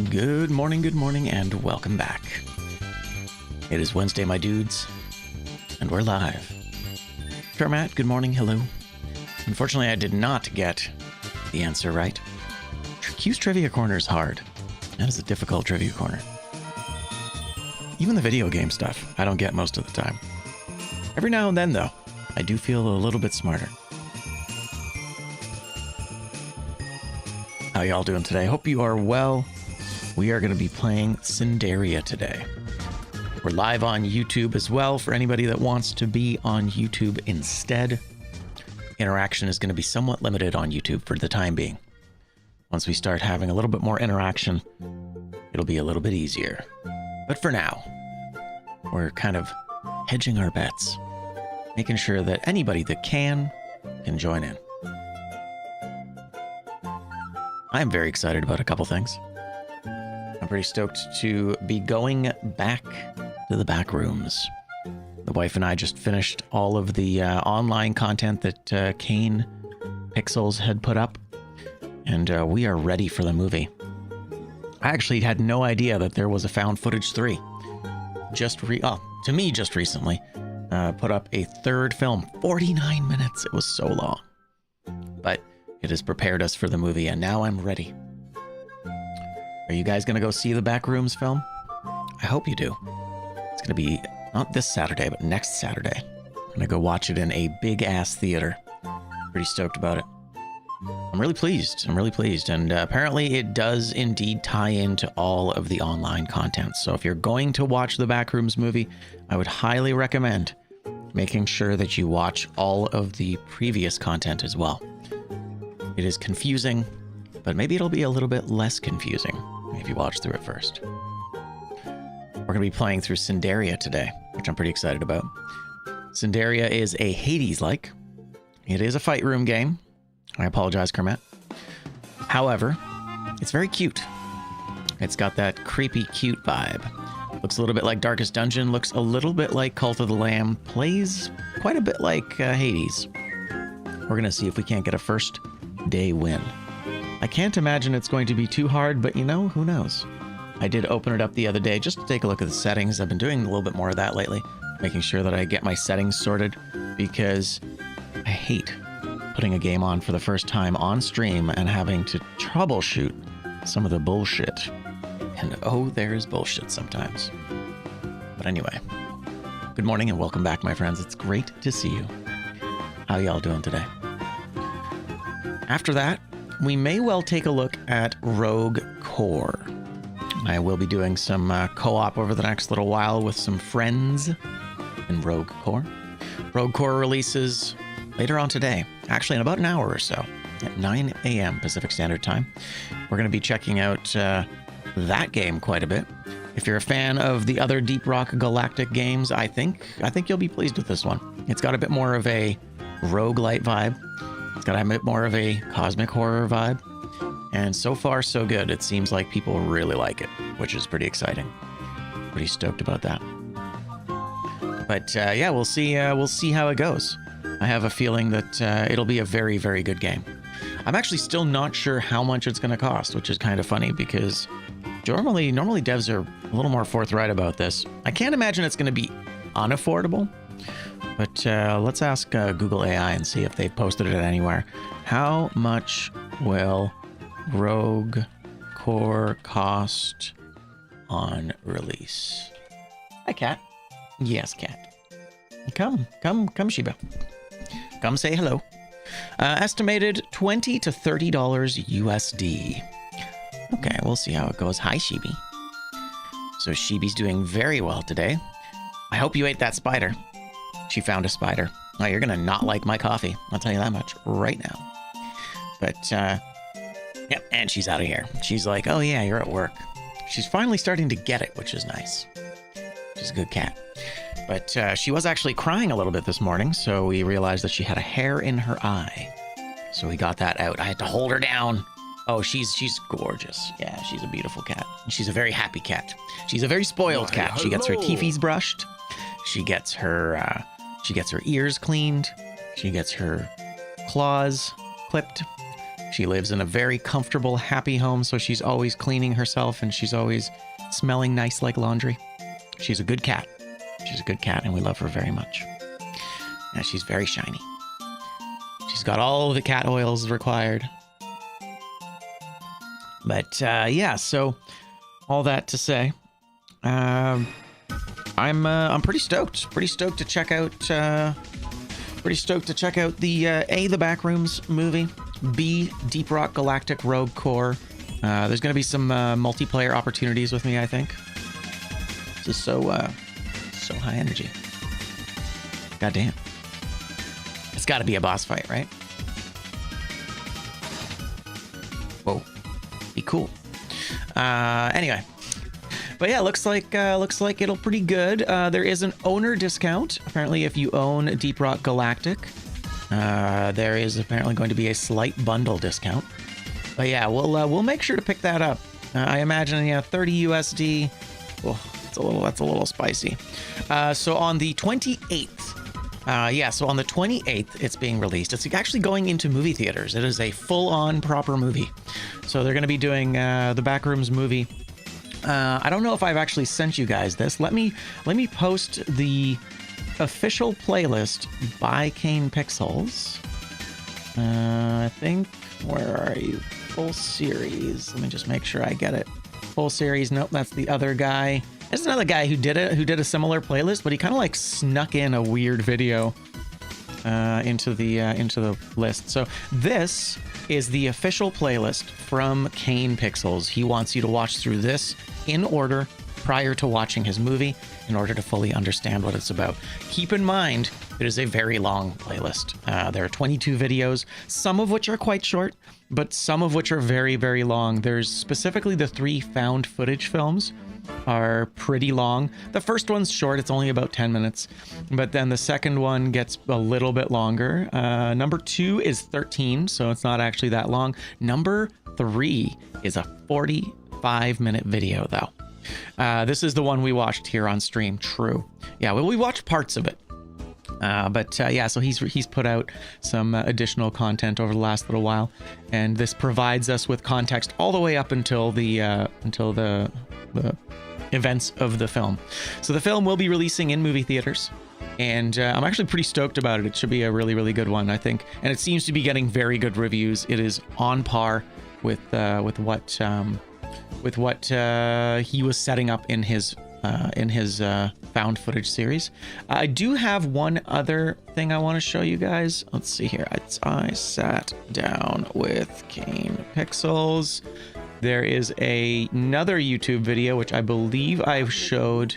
Good morning, and welcome back. It is Wednesday, my dudes, and we're live. Matt, good morning, hello. Unfortunately, I did not get the answer right. Q's Trivia Corner is hard. That is a difficult trivia corner. Even the video game stuff, I don't get most of the time. Every now and then, though, I do feel a little bit smarter. How y'all doing today? Hope you are well. We are going to be playing Cinderia today. We're live on YouTube as well for anybody that wants to be on YouTube instead. Interaction is going to be somewhat limited on YouTube for the time being. Once we start having a little bit more interaction, it'll be a little bit easier. But for now, we're kind of hedging our bets, making sure that anybody that can join in. I'm very excited about a couple things. I'm pretty stoked to be going back to the back rooms. The wife and I just finished all of the online content that Kane Pixels had put up, and we are ready for the movie. I actually had no idea that there was a found footage 3. Just recently, put up a third film, 49 minutes. It was so long, but it has prepared us for the movie, and now I'm ready. Are you guys going to go see the Backrooms film? I hope you do. It's going to be not this Saturday, but next Saturday. I'm going to go watch it in a big-ass theater. Pretty stoked about it. I'm really pleased. And apparently it does indeed tie into all of the online content. So if you're going to watch the Backrooms movie, I would highly recommend making sure that you watch all of the previous content as well. It is confusing, but maybe it'll be a little bit less confusing if you watch through it first. We're going to be playing through Cinderia today, which I'm pretty excited about. Cinderia is a Hades-like. It is a fight room game. I apologize, Kermit. However, it's very cute. It's got that creepy, cute vibe. Looks a little bit like Darkest Dungeon, looks a little bit like Cult of the Lamb, plays quite a bit like Hades. We're going to see if we can't get a first day win. I can't imagine it's going to be too hard, but you know, who knows? I did open it up the other day just to take a look at the settings. I've been doing a little bit more of that lately, making sure that I get my settings sorted, because I hate putting a game on for the first time on stream and having to troubleshoot some of the bullshit. And oh, there's bullshit sometimes. But anyway, good morning and welcome back, my friends. It's great to see you. How y'all doing today? After that, we may well take a look at Rogue Core. I will be doing some co-op over the next little while with some friends in Rogue Core. Rogue Core releases later on today, actually in about an hour or so, at 9 a.m. Pacific Standard Time. We're going to be checking out that game quite a bit. If you're a fan of the other Deep Rock Galactic games, I think you'll be pleased with this one. It's got a bit more of a roguelite vibe. It's got a bit more of a cosmic horror vibe. And so far, so good. It seems like people really like it, which is pretty exciting. Pretty stoked about that. But yeah, we'll see how it goes. I have a feeling that it'll be a very, very good game. I'm actually still not sure how much it's going to cost, which is kind of funny because normally devs are a little more forthright about this. I can't imagine it's going to be unaffordable. But let's ask Google AI and see if they've posted it anywhere. How much will Rogue Core cost on release? Hi, cat. Yes, cat. Come, Shiba. Come say hello. Estimated $20 to $30 USD. Okay, we'll see how it goes. Hi, Shibi. So Shibi's doing very well today. I hope you ate that spider. She found a spider. Oh, you're gonna not like my coffee. I'll tell you that much right now. But, yep, and she's out of here. She's like, oh yeah, you're at work. She's finally starting to get it, which is nice. She's a good cat. But she was actually crying a little bit this morning, so we realized that she had a hair in her eye. So we got that out. I had to hold her down. Oh, she's gorgeous. Yeah, she's a beautiful cat. She's a very happy cat. She's a very spoiled cat. She gets her teethies brushed. She gets her ears cleaned. She gets her claws clipped. She lives in a very comfortable, happy home, so she's always cleaning herself and she's always smelling nice like laundry. She's a good cat. She's a good cat, and we love her very much. And she's very shiny. She's got all the cat oils required. But yeah, so all that to say, I'm pretty stoked. Pretty stoked to check out. Pretty stoked to check out the The Backrooms movie, B, Deep Rock Galactic Rogue Core. There's going to be some multiplayer opportunities with me, I think. This is so high energy. Goddamn. It's got to be a boss fight, right? Whoa. Be cool. Anyway. But yeah, looks like it'll pretty good. There is an owner discount. Apparently, if you own Deep Rock Galactic, there is apparently going to be a slight bundle discount. But yeah, we'll make sure to pick that up. I imagine, yeah, 30 USD. Oh, that's a little spicy. So on the 28th, so on the 28th, it's being released. It's actually going into movie theaters. It is a full-on proper movie. So they're going to be doing the Backrooms movie. I don't know if I've actually sent you guys this. Let me post the official playlist by Kane Pixels. I think, where are you? Full series. Let me just make sure I get it. Full series. Nope, that's the other guy. There's another guy who did a similar playlist, but he kind of like snuck in a weird video into the list. So this is the official playlist from Kane Pixels. He wants you to watch through this in order prior to watching his movie in order to fully understand what it's about. Keep in mind, it is a very long playlist. There are 22 videos, some of which are quite short, but some of which are very, very long. There's specifically the 3 found footage films are pretty long. The first one's short, it's only about 10 minutes, but then the second one gets a little bit longer. Number 2 is 13, so it's not actually that long. Number 3 is a 45-minute video, though. This is the one we watched here on stream. True. Yeah, well, we watched parts of it. Yeah, so he's put out some additional content over the last little while, and this provides us with context all the way up until the events of the film. So the film will be releasing in movie theaters, and I'm actually pretty stoked about it. It should be a really, really good one, I think, and it seems to be getting very good reviews. It is on par with what he was setting up in his found footage series. I do have one other thing I want to show you guys. Let's see here. I sat down with Kane Pixels. There is another YouTube video, which I believe I showed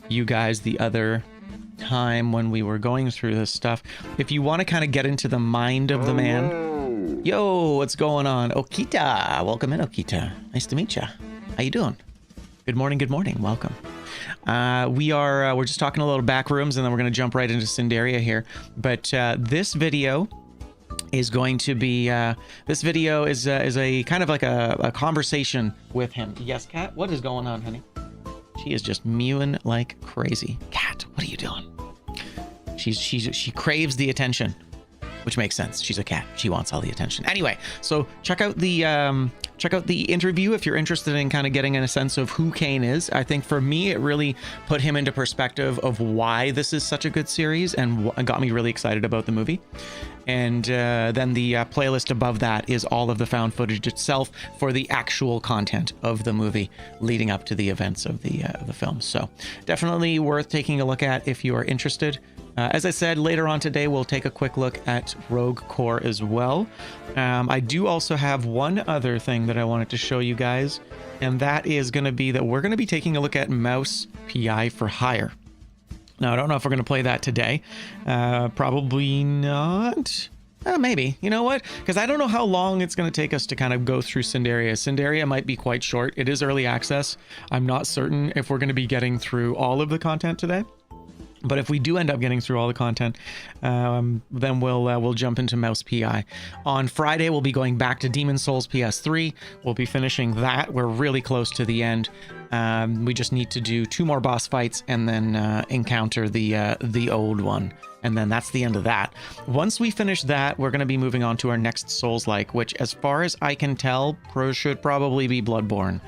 you guys the other time when we were going through this stuff. If you want to kind of get into the mind of the man. Yo, what's going on? Okita. Welcome in, Okita. Nice to meet you. How you doing? Good morning, welcome. We're just talking a little Backrooms, and then we're going to jump right into Cinderia here. But this video is going to be this video is a kind of like a conversation with him. Yes, Cat, what is going on, honey? She is just mewing like crazy. Cat, what are you doing? She craves the attention, which makes sense. She's a cat. She wants all the attention. Anyway, so check out the interview if you're interested in kind of getting a sense of who Kane is. I think for me, it really put him into perspective of why this is such a good series and got me really excited about the movie. And then the playlist above that is all of the found footage itself for the actual content of the movie leading up to the events of the film. So definitely worth taking a look at if you are interested. As I said, later on today, we'll take a quick look at Rogue Core as well. I do also have one other thing that I wanted to show you guys, and that is going to be that we're going to be taking a look at Mouse PI for Hire. Now, I don't know if we're going to play that today. Probably not. Maybe. You know what? Because I don't know how long it's going to take us to kind of go through Cinderia. Cinderia might be quite short. It is early access. I'm not certain if we're going to be getting through all of the content today. But if we do end up getting through all the content, then we'll jump into Mouse PI. On Friday, we'll be going back to Demon's Souls PS3. We'll be finishing that. We're really close to the end. We just need to do 2 more boss fights and then encounter the old one And then that's the end of that. Once we finish that, we're going to be moving on to our next Souls-like, which, as far as I can tell, should probably be Bloodborne.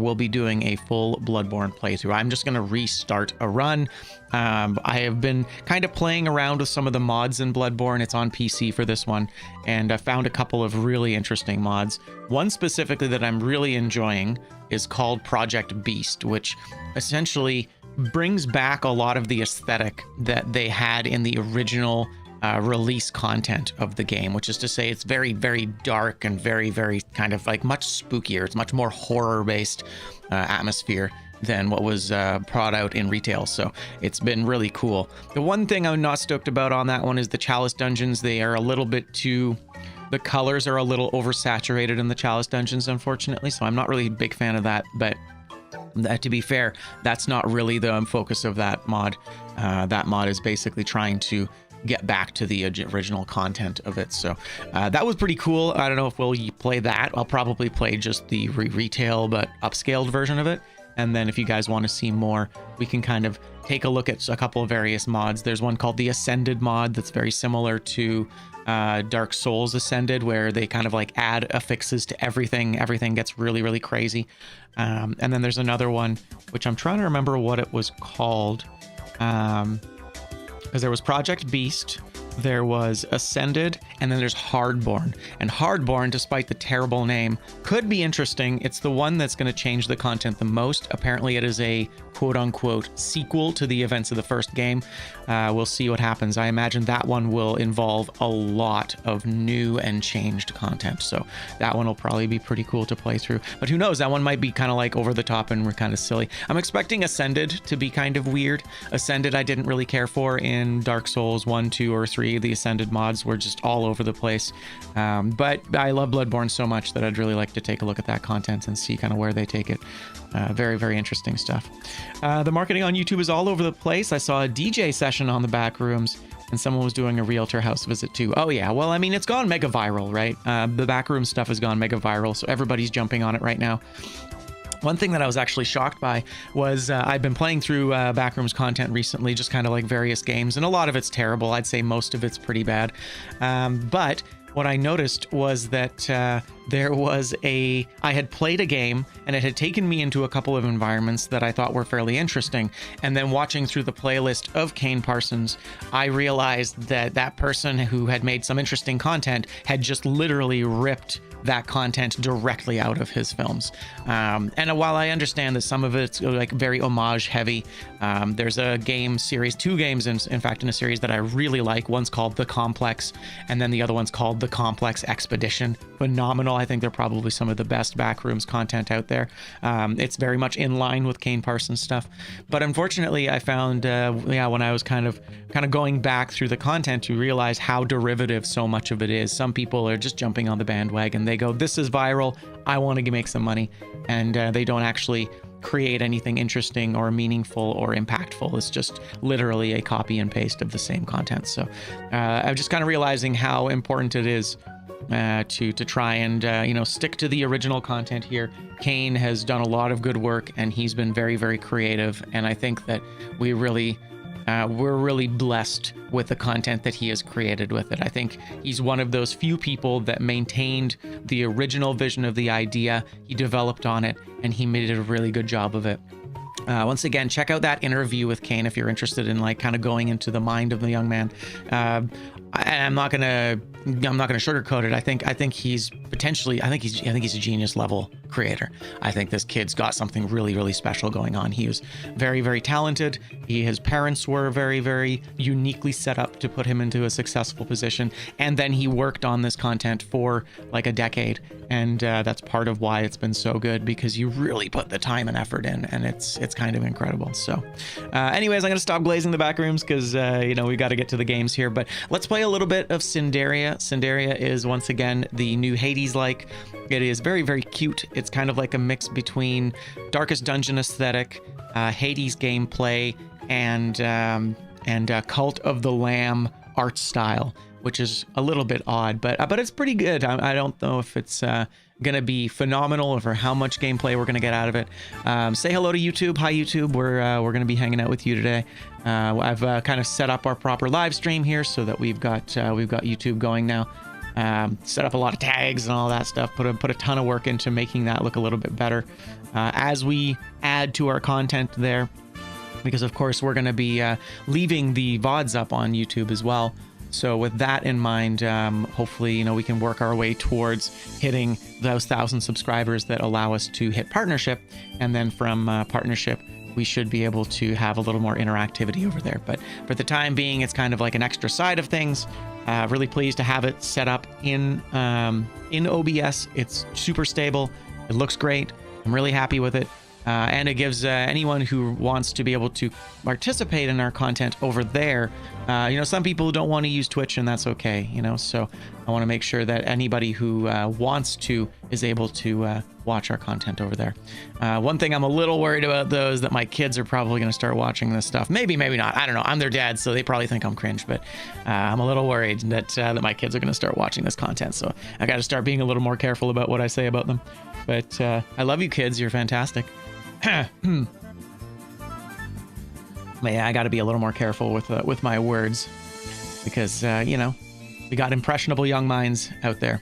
We'll be doing a full Bloodborne playthrough. I'm just going to restart a run. I have been kind of playing around with some of the mods in Bloodborne. It's on PC for this one, and I found a couple of really interesting mods. One specifically that I'm really enjoying is called Project Beast, which essentially brings back a lot of the aesthetic that they had in the original release content of the game, which is to say it's very, very dark and very, very kind of like much spookier. It's much more horror-based atmosphere than what was brought out in retail. So it's been really cool. The one thing I'm not stoked about on that one is the Chalice dungeons. They are a little bit too... The colors are a little oversaturated in the Chalice dungeons, unfortunately. So I'm not really a big fan of that, but to be fair, that's not really the focus of that mod. That mod is basically trying to get back to the original content of it. So that was pretty cool. I don't know if we'll play that. I'll probably play just the retail but upscaled version of it. And then if you guys want to see more, we can kind of take a look at a couple of various mods. There's one called the Ascended mod that's very similar to Dark Souls Ascended, where they kind of like add affixes to everything. Everything gets really, really crazy. And then there's another one, which I'm trying to remember what it was called. Because there was Project Beast, there was Ascended, and then there's Hardborn. And Hardborn, despite the terrible name, could be interesting. It's the one that's going to change the content the most. Apparently it is a quote-unquote sequel to the events of the first game. We'll see what happens. I imagine that one will involve a lot of new and changed content, so that one will probably be pretty cool to play through. But who knows, that one might be kind of like over the top and we're kind of silly. I'm expecting Ascended to be kind of weird. Ascended I didn't really care for in Dark Souls 1, 2, or 3. The Ascended mods were just all over the place. But I love Bloodborne so much that I'd really like to take a look at that content and see kind of where they take it. Very, very interesting stuff. The marketing on YouTube is all over the place. I saw a DJ session on the back rooms, and someone was doing a realtor house visit too. Oh yeah, well, I mean, it's gone mega viral, right? The backroom stuff has gone mega viral, so everybody's jumping on it right now. One thing that I was actually shocked by was I've been playing through Backrooms content recently, just kind of like various games, and a lot of it's terrible. I'd say most of it's pretty bad. But what I noticed was that I had played a game and it had taken me into a couple of environments that I thought were fairly interesting. And then watching through the playlist of Kane Parsons, I realized that that person who had made some interesting content had just literally ripped that content directly out of his films. And while I understand that some of it's like very homage heavy, there's a game series, 2 games in fact in a series that I really like. One's called The Complex, and then the other one's called The Complex Expedition. Phenomenal. I think they're probably some of the best Backrooms content out there. It's very much in line with Kane Parsons stuff. But unfortunately, I found, when I was kind of going back through the content to realize how derivative so much of it is. Some people are just jumping on the bandwagon. They go, this is viral, I want to make some money. And they don't actually create anything interesting or meaningful or impactful. It's just literally a copy and paste of the same content. So I'm just kind of realizing how important it is to try and stick to the original content here. Kane has done a lot of good work, and he's been very, very creative. And I think that we're really blessed with the content that he has created with it. I think he's one of those few people that maintained the original vision of the idea. He developed on it, and he made a really good job of it. Once again, check out that interview with Kane if you're interested in like kind of going into the mind of the young man. I'm not gonna sugarcoat it. I think he's potentially, I think he's a genius level creator. I think this kid's got something really, really special going on. He was very, very talented. His parents were very, very uniquely set up to put him into a successful position. And then he worked on this content for like a decade. And that's part of why it's been so good, because you really put the time and effort in, and it's kind of incredible. So anyways, I'm going to stop glazing the back rooms because, we got to get to the games here. But let's play a little bit of Cinderia. Cinderia is once again the new Hades-like. It is very, very cute. It's kind of like a mix between Darkest Dungeon aesthetic, Hades gameplay, and Cult of the Lamb art style, which is a little bit odd, but it's pretty good. I don't know if it's going to be phenomenal or for how much gameplay we're going to get out of it. Say hello to YouTube. Hi, YouTube. We're going to be hanging out with you today. I've kind of set up our proper live stream here so that we've got YouTube going now. Set up a lot of tags and all that stuff. Put a ton of work into making that look a little bit better as we add to our content there, because of course we're going to be leaving the VODs up on YouTube as well. So with that in mind, hopefully, we can work our way towards hitting those 1,000 subscribers that allow us to hit partnership. And then from partnership, we should be able to have a little more interactivity over there. But for the time being, it's kind of like an extra side of things. Really pleased to have it set up in OBS. It's super stable. It looks great. I'm really happy with it. And it gives anyone who wants to be able to participate in our content over there. Some people don't want to use Twitch, and that's okay. So I want to make sure that anybody who wants to is able to watch our content over there. One thing I'm a little worried about, though, is that my kids are probably going to start watching this stuff. Maybe not. I don't know. I'm their dad, so they probably think I'm cringe. But I'm a little worried that my kids are going to start watching this content. So I got to start being a little more careful about what I say about them. But I love you, kids. You're fantastic. But yeah, I got to be a little more careful with my words because we got impressionable young minds out there.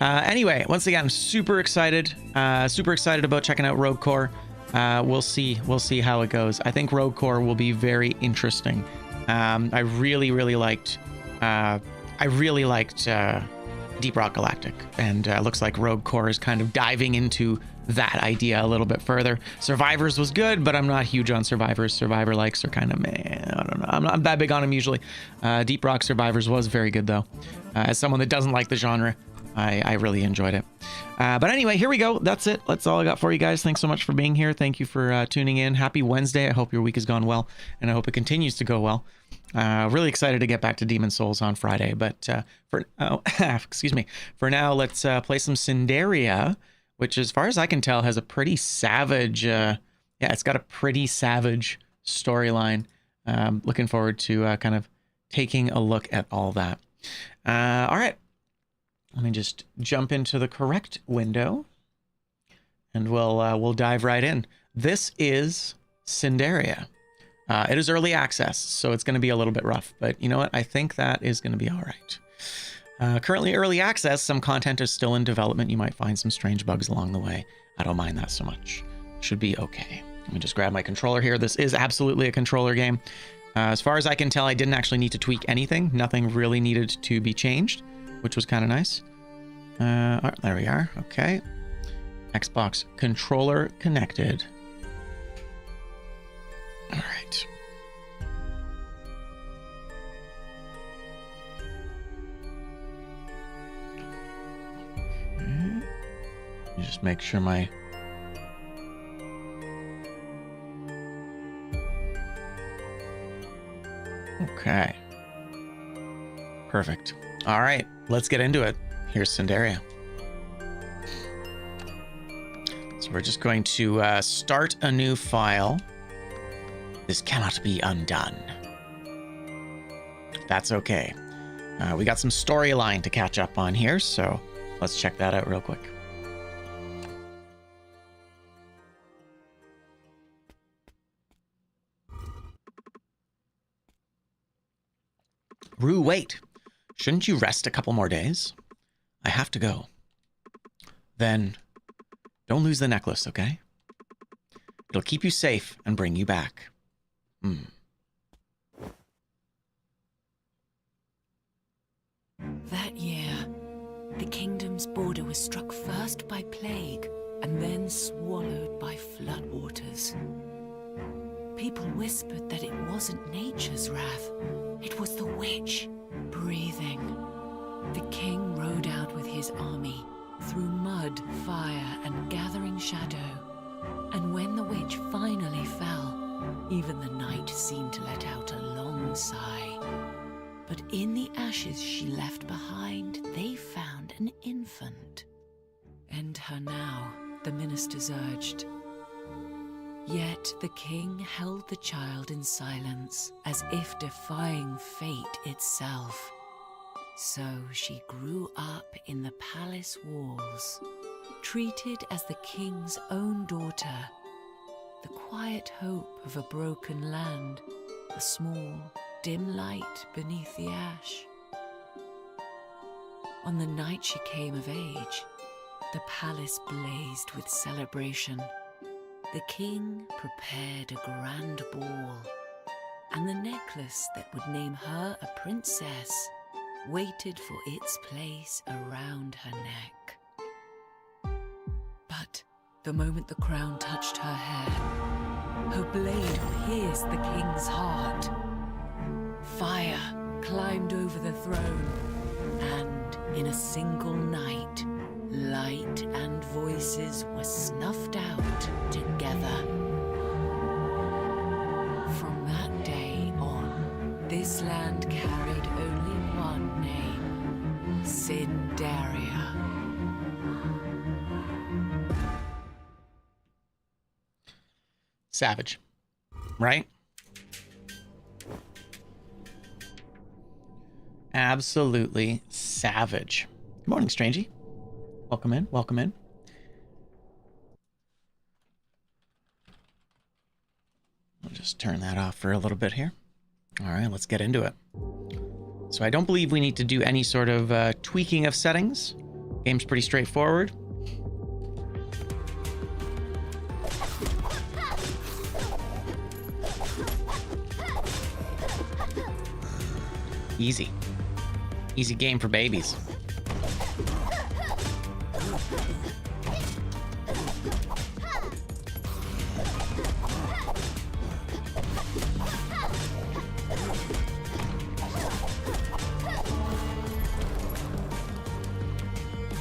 Anyway, once again, I'm super excited about checking out Rogue Core. We'll see how it goes. I think Rogue Core will be very interesting. I really liked Deep Rock Galactic, and looks like Rogue Core is kind of diving into that idea a little bit further. Survivors was good, but I'm not huge on Survivors. Survivor likes are kind of meh. I don't know. I'm not that big on them usually. Deep Rock Survivors was very good though. As someone that doesn't like the genre, I really enjoyed it. But anyway, here we go. That's it. That's all I got for you guys. Thanks so much for being here. Thank you for tuning in. Happy Wednesday. I hope your week has gone well, and I hope it continues to go well. Really excited to get back to Demon Souls on Friday, but for now, let's play some Cinderia, which, as far as I can tell, has a pretty savage, it's got a pretty savage storyline. Looking forward to kind of taking a look at all that. All right, let me just jump into the correct window, and we'll dive right in. This is Cinderia. It is early access, so it's going to be a little bit rough, but you know what? I think that is going to be all right. Currently early access, some content is still in development. You might find some strange bugs along the way. I don't mind that so much. Should be okay. Let me just grab my controller here. This is absolutely a controller game. As far as I can tell, I didn't actually need to tweak anything. Nothing really needed to be changed, which was kind of nice. All right, there we are. Okay. Xbox controller connected. All right. Just make sure my... Okay. Perfect. All right, let's get into it. Here's Cinderia. So we're just going to start a new file. This cannot be undone. That's okay. We got some storyline to catch up on here, so let's check that out real quick. Rue, wait. Shouldn't you rest a couple more days? I have to go. Then, don't lose the necklace, okay? It'll keep you safe and bring you back. That year, the kingdom's border was struck first by plague and then swallowed by floodwaters. People whispered that it wasn't nature's wrath, it was the witch breathing. The king rode out with his army through mud, fire, and gathering shadow. And when the witch finally fell, even the night seemed to let out a long sigh. But in the ashes she left behind, they found an infant. End her now, the ministers urged. Yet the king held the child in silence, as if defying fate itself. So she grew up in the palace walls, treated as the king's own daughter, the quiet hope of a broken land. a small, dim light beneath the ash. On the night she came of age, the palace blazed with celebration. The king prepared a grand ball, and the necklace that would name her a princess waited for its place around her neck. But the moment the crown touched her hair, her blade pierced the king's heart. Fire climbed over the throne, and in a single night, light and voices were snuffed out together. From that day on, this land carried only one name: Cinderia. Savage, right? Absolutely savage. Good morning, Strangey. Welcome in, welcome in. I'll just turn that off for a little bit here. All right, let's get into it. So I don't believe we need to do any sort of tweaking of settings. Game's pretty straightforward. Easy. Easy game for babies.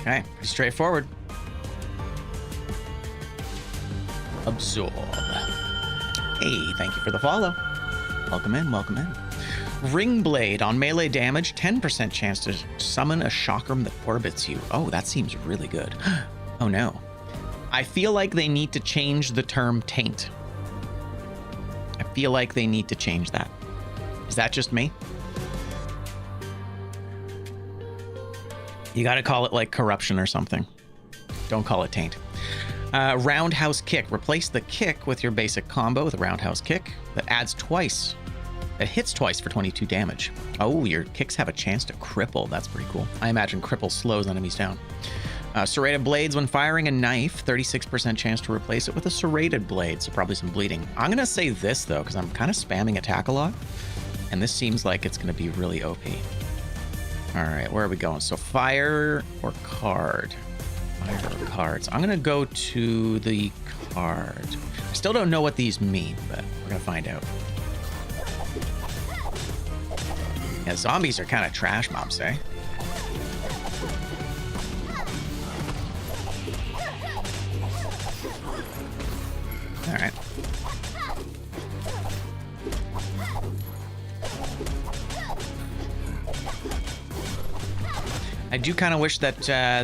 Okay, pretty straightforward. Absorb. Hey, thank you for the follow. Welcome in, welcome in. Ring Blade. On melee damage, 10% chance to summon a chakram that orbits you. Oh, that seems really good. Oh no. I feel like they need to change the term taint. I feel like they need to change that. Is that just me? You gotta call it like corruption or something. Don't call it taint. Roundhouse kick. Replace the kick with your basic combo with a roundhouse kick that adds twice. It hits twice for 22 damage. Oh, your kicks have a chance to cripple. That's pretty cool. I imagine cripple slows enemies down. Serrated blades. When firing a knife, 36% chance to replace it with a serrated blade, so probably some bleeding. I'm gonna say this though, because I'm kind of spamming attack a lot, and this seems like it's gonna be really OP. All right, where are we going? So fire or card? Fire or cards. I'm gonna go to the card. I still don't know what these mean, but we're gonna find out. Yeah, zombies are kind of trash mobs, eh? All right. I do kind of wish that I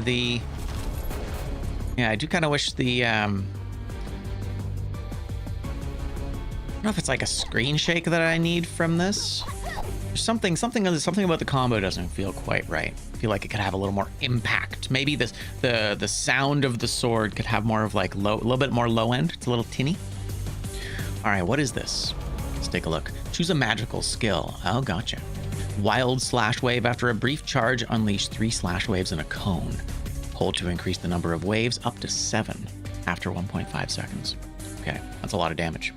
do kind of wish the I don't know if it's like a screen shake that I need from this. There's something about the combo doesn't feel quite right. I feel like it could have a little more impact. Maybe the sound of the sword could have more of like a little bit more low end. It's a little tinny. All right, what is this? Let's take a look. Choose a magical skill. Oh, gotcha. Wild slash wave. After a brief charge, unleash 3 slash waves in a cone. Hold to increase the number of waves up to 7 after 1.5 seconds. Okay, that's a lot of damage.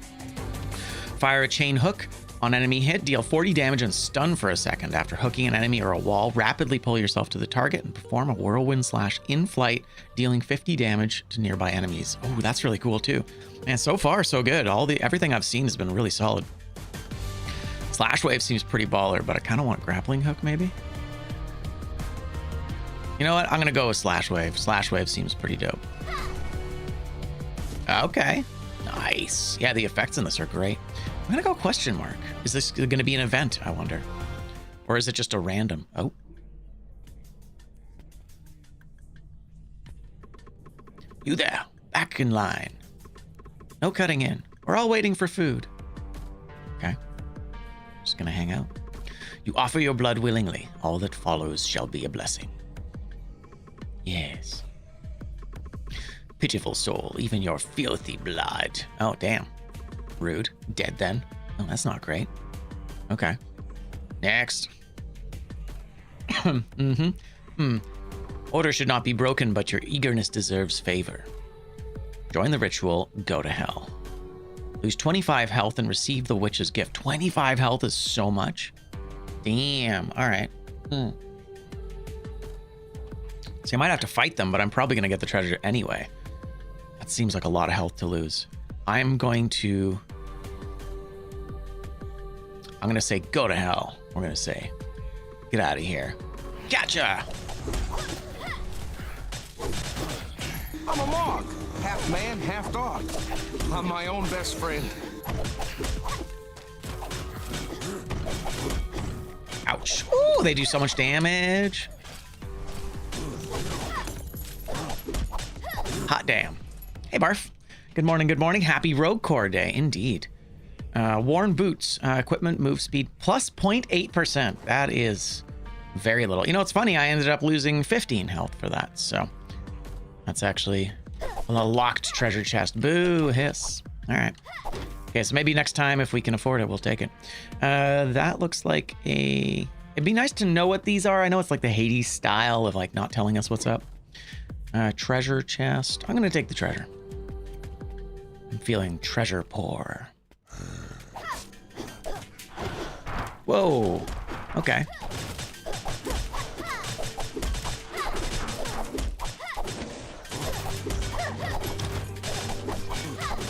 Fire a chain hook. On enemy hit, deal 40 damage and stun for a second. After hooking an enemy or a wall, rapidly pull yourself to the target and perform a whirlwind slash in flight, dealing 50 damage to nearby enemies. Oh, that's really cool too. Man, so far so good. Everything I've seen has been really solid. Slash wave seems pretty baller, but I kind of want grappling hook maybe. You know what? I'm gonna go with slash wave. Slash wave seems pretty dope. Okay, nice. Yeah, the effects in this are great. I'm gonna go question mark. Is this gonna be an event, I wonder? Or is it just a random? Oh. You there, back in line. No cutting in. We're all waiting for food. Okay. Just gonna hang out. You offer your blood willingly. All that follows shall be a blessing. Yes. Pitiful soul, even your filthy blood. Oh, damn. Rude. Dead then. Oh, that's not great. Okay. Next. Order should not be broken, but your eagerness deserves favor. Join the ritual, go to hell. Lose 25 health and receive the witch's gift. 25 health is so much. Damn. All right. See, I might have to fight them, but I'm probably going to get the treasure anyway. That seems like a lot of health to lose. I'm going to say, go to hell. We're going to say, get out of here. Gotcha! I'm a Mog. Half man, half dog. I'm my own best friend. Ouch. Ooh, they do so much damage. Hot damn. Hey, Barf. Good morning, good morning. Happy Rogue Core Day, indeed. Worn boots, equipment move speed plus 0.8%. That is very little. You know, it's funny, I ended up losing 15 health for that, so that's actually a locked treasure chest. Boo, hiss. All right. Okay, so maybe next time, if we can afford it, we'll take it. That looks like a... It'd be nice to know what these are. I know it's like the Hades style of like not telling us what's up. Treasure chest. I'm gonna take the treasure. I'm feeling treasure poor. Whoa. Okay.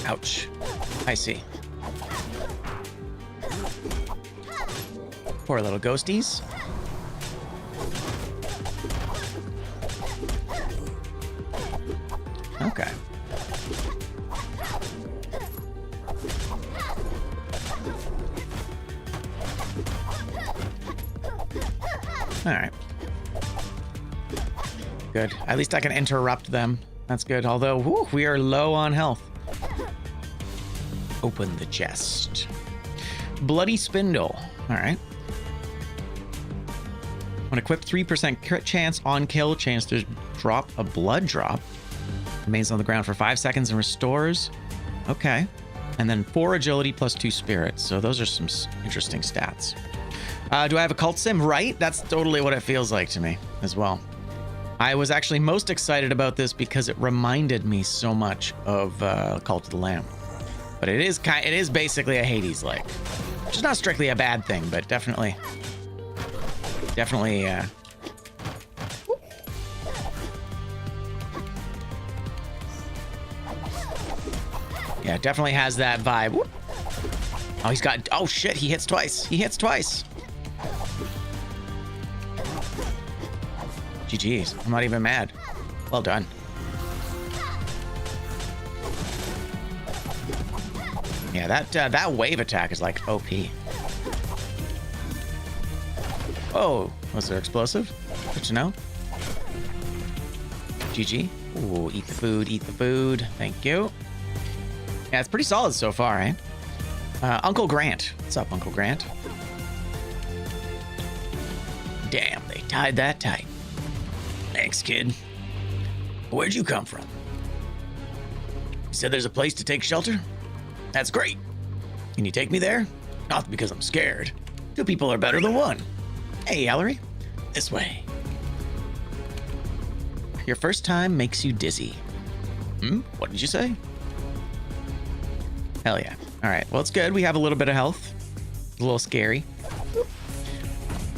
Ouch. I see. Poor little ghosties. Okay. All right. Good. At least I can interrupt them. That's good. Although, whew, we are low on health. Open the chest. Bloody Spindle. All right. When equipped, 3% crit chance on kill, chance to drop a blood drop. Remains on the ground for 5 seconds and restores. Okay. And then 4 agility plus 2 spirits. So those are some interesting stats. Do I have a cult sim? Right? That's totally what it feels like to me as well. I was actually most excited about this because it reminded me so much of Cult of the Lamb. But it is basically a Hades-like. Which is not strictly a bad thing, but definitely... yeah, it definitely has that vibe. Oh, he's got... Oh, shit, he hits twice. He hits twice. GG's. I'm not even mad. Well done. Yeah, that wave attack is like OP. Oh, was there explosive? Good to know. GG. Ooh, eat the food, eat the food. Thank you. Yeah, it's pretty solid so far, eh? Uncle Grant. What's up, Uncle Grant? Damn, they tied that tight. Thanks, kid. Where'd you come from? You said there's a place to take shelter? That's great. Can you take me there? Not because I'm scared. 2 people are better than 1. Hey, Ellery. This way. Your first time makes you dizzy. What did you say? Hell yeah. All right, well, it's good. We have a little bit of health. It's a little scary.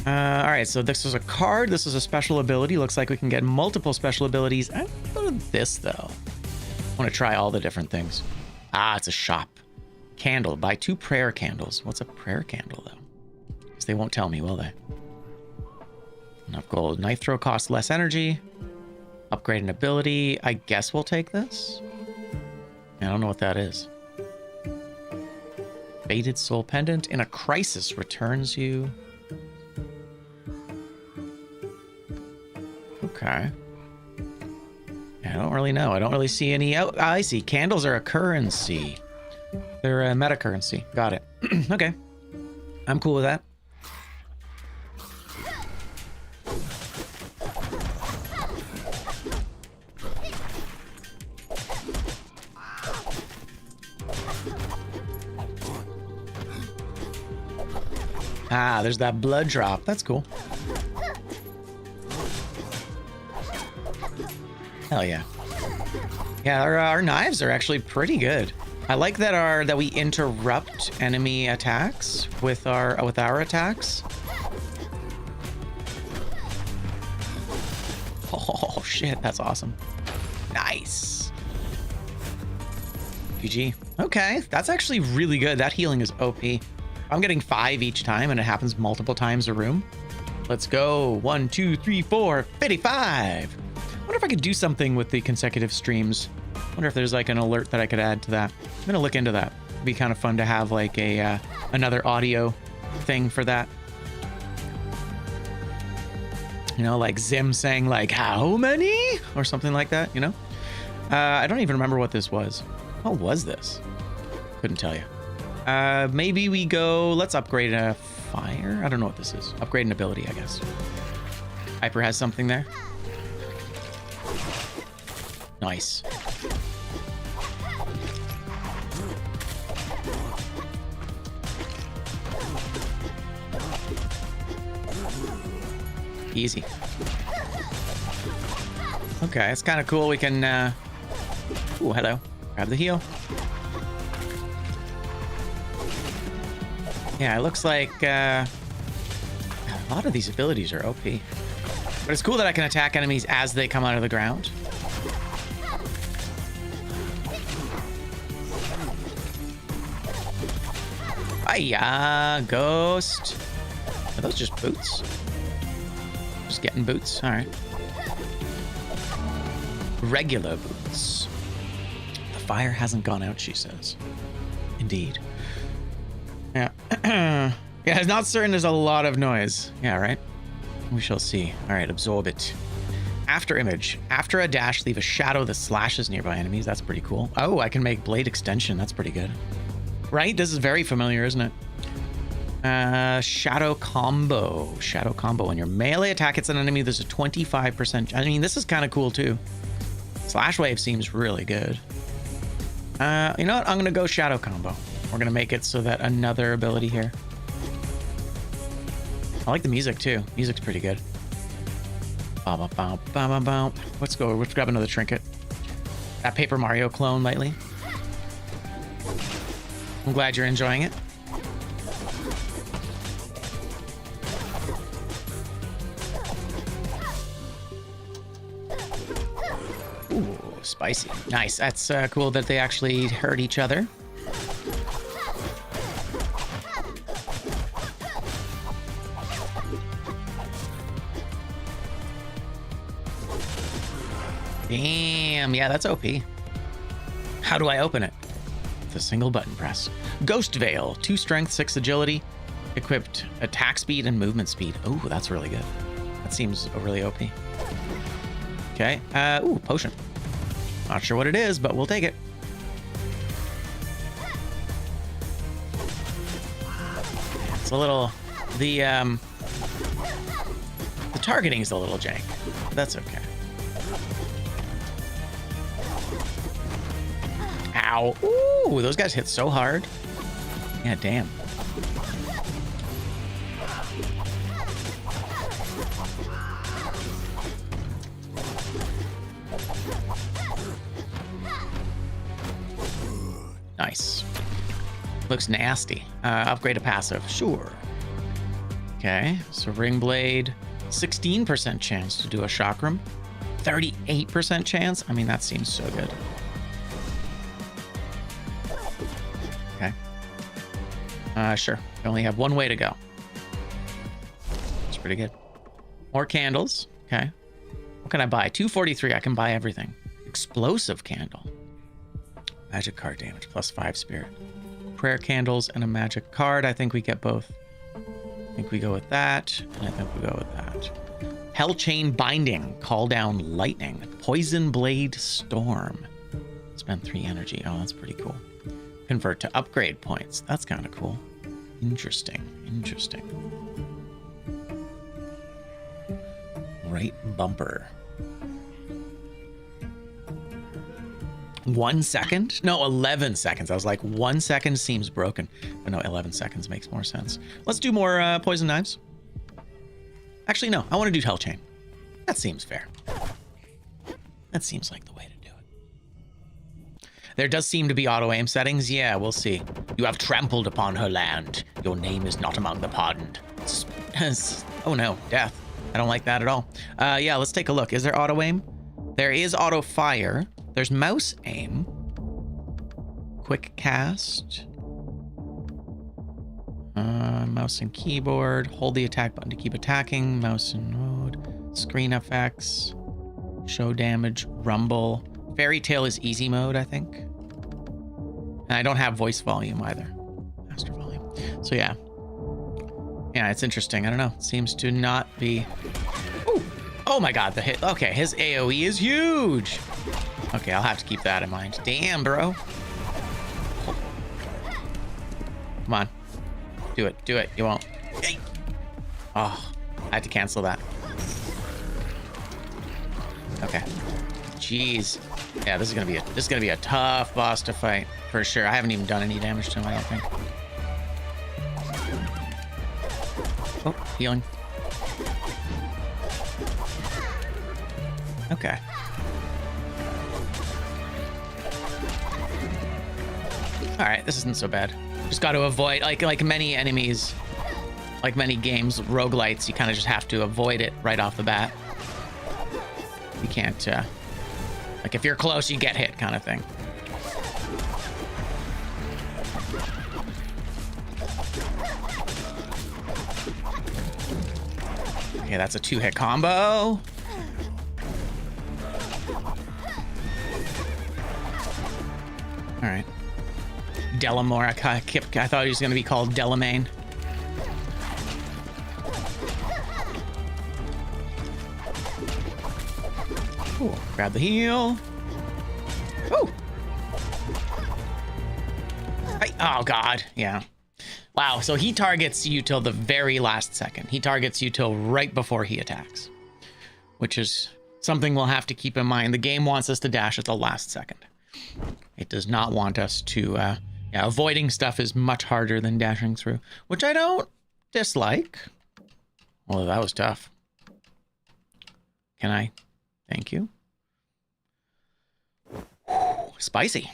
All right, so this is a card. This is a special ability. Looks like we can get multiple special abilities. I'm gonna go to this, though. I want to try all the different things. Ah, it's a shop. Candle. Buy 2 prayer candles. What's a prayer candle, though? Because they won't tell me, will they? Enough gold. Knife throw costs less energy. Upgrade an ability. I guess we'll take this. I don't know what that is. Faded soul pendant. In a crisis, returns you. Okay. I don't really know. I don't really see any... Oh, I see. Candles are a currency. They're a meta currency. Got it. Okay. I'm cool with that. Ah, there's that blood drop. That's cool. Hell yeah. Yeah, our knives are actually pretty good. I like that we interrupt enemy attacks with our attacks. Oh shit, that's awesome. Nice. GG. Okay, that's actually really good. That healing is OP. I'm getting 5 each time and it happens multiple times a room. Let's go. 1, 2, 3, 4, 55. I wonder if I could do something with the consecutive streams. I wonder if there's like an alert that I could add to that. I'm gonna look into that. It'd be kind of fun to have like a another audio thing for that. You know, like Zim saying like, how many? Or something like that, you know? I don't even remember what this was. What was this? Couldn't tell you. Maybe we go, let's upgrade a fire. I don't know what this is. Upgrade an ability, I guess. Hyper has something there. Nice. Easy. Okay, it's kind of cool. We can, ooh, hello. Grab the heal. Yeah, it looks like, a lot of these abilities are OP. But it's cool that I can attack enemies as they come out of the ground. Hiya, ghost. Are those just boots? Just getting boots. All right. Regular boots. The fire hasn't gone out, she says. Indeed. Yeah. Yeah, it's not certain there's a lot of noise. Yeah, right? We shall see. All right, absorb it. After image. After a dash, leave a shadow that slashes nearby enemies. That's pretty cool. Oh, I can make blade extension. That's pretty good. Right? This is very familiar, isn't it? Shadow combo. Shadow combo. When your melee attack hits an enemy, there's a 25%. I mean, this is kind of cool too. Slash wave seems really good. You know what? I'm gonna go shadow combo. We're gonna make it so that another ability here. I like the music too. Music's pretty good. Let's go. Let's grab another trinket. That Paper Mario clone lately. I'm glad you're enjoying it. Ooh, spicy. Nice. That's cool that they actually hurt each other. Damn, yeah, that's OP. How do I open it? With a single button press. Ghost Veil, 2 strength, 6 agility, equipped attack speed and movement speed. Oh, that's really good. That seems really OP. Okay, ooh, potion. Not sure what it is, but we'll take it. It's a little, the targeting is a little jank. That's okay. Ow. Ooh, those guys hit so hard. Yeah, damn. Nice. Looks nasty. Upgrade a passive. Sure. Okay, so ring blade. 16% chance to do a chakram. 38% chance. I mean, that seems so good. Sure. I only have one way to go. It's pretty good. More candles. Okay. What can I buy? 243. I can buy everything. Explosive candle. Magic card damage. +5 spirit. Prayer candles and a magic card. I think we get both. I think we go with that. And I think we go with that. Hell chain binding. Call down lightning. Poison blade storm. Spend 3 energy. Oh, that's pretty cool. Convert to upgrade points. That's kind of cool. Interesting. Interesting. Right bumper. 1 second? No, 11 seconds. I was like, 1 second seems broken. But no, 11 seconds makes more sense. Let's do more poison knives. Actually, no. I want to do Hell Chain. That seems fair. That seems like the way to do it. There does seem to be auto-aim settings. Yeah, we'll see. You have trampled upon her land. Your name is not among the pardoned. Oh no, death. I don't like that at all. Yeah, let's take a look. Is there auto-aim? There is auto-fire. There's mouse aim. Quick cast. Mouse and keyboard. Hold the attack button to keep attacking. Mouse and mode. Screen effects. Show damage. Rumble. Fairy Tale is easy mode, I think. And I don't have voice volume either. Master volume. So yeah. Yeah, it's interesting. I don't know. Seems to not be... Ooh. Oh my god, the hit. Okay, his AoE is huge. Okay, I'll have to keep that in mind. Damn, bro. Come on. Do it. Do it. You won't. Hey. Oh, I had to cancel that. Okay. Jeez. Yeah, this is gonna be a tough boss to fight for sure. I haven't even done any damage to him, I don't think. Oh, healing. Okay. All right, this isn't so bad. Just got to avoid, like many enemies, like many games, roguelites, you kind of just have to avoid it right off the bat. You can't, like if you're close, you get hit kind of thing. Okay, that's a 2-hit combo. All right. Delamore. I thought he was going to be called Delamain. Ooh, grab the heal. Ooh. Oh, God. Yeah. Wow. So he targets you till the very last second. He targets you till right before he attacks, which is something we'll have to keep in mind. The game wants us to dash at the last second. It does not want us to, yeah, avoiding stuff is much harder than dashing through, which I don't dislike. Well, that was tough. Can I? Thank you. Whew, spicy.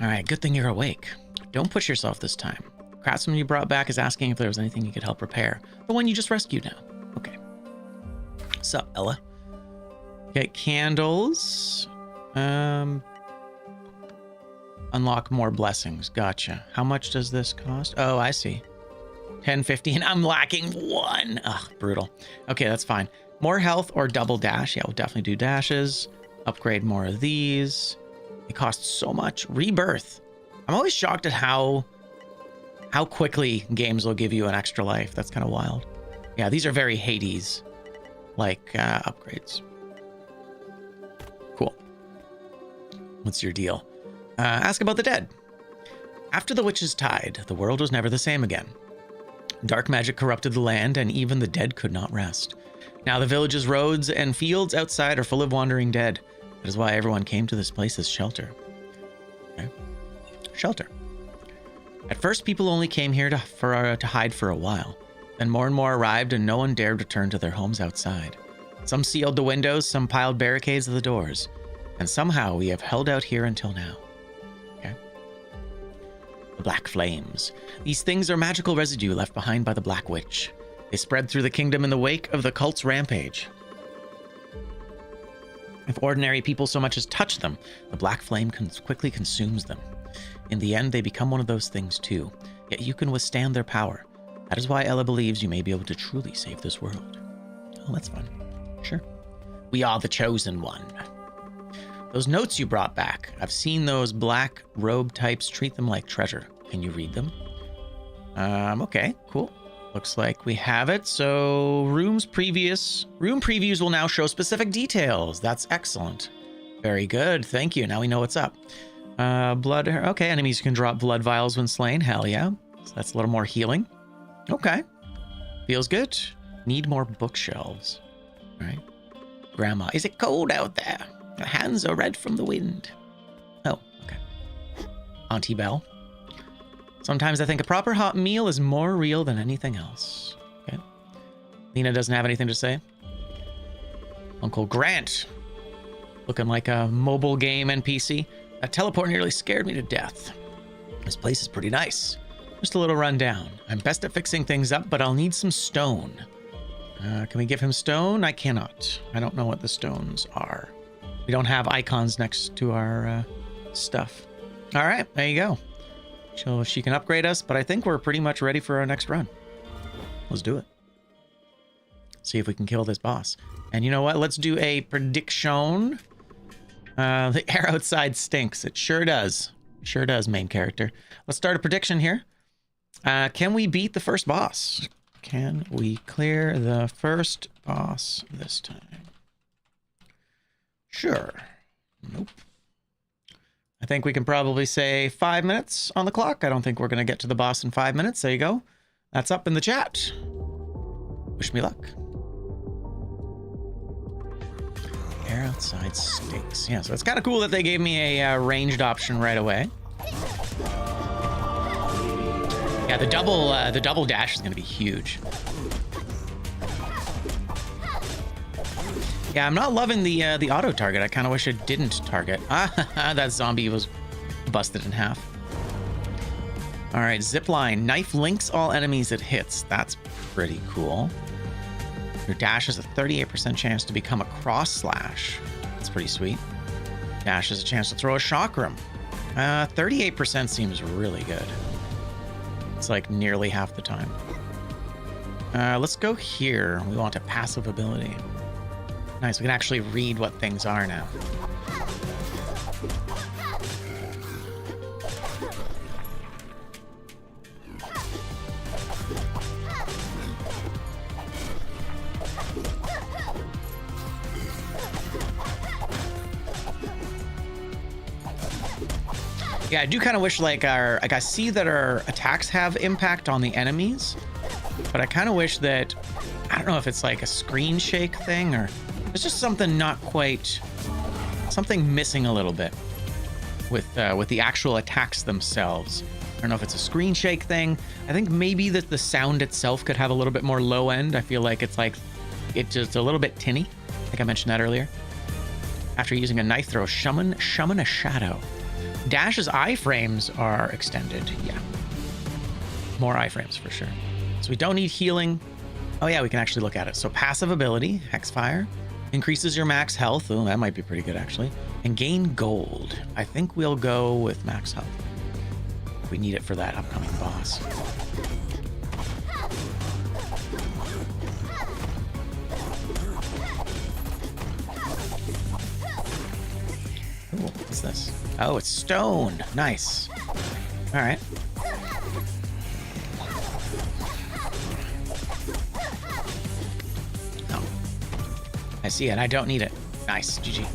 All right, good thing you're awake. Don't push yourself this time. The craftsman you brought back is asking if there was anything you could help repair. The one you just rescued now. Okay. Sup, Ella? Okay, candles. Unlock more blessings. Gotcha. How much does this cost? Oh, I see. 10, 15. I'm lacking 1. Ugh, brutal. Okay, that's fine. More health or double dash. Yeah, we'll definitely do dashes. Upgrade more of these. It costs so much. Rebirth. I'm always shocked at how quickly games will give you an extra life. That's kind of wild. Yeah, these are very Hades like upgrades. Cool. What's your deal? Ask about the dead. After the witches died, the world was never the same again. Dark magic corrupted the land, and even the dead could not rest. Now the village's roads and fields outside are full of wandering dead. That is why everyone came to this place as shelter. Okay. Shelter. At first, people only came here to hide for a while. Then more and more arrived, and no one dared return to their homes outside. Some sealed the windows, some piled barricades at the doors. And somehow we have held out here until now. Okay. The Black Flames. These things are magical residue left behind by the Black Witch. They spread through the kingdom in the wake of the cult's rampage. If ordinary people so much as touch them, the Black Flame quickly consumes them. In the end, they become one of those things too. Yet you can withstand their power. That is why Ella believes you may be able to truly save this world. Oh, that's fun. Sure. We are the chosen one. Those notes you brought back, I've seen those black robe types treat them like treasure. Can you read them? Okay, cool. Looks like we have it. So room previews will now show specific details. That's excellent. Very good. Thank you. Now we know what's up. Blood. Okay, enemies can drop blood vials when slain. Hell yeah. So that's a little more healing. Okay. Feels good. Need more bookshelves. All right. Grandma, is it cold out there? Your hands are red from the wind. Oh, Auntie Belle. Sometimes I think a proper hot meal is more real than anything else. Okay. Lena doesn't have anything to say. Uncle Grant. Looking like a mobile game NPC. That teleport nearly scared me to death. This place is pretty nice. Just a little rundown. I'm best at fixing things up, but I'll need some stone. Can we give him stone? I cannot. I don't know what the stones are. We don't have icons next to our stuff. All right, there you go. So she can upgrade us, but I think we're pretty much ready for our next run. Let's do it. See if we can kill this boss. And you know what? Let's do a prediction. The air outside stinks. It sure does. Sure does, main character. Let's start a prediction here. Can we beat the first boss? Can we clear the first boss this time? Sure. Nope. I think we can probably say 5 minutes on the clock. I don't think we're going to get to the boss in 5 minutes. There you go. That's up in the chat. Wish me luck. Air outside stinks. Yeah, so it's kind of cool that they gave me a ranged option right away. Yeah, the double dash is going to be huge. Yeah, I'm not loving the auto target. I kind of wish it didn't target. That zombie was busted in half. All right, zipline. Knife links all enemies it hits. That's pretty cool. Your dash has a 38% chance to become a cross slash. That's pretty sweet. Dash has a chance to throw a chakram. 38% seems really good. It's like nearly half the time. Let's go here. We want a passive ability. Nice, we can actually read what things are now. Yeah, I do kind of wish I see that our attacks have impact on the enemies, but I kind of wish that, I don't know if it's like a screen shake thing or it's just something not quite, something missing a little bit with the actual attacks themselves. I don't know if it's a screen shake thing. I think maybe that the sound itself could have a little bit more low end. I feel like it's just a little bit tinny. I think I mentioned that earlier. After using a knife throw, summon a shadow. Dash's iframes are extended. Yeah. More iframes for sure. So we don't need healing. Oh yeah, we can actually look at it. So passive ability, Hexfire, increases your max health. Oh, that might be pretty good actually. And gain gold. I think we'll go with max health. We need it for that upcoming boss. Ooh, what's this? Oh, it's stone. Nice. All right. Oh. I see it. I don't need it. Nice. GG.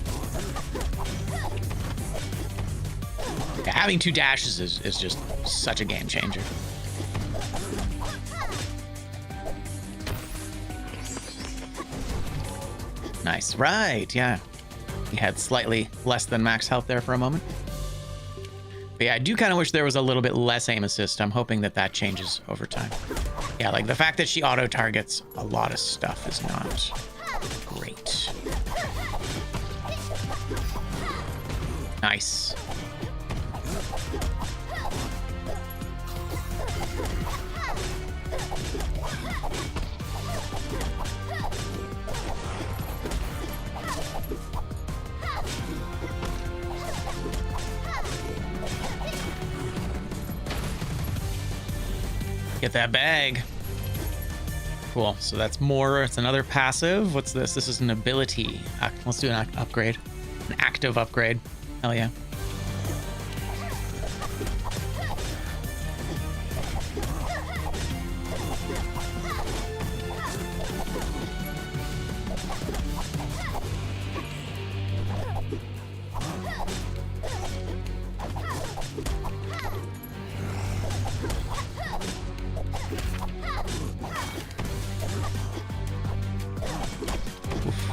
Yeah, having 2 dashes is just such a game changer. Nice. Right. Yeah. He had slightly less than max health there for a moment. But yeah, I do kind of wish there was a little bit less aim assist. I'm hoping that changes over time. Yeah, like the fact that she auto targets a lot of stuff is not great. Nice. Get that bag. Cool. So that's more. It's another passive. What's this? This is an ability. Let's do an upgrade. An active upgrade. Hell yeah.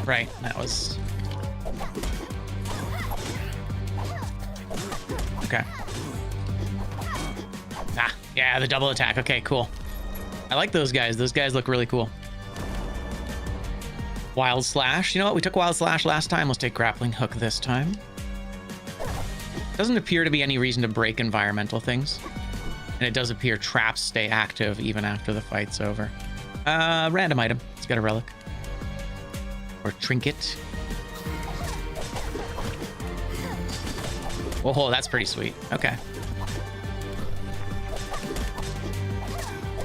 Right, that was... Okay. Yeah, the double attack. Okay, cool. I like those guys. Those guys look really cool. Wild Slash. You know what? We took Wild Slash last time. Let's take Grappling Hook this time. Doesn't appear to be any reason to break environmental things. And it does appear traps stay active even after the fight's over. Random item. Let's get a relic. Or trinket. Oh, that's pretty sweet. Okay.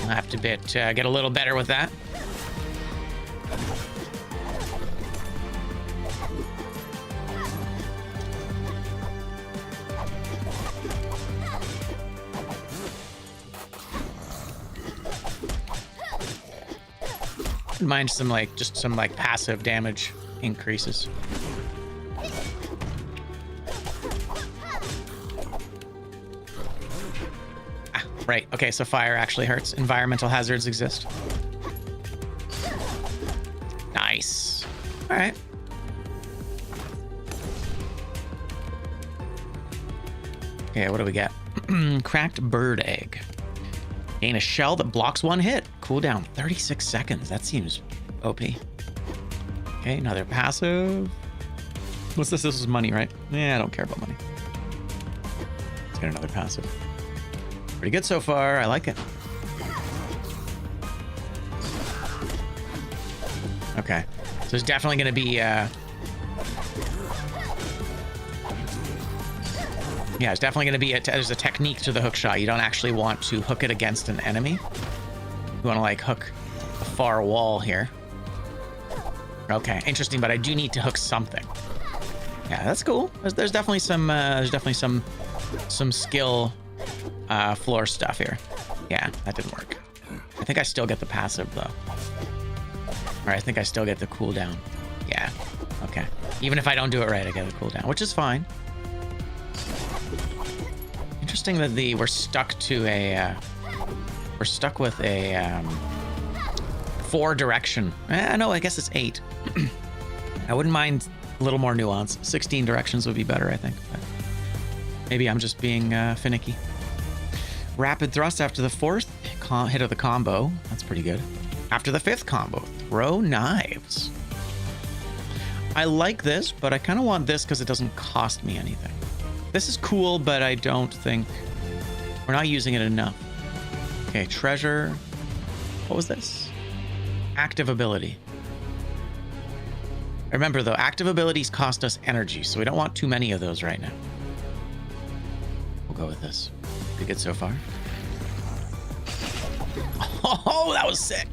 I'll have to get a little better with that. Wouldn't mind some some passive damage increases. Right, okay, so fire actually hurts. Environmental hazards exist. Nice. All right. Okay, what do we get? Cracked bird egg. Gain a shell that blocks one hit. Cooldown 36 seconds. That seems OP. Okay, another passive. What's this? This is money, right? Yeah, I don't care about money. Let's get another passive. Pretty good so far. I like it. Okay. So there's definitely going to be... yeah, there's definitely going to be there's a technique to the hook shot. You don't actually want to hook it against an enemy. You want to like hook a far wall here. Okay, interesting, but I do need to hook something. Yeah, that's cool. There's definitely some skill floor stuff here. Yeah, that didn't work. I think I still get the passive though. Or I think I still get the cooldown. Yeah. Okay. Even if I don't do it right, I get the cooldown, which is fine. Interesting that we're stuck to a we're stuck with a 4 direction. No, I guess it's 8. I wouldn't mind a little more nuance. 16 directions would be better, I think. But maybe I'm just being finicky. Rapid thrust after the 4th hit of the combo. That's pretty good. After the 5th combo, throw knives. I like this, but I kind of want this because it doesn't cost me anything. This is cool, but I don't think we're not using it enough. Okay, treasure. What was this? Active ability. Remember though, active abilities cost us energy, so we don't want too many of those right now. We'll go with this. Pretty good so far. Oh, that was sick.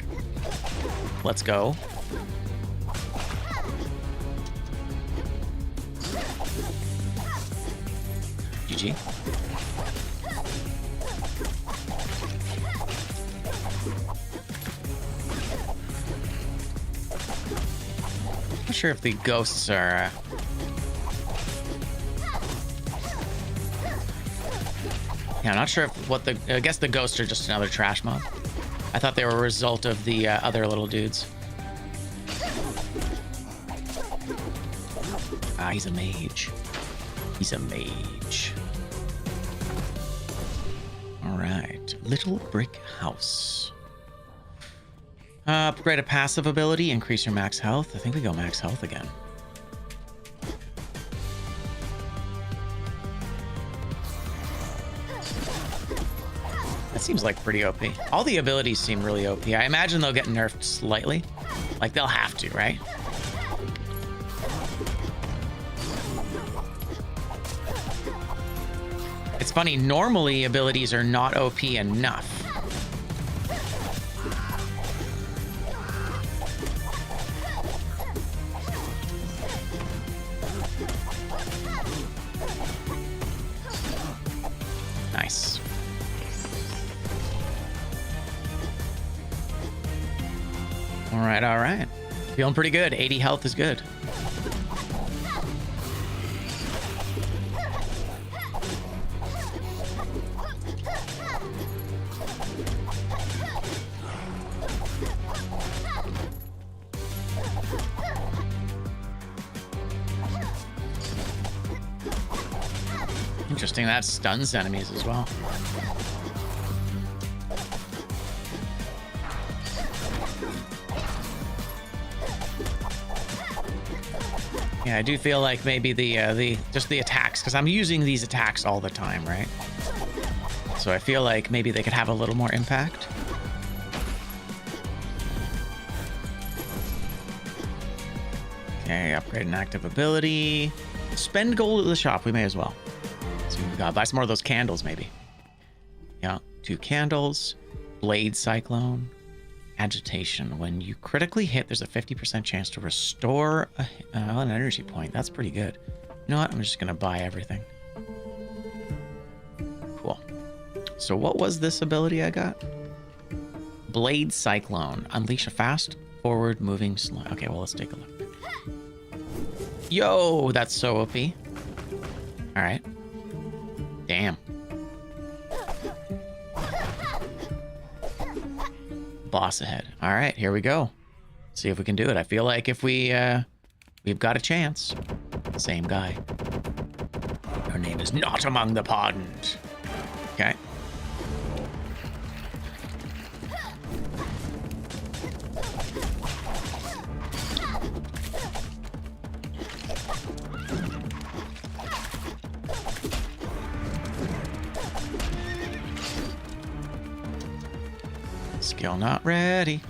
Let's go. GG. Not sure if the ghosts are yeah, I'm not sure if I guess the ghosts are just another trash mob. I thought they were a result of the other little dudes. Ah, he's a mage. He's a mage. All right, little brick house. Upgrade a passive ability, increase your max health. I think we go max health again. That seems like pretty OP. All the abilities seem really OP. I imagine they'll get nerfed slightly. Like they'll have to, right? It's funny, normally abilities are not OP enough. Nice. All right. Feeling pretty good. 80 health is good. Interesting, that stuns enemies as well. Yeah, I do feel like maybe the just the attacks, because I'm using these attacks all the time, right? So I feel like maybe they could have a little more impact. Okay, upgrade an active ability. Spend gold at the shop. We may as well. So we gotta buy some more of those candles, maybe. Yeah, 2 candles. Blade Cyclone. Agitation. When you critically hit, there's a 50% chance to restore an energy point. That's pretty good. You know what? I'm just gonna buy everything. Cool. So what was this ability I got? Blade Cyclone. Unleash a fast, forward moving slime. Okay, well, let's take a look. Yo, that's so OP. All right. Damn. Boss ahead. All right, here we go. See if we can do it. I feel like if we've got a chance. Same guy. Her name is not among the pardoned. Okay. Skill not ready.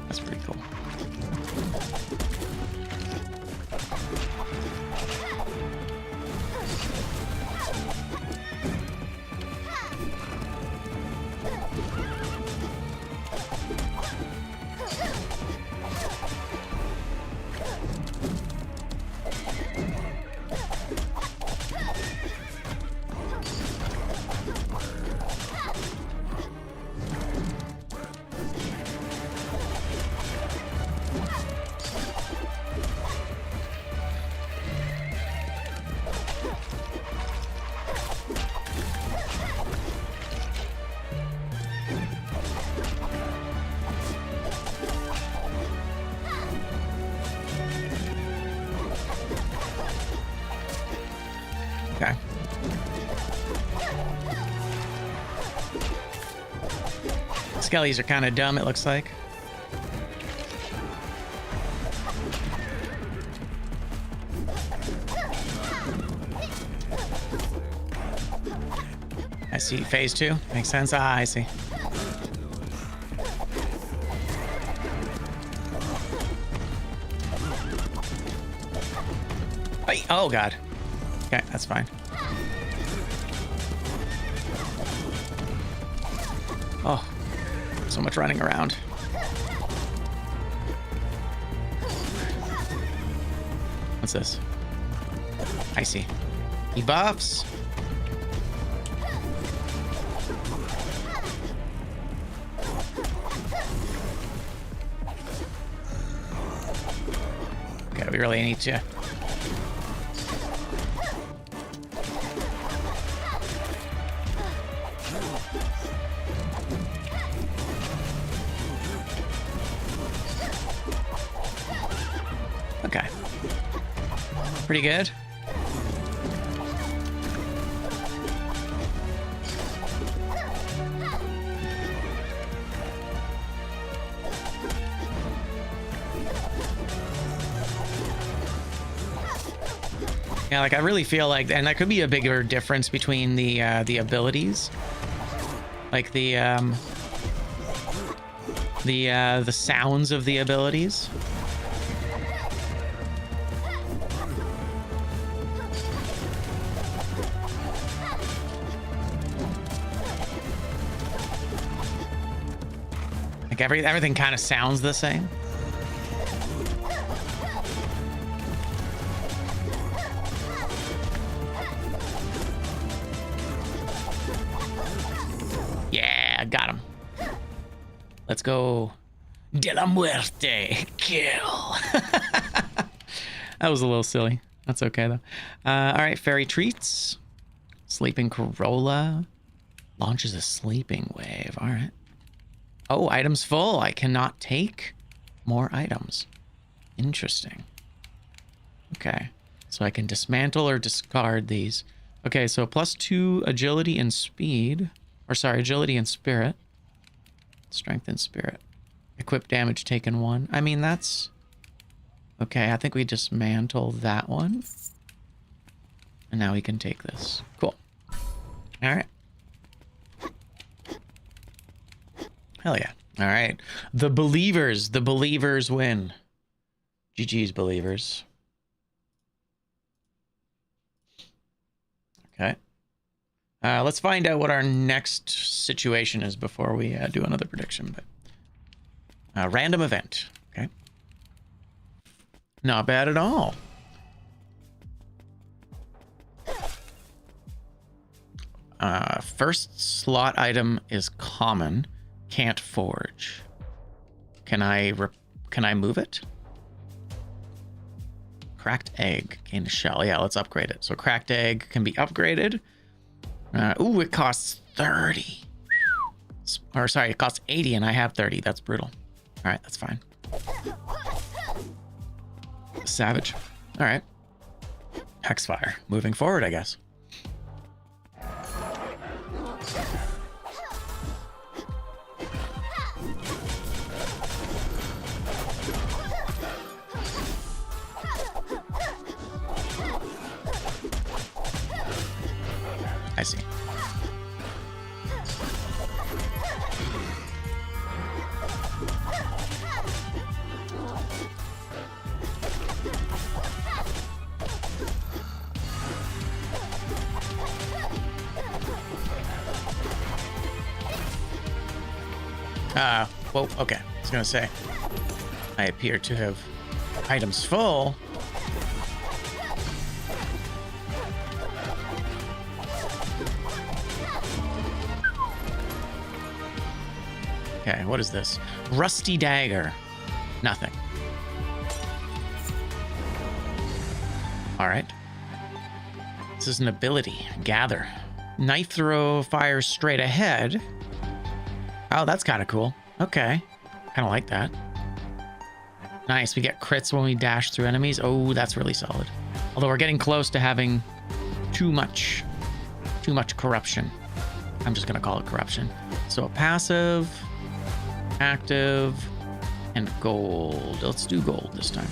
That's pretty cool. Okay. Skellies are kind of dumb, it looks like. I see. Phase 2. Makes sense. Ah, I see. Hey, oh, God. Okay, that's fine. Oh, so much running around. What's this? I see. He buffs. Okay, we really need to... Okay. Pretty good. Yeah, like I really feel like, and that could be a bigger difference between the abilities, like the sounds of the abilities. Like everything kind of sounds the same. Yeah, got him. Let's go. De la muerte. Kill. That was a little silly. That's okay, though. All right, fairy treats. Sleeping Corolla. Launches a sleeping wave. All right. Oh, items full. I cannot take more items. Interesting. Okay. So I can dismantle or discard these. Okay, so +2 agility and speed. Or sorry, agility and spirit. Strength and spirit. Equip damage taken 1. I mean, that's Okay, I think we dismantle that one. And now we can take this. Cool. All right. Hell yeah. All right. The believers win. GG's believers. Okay. Let's find out what our next situation is before we do another prediction. But random event. Okay. Not bad at all. First slot item is common. Can't forge. Can I move it? Cracked egg. Gain a shell. Yeah, let's upgrade it. So cracked egg can be upgraded. Ooh, it costs 30. Or sorry, it costs 80 and I have 30. That's brutal. All right, that's fine. Savage. All right. Hexfire. Moving forward, I guess. I see. Well, okay. I was gonna say, I appear to have items full. Okay, what is this? Rusty dagger. Nothing. All right. This is an ability. Gather. Knife throw fires straight ahead. Oh, that's kind of cool. Okay. Kind of like that. Nice. We get crits when we dash through enemies. Oh, that's really solid. Although we're getting close to having too much corruption. I'm just going to call it corruption. So a passive, active, and gold. Let's do gold this time.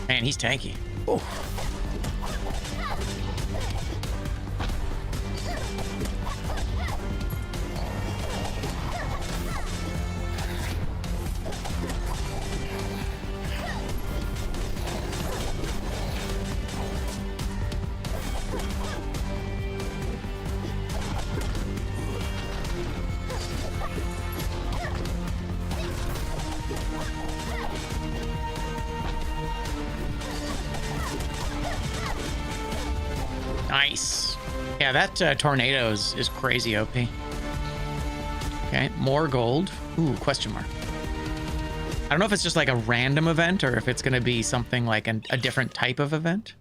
Man, he's tanky. Ooh. Nice. Yeah, that tornado is crazy OP. Okay, more gold. Ooh, question mark. I don't know if it's just like a random event or if it's going to be something like a different type of event.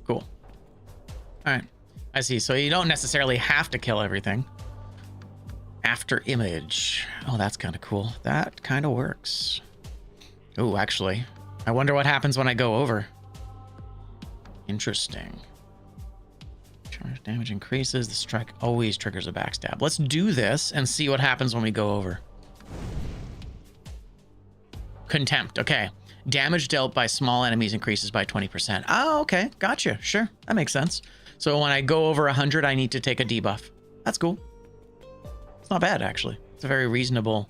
Cool. All right. I see. So you don't necessarily have to kill everything. After image. Oh, that's kind of cool. That kind of works. Oh, actually, I wonder what happens when I go over. Interesting. Charge damage increases. The strike always triggers a backstab. Let's do this and see what happens when we go over. Contempt. Okay. Damage dealt by small enemies increases by 20%. Oh, okay. Gotcha. Sure. That makes sense. So when I go over 100, I need to take a debuff. That's cool. It's not bad, actually. It's a very reasonable...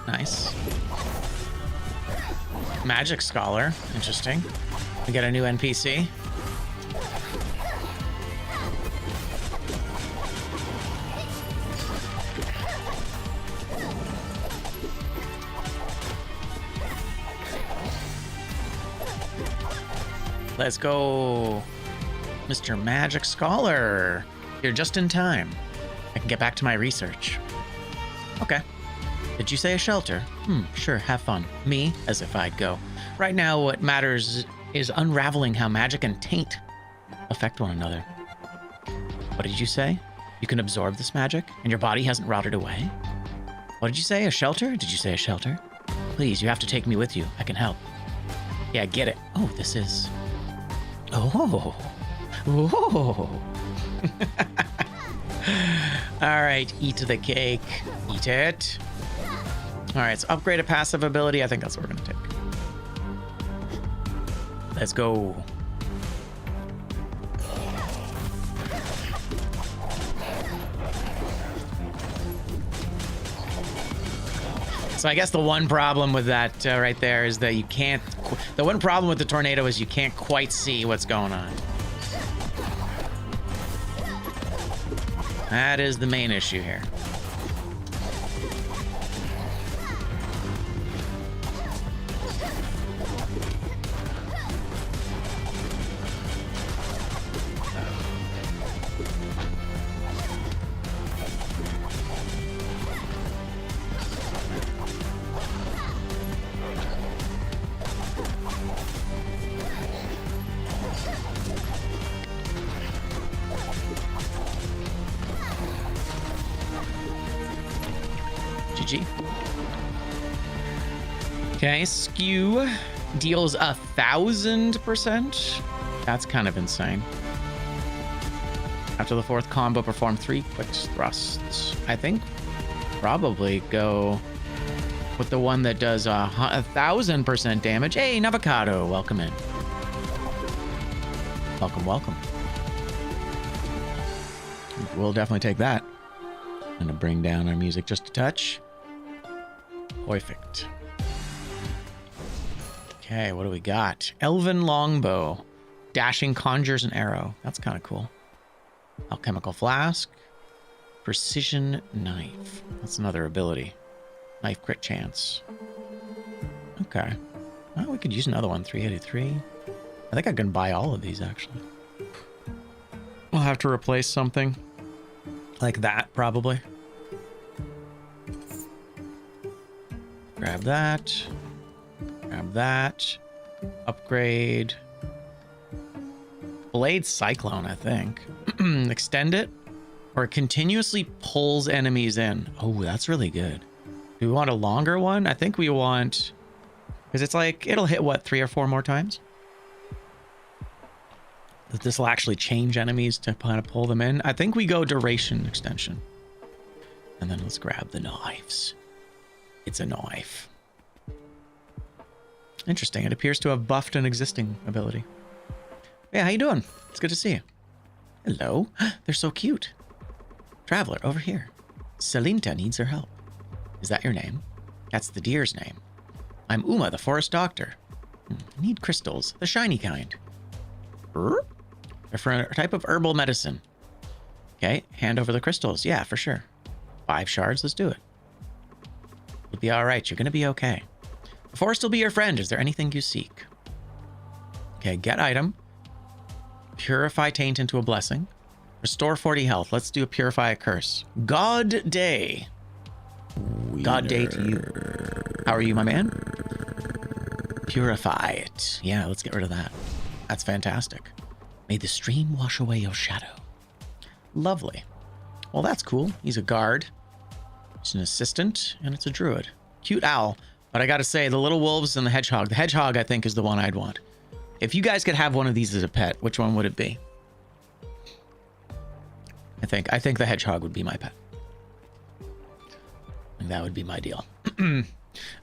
Nice. Magic Scholar. Interesting. We get a new NPC. Let's go, Mr. Magic Scholar. You're just in time. I can get back to my research. Okay. Did you say a shelter? Sure, have fun. Me? As if I'd go. Right now, what matters is unraveling how magic and taint affect one another. What did you say? You can absorb this magic, and your body hasn't rotted away? What did you say? A shelter? Did you say a shelter? Please, you have to take me with you. I can help. Yeah, get it. Oh, this is... Oh. Oh. All right, eat the cake. Eat it. All right, so upgrade a passive ability. I think that's what we're gonna take. Let's go. So I guess the one problem with that right there is that you can't... The one problem with the tornado is you can't quite see what's going on. That is the main issue here. GG. Okay, skew deals 1,000%. That's kind of insane. After the fourth combo, perform 3 quick thrusts. I think probably go with the one that does 1,000% damage. Hey, Navocado, welcome in. Welcome, welcome. We'll definitely take that. I'm gonna bring down our music just a touch. Perfect. Okay, what do we got? Elven Longbow. Dashing conjures an arrow. That's kind of cool. Alchemical Flask. Precision Knife. That's another ability. Knife crit chance. Okay. Well, we could use another one. 383. I think I can buy all of these, actually. We'll have to replace something like that, probably. Grab that. Grab that. Upgrade. Blade Cyclone, I think. Extend it. Or it continuously pulls enemies in. Oh, that's really good. Do we want a longer one? I think we want... Because it's like, it'll hit, what, 3 or 4 more times? This will actually change enemies to kind of pull them in. I think we go duration extension. And then let's grab the knives. It's a knife. Interesting. It appears to have buffed an existing ability. Yeah, how you doing? It's good to see you. Hello. They're so cute. Traveler, over here. Selinta needs her help. Is that your name? That's the deer's name. I'm Uma, the forest doctor. I need crystals, the shiny kind. They're for a type of herbal medicine. Okay, hand over the crystals. Yeah, for sure. 5 shards, let's do it. You'll be all right. You're going to be okay. The forest will be your friend. Is there anything you seek? Okay, get item. Purify taint into a blessing. Restore 40 health. Let's do a purify a curse. God day. God day to you. How are you, my man? Purify it. Yeah, let's get rid of that. That's fantastic. May the stream wash away your shadow. Lovely. Well, that's cool. He's a guard. He's an assistant, and it's a druid. Cute owl. But I gotta say, the little wolves and the hedgehog. The hedgehog, I think, is the one I'd want. If you guys could have one of these as a pet, which one would it be? I think the hedgehog would be my pet. And that would be my deal.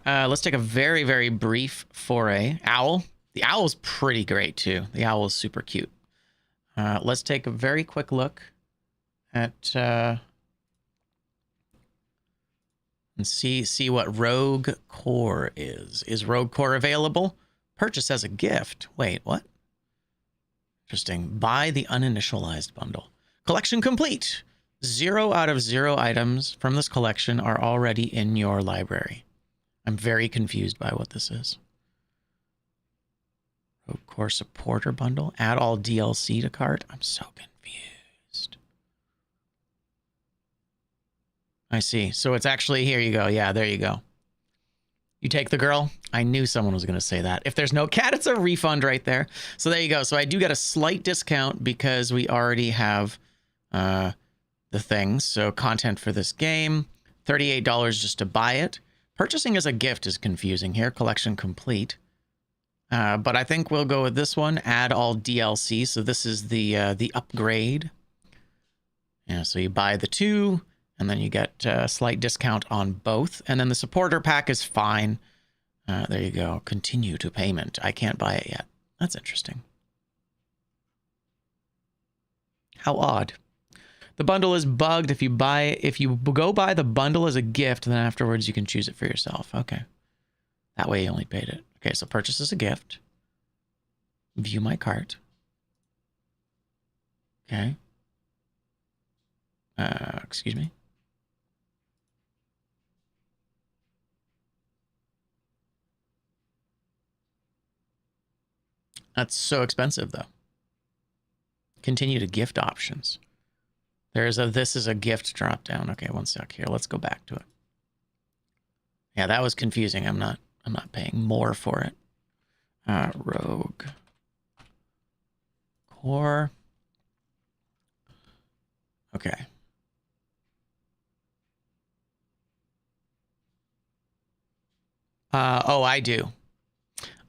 Let's take a very, very brief foray. Owl. The owl is pretty great, too. The owl is super cute. Let's take a very quick look at and see what Rogue Core is. Is Rogue Core available? Purchase as a gift. Wait, what? Interesting. Buy the uninitialized bundle. Collection complete. 0 out of 0 items from this collection are already in your library. I'm very confused by what this is. Rogue Core supporter bundle. Add all DLC to cart. I'm so confused. I see. So it's actually, here you go. Yeah, there you go. You take the girl. I knew someone was going to say that. If there's no cat, it's a refund right there. So there you go. So I do get a slight discount because we already have the things. So content for this game, $38 just to buy it. Purchasing as a gift is confusing here. Collection complete. But I think we'll go with this one. Add all DLC. So this is the upgrade. Yeah, so you buy the 2, and then you get a slight discount on both. And then the supporter pack is fine. There you go. Continue to payment. I can't buy it yet. That's interesting. How odd. The bundle is bugged. If you go buy the bundle as a gift, then afterwards you can choose it for yourself. Okay. That way you only paid it. Okay, so purchase as a gift. View my cart. Okay. Excuse me. That's so expensive, though. Continue to gift options. There's a this is a gift drop down. Okay, one sec here. Let's go back to it. Yeah, that was confusing. I'm not paying more for it. Rogue Core. Okay. Oh, I do.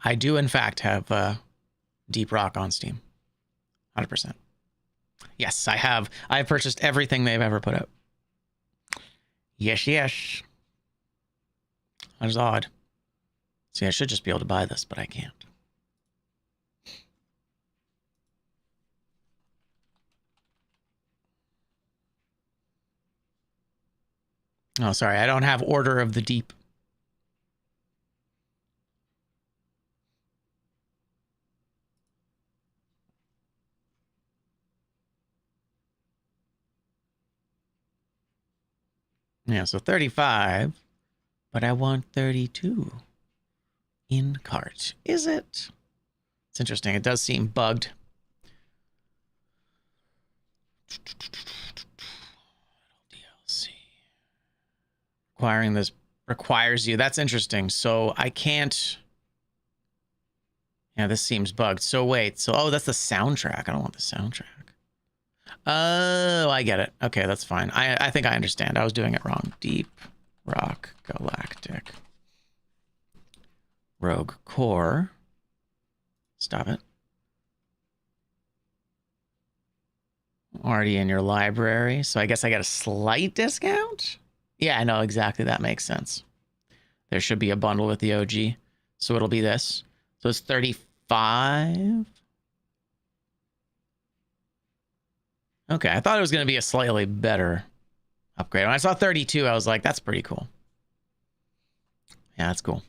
I do, in fact, have Deep Rock on Steam. 100%. Yes, I have. I've purchased everything they've ever put out. Yes, yes. That is odd. See, I should just be able to buy this, but I can't. Oh, sorry. I don't have Order of the Deep. Yeah, so 35, but I want 32 in cart. Is it? It's interesting. It does seem bugged. DLC. Acquiring this requires you. That's interesting. So I can't. Yeah, this seems bugged. So wait. So, oh, that's the soundtrack. I don't want the soundtrack. Oh, I get it. Okay, that's fine. I think I understand. I was doing it wrong. Deep Rock Galactic. Rogue Core. Stop it. Already in your library. So I guess I got a slight discount? Yeah, I know exactly. That makes sense. There should be a bundle with the OG. So it'll be this. So it's 35. Okay, I thought it was going to be a slightly better upgrade. When I saw 32, I was like, that's pretty cool. Yeah, that's cool.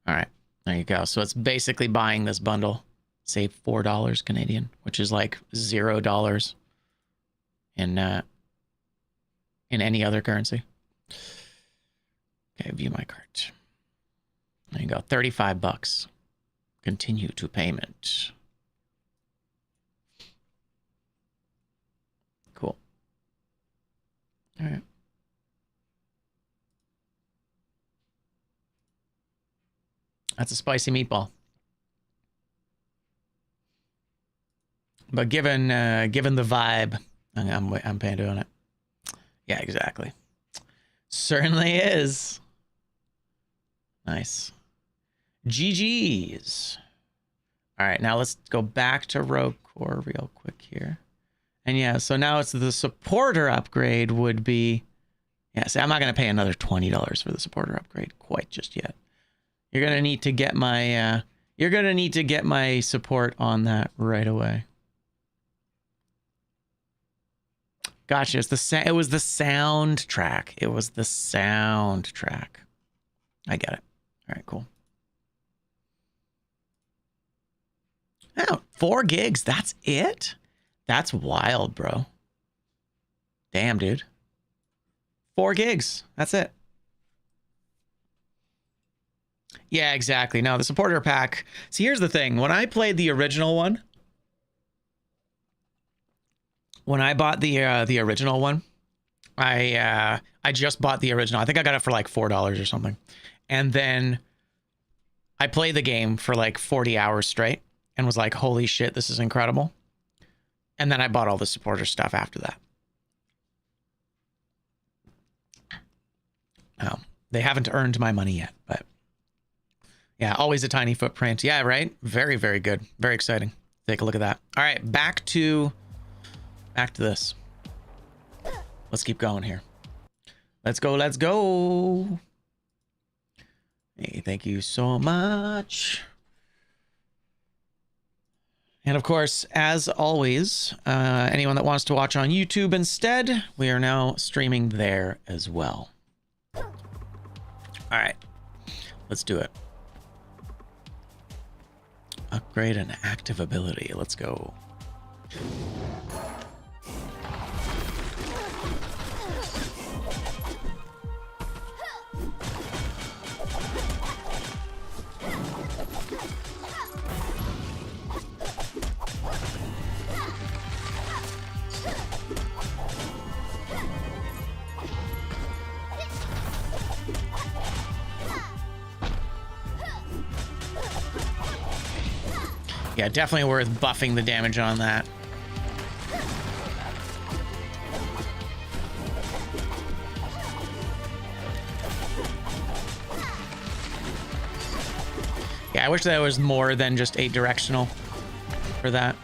All right, there you go. So it's basically buying this bundle. Save $4 Canadian, which is like $0 in any other currency. Okay, view my cart. There you go, 35 bucks. Continue to payment. Cool. All right. That's a spicy meatball. But given the vibe, I'm paying doing it. Yeah, exactly. Certainly is. Nice. GG's. All right, now let's go back to Rogue Core real quick here. And yeah, so now it's the supporter upgrade would be... Yeah, see, I'm not going to pay another $20 for the supporter upgrade quite just yet. You're going to need to get my... you're going to need to get my support on that right away. Gotcha. It was the soundtrack. It was the soundtrack. I get it. All right, cool. Oh, 4 gigs. That's it? That's wild, bro. Damn, dude. 4 gigs. That's it. Yeah, exactly. No, the supporter pack. See, here's the thing. When I played the original one, when I bought the original one, I just bought the original. I think I got it for like $4 or something. And then I played the game for like 40 hours straight and was like, holy shit, this is incredible. And then I bought all the supporter stuff after that. Oh, they haven't earned my money yet, but yeah, always a tiny footprint. Yeah, right? Very, very good. Very exciting. Take a look at that. All right, back to this. Let's keep going here. Let's go. Let's go. Hey, thank you so much. And of course, as always, anyone that wants to watch on YouTube instead, we are now streaming there as well. All right, let's do it. Upgrade an active ability. Let's go. Yeah, definitely worth buffing the damage on that. Yeah, I wish that was more than just 8 directional for that.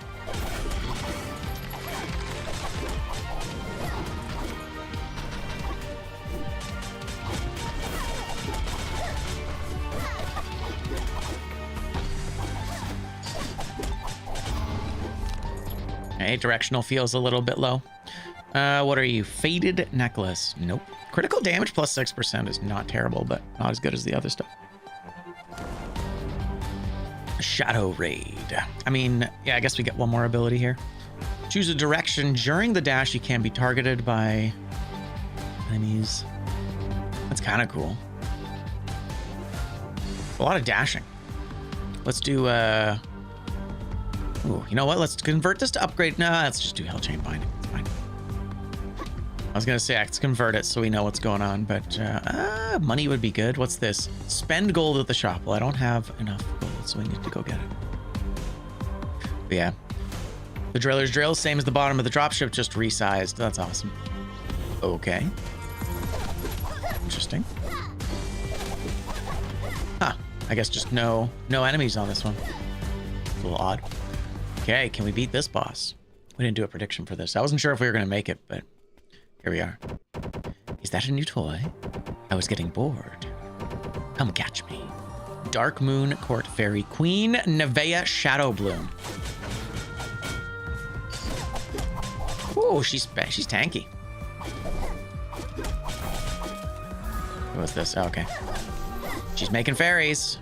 Directional feels a little bit low. What are you? Faded necklace. Nope. Critical damage plus 6% is not terrible, but not as good as the other stuff. Shadow Raid. I mean, yeah, I guess we get one more ability here. Choose a direction. During the dash, you can be targeted by enemies. That's kind of cool. A lot of dashing. Let's do, ooh, you know what? Let's convert this to upgrade. No, let's just do Hell Chain Binding. It's fine. I was going to say, let's convert it so we know what's going on, but money would be good. What's this? Spend gold at the shop. Well, I don't have enough gold, so we need to go get it. But yeah. The Driller's Drill, same as the bottom of the dropship, just resized. That's awesome. Okay. Interesting. Huh. I guess just no enemies on this one. It's a little odd. Okay, can we beat this boss? We didn't do a prediction for this. I wasn't sure if we were going to make it, but here we are. Is that a new toy? I was getting bored. Come catch me. Dark Moon Court Fairy Queen Nevea Shadow Bloom. Ooh, she's tanky. What's this? Oh, okay. She's making fairies.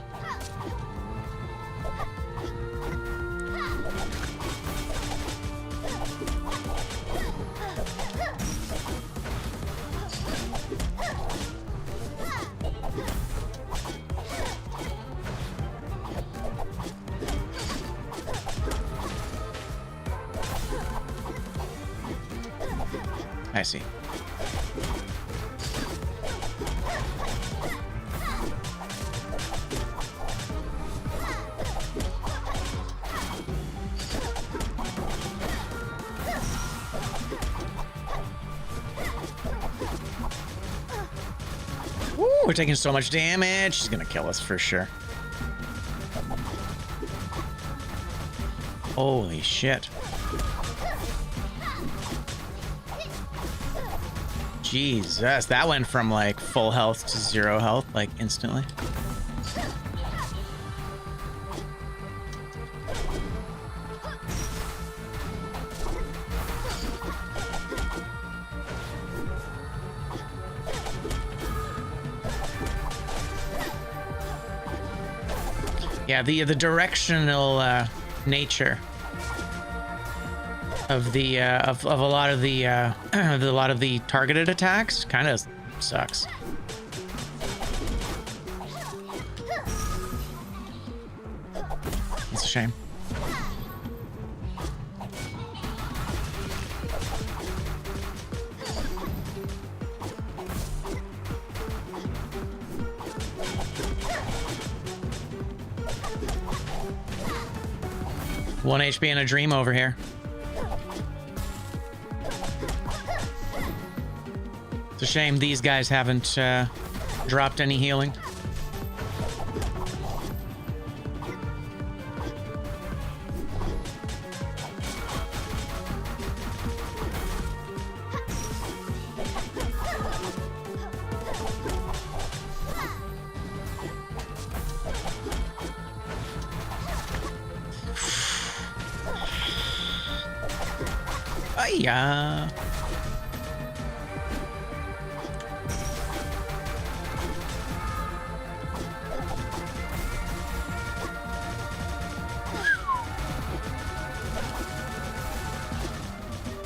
I see. Woo, we're taking so much damage. She's gonna kill us for sure. Holy shit. Jesus, that went from like full health to 0 health like instantly. Yeah, the directional nature of the of a lot of the a lot of the targeted attacks kind of sucks. It's a shame. One HP and a dream over here. It's a shame these guys haven't dropped any healing. Yeah.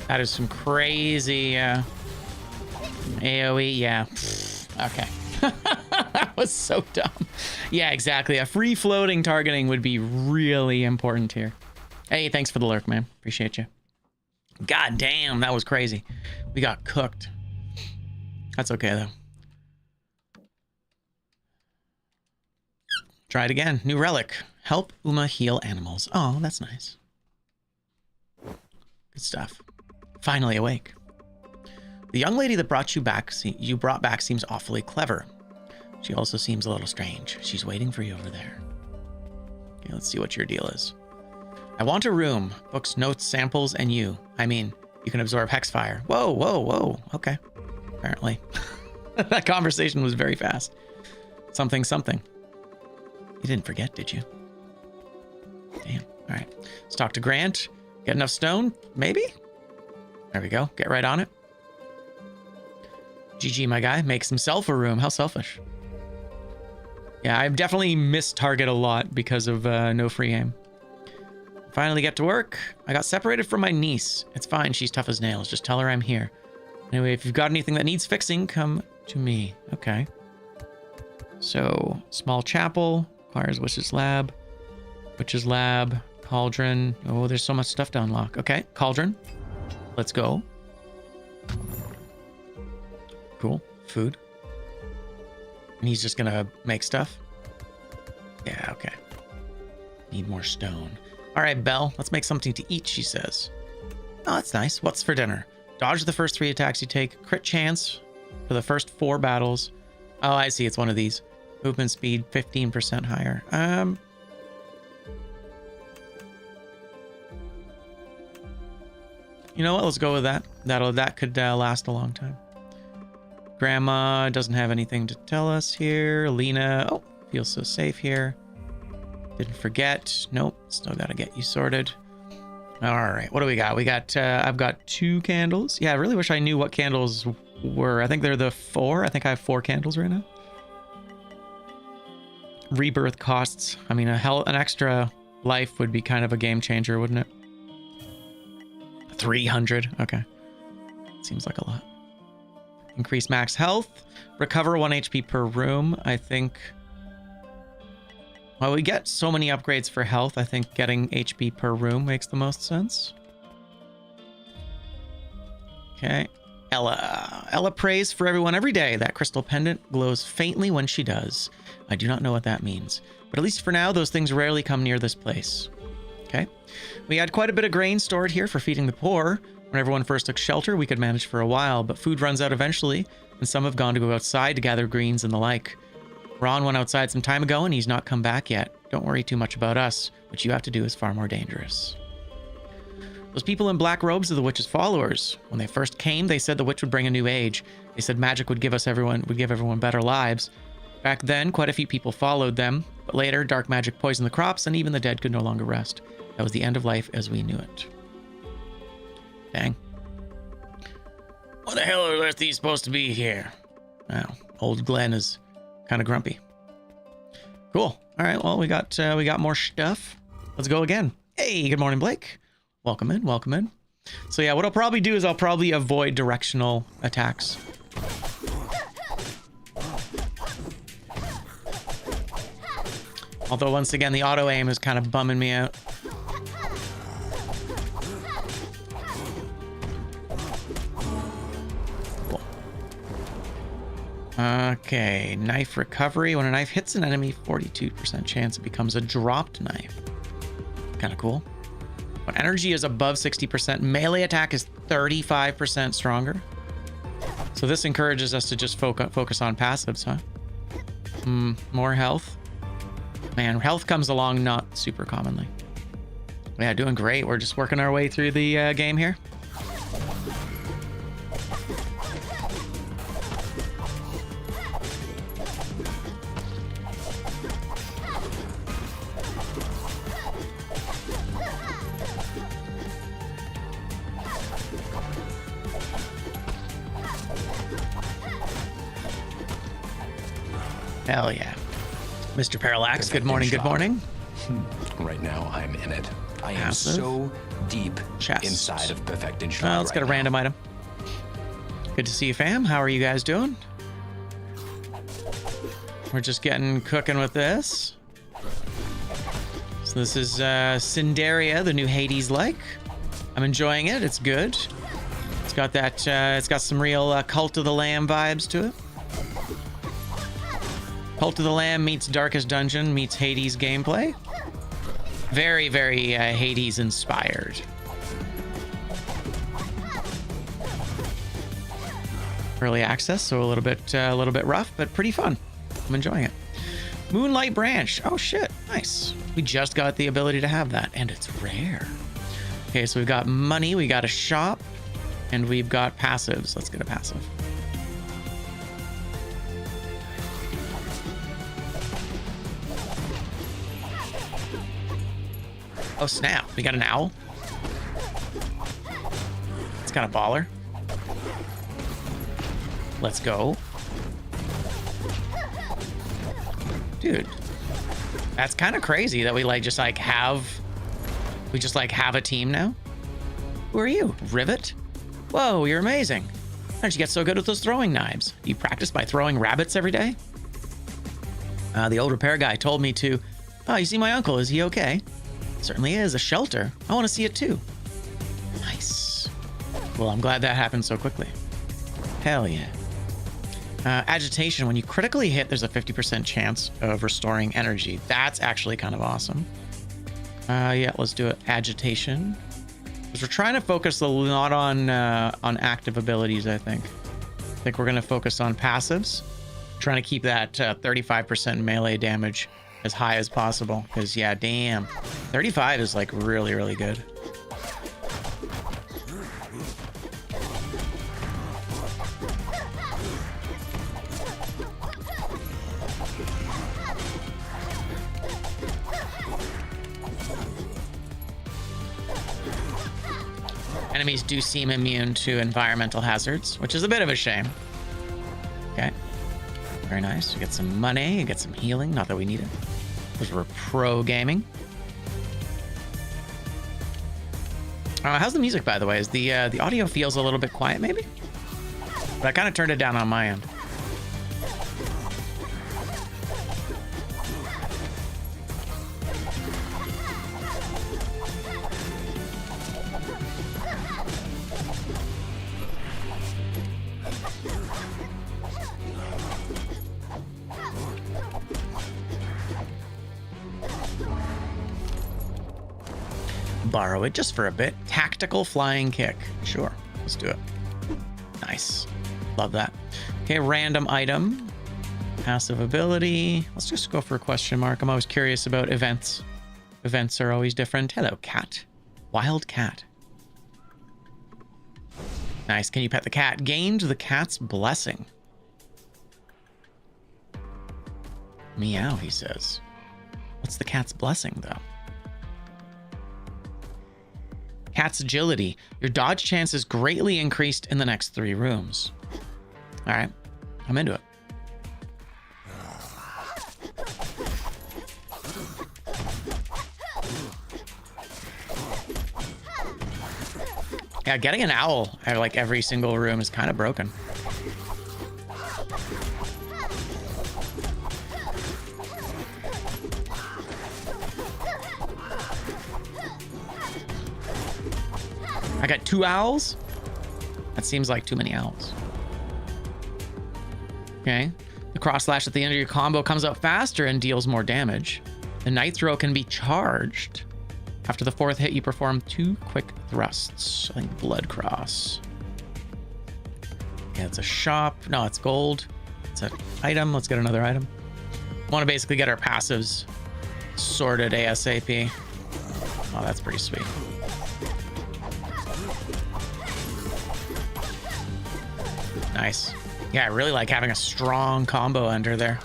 That is some crazy AoE. Yeah. Okay. That was so dumb. Yeah, exactly. A free floating targeting would be really important here. Hey, thanks for the lurk, man. Appreciate you. God damn, that was crazy. We got cooked. That's okay, though. Try it again. New relic. Help Uma heal animals. Oh, that's nice. Good stuff. Finally awake. The young lady that brought you back seems awfully clever. She also seems a little strange. She's waiting for you over there. Okay, let's see what your deal is. I want a room. Books, notes, samples, and you. I mean, you can absorb hex fire. Whoa, whoa, whoa. Okay. Apparently. That conversation was very fast. Something, something. You didn't forget, did you? Damn. All right. Let's talk to Grant. Get enough stone? Maybe? There we go. Get right on it. GG, my guy. Makes himself a room. How selfish. Yeah, I've definitely missed target a lot because of no free aim. Finally get to work. I got separated from my niece. It's fine. She's tough as nails. Just tell her I'm here. Anyway, if you've got anything that needs fixing, come to me. Okay. So, small chapel. Requires witch's lab. Witch's lab. Cauldron. Oh, there's so much stuff to unlock. Okay, cauldron. Let's go. Cool. Food. And he's just gonna make stuff. Yeah, okay. Need more stone. All right, Belle, let's make something to eat, she says. Oh, that's nice. What's for dinner? Dodge the first 3 attacks you take. Crit chance for the first 4 battles. Oh, I see. It's one of these. Movement speed 15% higher. You know what? Let's go with that. That could last a long time. Grandma doesn't have anything to tell us here. Lena, oh, feels so safe here. Didn't forget. Nope, still gotta get you sorted. All right, what do we got? We got, I've got 2 candles. Yeah, I really wish I knew what candles were. I think they're the 4. I think I have 4 candles right now. Rebirth costs. I mean, an extra life would be kind of a game changer, wouldn't it? 300. Okay. Seems like a lot. Increase max health. Recover 1 HP per room. I think... Well, we get so many upgrades for health. I think getting HP per room makes the most sense. Okay. Ella prays for everyone every day. That crystal pendant glows faintly when she does. I do not know what that means. But at least for now, those things rarely come near this place. Okay. We had quite a bit of grain stored here for feeding the poor. When everyone first took shelter, we could manage for a while, but food runs out eventually, and some have gone to go outside to gather greens and the like. Ron went outside some time ago, and he's not come back yet. Don't worry too much about us. What you have to do is far more dangerous. Those people in black robes are the witch's followers. When they first came, they said the witch would bring a new age. They said magic would give everyone better lives. Back then, quite a few people followed them, but later, dark magic poisoned the crops, and even the dead could no longer rest. That was the end of life as we knew it. Dang. What the hell are these supposed to be here? Wow, old Glenn is kind of grumpy. Cool. All right, well, we got more stuff. Let's go again. Hey, good morning, Blake. Welcome in, welcome in. So yeah, what I'll probably do is I'll probably avoid directional attacks. Although once again, the auto aim is kind of bumming me out. Cool. Okay, knife recovery. When a knife hits an enemy, 42% chance it becomes a dropped knife. Kind of cool. When energy is above 60%, melee attack is 35% stronger. So this encourages us to just focus on passives, huh? More health. Man, health comes along not super commonly. Yeah, doing great. We're just working our way through the game here. Hell yeah. Mr. Parallax, good morning, good morning. Right now, I'm in it. I am Passive. so deep Chest. inside of perfecting shot. Well, let's get a random item. Good to see you, fam. How are you guys doing? We're just getting cooking with this. So this is Cinderia, the new Hades-like. I'm enjoying it. It's good. It's got that. It's got some real Cult of the Lamb vibes to it. Cult of the Lamb meets Darkest Dungeon meets Hades gameplay. Very, very Hades inspired. Early access, so a little bit rough, but pretty fun. I'm enjoying it. Moonlight Branch. Oh shit, nice. We just got the ability to have that, and it's rare. Okay, so we've got money, we got a shop, and we've got passives. Let's get a passive. Oh snap, we got an owl. It's kind of baller. Let's go. Dude, that's kind of crazy that we just have a team now. Who are you? Rivet? Whoa, you're amazing. How did you get so good with those throwing knives? You practice by throwing rabbits every day? The old repair guy told me to. Oh, you see my uncle, is he okay? Certainly is. A shelter. I want to see it too. Nice. Well, I'm glad that happened so quickly. Hell yeah. Agitation. When you critically hit, there's a 50% chance of restoring energy. That's actually kind of awesome. Yeah, let's do it. Agitation. Because we're trying to focus a lot on active abilities, I think. I think we're going to focus on passives. Trying to keep that 35% melee damage as high as possible, because yeah, damn, 35 is like really, really good. Enemies do seem immune to environmental hazards, which is a bit of a shame. Okay. Very nice. We get some money, get some healing. Not that we need it, because we're pro gaming. How's the music, by the way? Is the audio feels a little bit quiet, maybe? But I kind of turned it down on my end. Borrow it just for a bit. Tactical flying kick. Sure, let's do it. Nice. Love that. Okay, random item. Passive ability. Let's just go for a question mark. I'm always curious about events. Events are always different. Hello, cat. Wild cat. Nice. Can you pet the cat? Gained the cat's blessing. Meow, he says. What's the cat's blessing, though? Cat's agility. Your dodge chance is greatly increased in the next 3 rooms. All right, I'm into it. Yeah, getting an owl at like every single room is kind of broken. I got 2 owls? That seems like too many owls. Okay. The cross slash at the end of your combo comes up faster and deals more damage. The night throw can be charged. After the 4th hit, you perform 2 quick thrusts. I think blood cross. Yeah, it's a shop. No, it's gold. It's an item. Let's get another item. Want to basically get our passives sorted ASAP. Oh, that's pretty sweet. Nice. Yeah, I really like having a strong combo under there.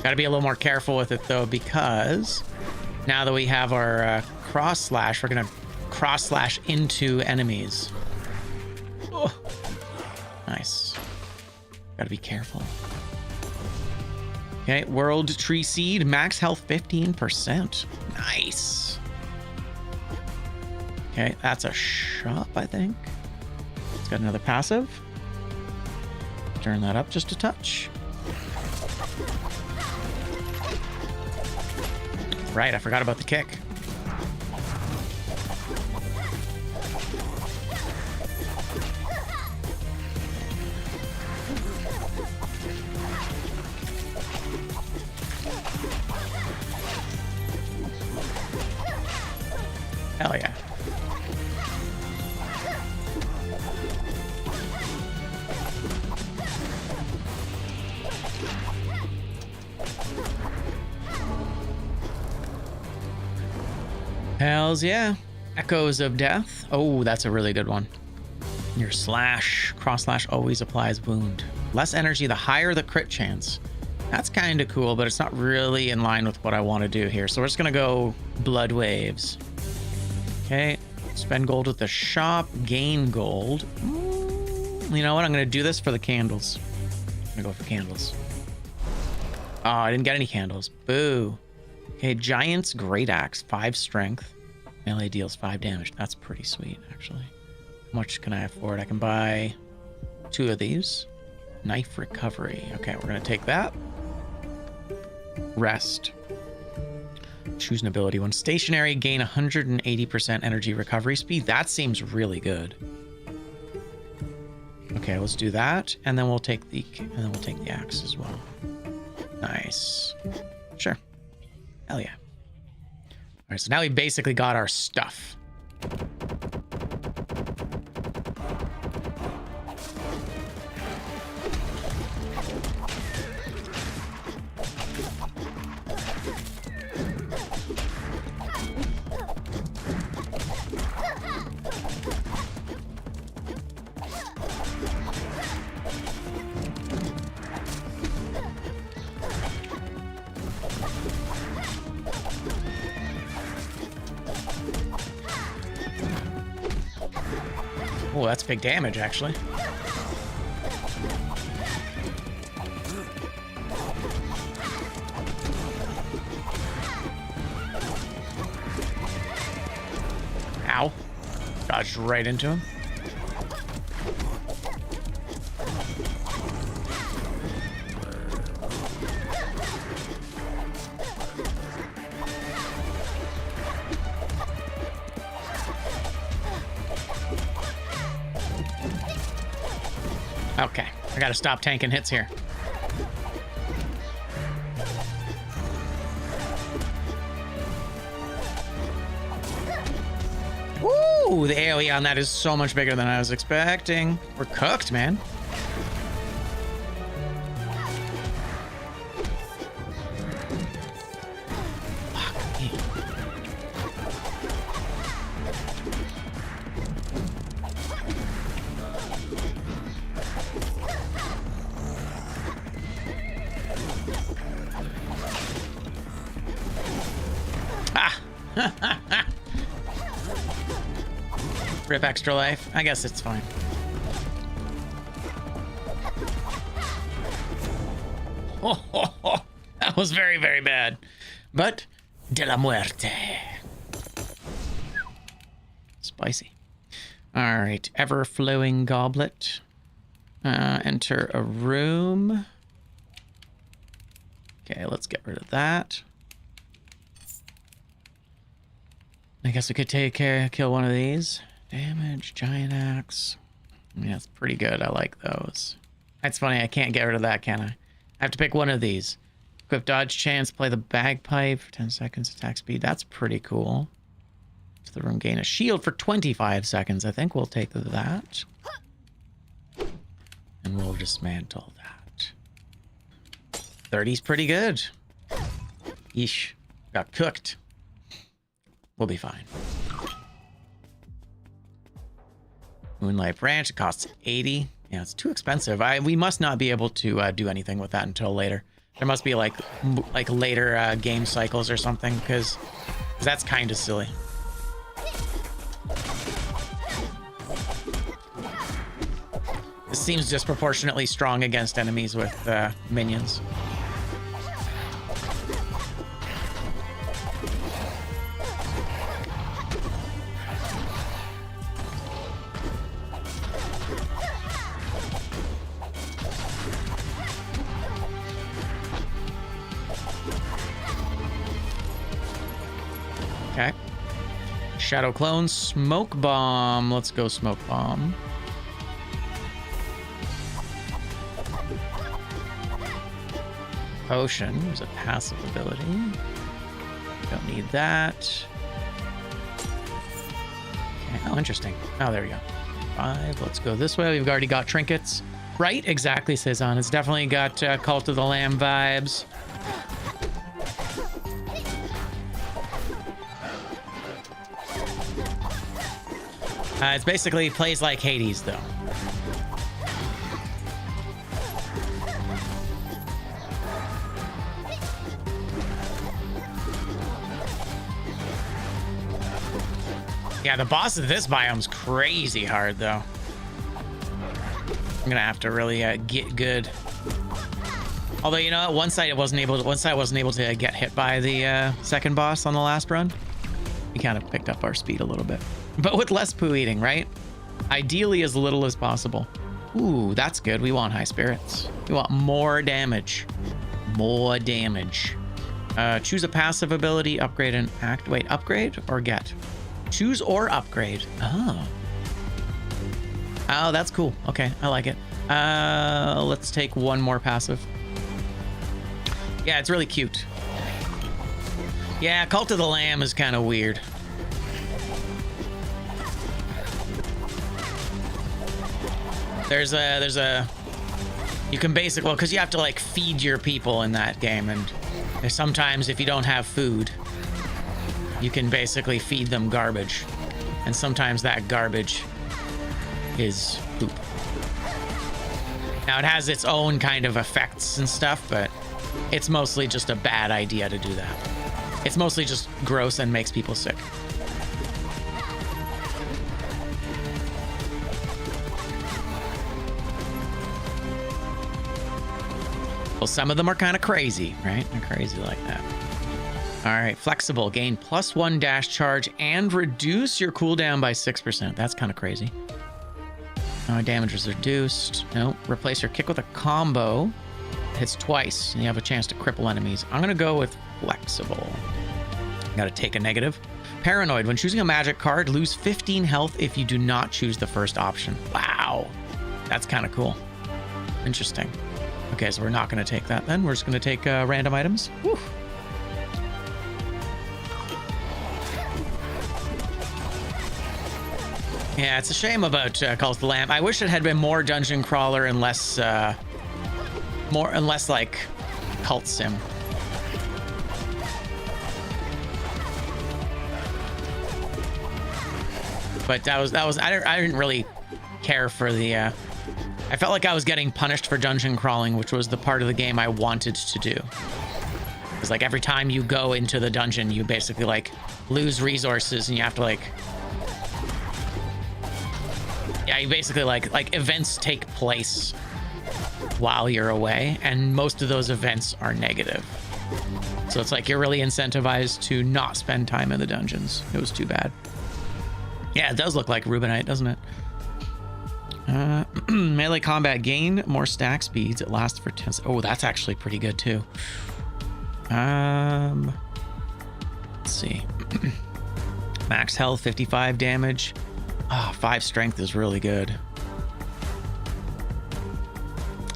Got to be a little more careful with it though, because now that we have our cross slash, we're gonna cross slash into enemies. Oh, nice. Got to be careful. Okay, World Tree Seed, max health 15%. Nice. Okay, that's a shop, I think. It's got another passive. Turn that up just a touch. Right, I forgot about the kick. Hell yeah. Hells yeah. Echoes of Death. Oh, that's a really good one. Your slash, cross slash always applies wound. Less energy, the higher the crit chance. That's kind of cool, but it's not really in line with what I want to do here. So we're just going to go Blood Waves. Okay, spend gold with the shop, gain gold. You know what? I'm going to do this for the candles. I'm going to go for candles. Oh, I didn't get any candles. Boo. Okay, Giant's Great Axe, 5 strength. Melee deals 5 damage. That's pretty sweet, actually. How much can I afford? I can buy 2 of these. Knife Recovery. Okay, we're going to take that. Rest. Choose an ability. When stationary, gain 180% energy recovery speed. That seems really good. Okay, let's do that, and then we'll take the axe as well. Nice. Sure. Hell yeah. All right, so now we basically got our stuff. Oh, that's big damage, actually. Ow. Dodged right into him. Okay, I gotta stop tanking hits here. Ooh, the AoE on that is so much bigger than I was expecting. We're cooked, man. Fuck me. Rip extra life. I guess it's fine. That was very, very bad. But de la muerte. Spicy. All right, ever-flowing goblet. Enter a room. Okay, let's get rid of that. I guess we could kill one of these. Damage, giant axe. Yeah, it's pretty good. I like those. That's funny. I can't get rid of that, can I? I have to pick one of these. Equip dodge chance, play the bagpipe for 10 seconds, attack speed. That's pretty cool. To the room, gain a shield for 25 seconds. I think we'll take that. And we'll dismantle that. 30's pretty good. Yeesh. Got cooked. We'll be fine. Moonlight branch, it costs 80. Yeah, it's too expensive. We must not be able to do anything with that until later. There must be like later game cycles or something, because that's kind of silly. This seems disproportionately strong against enemies with minions. Okay. Shadow clone, smoke bomb. Let's go smoke bomb. Potion. There's a passive ability. Don't need that. Okay. Oh, interesting. Oh, there we go. 5. Let's go this way. We've already got trinkets. Right? Exactly, Cezanne. It's definitely got Cult of the Lamb vibes. It's basically plays like Hades, though. Yeah, the boss of this biome's crazy hard, though. I'm gonna have to really get good. Although, you know, once I wasn't able to get hit by the second boss on the last run, we kind of picked up our speed a little bit. But with less poo eating, right? Ideally as little as possible. Ooh, that's good. We want high spirits. We want more damage. More damage. Choose a passive ability, upgrade an act. Wait, upgrade or get? Choose or upgrade. Oh. Oh, that's cool. Okay, I like it. Let's take one more passive. Yeah, it's really cute. Yeah, Cult of the Lamb is kind of weird. There's a you can basically, well, because you have to like feed your people in that game, and sometimes if you don't have food, you can basically feed them garbage, and sometimes that garbage is poop. Now it has its own kind of effects and stuff, but it's mostly just a bad idea to do that. It's mostly just gross and makes people sick. Well, some of them are kind of crazy, right? They're crazy like that. All right, flexible. Gain +1 dash charge and reduce your cooldown by 6%. That's kind of crazy. Damage is reduced. No, replace your kick with a combo. Hits twice, and you have a chance to cripple enemies. I'm gonna go with flexible. Gotta take a negative. Paranoid. When choosing a magic card, lose 15 health if you do not choose the first option. Wow, that's kind of cool. Interesting. Okay, so we're not gonna take that then. We're just gonna take random items. Whew. Yeah, it's a shame about Cult of the Lamb. I wish it had been more dungeon crawler and less like cult sim. But that was I didn't really care for the I felt like I was getting punished for dungeon crawling, which was the part of the game I wanted to do. Because like every time you go into the dungeon, you basically like lose resources, and you have to like, yeah, you basically like events take place while you're away, and most of those events are negative. So it's like you're really incentivized to not spend time in the dungeons. It was too bad. Yeah, it does look like Rubinite, doesn't it? Melee combat, gain more stack speeds. It lasts for 10. Oh, that's actually pretty good too. Let's see. Max health, 55 damage. 5 strength is really good.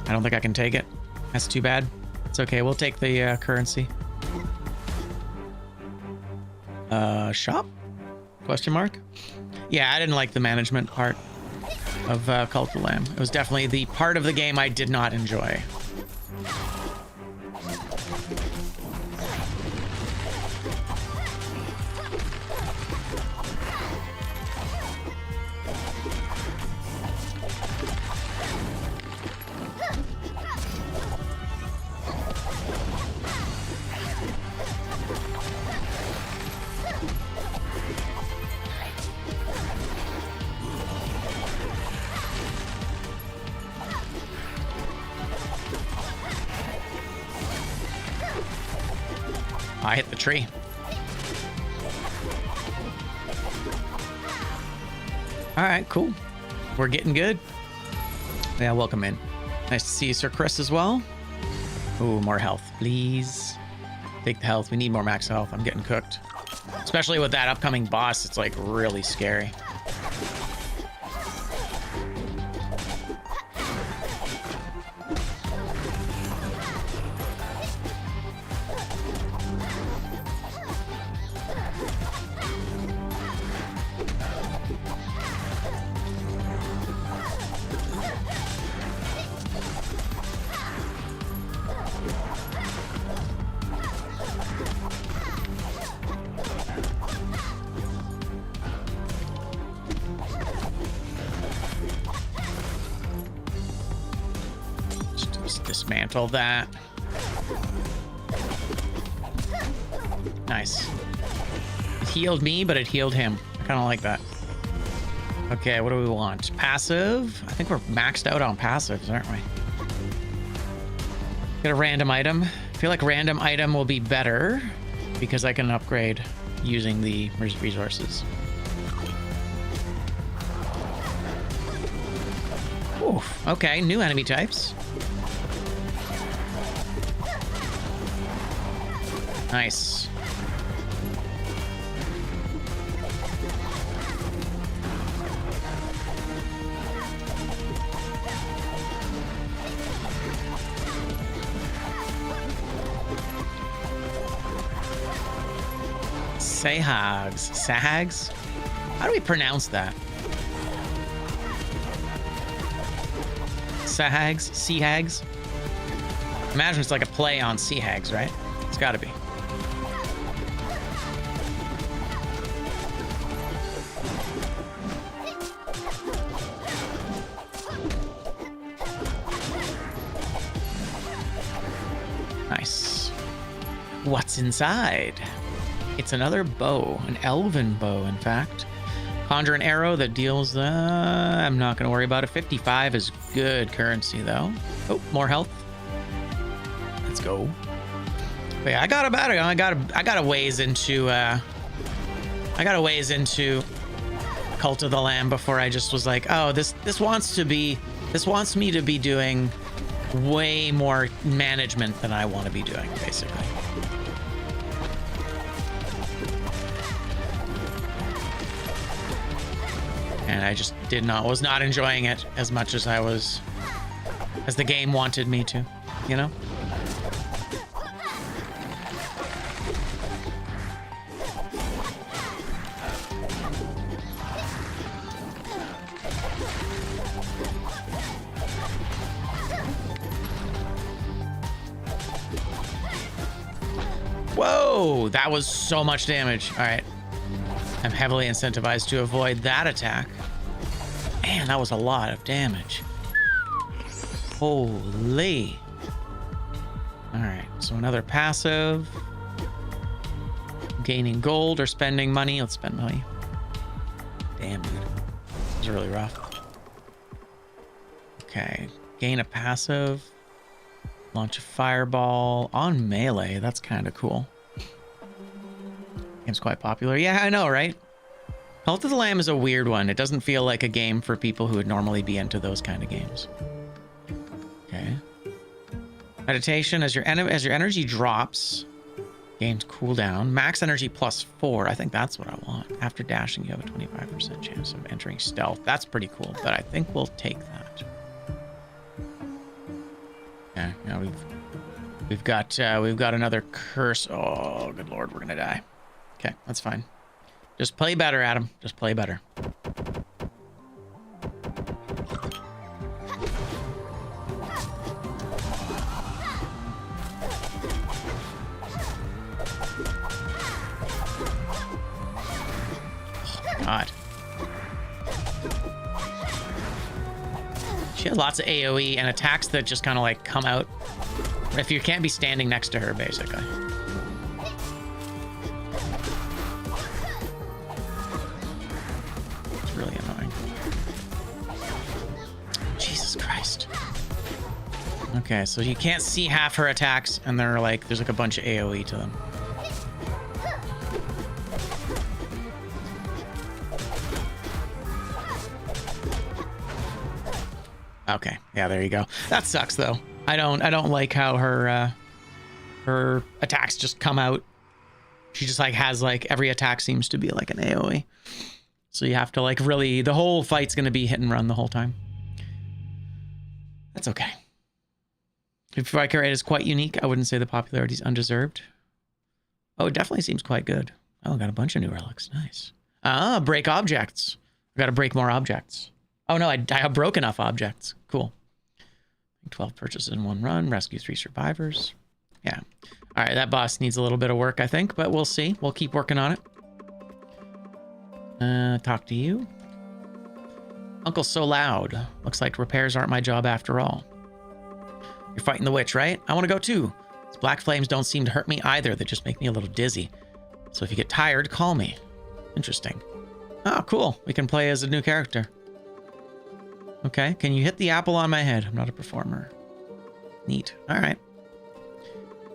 I don't think I can take it. That's too bad. It's okay. We'll take the currency. Shop? Question mark? Yeah, I didn't like the management part of Cult of the Lamb. It was definitely the part of the game I did not enjoy. I hit the tree. All right, cool. We're getting good. Yeah, welcome in. Nice to see you, Sir Chris, as well. Ooh, more health, please. Take the health. We need more max health. I'm getting cooked. Especially with that upcoming boss, it's like really scary. Dismantle that. Nice. It healed me, but it healed him. I kind of like that. Okay, what do we want? Passive? I think we're maxed out on passives, aren't we? Get a random item. I feel like random item will be better because I can upgrade using the resources. Oof. Okay, new enemy types. Nice. Sahags. Sahags? How do we pronounce that? Sahags? Seahags? Imagine it's like a play on Seahags, right? It's gotta be. Nice. What's inside? It's another bow, an elven bow, in fact. Conjure an arrow that deals I'm not gonna worry about it. 55 is good currency though. Oh, more health. Let's go. But yeah, I got a ways into Cult of the Lamb before I just was like, oh, this wants me to be doing way more management than I want to be doing, basically. And I just was not enjoying it as much as as the game wanted me to, you know? Whoa, that was so much damage. All right. I'm heavily incentivized to avoid that attack. Man, that was a lot of damage. Holy. All right, so another passive. Gaining gold or spending money. Let's spend money. Damn, dude. This is really rough. Okay. Gain a passive. Launch a fireball on melee. That's kind of cool. Game's quite popular. Yeah, I know, right? Cult of the Lamb is a weird one. It doesn't feel like a game for people who would normally be into those kind of games. Okay. Meditation, as your energy drops, gains cooldown. Max energy +4. I think that's what I want. After dashing, you have a 25% chance of entering stealth. That's pretty cool, but I think we'll take that. Yeah, now we've got another curse. Oh, good lord, we're gonna die. Okay, that's fine. Just play better, Adam. Just play better. God. She has lots of AoE and attacks that just kind of like come out if you can't be standing next to her, basically. It's really annoying. Jesus Christ. Okay, so you can't see half her attacks, and they're like, there's like a bunch of AoE to them. Okay, yeah, there you go. That sucks though. I don't like how her attacks just come out. She just like has like every attack seems to be like an AoE. So you have to like really, the whole fight's gonna be hit and run the whole time. That's okay. If Vicar 8 is quite unique, I wouldn't say the popularity is undeserved. Oh, it definitely seems quite good. Oh, got a bunch of new relics. Nice. Ah, break objects. I gotta break more objects. Oh no, I have broke enough objects. Cool. 12 purchases in one run. Rescue 3 survivors. Yeah. All right, that boss needs a little bit of work, I think, but we'll see. We'll keep working on it. Talk to you. Uncle's so loud. Looks like repairs aren't my job after all. You're fighting the witch, right? I want to go too. These black flames don't seem to hurt me either. They just make me a little dizzy. So if you get tired, call me. Interesting. Oh, cool. We can play as a new character. Okay, can you hit the apple on my head? I'm not a performer. Neat. All right.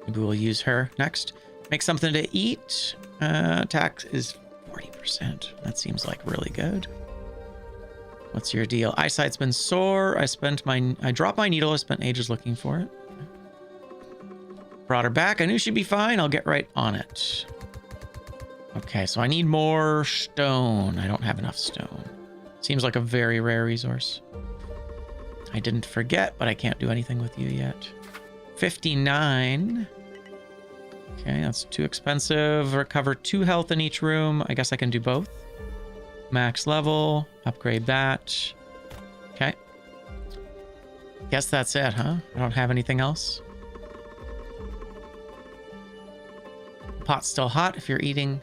Maybe we'll use her next. Make something to eat. Attack is 40%. That seems like really good. What's your deal? Eyesight's been sore. I dropped my needle. I spent ages looking for it. Brought her back. I knew she'd be fine. I'll get right on it. Okay, so I need more stone. I don't have enough stone. Seems like a very rare resource. I didn't forget, but I can't do anything with you yet. 59. Okay, that's too expensive. Recover 2 health in each room. I guess I can do both. Max level. Upgrade that. Okay. Guess that's it, huh? I don't have anything else. Pot's still hot if you're eating.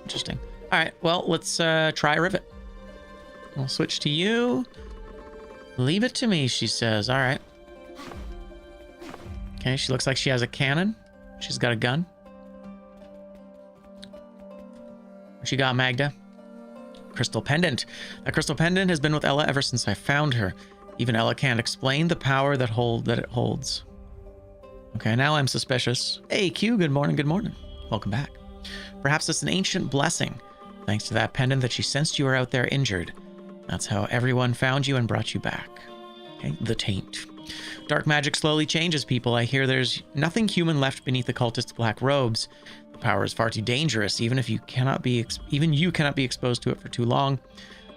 Interesting. All right, well, let's try Rivet. We'll switch to you. Leave it to me, she says. All right. Okay, she looks like she has a cannon. She's got a gun. What you got, Magda? Crystal pendant. That crystal pendant has been with Ella ever since I found her. Even Ella can't explain the power that it holds. Okay, now I'm suspicious. Hey, Q, good morning, good morning. Welcome back. Perhaps it's an ancient blessing. Thanks to that pendant that she sensed you were out there injured. That's how everyone found you and brought you back. Okay, the taint. Dark magic slowly changes people. I hear there's nothing human left beneath the cultists' black robes. The power is far too dangerous, even you cannot be exposed to it for too long.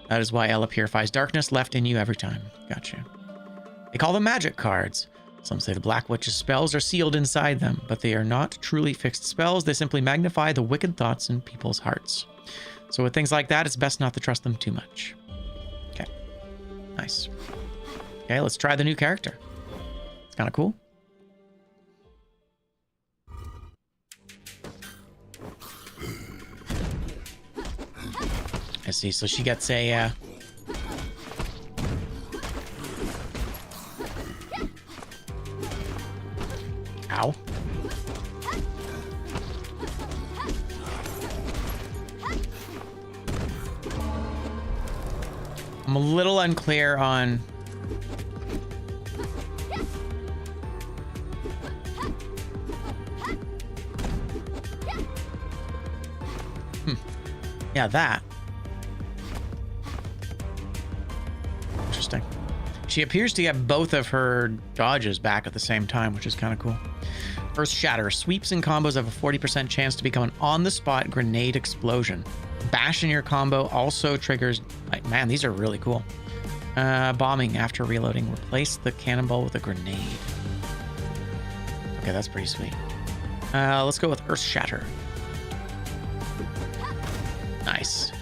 That is why Ella purifies darkness left in you every time. Gotcha. They call them magic cards. Some say the Black Witch's spells are sealed inside them, but they are not truly fixed spells. They simply magnify the wicked thoughts in people's hearts. So with things like that, it's best not to trust them too much. Okay. Nice. Okay, let's try the new character. It's kind of cool. I see. So she gets a... Ow. I'm a little unclear on... Yeah, that. Interesting. She appears to get both of her dodges back at the same time, which is kind of cool. Earth Shatter. Sweeps and combos have a 40% chance to become an on-the-spot grenade explosion. Bash in your combo also triggers... Like, man, these are really cool. Bombing after reloading. Replace the cannonball with a grenade. Okay, that's pretty sweet. Let's go with Earth Shatter. Nice.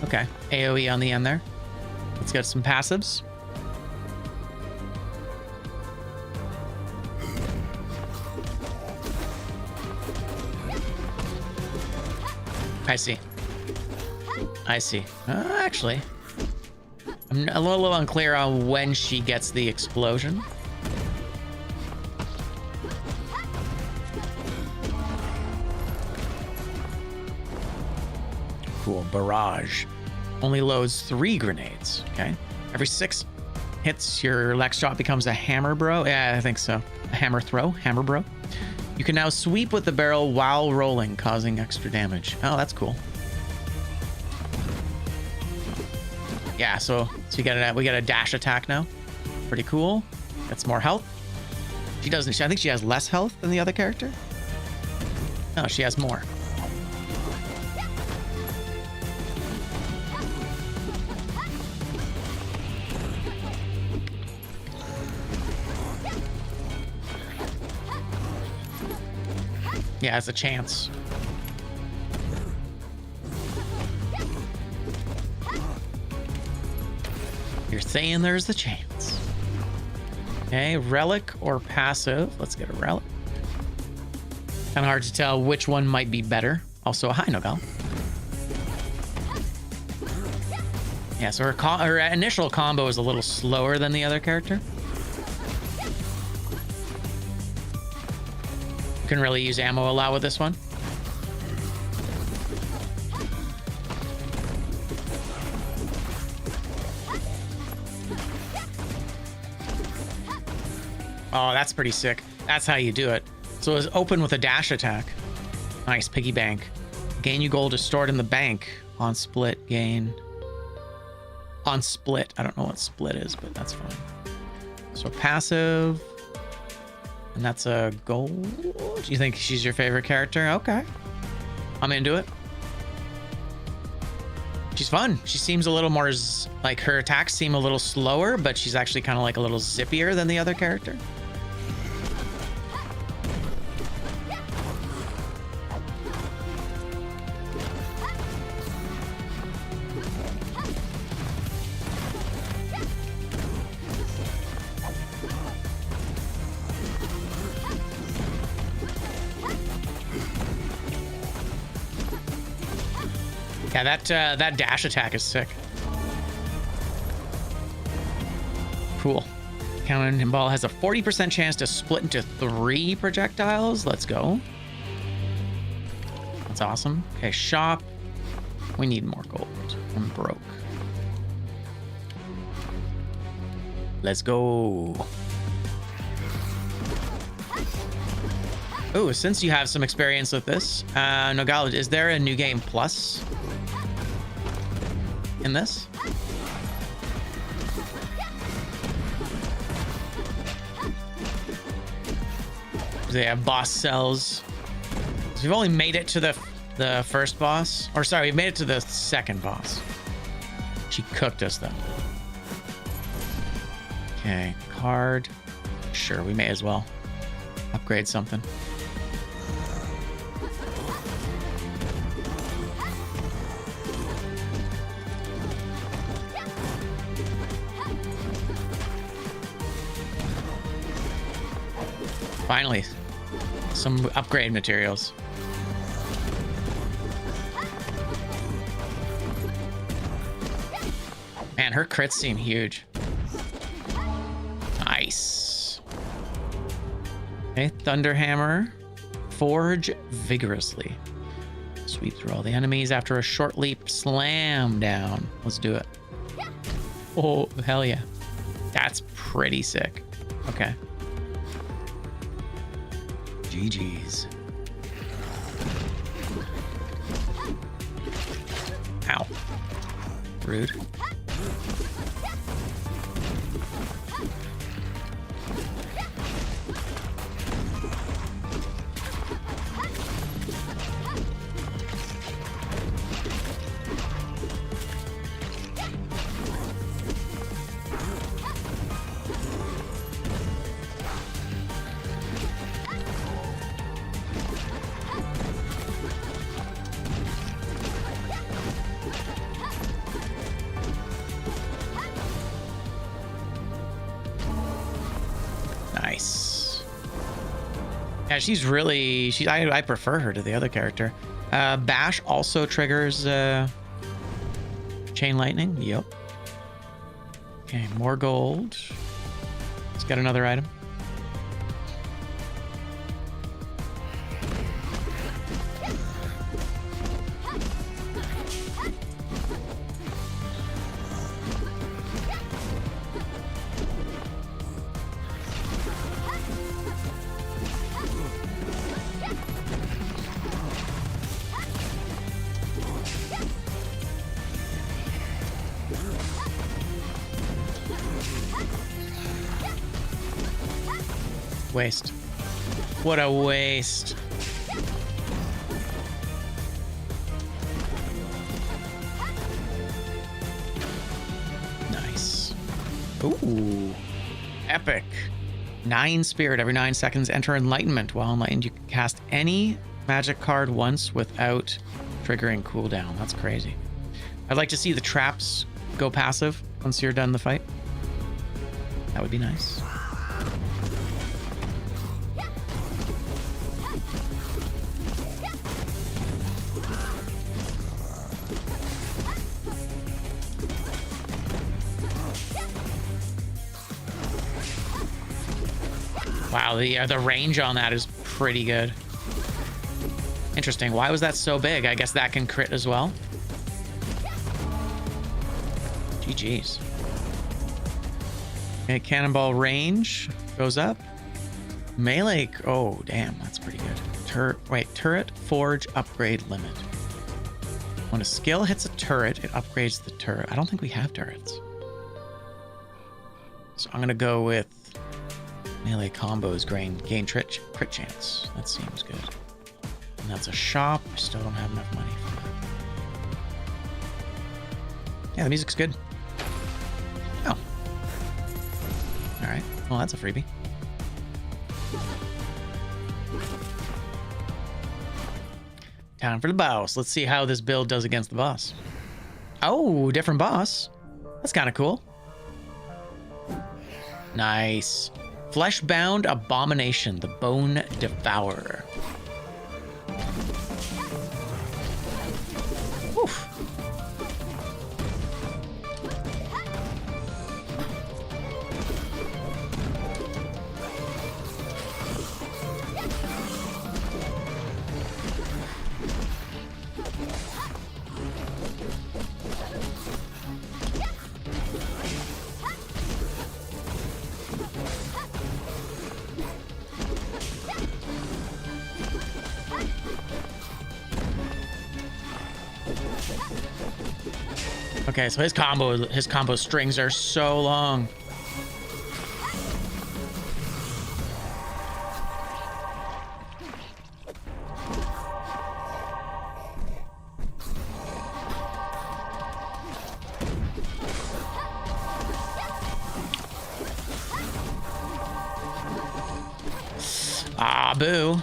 Okay, AoE on the end there. Let's get some passives. I see. I see. Actually, I'm a little unclear on when she gets the explosion. Cool. Barrage. Only loads 3 grenades. Okay. Every 6 hits, your Lex shot becomes a hammer bro. Yeah, I think so. A hammer throw. Hammer bro. You can now sweep with the barrel while rolling, causing extra damage. Oh, that's cool. Yeah, so we get a dash attack now. Pretty cool. That's more health. She doesn't. I think she has less health than the other character. No, she has more. Yeah, it's a chance. You're saying there's a chance. Okay, relic or passive. Let's get a relic. Kind of hard to tell which one might be better. Also, hi, Nogal. Yeah, so her initial combo is a little slower than the other character. You can really use ammo a lot with this one. Oh, that's pretty sick. That's how you do it. So it's open with a dash attack. Nice, piggy bank. Gain you gold is stored in the bank. On split, gain. On split. I don't know what split is, but that's fine. So passive. And that's a gold. Do you think she's your favorite character? Okay. I'm into it. She's fun. She seems a little more, like her attacks seem a little slower, but she's actually kind of like a little zippier than the other character. Yeah, that dash attack is sick. Cool. Cannonball has a 40% chance to split into 3 projectiles. Let's go. That's awesome. Okay, shop. We need more gold. I'm broke. Let's go. Oh, since you have some experience with this, Nogal, is there a New Game Plus in this? They have boss cells. So we've only made it to the first boss. Or sorry, we've made it to the second boss. She cooked us though. Okay, card. Sure, we may as well upgrade something. Finally, some upgrade materials. Man, her crits seem huge. Nice. Okay, Thunderhammer. Forge vigorously. Sweep through all the enemies after a short leap. Slam down. Let's do it. Oh, hell yeah. That's pretty sick. Okay. GG's. Ow. Rude. Nice. Yeah, she's really... I prefer her to the other character. Bash also triggers chain lightning. Yep. Okay, more gold. Let's get another item. Waste. What a waste. Nice. Ooh. Epic. 9 spirit every 9 seconds. Enter enlightenment. While enlightened, you can cast any magic card once without triggering cooldown. That's crazy. I'd like to see the traps go passive once you're done the fight. That would be nice. Wow, the range on that is pretty good. Interesting. Why was that so big? I guess that can crit as well. GG's. Okay, cannonball range goes up. Melee. Oh, damn, that's pretty good. Turret forge upgrade limit. When a skill hits a turret, it upgrades the turret. I don't think we have turrets. So I'm gonna go with melee combos gain crit chance. That seems good. And that's a shop. I still don't have enough money for that. Yeah, the music's good. Oh. All right. Well, that's a freebie. Time for the boss. Let's see how this build does against the boss. Oh, different boss. That's kind of cool. Nice. Flesh-bound abomination, the bone devourer. Oof. Okay, so his combo strings are so long. Ah, boo.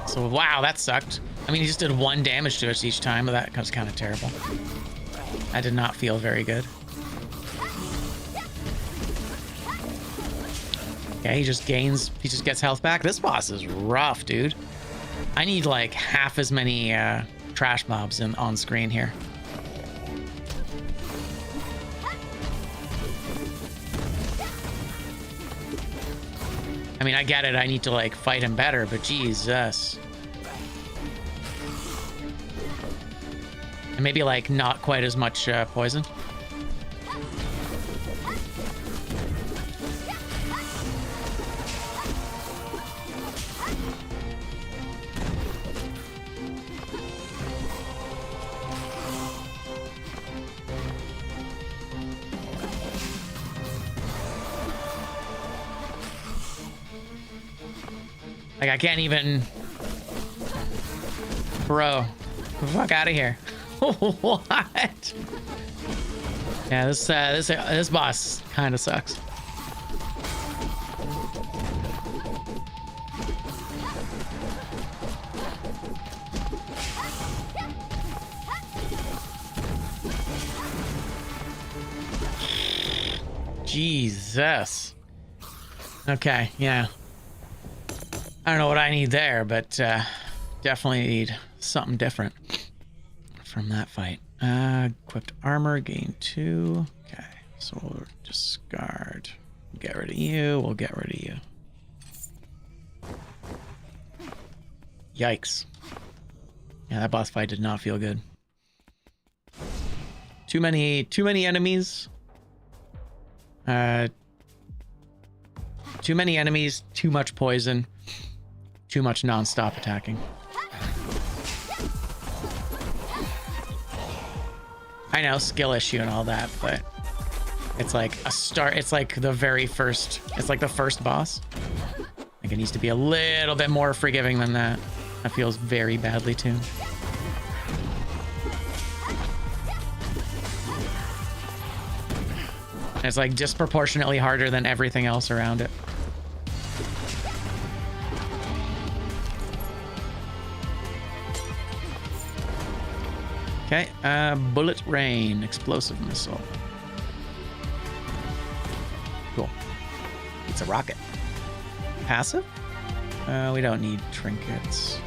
So, wow, that sucked. I mean, he just did 1 damage to us each time, but that was kind of terrible. I did not feel very good. Yeah, he just gets health back. This boss is rough, dude. I need like half as many trash mobs on screen here. I mean, I get it. I need to like fight him better, but Jesus. Maybe like not quite as much poison. Like I can't even, bro, get the fuck out of here. What? Yeah, this boss kind of sucks. Jesus. Okay, yeah. I don't know what I need there, but definitely need something different from that fight. Equipped armor, gain 2. Okay, so we'll discard. Get rid of you. We'll get rid of you. Yikes. Yeah, that boss fight did not feel good. Too many enemies. Too many enemies, too much poison, too much non-stop attacking. I know, skill issue and all that, but it's like a start. It's like the very first. It's like the first boss. I think it needs to be a little bit more forgiving than that. That feels very badly tuned. And it's like disproportionately harder than everything else around it. Okay, bullet rain, explosive missile. Cool. It's a rocket. Passive? We don't need trinkets.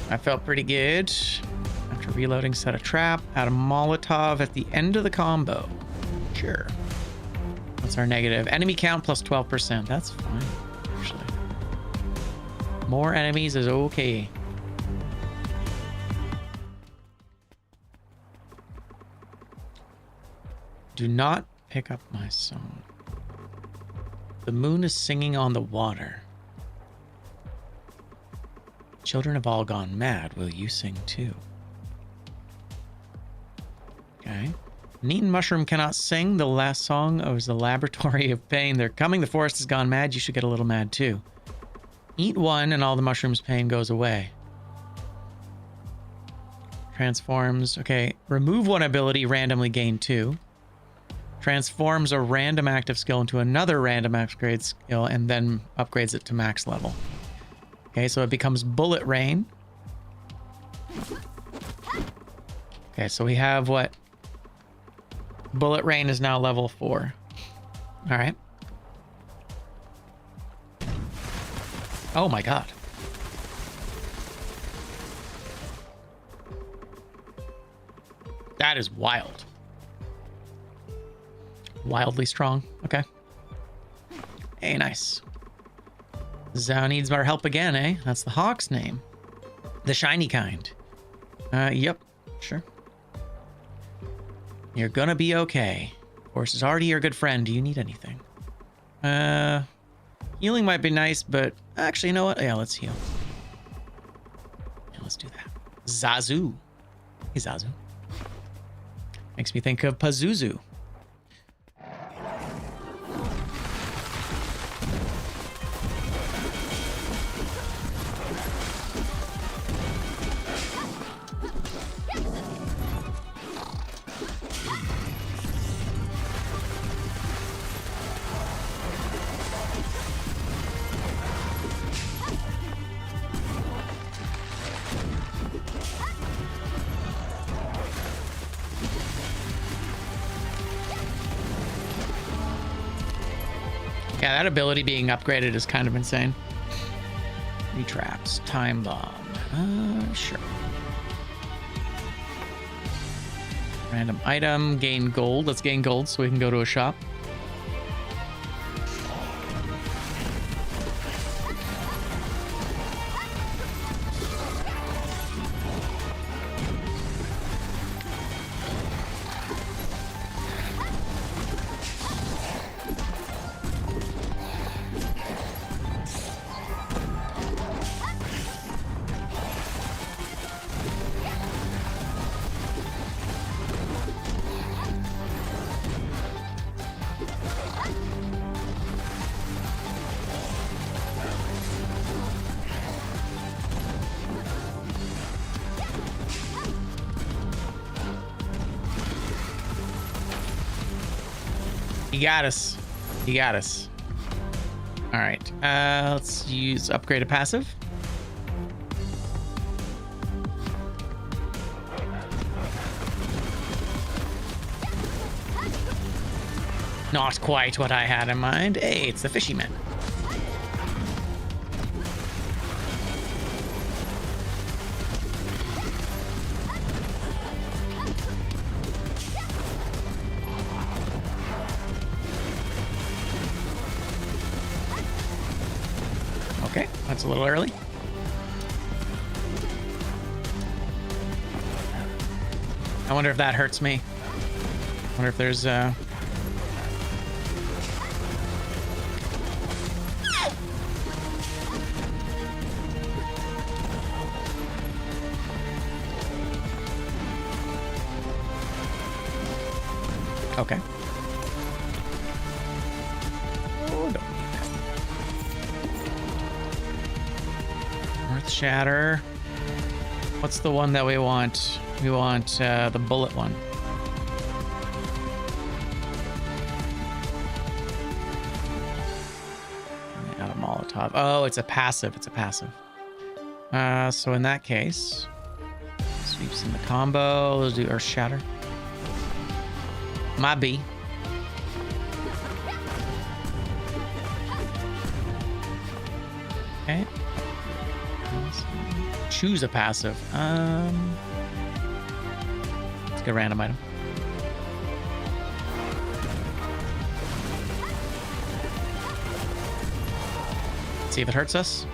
That felt pretty good. After reloading, set a trap, add a Molotov at the end of the combo. Sure. What's our negative? Enemy count plus 12%. That's fine, actually. More enemies is okay. Do not pick up my song. The moon is singing on the water. Children have all gone mad. Will you sing too? Okay. Neat mushroom cannot sing. The last song is the laboratory of pain. They're coming. The forest has gone mad. You should get a little mad too. Eat one and all the mushroom's pain goes away. Transforms. Okay. Remove one ability. Randomly gain 2. Transforms a random active skill into another random upgrade skill and then upgrades it to max level. Okay, so it becomes bullet rain. Okay, so we have what? Bullet rain is now level 4. All right. Oh my god. That is wild. Wildly strong. Okay. Hey, nice. Zhao needs our help again, eh? That's the hawk's name. The shiny kind. Yep. Sure. You're gonna be okay. Horse is already your good friend. Do you need anything? Healing might be nice, but actually, you know what? Yeah, let's heal. Yeah, let's do that. Zazu. Hey, Zazu. Makes me think of Pazuzu. Yeah, that ability being upgraded is kind of insane. 3 traps. Time bomb. Sure. Random item. Gain gold. Let's gain gold so we can go to a shop. He got us. He got us. All right. Let's use upgrade a passive. Not quite what I had in mind. Hey, it's the fishy man. Okay, that's a little early. I wonder if that hurts me. I wonder if there's okay. Oh, don't need that. Earth Shatter. What's the one that we want? We want the bullet one. Add a Molotov. Oh, it's a passive. It's a passive. So in that case, sweeps in the combo. Let's do Earth Shatter. Might be. Okay. Choose a passive. Let's get a random item. Let's see if it hurts us.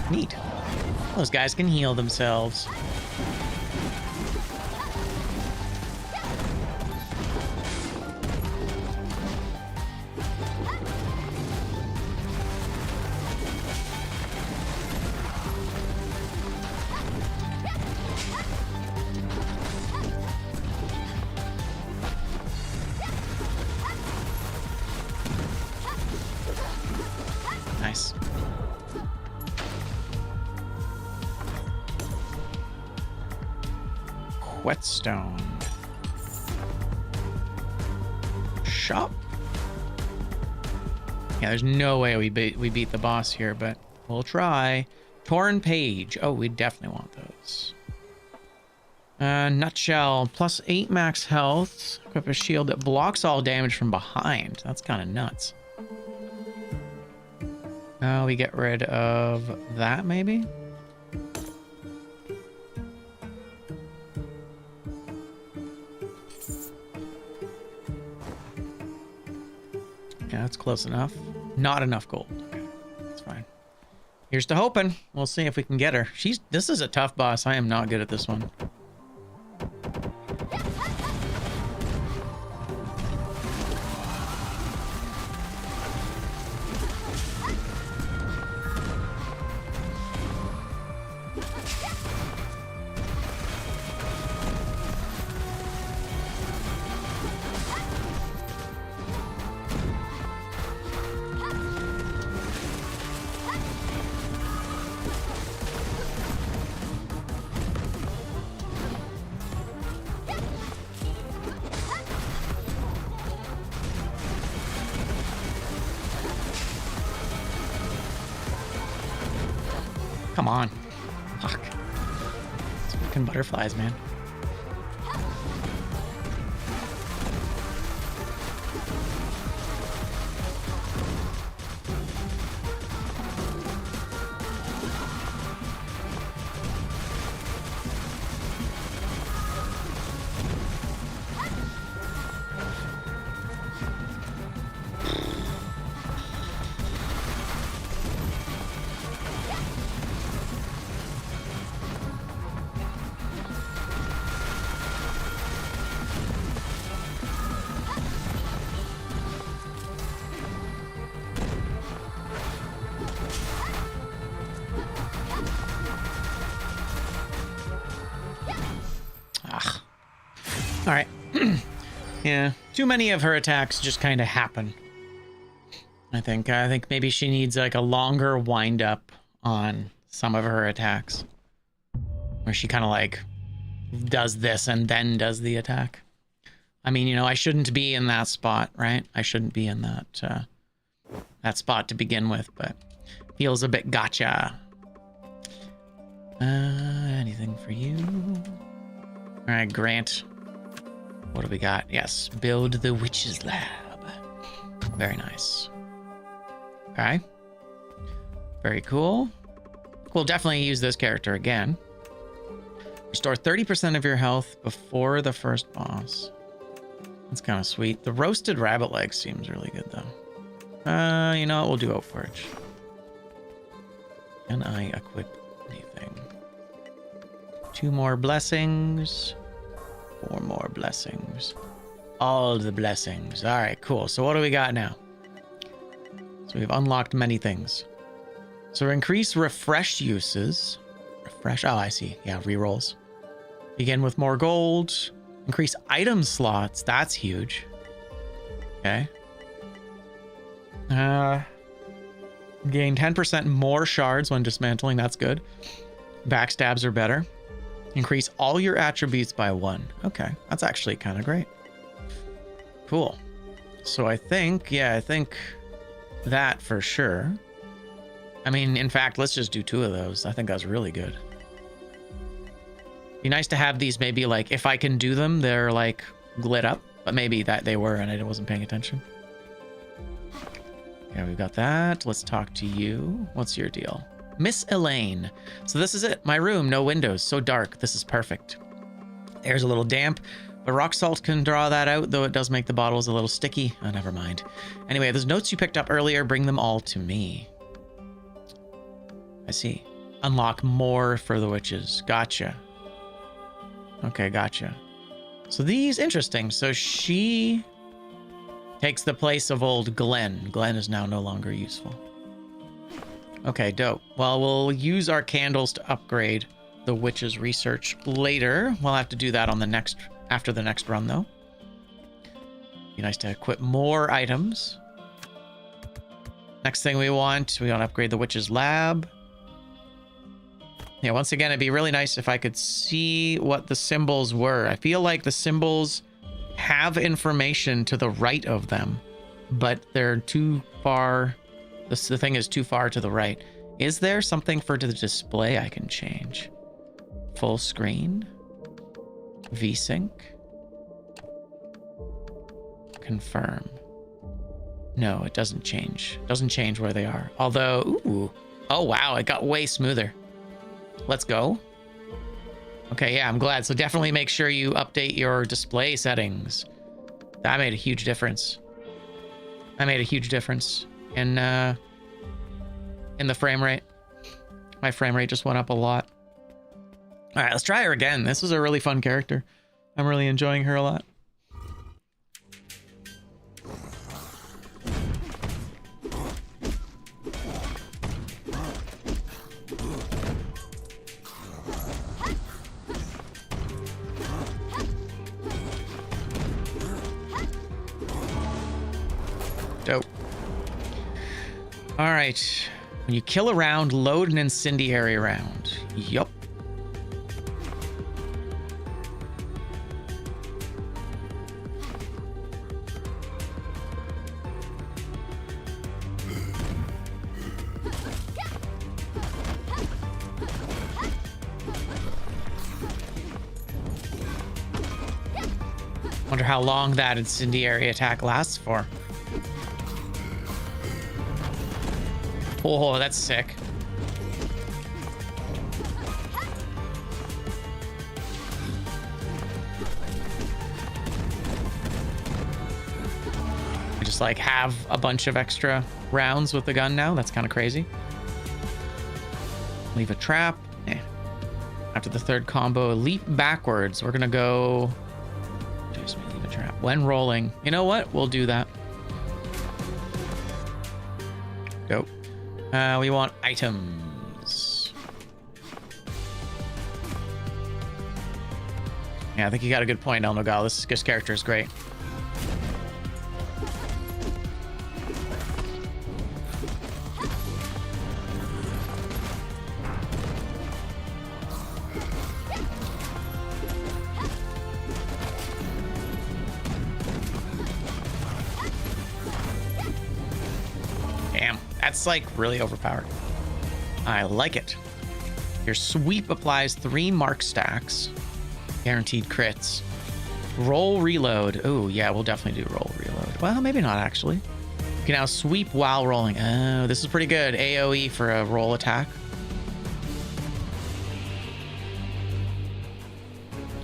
Neat. Those guys can heal themselves. Nice. Whetstone. Shop. Yeah, there's no way we beat the boss here, but we'll try. Torn Page. Oh, we definitely want those. Nutshell. +8 max health. Equip a shield that blocks all damage from behind. That's kind of nuts. We get rid of that, maybe? Yeah, that's close enough. Not enough gold. Okay, that's fine. Here's to hoping. We'll see if we can get her. This is a tough boss. I am not good at this one. Come on. Fuck. These fucking butterflies, man. All right. Yeah, too many of her attacks just kind of happen. I think maybe she needs like a longer wind up on some of her attacks, where she kind of like does this and then does the attack. I mean, you know, I shouldn't be in that spot, right? I shouldn't be in that spot to begin with, but feels a bit gotcha. Anything for you? All right, Grant. What do we got? Yes, build the witch's lab. Very nice. Okay. Very cool. We'll definitely use this character again. Restore 30% of your health before the first boss. That's kind of sweet. The roasted rabbit leg seems really good, though. You know what? We'll do Oakforge. Can I equip anything? 2 more blessings. 4 more blessings. All the blessings. All right, cool. So what do we got now? So we've unlocked many things. So increase refresh uses. Refresh. Oh, I see. Yeah, rerolls. Begin with more gold. Increase item slots. That's huge. Okay. Gain 10% more shards when dismantling. That's good. Backstabs are better. Increase all your attributes by 1. Okay, that's actually kind of great. Cool. So I think that for sure. I mean, in fact, let's just do 2 of those. I think that's really good. Be nice to have these maybe like, if I can do them, they're like lit up, but maybe that they were and I wasn't paying attention. Okay, we've got that. Let's talk to you. What's your deal? Miss Elaine. So this is it. My room, no windows, so dark. This is perfect. Air's a little damp, but rock salt can draw that out, though it does make the bottles a little sticky. Oh, never mind. Anyway, those notes you picked up earlier, bring them all to me. I see. Unlock more for the witches. Gotcha. Okay, gotcha. So these, interesting. So she takes the place of old Glenn. Glenn is now no longer useful. Okay, dope. Well, we'll use our candles to upgrade the witch's research later. We'll have to do that on after the next run, though. Be nice to equip more items. Next thing we want to upgrade the witch's lab. Yeah, once again, it'd be really nice if I could see what the symbols were. I feel like the symbols have information to the right of them, but they're too far. The thing is too far to the right. Is there something for the display I can change? Full screen? VSync? Confirm. No, it doesn't change. It doesn't change where they are. Although, ooh. Oh, wow, it got way smoother. Let's go. Okay, yeah, I'm glad. So definitely make sure you update your display settings. That made a huge difference. That made a huge difference in the frame rate. My frame rate just went up a lot. All right, let's try her again. This is a really fun character. I'm really enjoying her a lot. Dope. All right. When you kill a round, load an incendiary round. Yup. how long that incendiary attack lasts for. Oh, that's sick. I just like have a bunch of extra rounds with the gun now. That's kind of crazy. Leave a trap. Eh. After the third combo, leap backwards. We're gonna go. Just leave a trap when rolling. You know what? We'll do that. Go. We want items. Yeah, I think you got a good point, El Nogal. This character is great. That's like really overpowered. I like it. Your sweep applies 3 mark stacks. Guaranteed crits. Roll reload. Oh, yeah, we'll definitely do roll reload. Well, maybe not actually. You can now sweep while rolling. Oh, this is pretty good. AoE for a roll attack.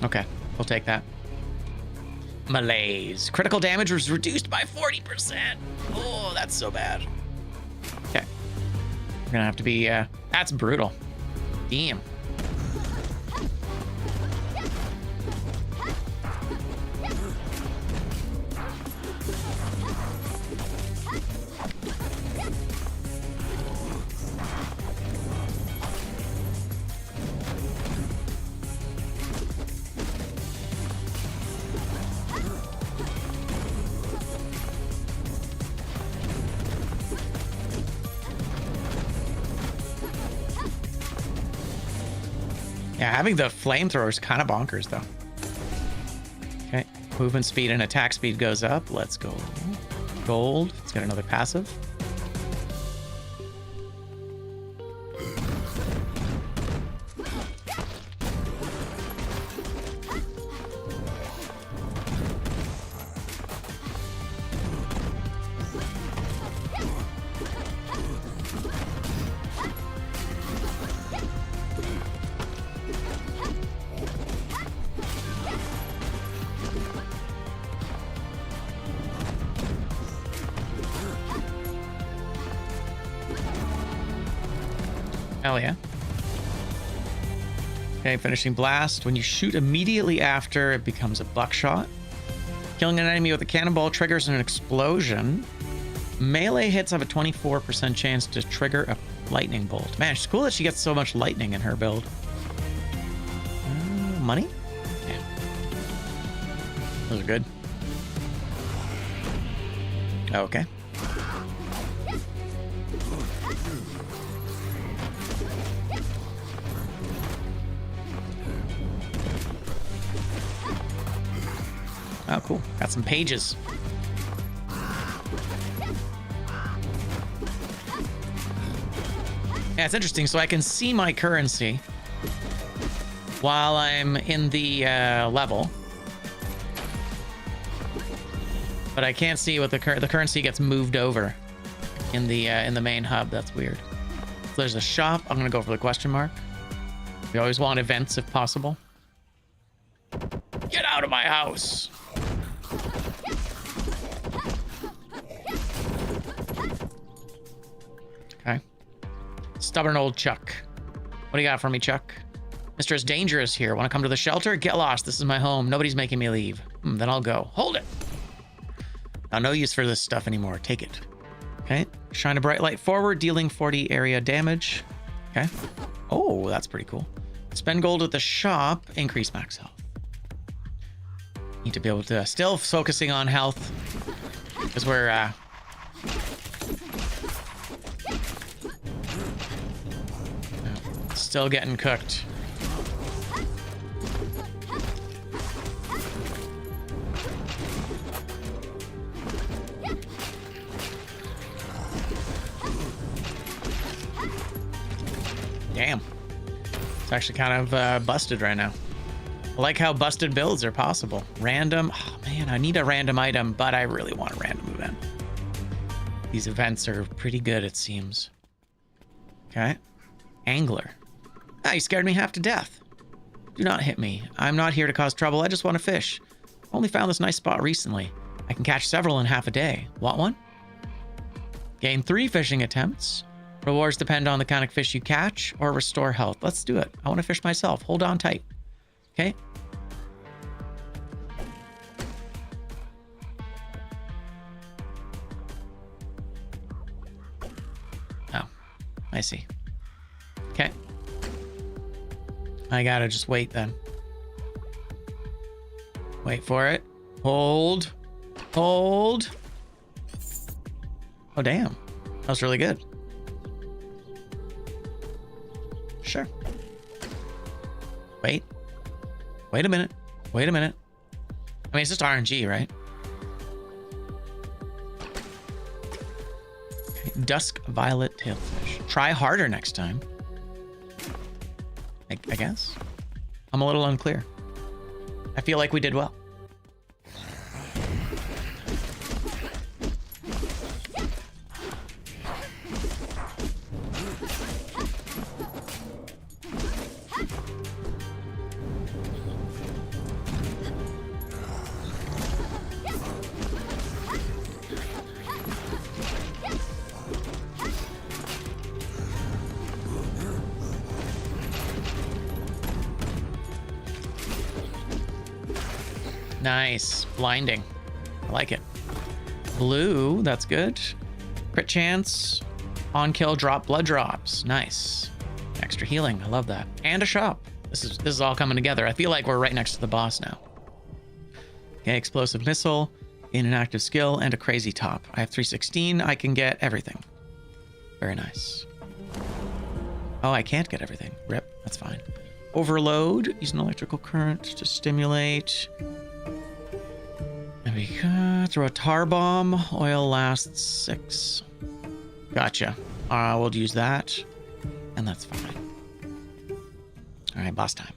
Okay, we'll take that. Malaise. Critical damage was reduced by 40%. Oh, that's so bad. Okay. We're gonna have to be, that's brutal. Damn. Yeah, having the flamethrower is kind of bonkers, though. Okay, movement speed and attack speed goes up. Let's go. Gold. Let's get another passive. Hell yeah. Okay, finishing blast. When you shoot immediately after, it becomes a buckshot. Killing an enemy with a cannonball triggers an explosion. Melee hits have a 24% chance to trigger a lightning bolt. Man, it's cool that she gets so much lightning in her build. Money? Yeah. Those are good. Okay. Oh, cool. Got some pages. Yeah, it's interesting. So I can see my currency while I'm in the level. But I can't see what the currency gets moved over in the main hub. That's weird. So there's a shop. I'm going to go for the question mark. We always want events if possible. Get out of my house. Okay. Stubborn old Chuck. What do you got for me, Chuck? Mr. Is Dangerous here. Want to come to the shelter? Get lost. This is my home. Nobody's making me leave. Then I'll go. Hold it. Now, no use for this stuff anymore. Take it. Okay. Shine a bright light forward, dealing 40 area damage. Okay. Oh, that's pretty cool. Spend gold at the shop. Increase max health. Need to be able to... Still focusing on health. Because we're... still getting cooked. Damn. It's actually kind of busted right now. I like how busted builds are possible. Random. Oh, man. Man, I need a random item, but I really want a random event. These events are pretty good, it seems. Okay. Angler. Ah, you scared me half to death. Do not hit me. I'm not here to cause trouble. I just want to fish. Only found this nice spot recently. I can catch several in half a day. Want one? Gain 3 fishing attempts. Rewards depend on the kind of fish you catch or restore health. Let's do it. I want to fish myself. Hold on tight. Okay. Oh, I see. Okay. I gotta just wait then. Wait for it. Hold. Hold. Oh, damn. That was really good. Sure. Wait. Wait a minute. Wait a minute. I mean, it's just RNG, right? Okay. Dusk violet tailfish. Try harder next time. I guess. I'm a little unclear. I feel like we did well. Nice. Blinding. I like it. Blue, that's good. Crit chance. On kill, drop blood drops. Nice. Extra healing. I love that. And a shop. This is all coming together. I feel like we're right next to the boss now. Okay, explosive missile, in an active skill, and a crazy top. I have 316. I can get everything. Very nice. Oh, I can't get everything. Rip. That's fine. Overload. Use an electrical current to stimulate. There we go. Throw a tar bomb. Oil lasts 6. Gotcha. We'll use that. And that's fine. All right, boss time.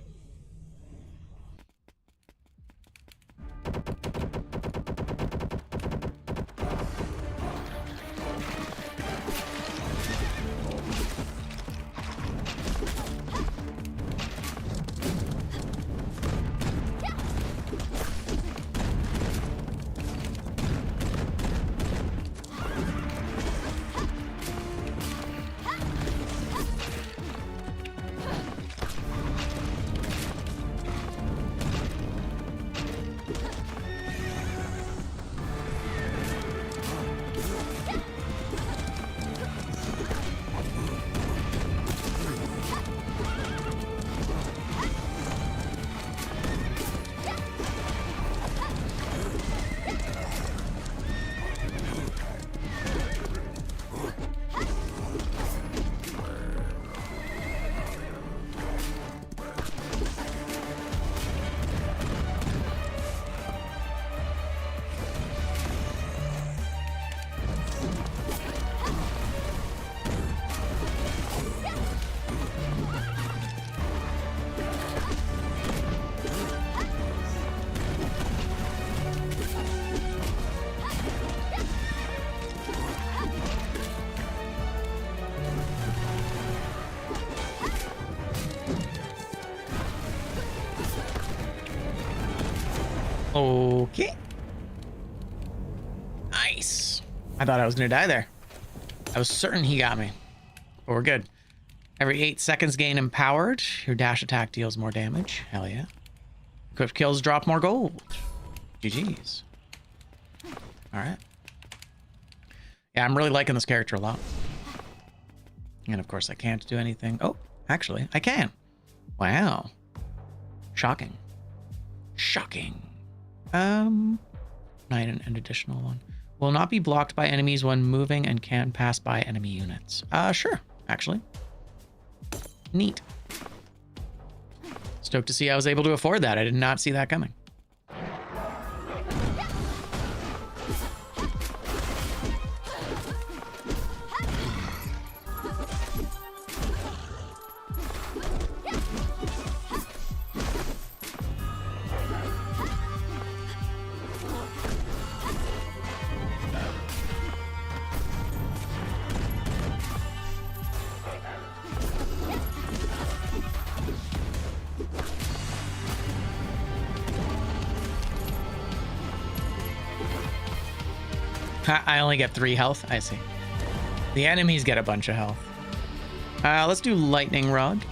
Okay. Nice. I thought I was gonna die there. I was certain he got me. But we're good. Every 8 seconds gain empowered. Your dash attack deals more damage. Hell yeah. Equipped kills drop more gold. GG's. Alright. Yeah, I'm really liking this character a lot. And of course I can't do anything. Oh, actually, I can. Wow. Shocking. Shocking. Night and additional one. Will not be blocked by enemies when moving and can pass by enemy units. Sure, actually. Neat. Stoked to see I was able to afford that. I did not see that coming. I only get 3 health. I see. The enemies get a bunch of health. Let's do lightning rod.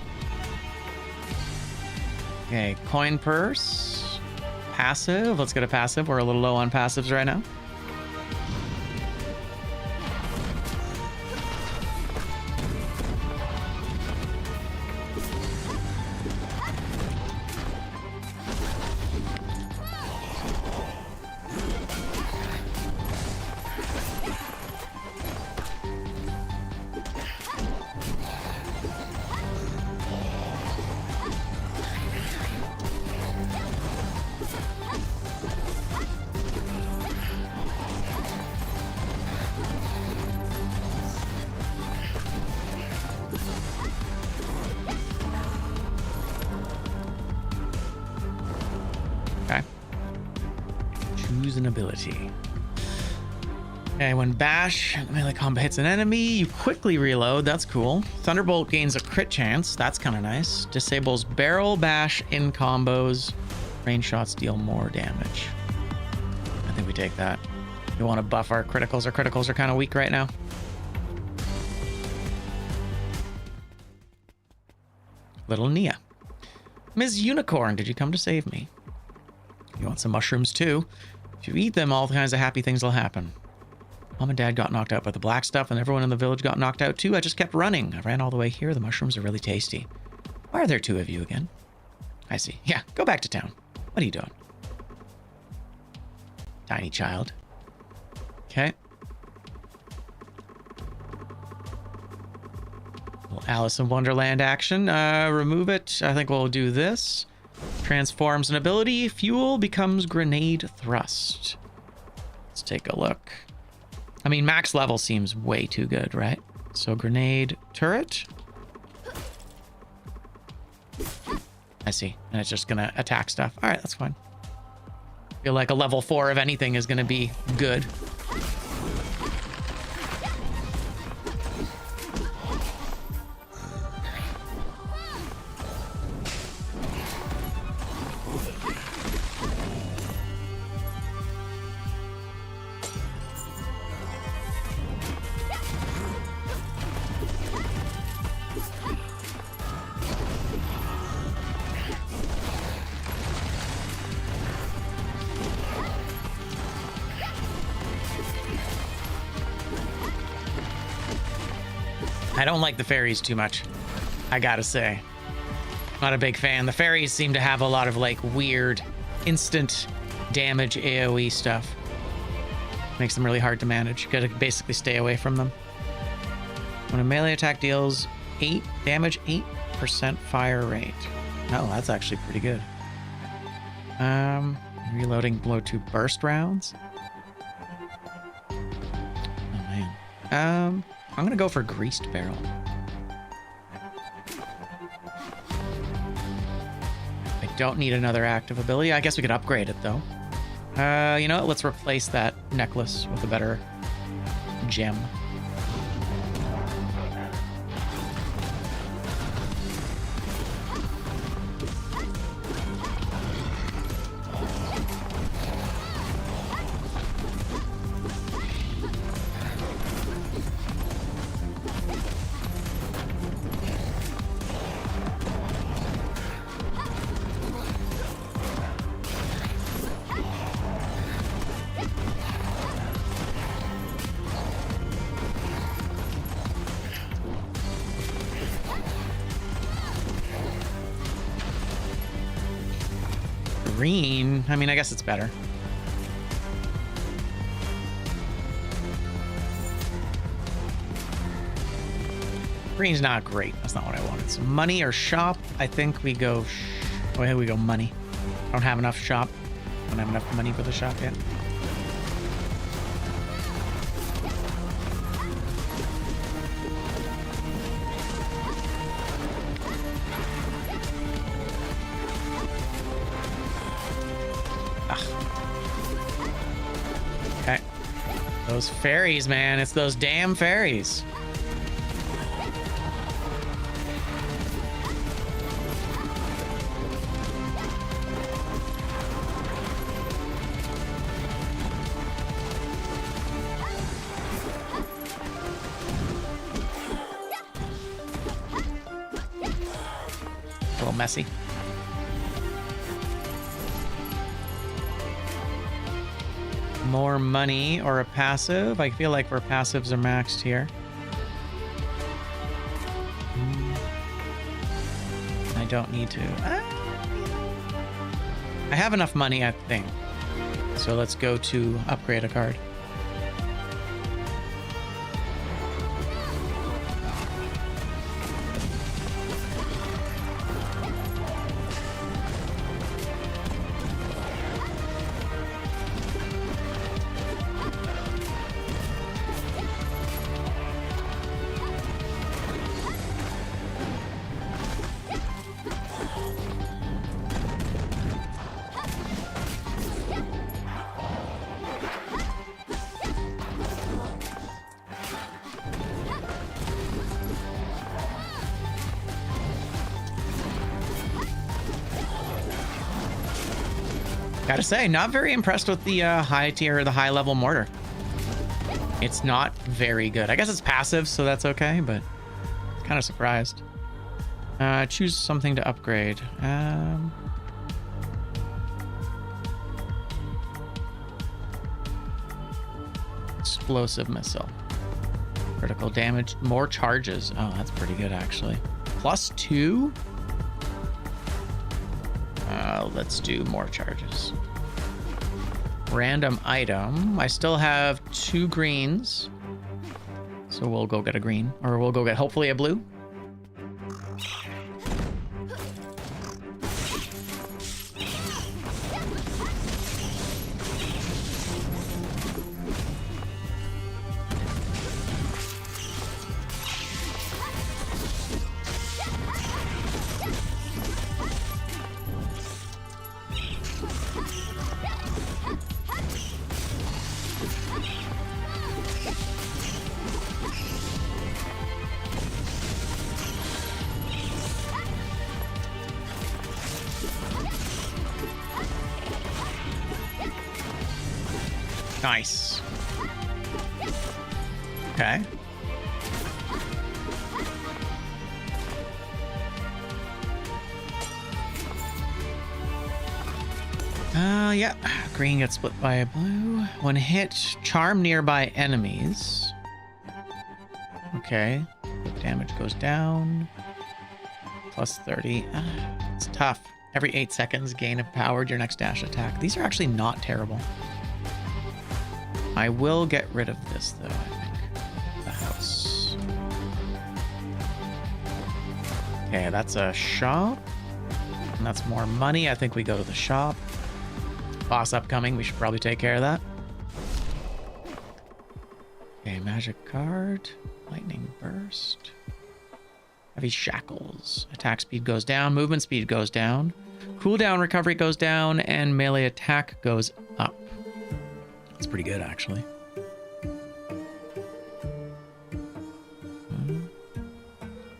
Okay, coin purse. Passive. Let's get a passive. We're a little low on passives right now. Choose an ability. Okay, when bash melee combo hits an enemy, you quickly reload. That's cool. Thunderbolt gains a crit chance. That's kind of nice. Disables barrel bash in combos. Range shots deal more damage. I think we take that. We want to buff our criticals. Our criticals are kind of weak right now. Little Nia. Ms. Unicorn, did you come to save me? You want some mushrooms too? If you eat them, all kinds of happy things will happen. Mom and Dad got knocked out by the black stuff, and everyone in the village got knocked out too. I just kept running. I ran all the way here. The mushrooms are really tasty. Why are there 2 of you again? I see. Yeah, go back to town. What are you doing? Tiny child. Okay. Little Alice in Wonderland action. Remove it. I think we'll do this. Transforms an ability. Fuel becomes grenade thrust. Let's take a look. I mean, max level seems way too good, right? So grenade turret. I see. And it's just gonna attack stuff. All right, that's fine. I feel like a level 4 of anything is gonna be good. I don't like the fairies too much, I gotta say. Not a big fan. The fairies seem to have a lot of like weird instant damage AoE stuff. Makes them really hard to manage. You gotta basically stay away from them. When a melee attack deals 8 damage, 8% fire rate. Oh, that's actually pretty good. Reloading blow 2 burst rounds. Oh man. I'm gonna go for greased barrel. I don't need another active ability. I guess we could upgrade it though. You know what? Let's replace that necklace with a better gem. Green, I mean, I guess it's better. Green's not great. That's not what I wanted. So money or shop, I think we go... oh, here we go, money. I don't have enough shop. Don't have enough money for the shop yet. Okay. Those fairies, man. It's those damn fairies. a little messy. More money or a passive. I feel like our passives are maxed here. I don't need to. I have enough money, I think. So let's go to upgrade a card. Gotta say, not very impressed with the high tier, the high level mortar. It's not very good. I guess it's passive, so that's okay, but kind of surprised. Choose something to upgrade. Explosive missile. Critical damage, more charges. Oh, that's pretty good, actually. +2? Let's do more charges. Random item. I still have 2 greens. So we'll go get a green. Or we'll go get, hopefully, a blue. Nice. Okay. Yeah. Green gets split by a blue. When hit, charm nearby enemies. Okay. Damage goes down. +30. It's tough. Every 8 seconds, gain a powered your next dash attack. These are actually not terrible. I will get rid of this, though, I think. The house. Okay, that's a shop. And that's more money. I think we go to the shop. Boss upcoming. We should probably take care of that. Okay, magic card. Lightning burst. Heavy shackles. Attack speed goes down. Movement speed goes down. Cooldown recovery goes down. And melee attack goes up. It's pretty good, actually.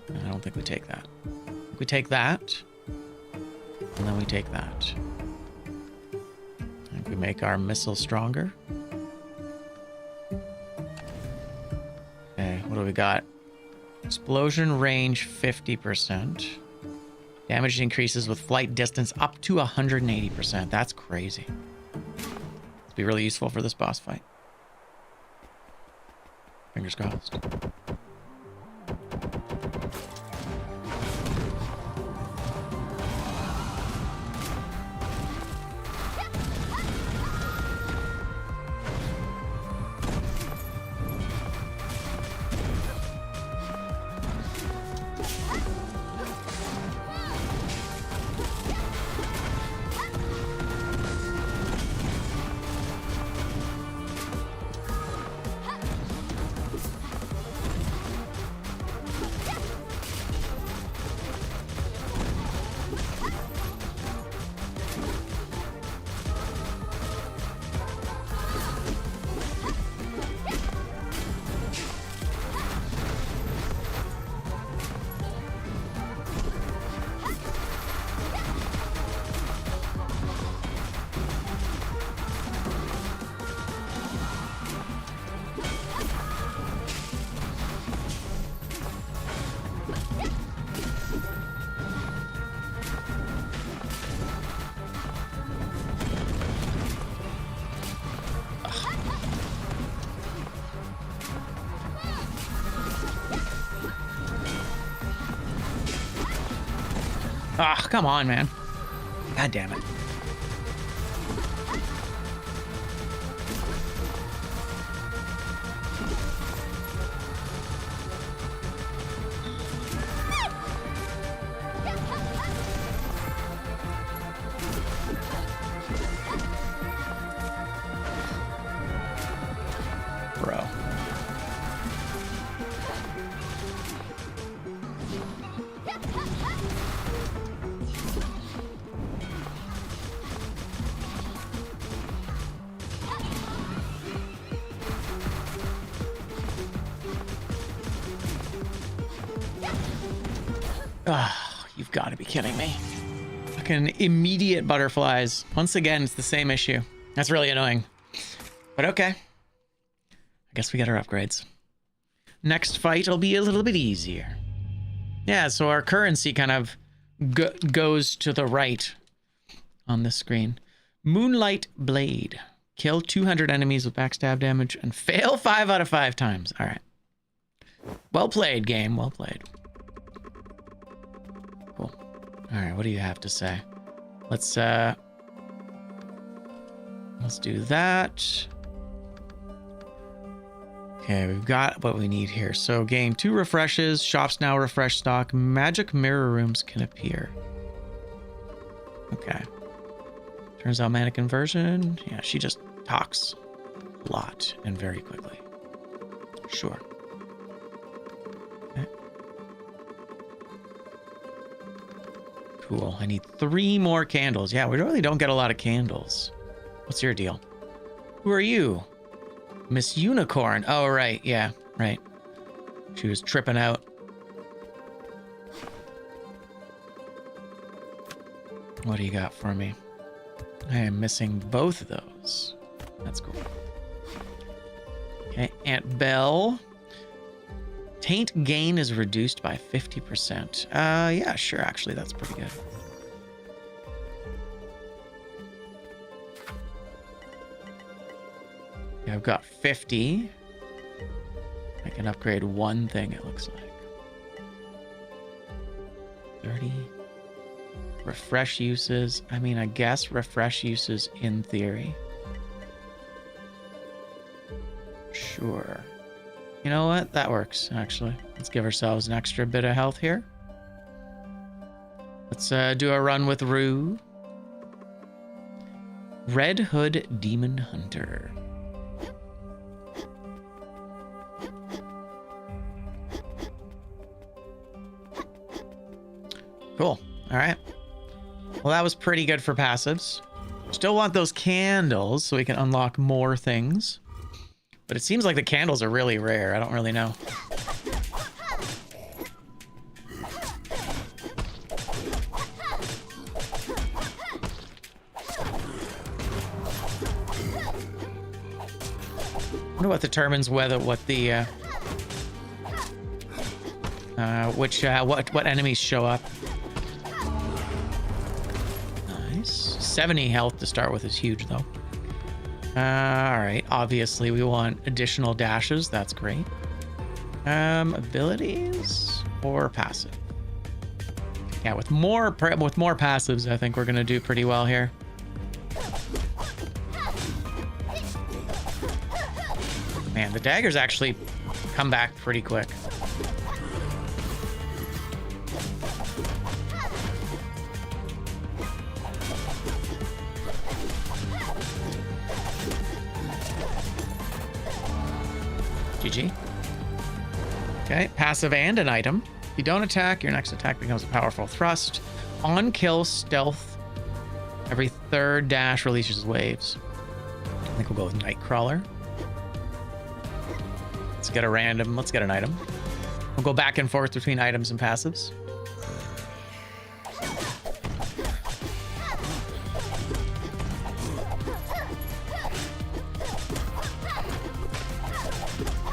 I don't think we take that. We take that. And then we take that. I think we make our missile stronger. Okay, what do we got? Explosion range 50%. Damage increases with flight distance up to 180%. That's crazy. Be really useful for this boss fight. Fingers crossed. Ah, come on, man. God damn it. Bro. Oh, you've got to be kidding me. Fucking immediate butterflies. Once again, it's the same issue. That's really annoying. But okay. I guess we got our upgrades. Next fight will be a little bit easier. Yeah, so our currency kind of goes to the right on this screen. Moonlight Blade. Kill 200 enemies with backstab damage and fail 5 out of 5 times. All right. Well played, game. Well played. Cool. All right, what do you have to say? Let's do that. Okay, we've got what we need here. So gain 2 refreshes. Shops now refresh stock. Magic mirror rooms can appear. Okay. Turns out mana conversion. Yeah, she just talks a lot and very quickly. Sure. Okay. Cool. I need 3 more candles. Yeah, we really don't get a lot of candles. What's your deal? Who are you? Miss Unicorn. Oh, right. Yeah, right. She was tripping out. What do you got for me? I am missing both of those. That's cool. Okay, Aunt Belle. Taint gain is reduced by 50%. Yeah, sure. Actually, that's pretty good. Yeah, I've got 50. I can upgrade 1 thing, it looks like. 30. Refresh uses. I mean, I guess refresh uses in theory. Sure. You know what? That works, actually. Let's give ourselves an extra bit of health here. Let's do a run with Rue. Red Hood Demon Hunter. Cool. All right. Well, that was pretty good for passives. Still want those candles so we can unlock more things. But it seems like the candles are really rare. I don't really know. I wonder what determines whether what enemies show up. Nice. 70 health to start with is huge, though. All right. Obviously, we want additional dashes. That's great. Abilities or passive? Yeah, with more passives, I think we're gonna do pretty well here. Man, the daggers actually come back pretty quick. GG. Okay, passive and an item. If you don't attack, your next attack becomes a powerful thrust. On kill stealth. Every 3rd dash releases waves. I think we'll go with Nightcrawler. Let's get an item. We'll go back and forth between items and passives.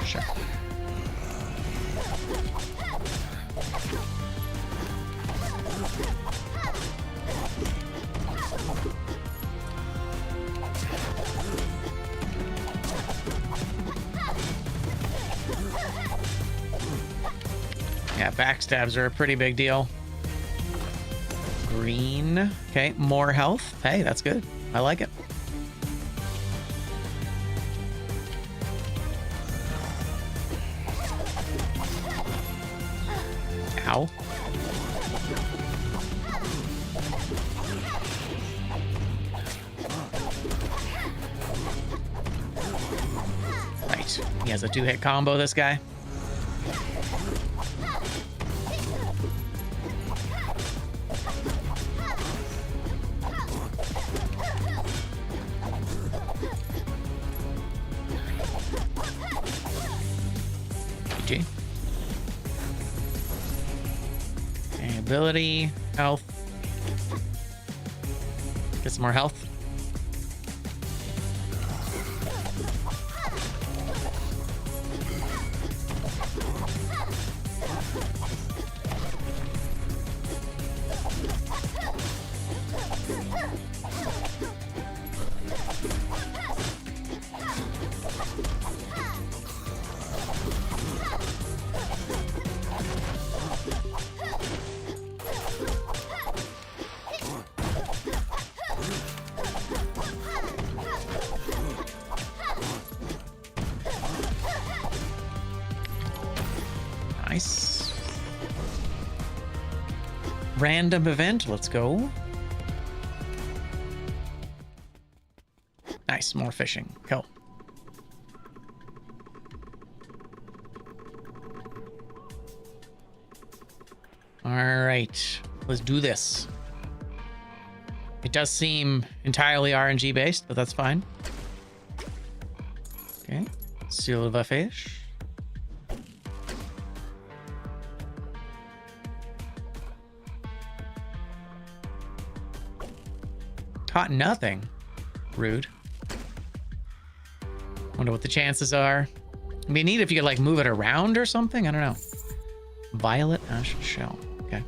Sure. Yeah, backstabs are a pretty big deal. Green. Okay, more health. Hey, that's good. I like it. Ow. Right. He has a 2-hit combo, this guy. GG. Okay, ability, health. Get some more health. Nice. Random event, let's go. Nice, more fishing. Cool. All right, let's do this. It does seem entirely RNG based, but that's fine. Okay, silverfish. Caught nothing. Rude. Wonder what the chances are. It'd be neat if you could like move it around or something. I don't know. Violet ash shell. Okay.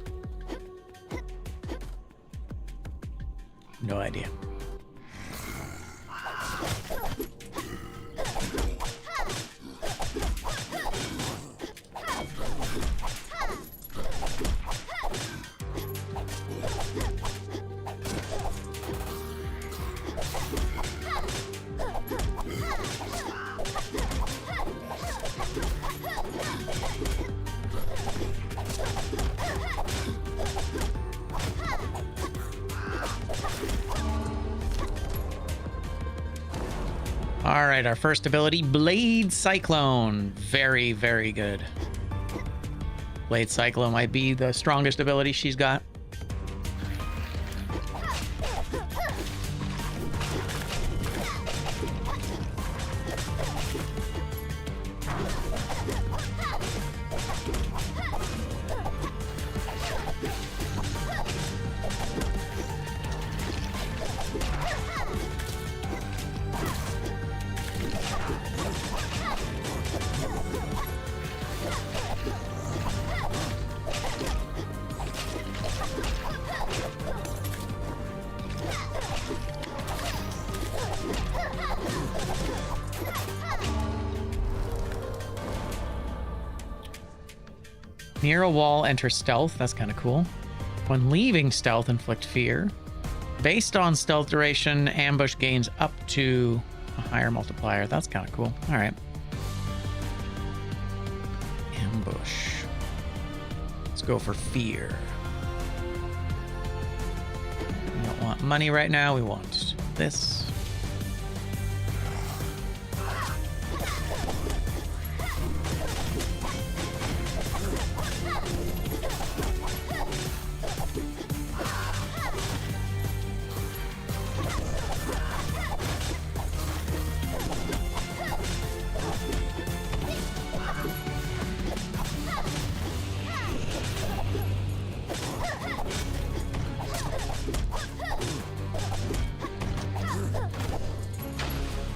No idea. All right, our first ability, Blade Cyclone. Very, very good. Blade Cyclone might be the strongest ability she's got. Near a wall, enter stealth. That's kind of cool. When leaving stealth, inflict fear. Based on stealth duration, ambush gains up to a higher multiplier. That's kind of cool. All right. Ambush. Let's go for fear. We don't want money right now. We want this.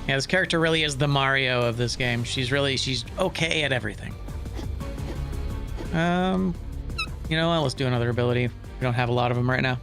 Yeah, this character really is the Mario of this game. She's okay at everything. You know what? Let's do another ability. We don't have a lot of them right now.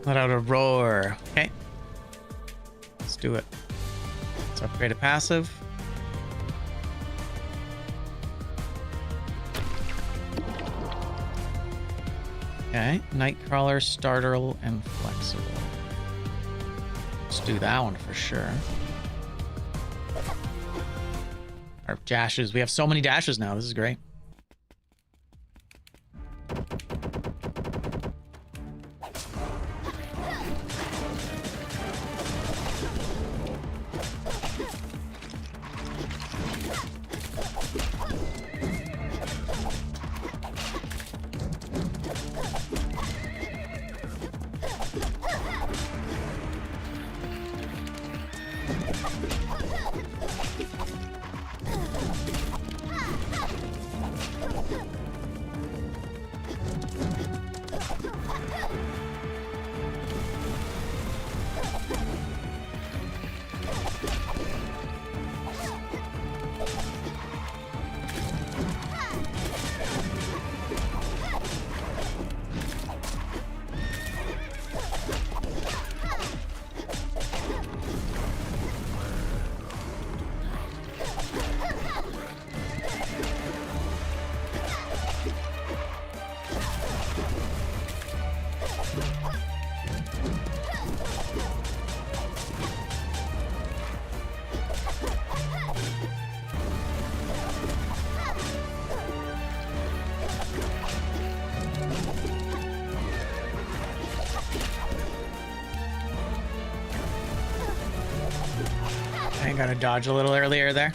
Let out a roar. Okay. Let's do it. Let's upgrade a passive. Okay. Nightcrawler, startle, and flexible. Let's do that one for sure. Our dashes. We have so many dashes now. This is great. I gotta dodge a little earlier there.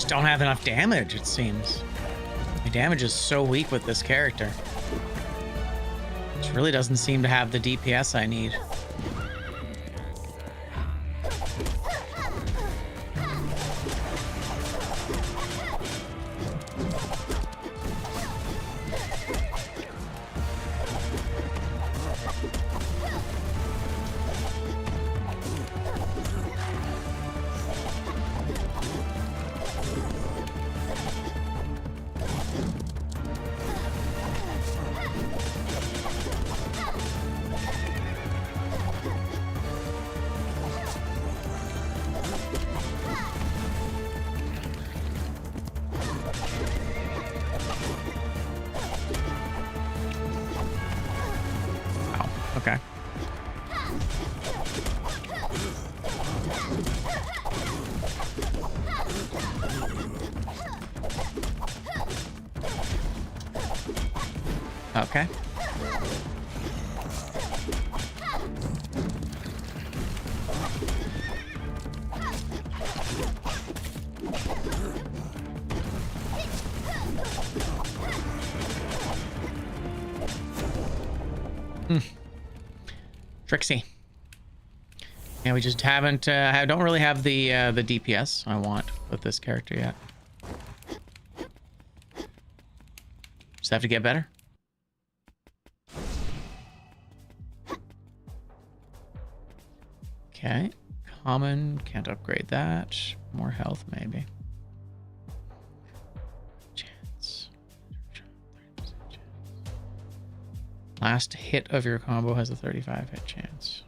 Don't have enough damage, it seems. My damage is so weak with this character. It really doesn't seem to have the DPS I need. Okay. Okay. Trixie. Yeah, we just haven't. I don't really have the DPS I want with this character yet. Just have to get better. Okay, common, can't upgrade that. More health, maybe. Chance. Last hit of your combo has a 35 hit chance.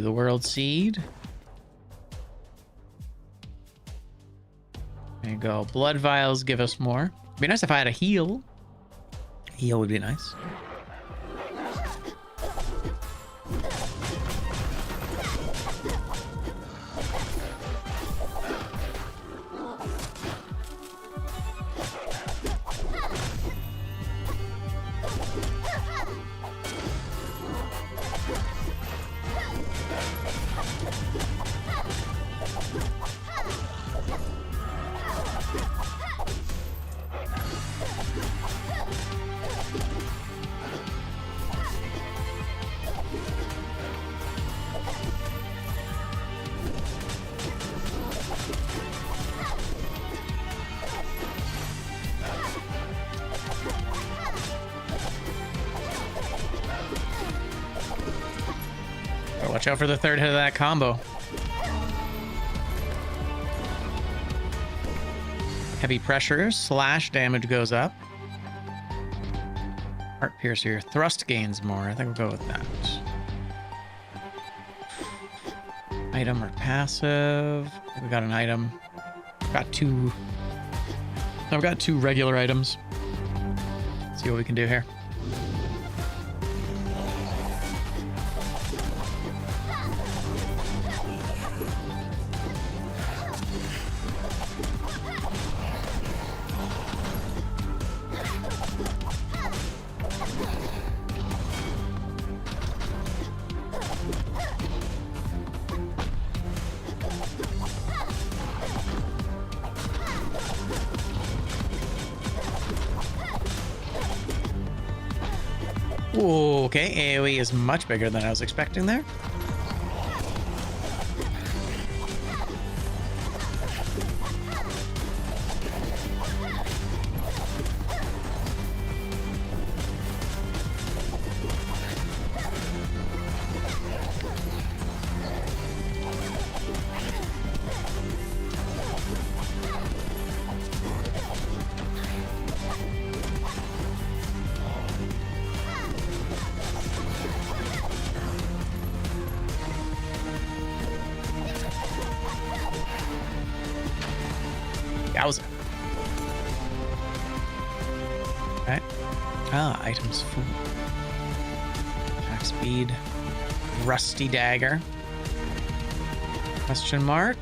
Do the world seed. There you go. Blood vials give us more. It'd be nice if I had a heal. Heal would be nice. Watch out for the third hit of that combo. Heavy pressure, slash damage goes up. Heart piercer, thrust gains more. I think we'll go with that. Item or passive. We got an item. Got two. No, we've got two regular items. Let's see what we can do here. Ooh, okay, AoE is much bigger than I was expecting there. Yowza. Okay. Ah, items full. Attack speed. Rusty dagger. Question mark.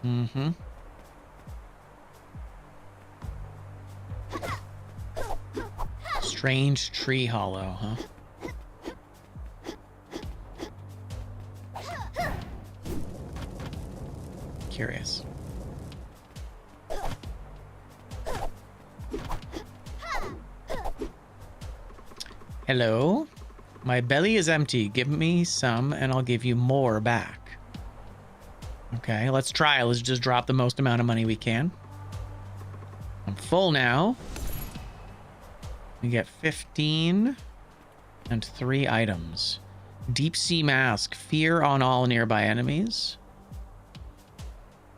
Mm-hmm. Strange tree hollow, huh? Curious. Hello? My belly is empty. Give me some and I'll give you more back. Okay, let's try. Let's just drop the most amount of money we can. I'm full now. We get 15 and 3 items. Deep sea mask. Fear on all nearby enemies.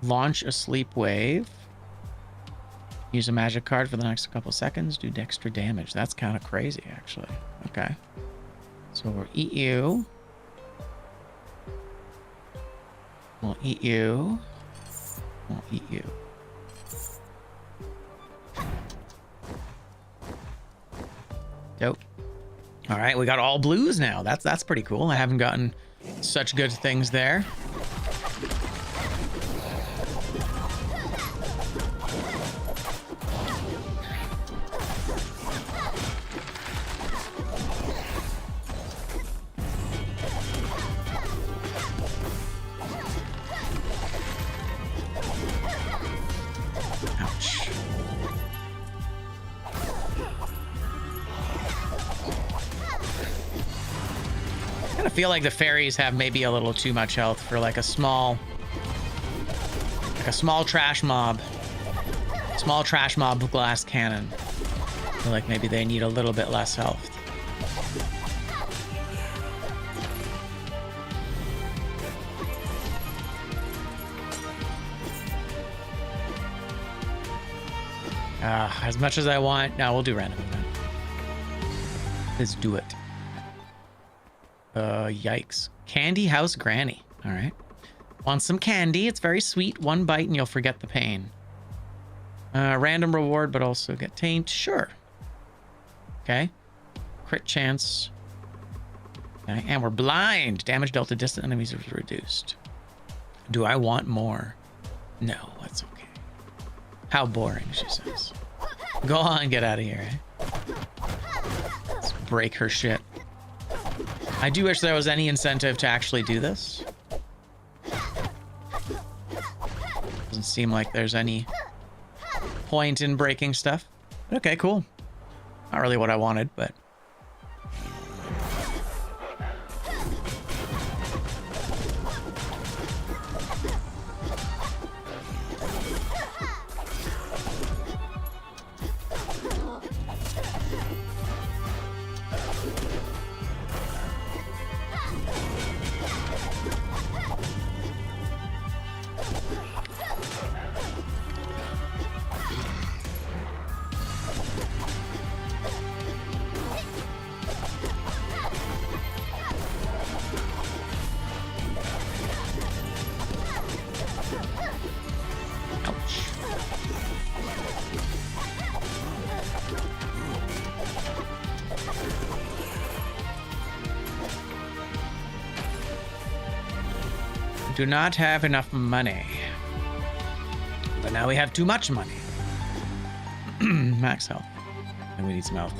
Launch a sleep wave. Use a magic card for the next couple seconds. Do extra damage. That's kind of crazy, actually. Okay. So we'll eat you. We'll eat you. We'll eat you. Dope. All right, we got all blues now. That's pretty cool. I haven't gotten such good things there. I feel like the fairies have maybe a little too much health for like a small trash mob. Small trash mob with glass cannon. I feel like maybe they need a little bit less health. As much as I want. No, we'll do random event. Let's do it. Yikes. Candy House Granny. All right. Want some candy? It's very sweet. One bite and you'll forget the pain. Random reward, but also get taint. Sure. Okay. Crit chance. Okay. And we're blind. Damage dealt to distant enemies is reduced. Do I want more? No, that's okay. How boring, she says. Go on, get out of here, eh? Let's break her shit. I do wish there was any incentive to actually do this. Doesn't seem like there's any point in breaking stuff. Okay, cool. Not really what I wanted, but... Do not have enough money. But now we have too much money. Max health. And we need some health.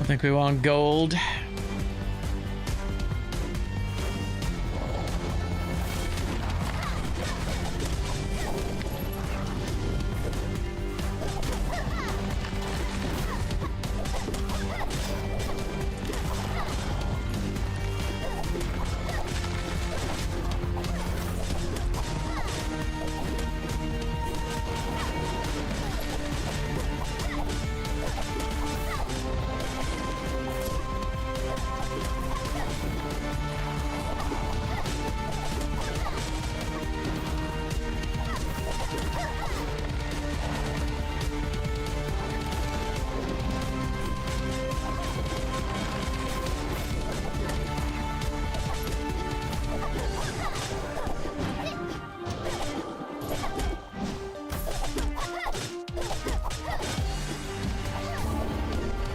I think we want gold.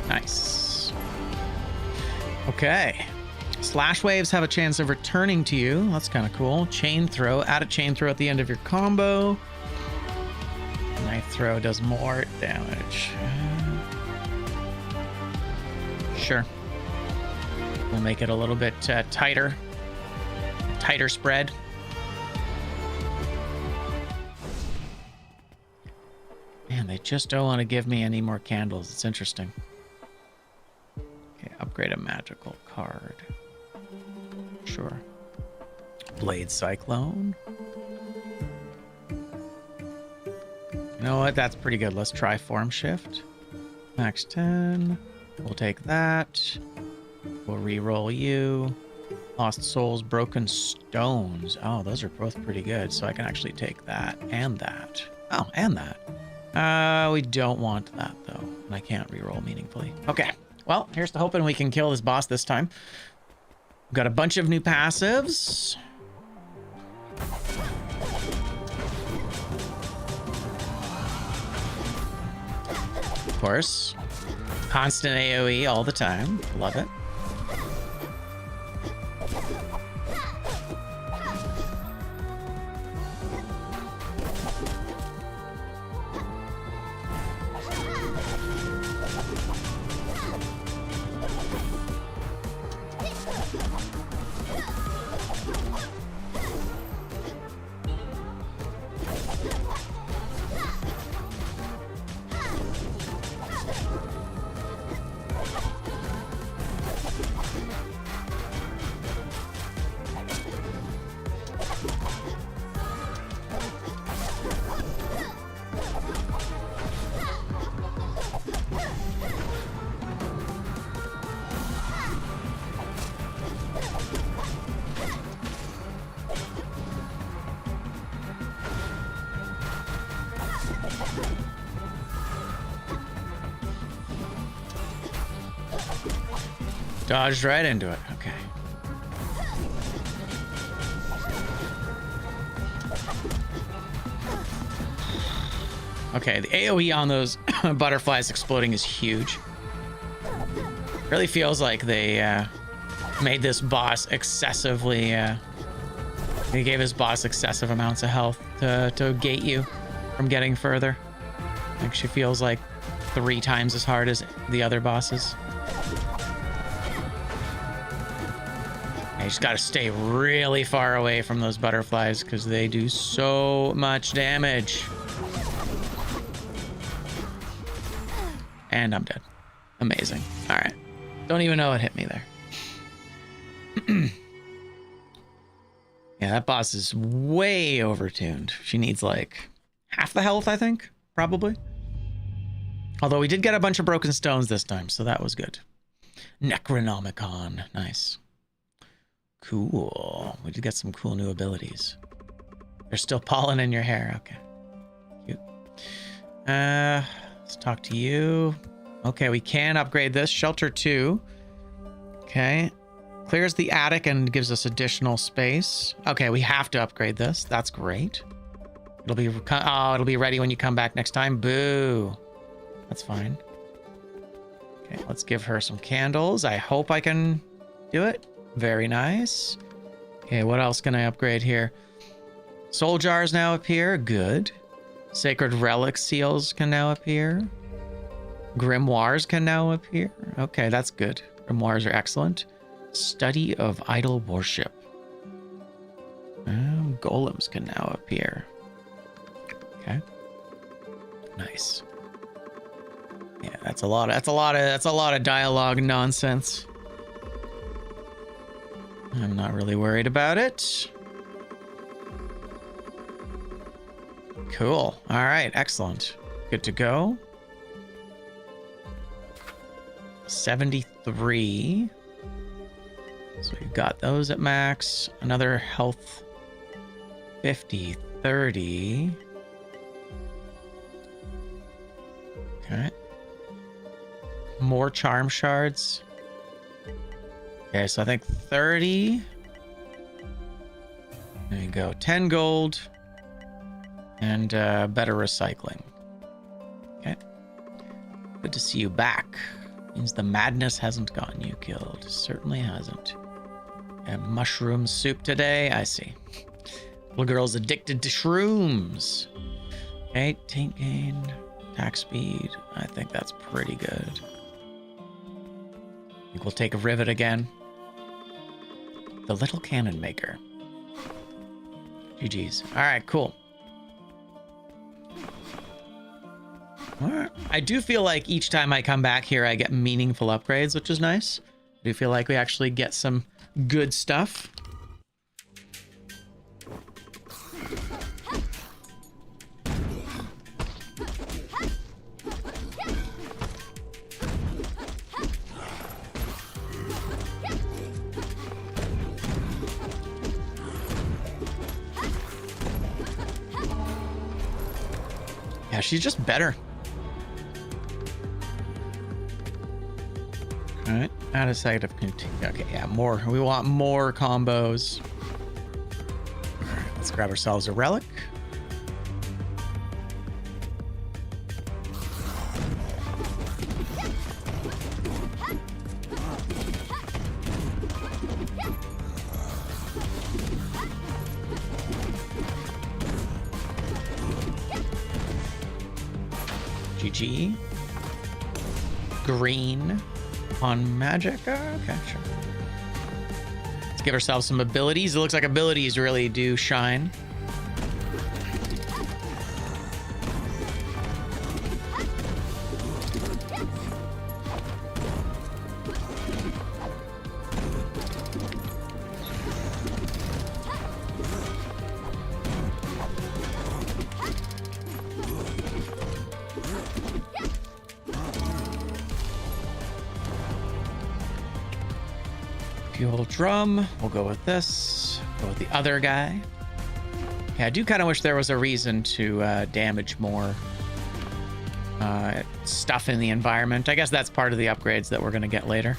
Nice. Okay. Slash waves have a chance of returning to you. That's kind of cool. Chain throw. Add a chain throw at the end of your combo. Knife throw does more damage. Sure. We'll make it a little bit tighter. Tighter spread. Man, they just don't want to give me any more candles. It's interesting. Okay, upgrade a magical card. Sure. Blade Cyclone. You know what? That's pretty good. Let's try Form Shift. Max 10. We'll take that. We'll re-roll you. Lost Souls, Broken Stones. Oh, those are both pretty good. So I can actually take that and that. Oh, and that. We don't want that, though. And I can't re-roll meaningfully. Okay. Well, here's to hoping we can kill this boss this time. We've got a bunch of new passives. Of course. Constant AoE all the time. Love it. Dodged right into it. Okay. Okay, the AoE on those butterflies exploding is huge. Really feels like they made this boss excessively... they gave his boss excessive amounts of health to gate you from getting further. Actually feels like 3 times as hard as the other bosses. You just gotta stay really far away from those butterflies because they do so much damage. And I'm dead. Amazing. All right. Don't even know what hit me there. Yeah, that boss is way overtuned. She needs like half the health, I think, probably. Although we did get a bunch of broken stones this time, so that was good. Necronomicon. Nice. Cool. We did get some cool new abilities. There's still pollen in your hair. Okay. Cute. Let's talk to you. Okay, we can upgrade this. Shelter 2. Okay. Clears the attic and gives us additional space. Okay, we have to upgrade this. That's great. It'll be ready when you come back next time. Boo. That's fine. Okay, let's give her some candles. I hope I can do it. Very nice. Okay, what else can I upgrade here? Soul jars now appear. Good. Sacred relic seals can now appear. Grimoires can now appear. Okay, that's good. Grimoires are excellent. Study of idol worship. Golems can now appear. Okay. Nice. Yeah, that's a lot of dialogue nonsense. I'm not really worried about it. Cool. All right, excellent. Good to go. 73. So we've got those at max. Another health 50, 30. Okay. More charm shards. Okay, so I think 30. There you go. 10 gold. And better recycling. Okay. Good to see you back. Means the madness hasn't gotten you killed. Certainly hasn't. Mushroom soup today. I see. Little girl's addicted to shrooms. Okay, taint gain, attack speed. I think that's pretty good. I think we'll take a rivet again. The little cannon maker. GG's. All right, cool. All right. I do feel like each time I come back here, I get meaningful upgrades, which is nice. I do feel like we actually get some good stuff. Yeah, she's just better. All right, out of sight of continue. Okay, yeah, more. We want more combos. All right, let's grab ourselves a relic. GG. Green on magic. Okay, sure. Let's give ourselves some abilities. It looks like abilities really do shine. Fuel drum. We'll go with this. Go with the other guy. Yeah, I do kind of wish there was a reason to damage more stuff in the environment. I guess that's part of the upgrades that we're going to get later.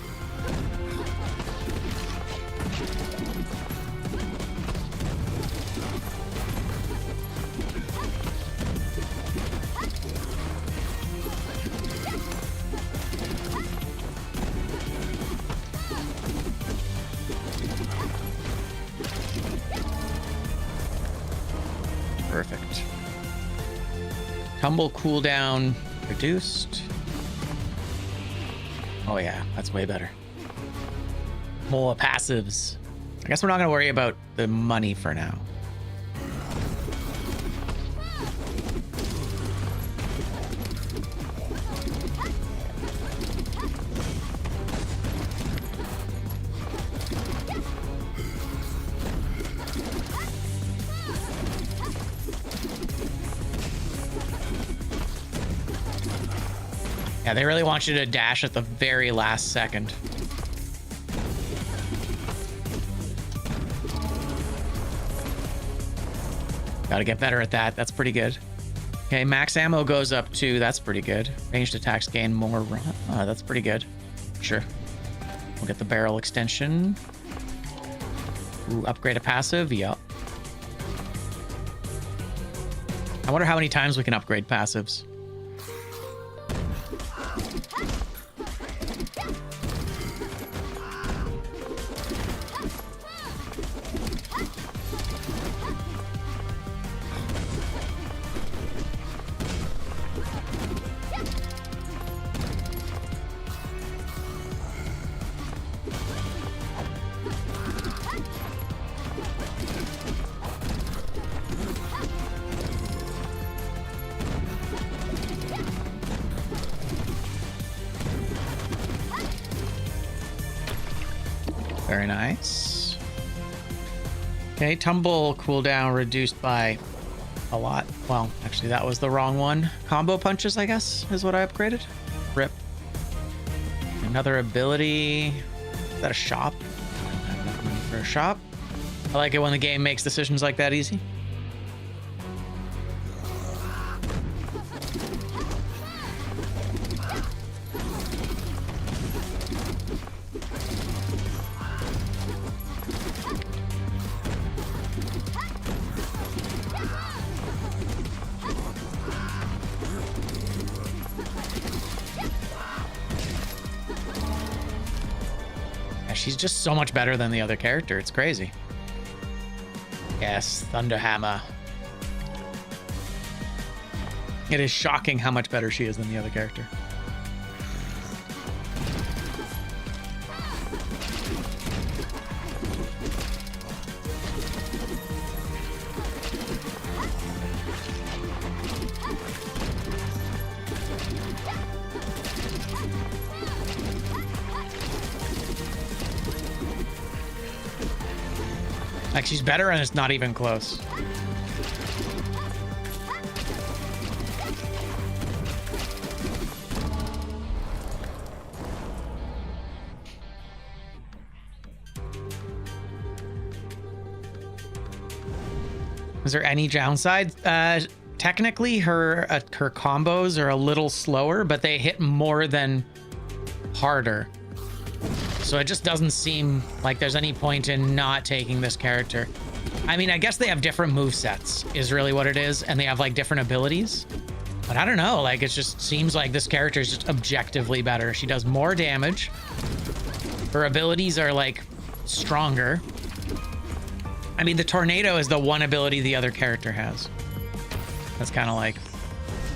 Tumble cooldown reduced. Oh yeah, that's way better. More passives. I guess we're not gonna worry about the money for now. Yeah, they really want you to dash at the very last second. Gotta get better at that. That's pretty good. Okay, max ammo goes up too. That's pretty good. Ranged attacks gain more run. Oh, that's pretty good. Sure. We'll get the barrel extension. Ooh, upgrade a passive. Yup. I wonder how many times we can upgrade passives. Very nice. Okay, tumble cooldown reduced by a lot. Well, actually, that was the wrong one. Combo punches, I guess, is what I upgraded. Rip. Another ability. Is that a shop? For a shop? I like it when the game makes decisions like that easy. She's just so much better than the other character. It's crazy. Yes, Thunderhammer. It is shocking how much better she is than the other character. Like, she's better and it's not even close. Is there any downside? Technically, her combos are a little slower, but they hit more than harder. So it just doesn't seem like there's any point in not taking this character. I mean, I guess they have different movesets is really what it is. And they have like different abilities. But I don't know, like it just seems like this character is just objectively better. She does more damage. Her abilities are like stronger. I mean, the tornado is the one ability the other character has. That's kind of like,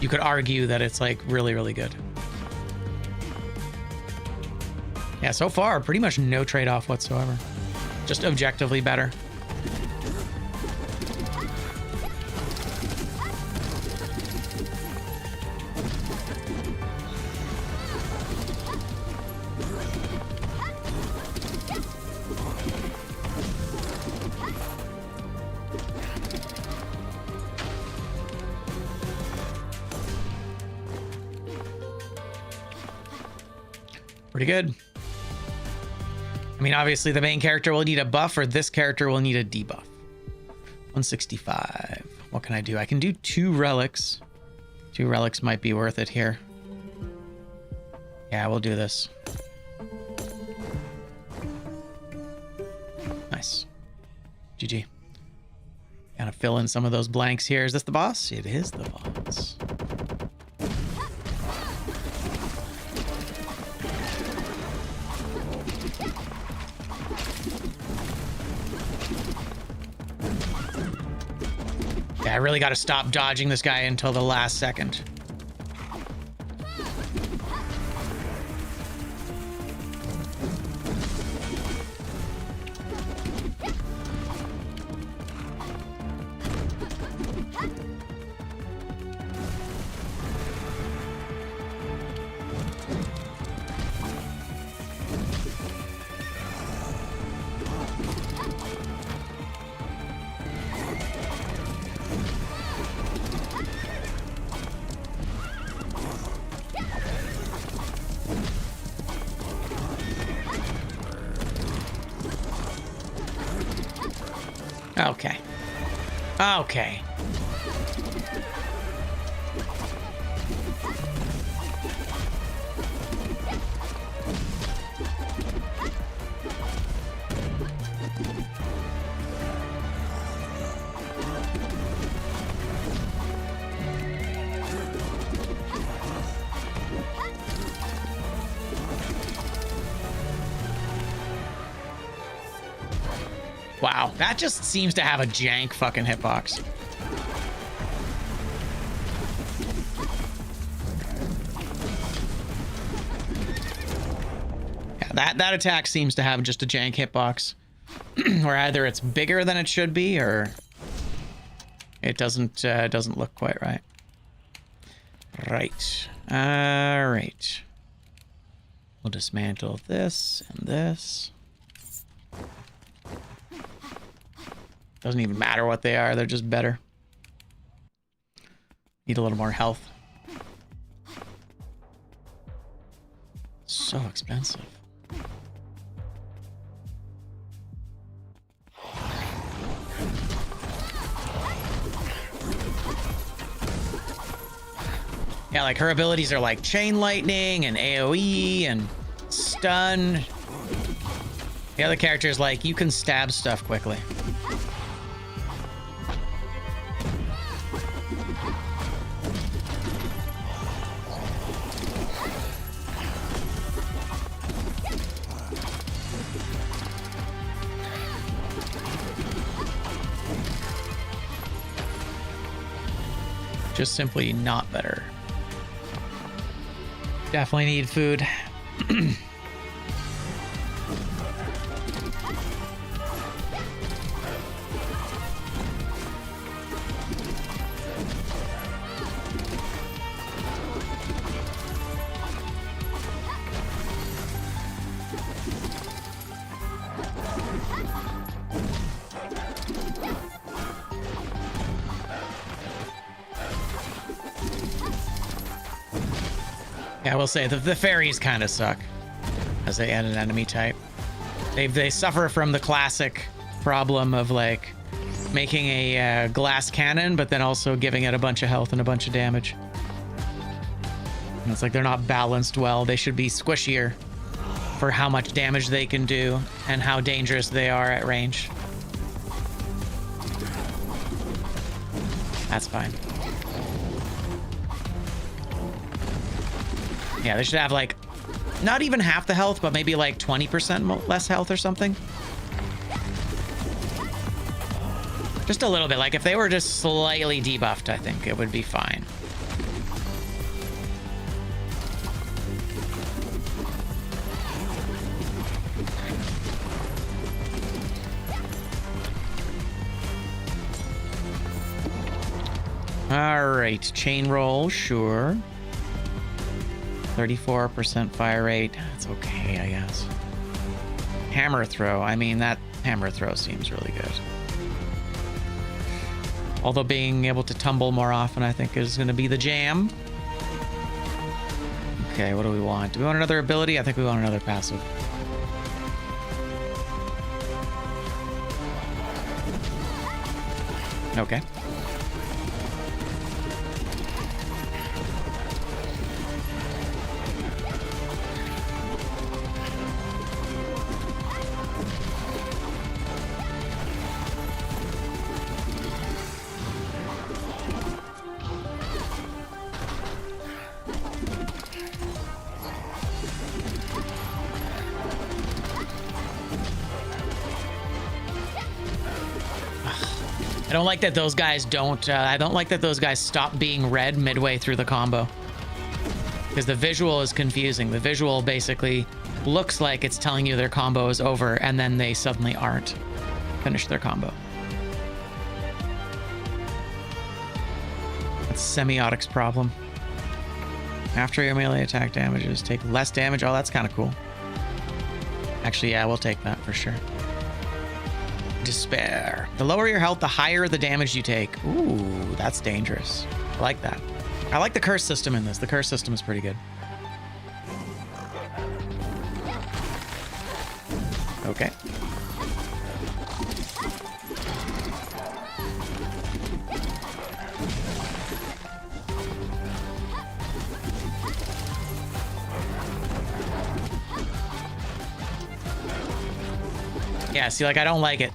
you could argue that it's like really, really good. Yeah, so far, pretty much no trade-off whatsoever. Just objectively better. Pretty good. I mean, obviously the main character will need a buff, or this character will need a debuff. 165. What can I do? I can do 2 relics. 2 relics might be worth it here. Yeah, we'll do this. Nice. GG. Gotta fill in some of those blanks here. Is this the boss? It is the boss. Yeah, I really got to stop dodging this guy until the last second. Okay. Okay. Wow, that just seems to have a jank fucking hitbox. Yeah, that attack seems to have just a jank hitbox. Or either it's bigger than it should be, or it doesn't look quite right. Right. Alright. We'll dismantle this and this. Doesn't even matter what they are, they're just better. Need a little more health. So expensive. Yeah, like her abilities are like chain lightning and AoE and stun. The other character's like, you can stab stuff quickly. Just simply not better. Definitely need food. Yeah, I will say the fairies kind of suck as they add an enemy type. They suffer from the classic problem of like making a glass cannon, but then also giving it a bunch of health and a bunch of damage. And it's like they're not balanced well. They should be squishier for how much damage they can do and how dangerous they are at range. That's fine. Yeah, they should have like, not even half the health, but maybe like 20% less health or something. Just a little bit. Like if they were just slightly debuffed, I think it would be fine. All right, chain roll, sure. 34% fire rate. That's okay, I guess. Hammer throw. I mean, that hammer throw seems really good. Although being able to tumble more often, I think, is going to be the jam. Okay, what do we want? Do we want another ability? I think we want another passive. Okay. I don't like that those guys don't, I don't like that those guys stop being red midway through the combo. Because the visual is confusing. The visual basically looks like it's telling you their combo is over, and then they suddenly aren't. Finish their combo. That's semiotic's problem. After your melee attack damages, take less damage. Oh, that's kind of cool. Actually, yeah, we'll take that for sure. Despair. The lower your health, the higher the damage you take. Ooh, that's dangerous. I like that. I like the curse system in this. The curse system is pretty good. Okay. Yeah, see, like, I don't like it.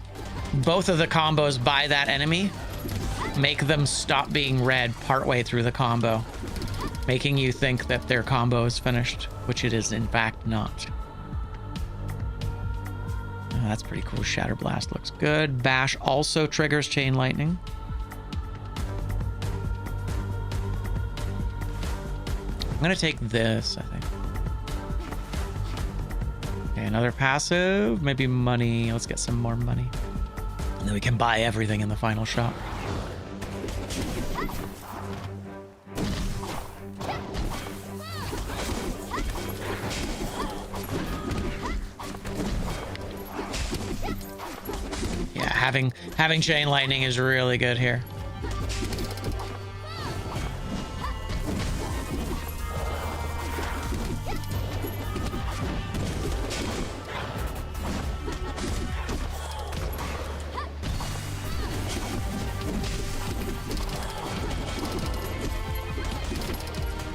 Both of the combos by that enemy make them stop being red partway through the combo, making you think that their combo is finished, which it is in fact not. Oh, that's pretty cool. Shatter Blast looks good. Bash also triggers Chain Lightning. I'm gonna take this, I think. Okay, another passive, maybe money. Let's get some more money. And then we can buy everything in the final shop. Yeah, having Chain Lightning is really good here.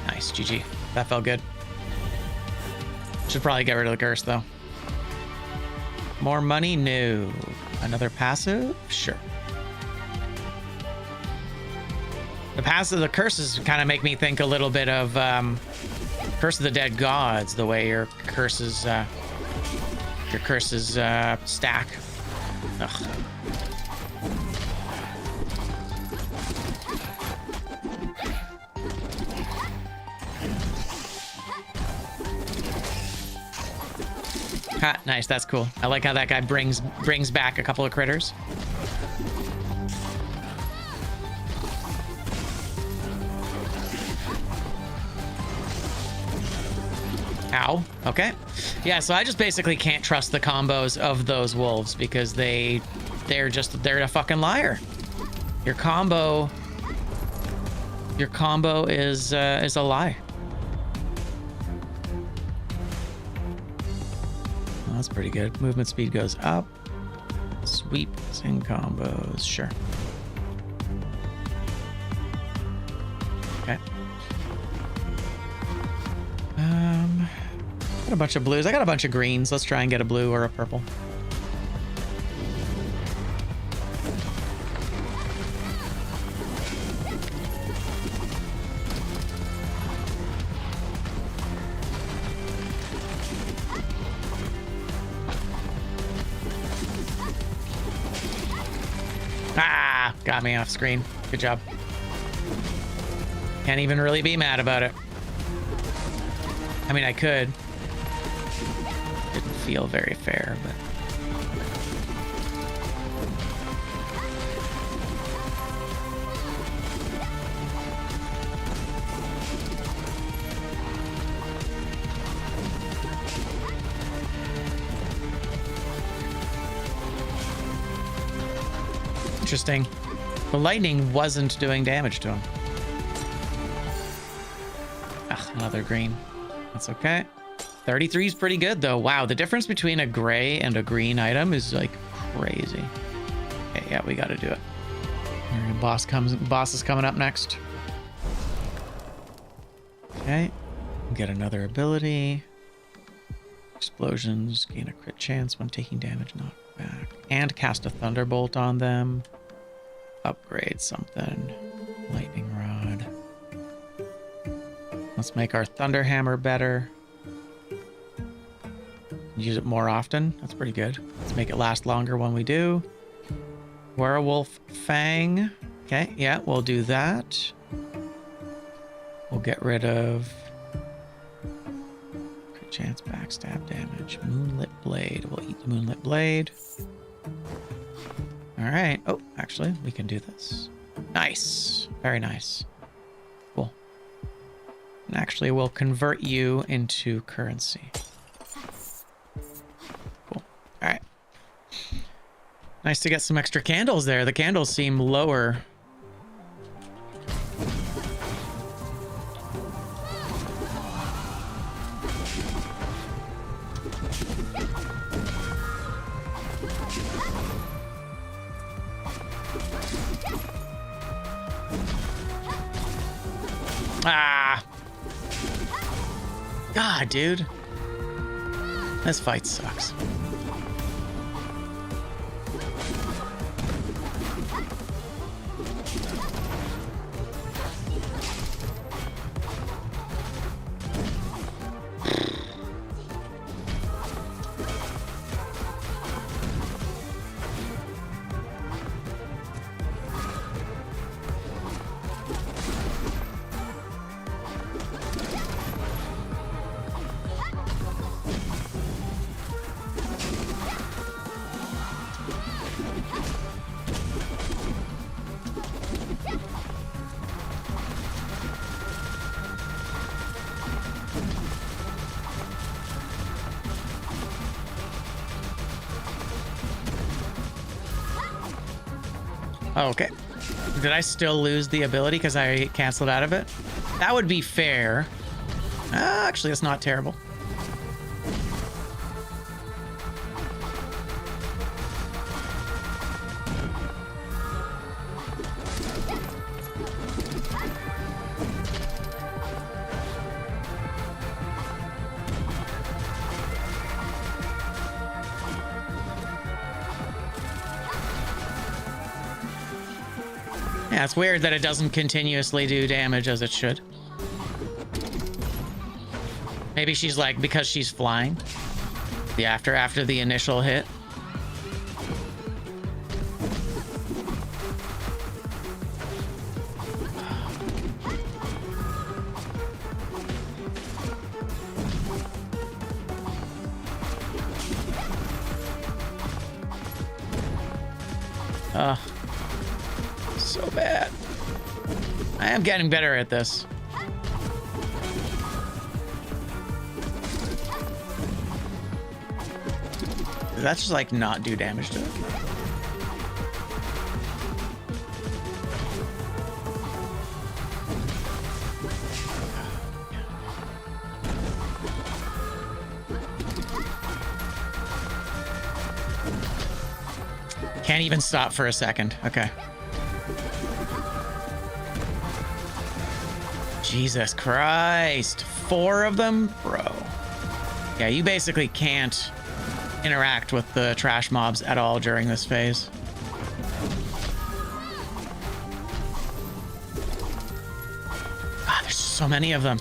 Nice, GG. That felt good. Should probably get rid of the curse though. More money? No. Another passive? Sure. The passive, the curses kind of make me think a little bit of Curse of the Dead Gods, the way your curses stack. Ugh. Ha, nice, that's cool. I like how that guy brings back a couple of critters. Ow. Okay. Yeah, so I just basically can't trust the combos of those wolves because they're a fucking liar. Your combo is a lie. That's pretty good. Movement speed goes up. Sweeps and combos, sure. Okay. Got a bunch of blues. I got a bunch of greens. Let's try and get a blue or a purple. Ah, got me off screen. Good job. Can't even really be mad about it. I mean, I could. Didn't feel very fair, but... Interesting. The lightning wasn't doing damage to him. Ugh, another green. That's okay. 33 is pretty good though. Wow, the difference between a gray and a green item is like crazy. Okay, yeah, we gotta do it. Boss is coming up next. Okay, get another ability. Explosions, gain a crit chance when taking damage, knock back. And cast a thunderbolt on them. Upgrade something. Lightning rod. Let's make our thunder hammer better. Use it more often. That's pretty good. Let's make it last longer when we do. Werewolf Fang. Okay, yeah, we'll do that. We'll get rid of crit chance, backstab damage, Moonlit Blade. We'll eat the Moonlit Blade. All right. Oh, actually, we can do this. Nice. Very nice. Cool. And actually, we'll convert you into currency. Cool. All right. Nice to get some extra candles there. The candles seem lower. Ah! God, dude. This fight sucks. Okay. Did I still lose the ability because I canceled out of it? That would be fair. Actually, it's not terrible. Yeah, it's weird that it doesn't continuously do damage as it should. Maybe she's like, because she's flying. The after the initial hit. So bad. I am getting better at this. Does that just like not do damage to it? Can't even stop for a second. Okay. Jesus Christ. 4 of them? Bro. Yeah, you basically can't interact with the trash mobs at all during this phase. God, there's so many of them.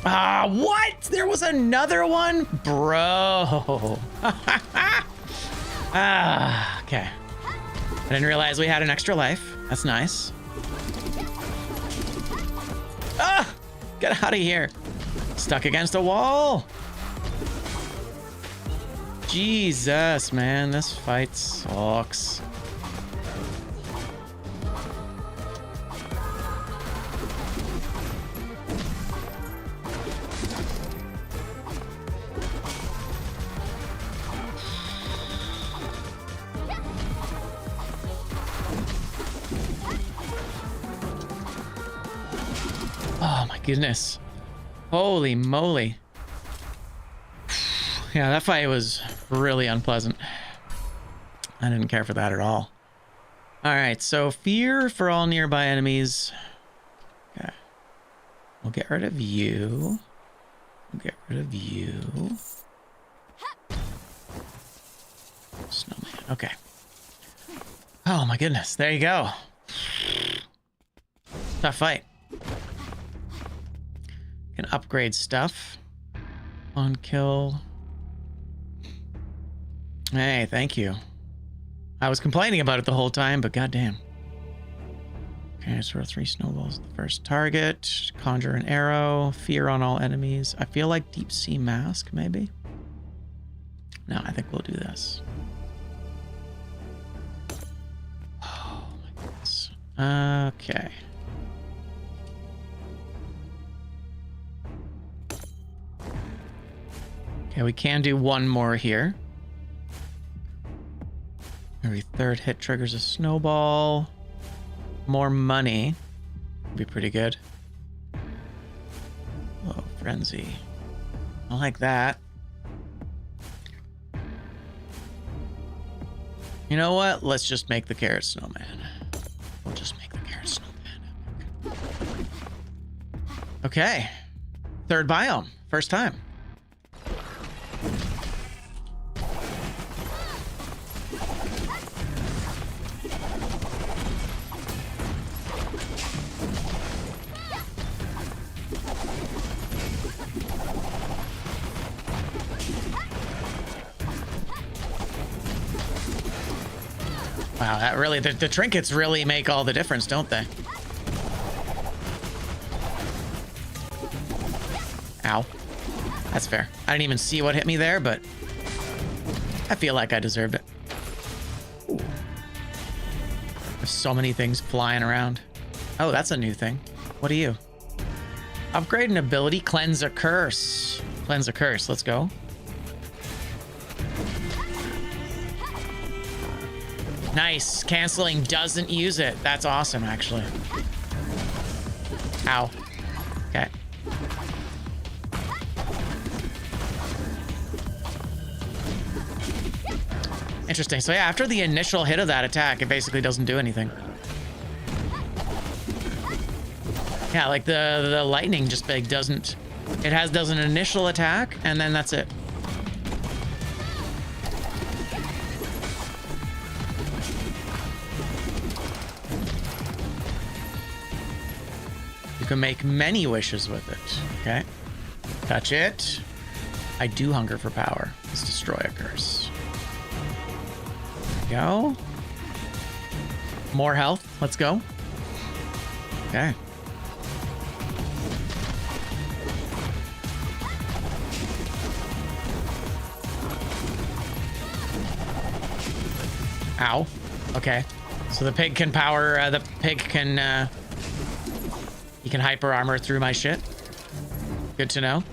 Ah, what? There was another one? Bro. Okay. I didn't realize we had an extra life. That's nice. Ah! Get out of here. Stuck against a wall. Jesus, man. This fight sucks. Oh my goodness. Holy moly. Yeah, that fight was really unpleasant. I didn't care for that at all. Alright, so fear for all nearby enemies. Okay. We'll get rid of you. We'll get rid of you. Snowman. Okay. Oh my goodness. There you go. Tough fight. Can upgrade stuff. On kill. Hey, thank you. I was complaining about it the whole time, but goddamn. Okay, so 3 snowballs. The first target. Conjure an arrow. Fear on all enemies. I feel like deep sea mask, maybe. No, I think we'll do this. Oh my goodness. Okay. Okay, we can do one more here. Every third hit triggers a snowball. More money. Would be pretty good. Oh, frenzy. I like that. You know what? Let's just make the carrot snowman. We'll just make the carrot snowman. Okay. Third biome. First time. Wow, that really, the trinkets really make all the difference, don't they? Ow. That's fair. I didn't even see what hit me there, but I feel like I deserved it. Ooh. There's so many things flying around. Oh, that's a new thing. What are you? Upgrade an ability, cleanse a curse. Cleanse a curse, let's go. Nice. Canceling doesn't use it. That's awesome, actually. Ow. Okay. Interesting. So yeah, after the initial hit of that attack, it basically doesn't do anything. Yeah, like the lightning just like doesn't... It does an initial attack, and then that's it. You can make many wishes with it. Okay. Touch it. I do hunger for power. Let's destroy a curse. There we go. More health. Let's go. Okay. Ow. Okay. So the pig can power, he can hyper armor through my shit. Good to know.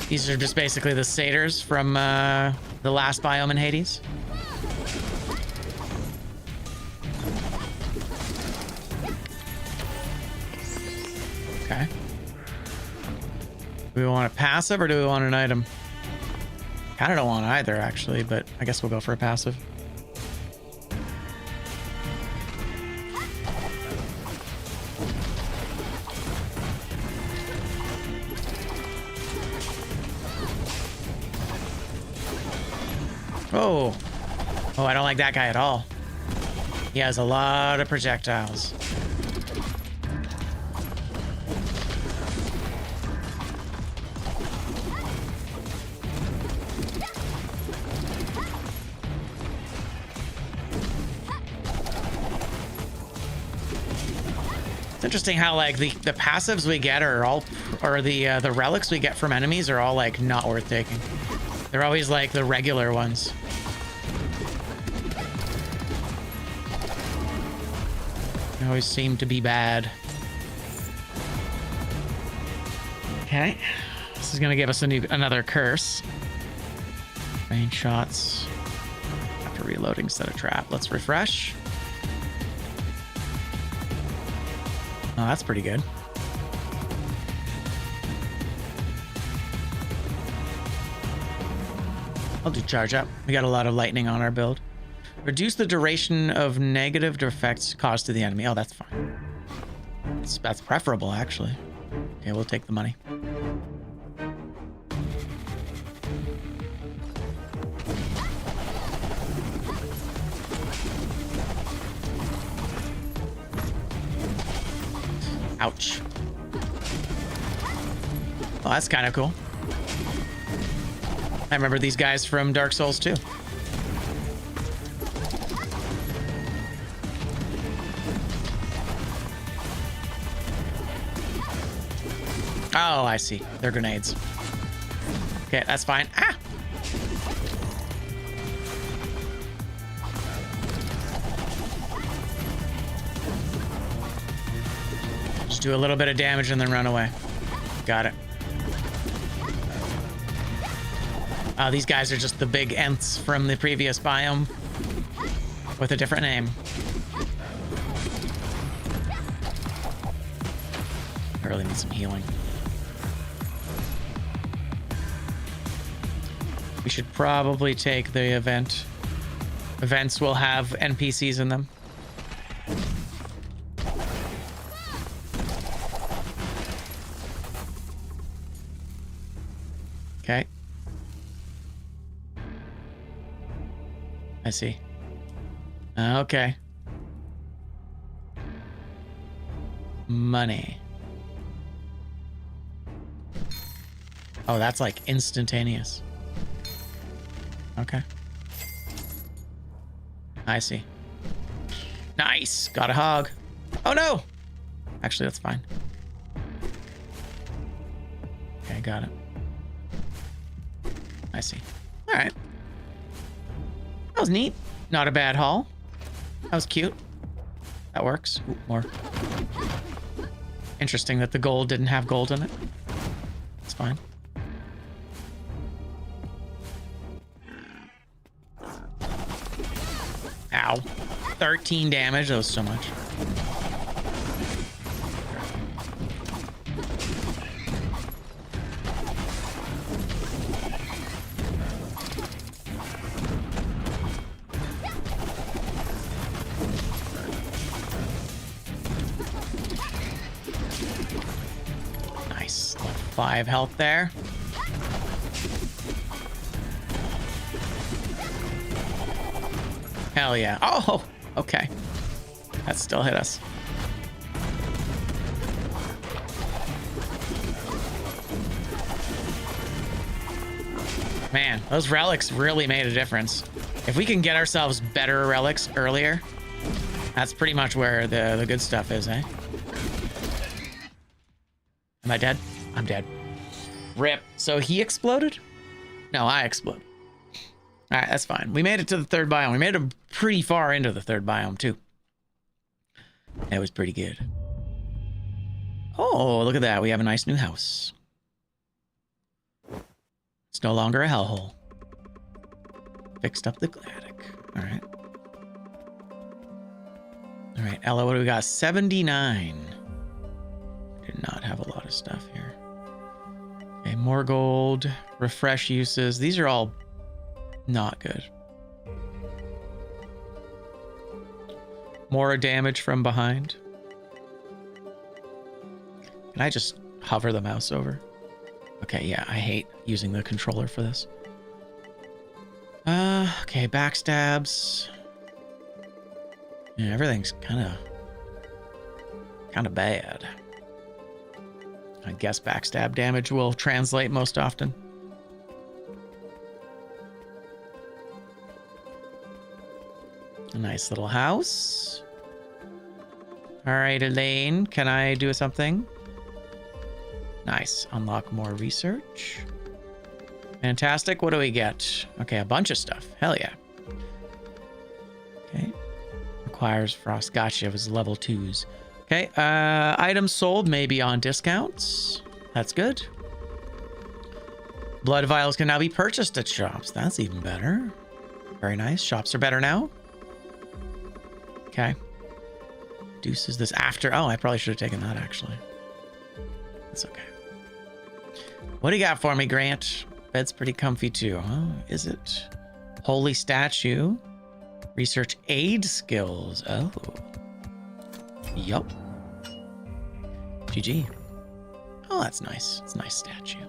These are just basically the satyrs from the last biome in Hades. Okay. Do we want a passive or do we want an item? Kind of don't want either, actually, but I guess we'll go for a passive. Oh. Oh, I don't like that guy at all. He has a lot of projectiles. It's interesting how like the passives we get are all, or the relics we get from enemies are all like not worth taking. They're always like the regular ones. They always seem to be bad. Okay, this is gonna give us another curse. Range shots. After reloading, set a trap. Let's refresh. Oh, that's pretty good. I'll do charge up. We got a lot of lightning on our build. Reduce the duration of negative effects caused to the enemy. Oh, that's fine. That's preferable, actually. Okay, we'll take the money. Ouch. Oh, that's kind of cool. I remember these guys from Dark Souls too. Oh, I see. They're grenades. Okay, that's fine. Ah! Just do a little bit of damage and then run away. Got it. Oh, these guys are just the big Ents from the previous biome with a different name. I really need some healing. We should probably take the event. Events will have NPCs in them. Okay. I see. Okay. Money. Oh, that's like instantaneous. Okay. I see. Nice. Got a hog. Oh no! Actually, that's fine. Okay, got it. I see. All right. That was neat. Not a bad haul. That was cute. That works. Ooh, more. Interesting that the gold didn't have gold in it. It's fine. Ow. 13 damage. That was so much. Nice. 5 health there. Hell yeah. Oh, okay. That still hit us. Man, those relics really made a difference. If we can get ourselves better relics earlier, that's pretty much where the good stuff is, eh? Am I dead? I'm dead. Rip. So he exploded? No, I exploded. All right, that's fine. We made it to the 3rd biome. We made it pretty far into the 3rd biome, too. That was pretty good. Oh, look at that. We have a nice new house. It's no longer a hellhole. Fixed up the attic. All right. All right, Ella, what do we got? 79. Did not have a lot of stuff here. Okay, more gold. Refresh uses. These are all not good. More damage from behind. Can I just hover the mouse over? Okay, yeah, I hate using the controller for this. Okay, backstabs. Yeah, everything's kind of bad. I guess backstab damage will translate most often. A nice little house. All right, Elaine, can I do something? Nice. Unlock more research. Fantastic. What do we get? Okay, a bunch of stuff. Hell yeah. Okay. Requires frost. Gotcha. It was level 2s. Okay. Items sold maybe on discounts. That's good. Blood vials can now be purchased at shops. That's even better. Very nice. Shops are better now. Okay. Deuces this after. Oh, I probably should have taken that actually. That's okay. What do you got for me, Grant? Bed's pretty comfy too. Huh? Is it? Holy statue. Research aid skills. Oh. Yup. GG. Oh, that's nice. It's a nice statue.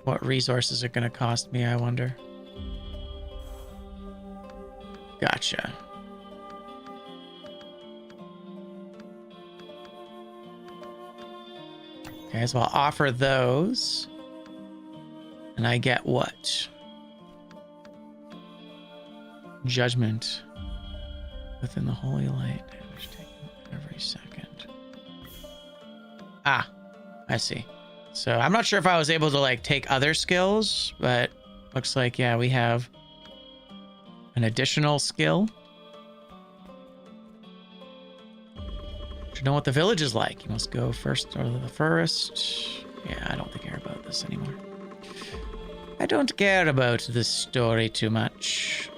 What resources are going to cost me, I wonder? Gotcha. Okay, so I'll offer those. And I get what? Judgment within the holy light. Damage taken every second. Ah, I see. So I'm not sure if I was able to like take other skills, but looks like, yeah, we have an additional skill. To know what the village is like. You must go first or the first. Yeah, I don't care about this anymore. I don't care about this story too much.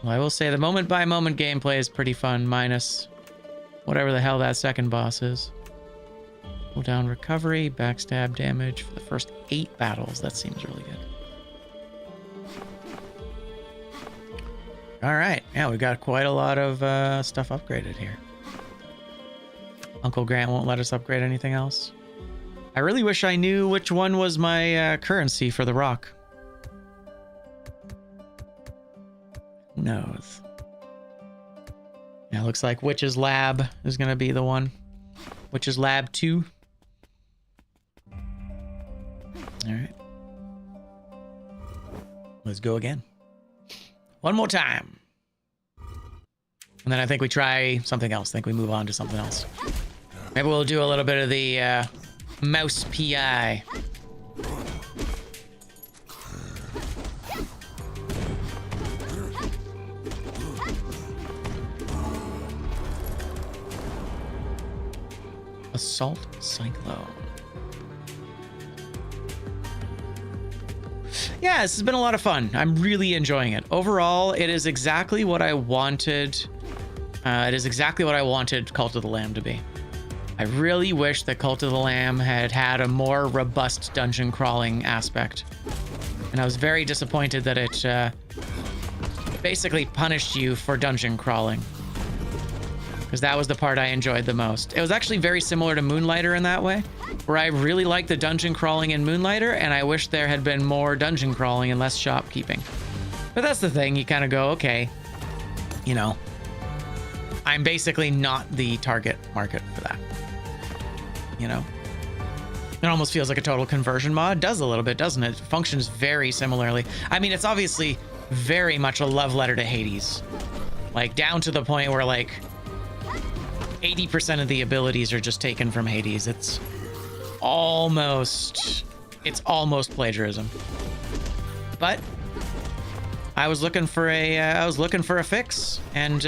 Well, I will say the moment by moment gameplay is pretty fun, minus whatever the hell that second boss is. Pull down recovery, backstab damage for the first 8 battles. That seems really good. All right. Yeah, we got quite a lot of stuff upgraded here. Uncle Grant won't let us upgrade anything else. I really wish I knew which one was my currency for the rock. Who knows? Yeah, looks like Witch's Lab is going to be the one. Witch's Lab 2. All right. Let's go again. One more time. And then I think we try something else. I think we move on to something else. Maybe we'll do a little bit of the mouse PI. Assault Cyclone. Yeah, this has been a lot of fun. I'm really enjoying it. Overall, it is exactly what I wanted. It is exactly what I wanted Cult of the Lamb to be. I really wish that Cult of the Lamb had had a more robust dungeon crawling aspect. And I was very disappointed that it basically punished you for dungeon crawling. Because that was the part I enjoyed the most. It was actually very similar to Moonlighter in that way, where I really liked the dungeon crawling in Moonlighter, and I wish there had been more dungeon crawling and less shopkeeping. But that's the thing, you kind of go, okay, you know, I'm basically not the target market for that. You know? It almost feels like a total conversion mod. It does a little bit, doesn't it? It functions very similarly. I mean, it's obviously very much a love letter to Hades. Like, down to the point where, like, 80% of the abilities are just taken from Hades. It's almost plagiarism. But I was looking for a fix, and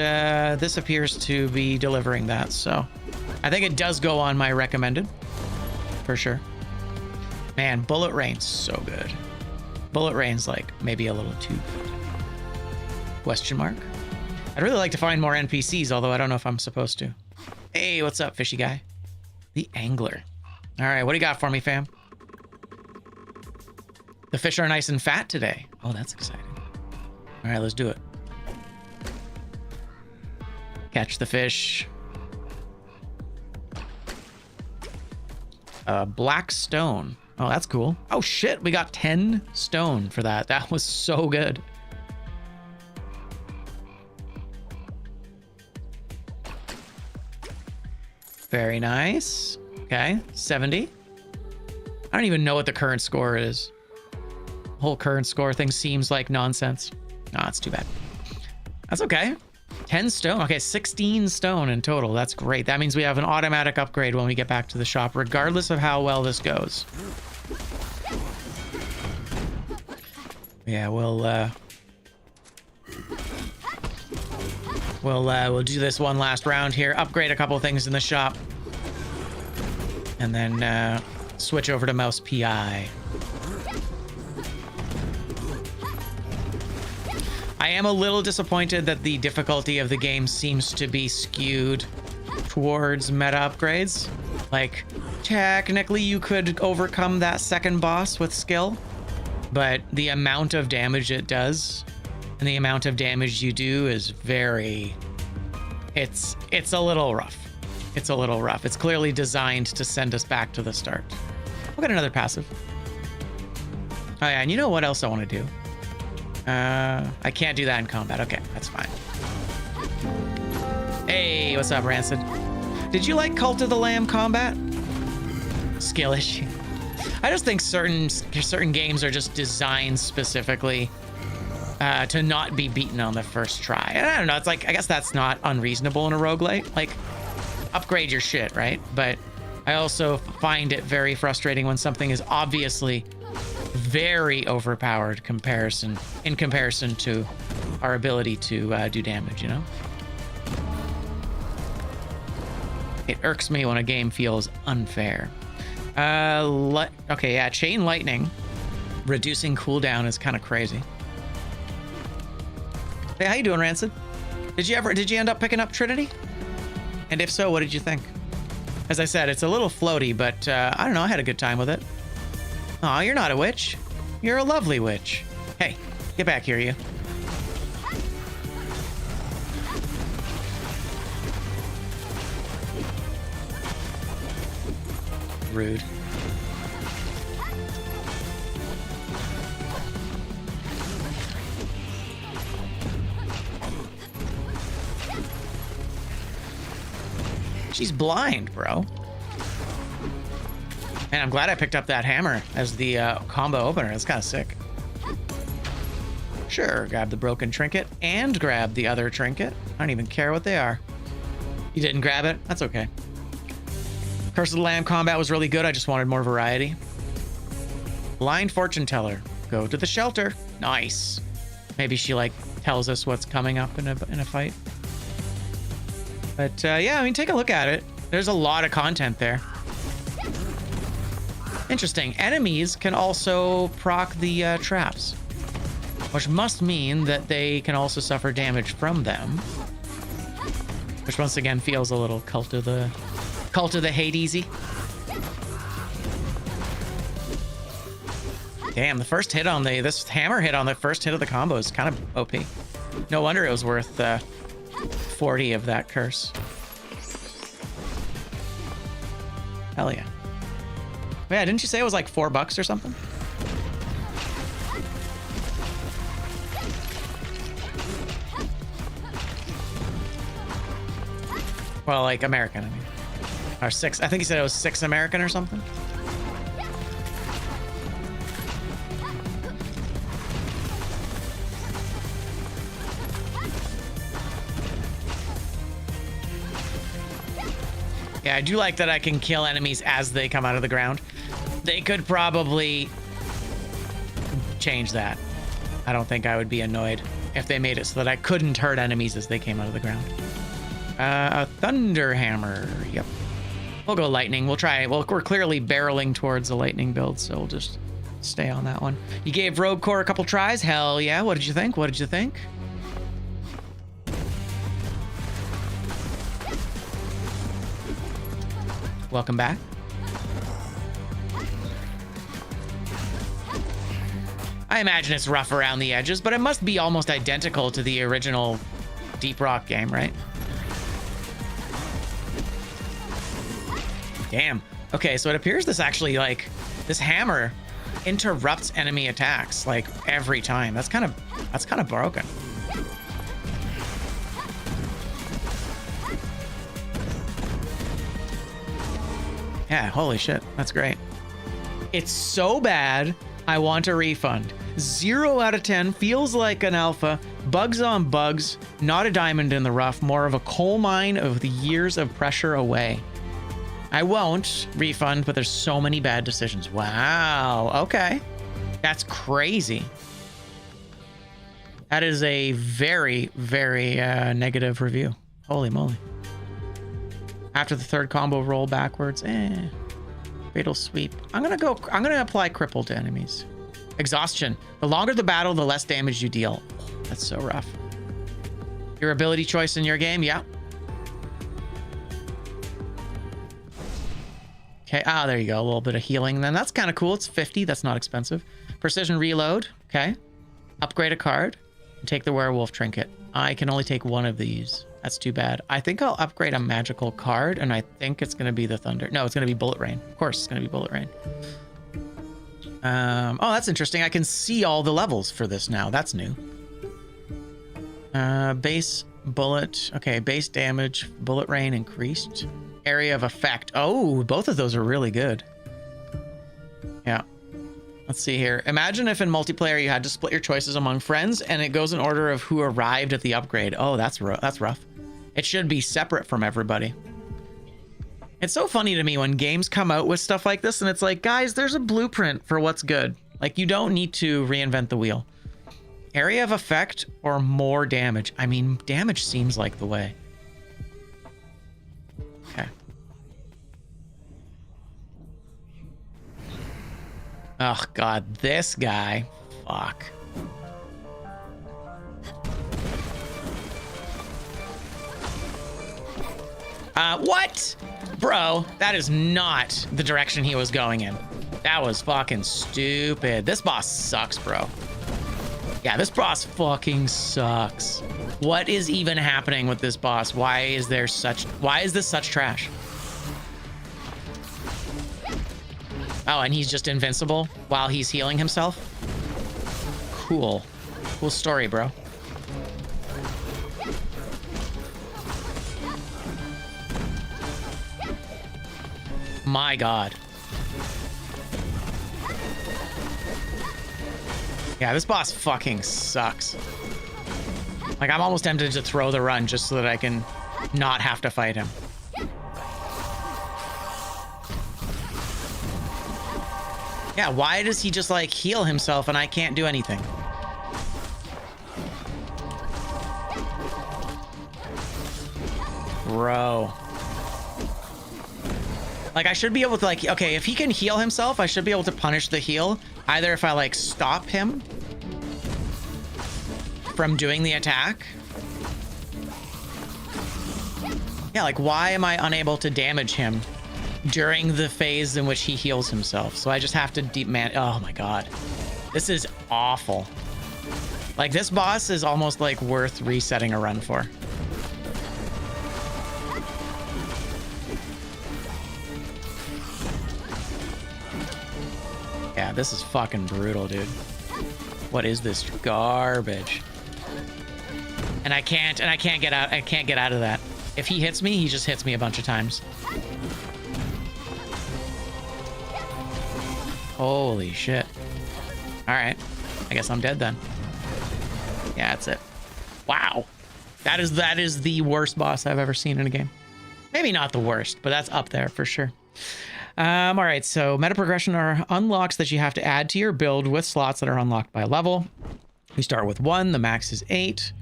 this appears to be delivering that. So I think it does go on my recommended for sure. Man, Bullet Rain's so good. Bullet Rain's like maybe a little too good. Question mark? I'd really like to find more NPCs, although I don't know if I'm supposed to. Hey, what's up, fishy guy? The Angler. All right, what do you got for me, fam? The fish are nice and fat today. Oh, that's exciting. All right, let's do it. Catch the fish. Black stone. Oh, that's cool. Oh, shit, we got 10 stone for that. That was so good. Very nice. Okay, 70. I don't even know what the current score is. The whole current score thing seems like nonsense. Oh, that's too bad. That's okay. 10 stone. Okay, 16 stone in total. That's great. That means we have an automatic upgrade when we get back to the shop, regardless of how well this goes. Yeah, we'll do this one last round here, upgrade a couple things in the shop, and then switch over to mouse PI. I am a little disappointed that the difficulty of the game seems to be skewed towards meta upgrades. Like, technically you could overcome that second boss with skill, but the amount of damage it does and the amount of damage you do is very... It's a little rough. It's a little rough. It's clearly designed to send us back to the start. We'll get another passive. Oh yeah, and you know what else I want to do? I can't do that in combat. Okay, that's fine. Hey, what's up, Rancid? Did you like Cult of the Lamb combat? skill issue. I just think certain games are just designed specifically to not be beaten on the first try. And I don't know, it's like, I guess that's not unreasonable in a roguelite. Like, upgrade your shit, right? But I also find it very frustrating when something is obviously very overpowered in comparison to our ability to do damage, you know? It irks me when a game feels unfair. Okay, yeah, chain lightning. Reducing cooldown is kind of crazy. Hey, how you doing, Rancid? Did you end up picking up Trinity? And if so, what did you think? As I said, it's a little floaty, but I don't know, I had a good time with it. Aw, you're not a witch. You're a lovely witch. Hey, get back here, you. Rude. She's blind, bro. And I'm glad I picked up that hammer as the combo opener. It's kind of sick. Sure, grab the broken trinket and grab the other trinket. I don't even care what they are. You didn't grab it? That's okay. Curse of the Lamb combat was really good. I just wanted more variety. Blind fortune teller. Go to the shelter. Nice. Maybe she like tells us what's coming up in a fight. But yeah, I mean, take a look at it. There's a lot of content there. Interesting. Enemies can also proc the traps, which must mean that they can also suffer damage from them. Which once again feels a little cult of the Hadesy. Damn, the first hit on this hammer hit on the first hit of the combo is kind of OP. No wonder it was worth 40 of that curse. Hell yeah. Yeah, didn't you say it was like $4 or something? Well, like American, I mean. Or 6. I think he said it was 6 American or something. Yeah, I do like that I can kill enemies as they come out of the ground. They could probably change that. I don't think I would be annoyed if they made it so that I couldn't hurt enemies as they came out of the ground. A thunder hammer. Yep. We'll go lightning. We'll try. Well, we're clearly barreling towards a lightning build, so we'll just stay on that one. You gave Rogue Core a couple tries. Hell yeah. What did you think? What did you think? Welcome back. I imagine it's rough around the edges, but it must be almost identical to the original Deep Rock game, right? Damn. Okay, so it appears this actually, like, this hammer interrupts enemy attacks, like, every time. That's kind of broken. Yeah, holy shit. That's great. It's so bad, I want a refund. 0 out of 10, feels like an alpha, bugs on bugs, not a diamond in the rough, more of a coal mine of the years of pressure away. I won't refund, but there's so many bad decisions. Wow, okay. That's crazy. That is a very, very negative review. Holy moly. After the third combo, roll backwards. Fatal sweep. I'm gonna apply cripple to enemies. Exhaustion. The longer the battle, the less damage you deal. That's so rough. Your ability choice in your game, yeah. Okay, there you go. A little bit of healing then. That's kind of cool. It's 50. That's not expensive. Precision reload. Okay. Upgrade a card. And take the werewolf trinket. I can only take one of these. That's too bad. I think I'll upgrade a magical card, and I think it's going to be the thunder. No, it's going to be bullet rain. Of course, it's going to be bullet rain. Oh, that's interesting. I can see all the levels for this now. That's new. Base bullet. Okay, base damage. Bullet rain increased. Area of effect. Oh, both of those are really good. Let's see here. Imagine if in multiplayer you had to split your choices among friends and it goes in order of who arrived at the upgrade. Oh, that's rough. It should be separate from everybody. It's so funny to me when games come out with stuff like this and it's like, guys, there's a blueprint for what's good. Like, you don't need to reinvent the wheel. Area of effect or more damage? I mean, damage seems like the way. Okay. Oh, God, this guy. Fuck. What? Bro, that is not the direction he was going in. That was fucking stupid. This boss sucks, bro. Yeah, this boss fucking sucks. What is even happening with this boss? Why is this such trash? Oh, and he's just invincible while he's healing himself? Cool. Cool story, bro. My God. Yeah, this boss fucking sucks. Like, I'm almost tempted to throw the run just so that I can not have to fight him. Yeah, why does he just, like, heal himself and I can't do anything? Bro. Like, I should be able to, like, okay, if he can heal himself, I should be able to punish the heal. Either if I, like, stop him from doing the attack. Yeah, like, why am I unable to damage him during the phase in which he heals himself? So I just have to oh my God. This is awful. Like, this boss is almost, like, worth resetting a run for. Yeah, this is fucking brutal, dude. What is this garbage? And I can't get out. I can't get out of that. If he hits me, he just hits me a bunch of times. Holy shit. All right. I guess I'm dead then. Yeah, that's it. Wow. That is the worst boss I've ever seen in a game. Maybe not the worst, but that's up there for sure. All right, so meta progression are unlocks that you have to add to your build with slots that are unlocked by level. We start with 1, the max is 8.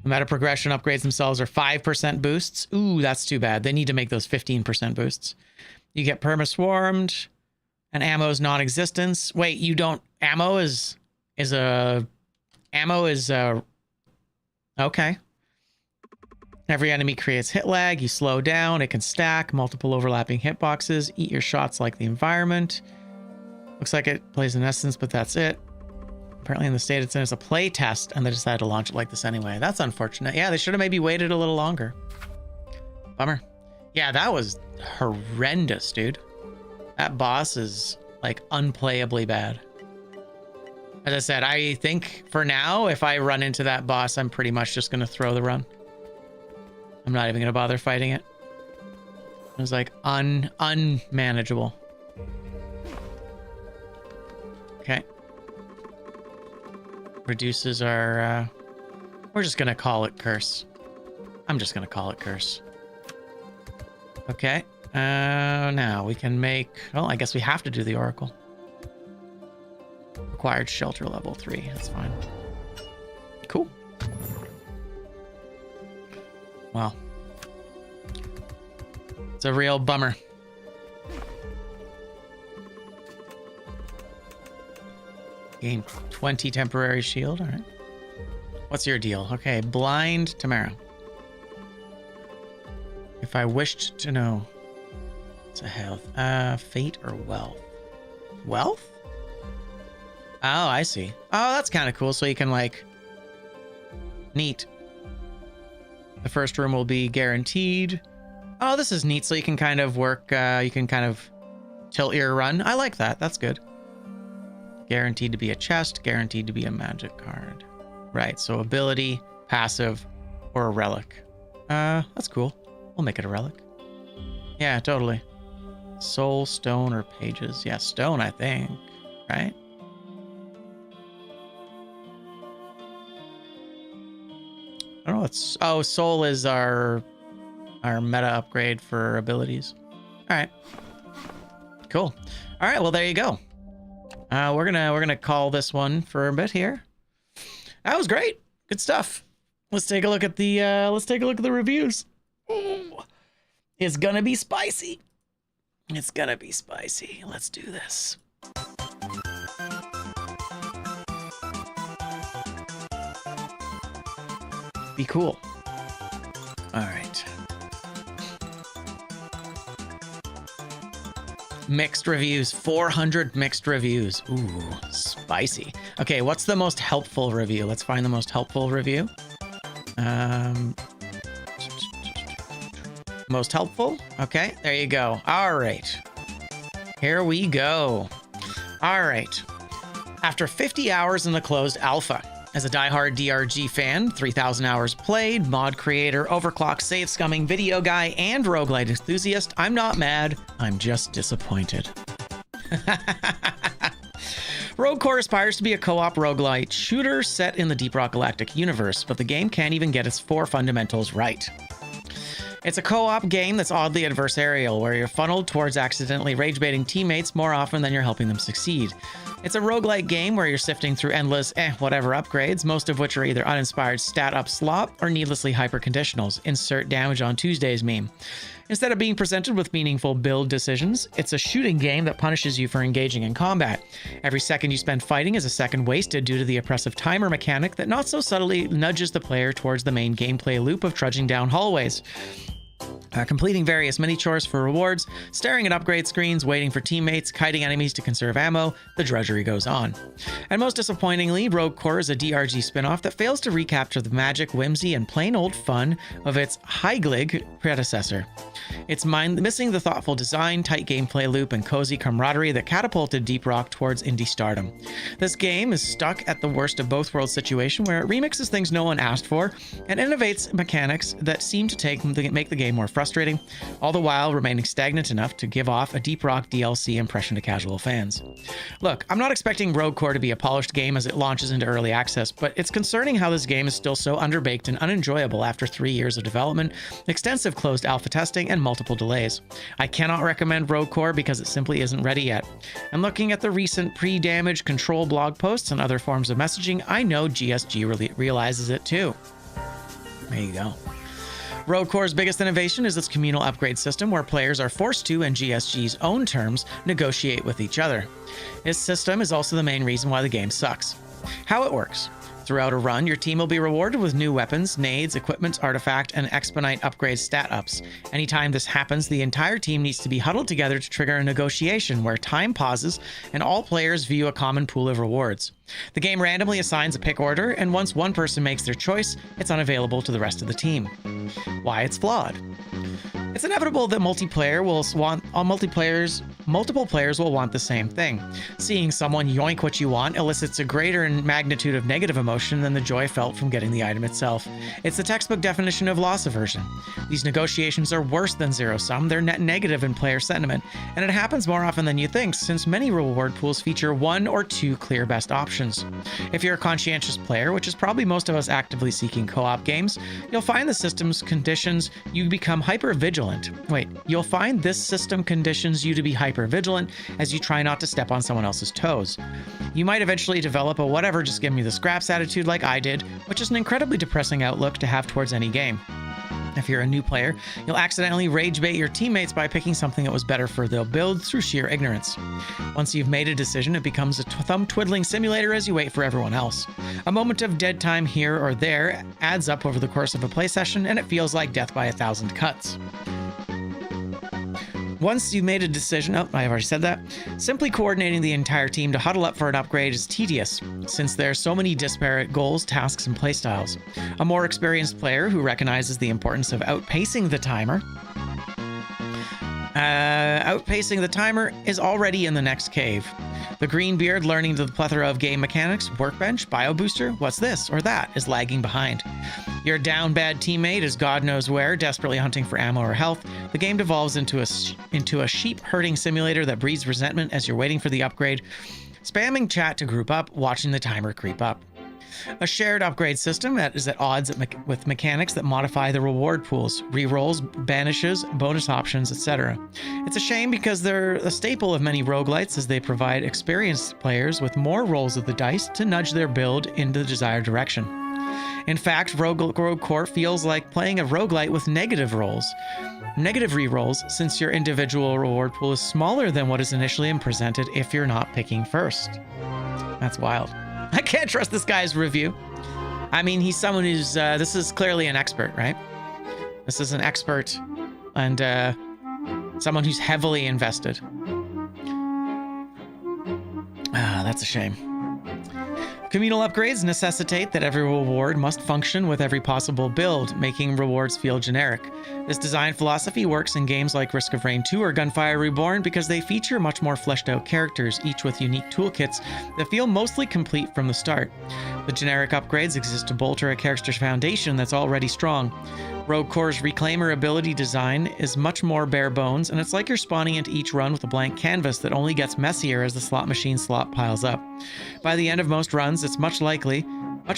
The meta progression upgrades themselves are 5% boosts. Ooh, that's too bad. They need to make those 15% boosts. You get perma-swarmed, and ammo's non-existence. Wait, you don't... Ammo is okay. Every enemy creates hit lag, you slow down, it can stack, multiple overlapping hitboxes, eat your shots like the environment. Looks like it plays in essence, but that's it. Apparently in the state it's in as a play test, and they decided to launch it like this anyway. That's unfortunate. Yeah, they should have maybe waited a little longer. Bummer. Yeah, that was horrendous, dude. That boss is, like, unplayably bad. As I said, I think for now, if I run into that boss, I'm pretty much just going to throw the run. I'm not even going to bother fighting it. It was like unmanageable. Okay. Reduces our... we're just going to call it curse. I'm just going to call it curse. Okay. Now we can make... Well, I guess we have to do the oracle. Required shelter level 3. That's fine. Cool. Well, it's a real bummer. Gain 20 temporary shield. All right. What's your deal? Okay, blind Tamara. If I wished to know, it's a health. Fate or wealth? Wealth? Oh, I see. Oh, that's kind of cool. So you can, like, neat. The first room will be guaranteed. Oh, this is neat. So you can kind of work, you can kind of tilt your run. I like that. That's good. Guaranteed to be a chest, guaranteed to be a magic card. Right, so ability, passive, or a relic. That's cool. We'll make it a relic. Yeah, totally. Soul, stone, or pages. Yeah, stone, I think. Right? I don't know. It's soul is our meta upgrade for abilities. All right. Cool. All right. Well, there you go. We're gonna call this one for a bit here. That was great. Good stuff. Let's take a look at the reviews. Ooh. It's gonna be spicy. It's gonna be spicy. Let's do this. Be cool. All right. Mixed reviews, 400 mixed reviews. Ooh, spicy. Okay, what's the most helpful review? Let's find the most helpful review. Most helpful? Okay, there you go. All right. Here we go. All right. After 50 hours in the closed alpha, as a diehard DRG fan, 3,000 hours played, mod creator, overclock, save scumming, video guy, and roguelite enthusiast, I'm not mad, I'm just disappointed. Rogue Core aspires to be a co-op roguelite shooter set in the Deep Rock Galactic universe, but the game can't even get its 4 fundamentals right. It's a co-op game that's oddly adversarial, where you're funneled towards accidentally rage-baiting teammates more often than you're helping them succeed. It's a roguelike game where you're sifting through endless whatever upgrades, most of which are either uninspired stat-up slop or needlessly hyper-conditionals. Insert damage on Tuesdays meme. Instead of being presented with meaningful build decisions, it's a shooting game that punishes you for engaging in combat. Every second you spend fighting is a second wasted due to the oppressive timer mechanic that not so subtly nudges the player towards the main gameplay loop of trudging down hallways. Completing various mini-chores for rewards, staring at upgrade screens, waiting for teammates, kiting enemies to conserve ammo, the drudgery goes on. And most disappointingly, Rogue Core is a DRG spin-off that fails to recapture the magic, whimsy, and plain old fun of its high-glig predecessor. It's missing the thoughtful design, tight gameplay loop, and cozy camaraderie that catapulted Deep Rock towards indie stardom. This game is stuck at the worst of both worlds situation where it remixes things no one asked for and innovates mechanics that seem to make the game more frustrating, all the while remaining stagnant enough to give off a Deep Rock DLC impression to casual fans. Look, I'm not expecting Rogue Core to be a polished game as it launches into early access, but it's concerning how this game is still so underbaked and unenjoyable after 3 years of development, extensive closed alpha testing, and multiple delays. I cannot recommend Rogue Core because it simply isn't ready yet. And looking at the recent pre-damage control blog posts and other forms of messaging, I know GSG realizes it too. There you go. Rogue Core's biggest innovation is its communal upgrade system, where players are forced to, in GSG's own terms, negotiate with each other. This system is also the main reason why the game sucks. How it works. Throughout a run, your team will be rewarded with new weapons, nades, equipment, artifact, and Expedite upgrade stat ups. Anytime this happens, the entire team needs to be huddled together to trigger a negotiation where time pauses and all players view a common pool of rewards. The game randomly assigns a pick order, and once one person makes their choice, it's unavailable to the rest of the team. Why it's flawed. It's inevitable that multiple players will want the same thing. Seeing someone yoink what you want elicits a greater magnitude of negative emotion than the joy felt from getting the item itself. It's the textbook definition of loss aversion. These negotiations are worse than zero-sum, they're net negative in player sentiment, and it happens more often than you think, since many reward pools feature 1 or 2 clear best options. If you're a conscientious player, which is probably most of us actively seeking co-op games, you'll find the system's conditions you become hyper-vigilant. You'll find this system conditions you to be hyper-vigilant as you try not to step on someone else's toes. You might eventually develop a whatever, just give me the scraps attitude like I did, which is an incredibly depressing outlook to have towards any game. If you're a new player, you'll accidentally rage bait your teammates by picking something that was better for their build through sheer ignorance. Once you've made a decision, it becomes a thumb-twiddling simulator as you wait for everyone else. A moment of dead time here or there adds up over the course of a play session, and it feels like death by 1,000 cuts. Once you've made a decision, I've already said that, simply coordinating the entire team to huddle up for an upgrade is tedious, since there are so many disparate goals, tasks, and playstyles. A more experienced player who recognizes the importance of outpacing the timer is already in the next cave. The Greenbeard, learning the plethora of game mechanics, workbench, bio booster, what's this or that, is lagging behind. Your down bad teammate is God knows where, desperately hunting for ammo or health. The game devolves into a sheep herding simulator that breeds resentment as you're waiting for the upgrade, spamming chat to group up, watching the timer creep up. A shared upgrade system that is at odds with mechanics that modify the reward pools, rerolls, banishes, bonus options, etc. It's a shame because they're a staple of many roguelites, as they provide experienced players with more rolls of the dice to nudge their build in the desired direction. In fact, Rogue Core feels like playing a roguelite with negative rerolls, since your individual reward pool is smaller than what is initially presented if you're not picking first. That's wild. I can't trust this guy's review. I mean, he's someone who's, this is clearly an expert, right? This is an expert and someone who's heavily invested. Ah, that's a shame. Communal upgrades necessitate that every reward must function with every possible build, making rewards feel generic. This design philosophy works in games like Risk of Rain 2 or Gunfire Reborn because they feature much more fleshed out characters, each with unique toolkits that feel mostly complete from the start. The generic upgrades exist to bolster a character's foundation that's already strong. Rogue Core's Reclaimer ability design is much more bare bones, and it's like you're spawning into each run with a blank canvas that only gets messier as the slot machine slot piles up. By the end of most runs, it's much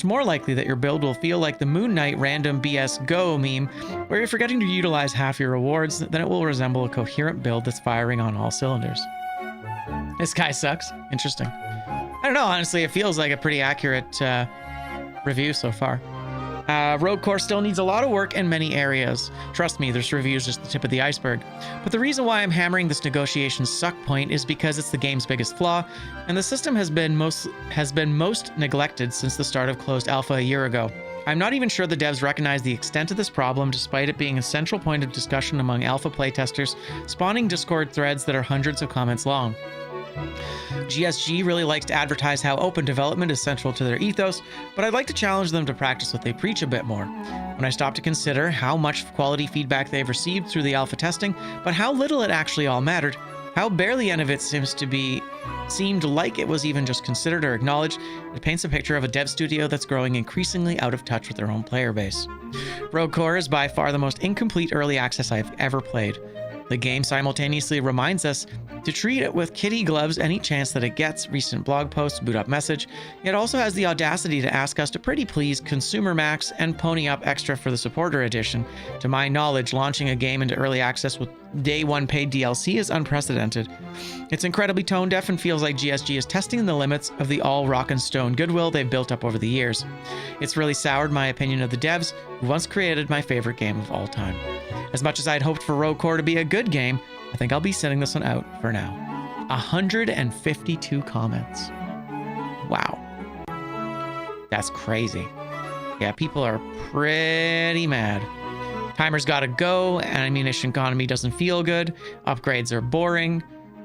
more likely that your build will feel like the Moon Knight random BS Go meme, where you're forgetting to utilize half your rewards, then it will resemble a coherent build that's firing on all cylinders. This guy sucks. Interesting. I don't know, honestly, it feels like a pretty accurate review so far. Rogue Core still needs a lot of work in many areas. Trust me, this review is just the tip of the iceberg. But the reason why I'm hammering this negotiation suck point is because it's the game's biggest flaw, and the system has been most neglected since the start of closed alpha a year ago. I'm not even sure the devs recognize the extent of this problem, despite it being a central point of discussion among alpha playtesters, spawning Discord threads that are hundreds of comments long. GSG really likes to advertise how open development is central to their ethos, but I'd like to challenge them to practice what they preach a bit more. When I stop to consider how much quality feedback they've received through the alpha testing, but how little it actually all mattered, how barely any of it seemed like it was even just considered or acknowledged, it paints a picture of a dev studio that's growing increasingly out of touch with their own player base. Rogue Core is by far the most incomplete early access I've ever played. The game simultaneously reminds us to treat it with kitty gloves any chance that it gets, recent blog posts, boot up message. It also has the audacity to ask us to pretty please consumer max and pony up extra for the supporter edition. To my knowledge, launching a game into early access with day one paid DLC is unprecedented. It's incredibly tone deaf and feels like GSG is testing the limits of the all rock and stone goodwill they've built up over the years. It's really soured my opinion of the devs who once created my favorite game of all time. As much as I'd hoped for Rogue Core to be a good game, I think I'll be sitting this one out for now. 152 comments. Wow. That's crazy. Yeah, people are pretty mad. Timer's gotta go, ammunition economy doesn't feel good, upgrades are boring,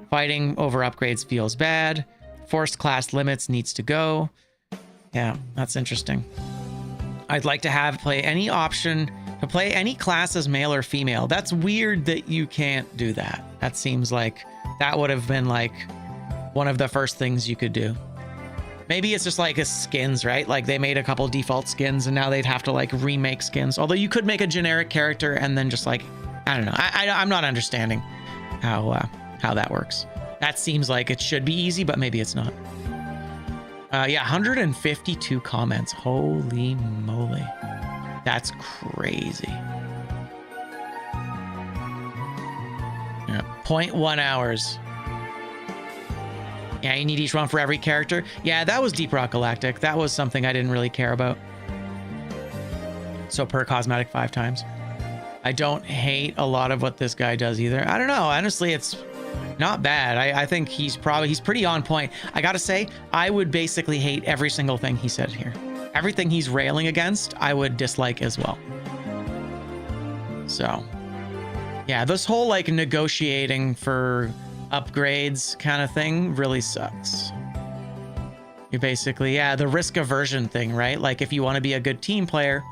fighting over upgrades feels bad, forced class limits needs to go. Yeah, that's interesting. I'd like to play any option to play any class as male or female. That's weird that you can't do that. That seems like that would have been like one of the first things you could do. Maybe it's just like a skins, right? Like they made a couple default skins and now they'd have to like remake skins. Although you could make a generic character and then just like, I don't know. I'm not understanding how that works. That seems like it should be easy, but maybe it's not. Yeah, 152 comments. Holy moly. That's crazy. Yeah, 0.1 hours. Yeah, you need each one for every character. Yeah, that was Deep Rock Galactic. That was something I didn't really care about. So per cosmetic 5 times. I don't hate a lot of what this guy does either. I don't know. Honestly, it's not bad. I think he's pretty on point. I gotta say, I would basically hate every single thing he said here. Everything he's railing against, I would dislike as well. So, yeah, this whole like negotiating for upgrades kind of thing really sucks. You basically, yeah, the risk aversion thing, right? Like if you want to be a good team player.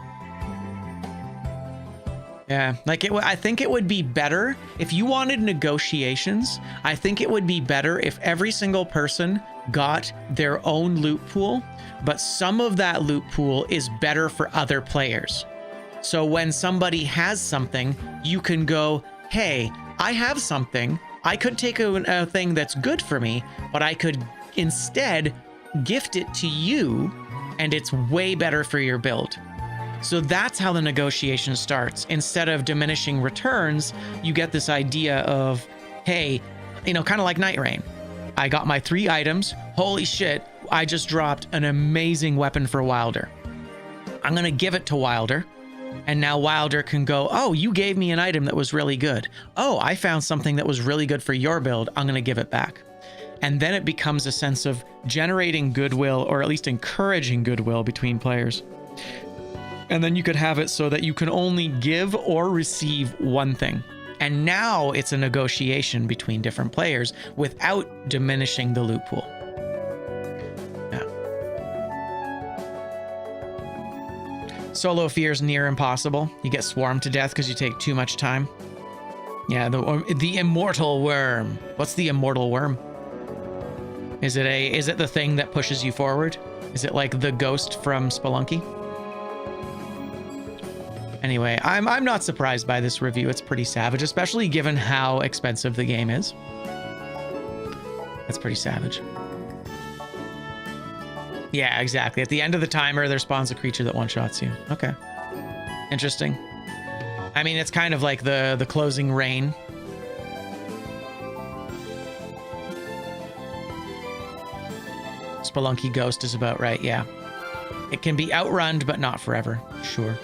Yeah, like I think it would be better if you wanted negotiations. I think it would be better if every single person got their own loot pool, but some of that loot pool is better for other players. So when somebody has something, you can go, hey, I have something. I could take a thing that's good for me, but I could instead gift it to you and it's way better for your build. So that's how the negotiation starts. Instead of diminishing returns, you get this idea of, hey, you know, kind of like Night Rain. I got my 3 items. Holy shit, I just dropped an amazing weapon for Wilder. I'm going to give it to Wilder. And now Wilder can go, oh, you gave me an item that was really good. Oh, I found something that was really good for your build. I'm going to give it back. And then it becomes a sense of generating goodwill, or at least encouraging goodwill between players. And then you could have it so that you can only give or receive one thing. And now it's a negotiation between different players without diminishing the loot pool. Yeah. Solo fear's near impossible. You get swarmed to death because you take too much time. Yeah, the immortal worm. What's the immortal worm? Is it the thing that pushes you forward? Is it like the ghost from Spelunky? Anyway, I'm not surprised by this review. It's pretty savage, especially given how expensive the game is. That's pretty savage. Yeah, exactly. At the end of the timer, there spawns a creature that one-shots you. Okay. Interesting. I mean, it's kind of like the closing rain. Spelunky Ghost is about right, yeah. It can be outrun, but not forever. Sure.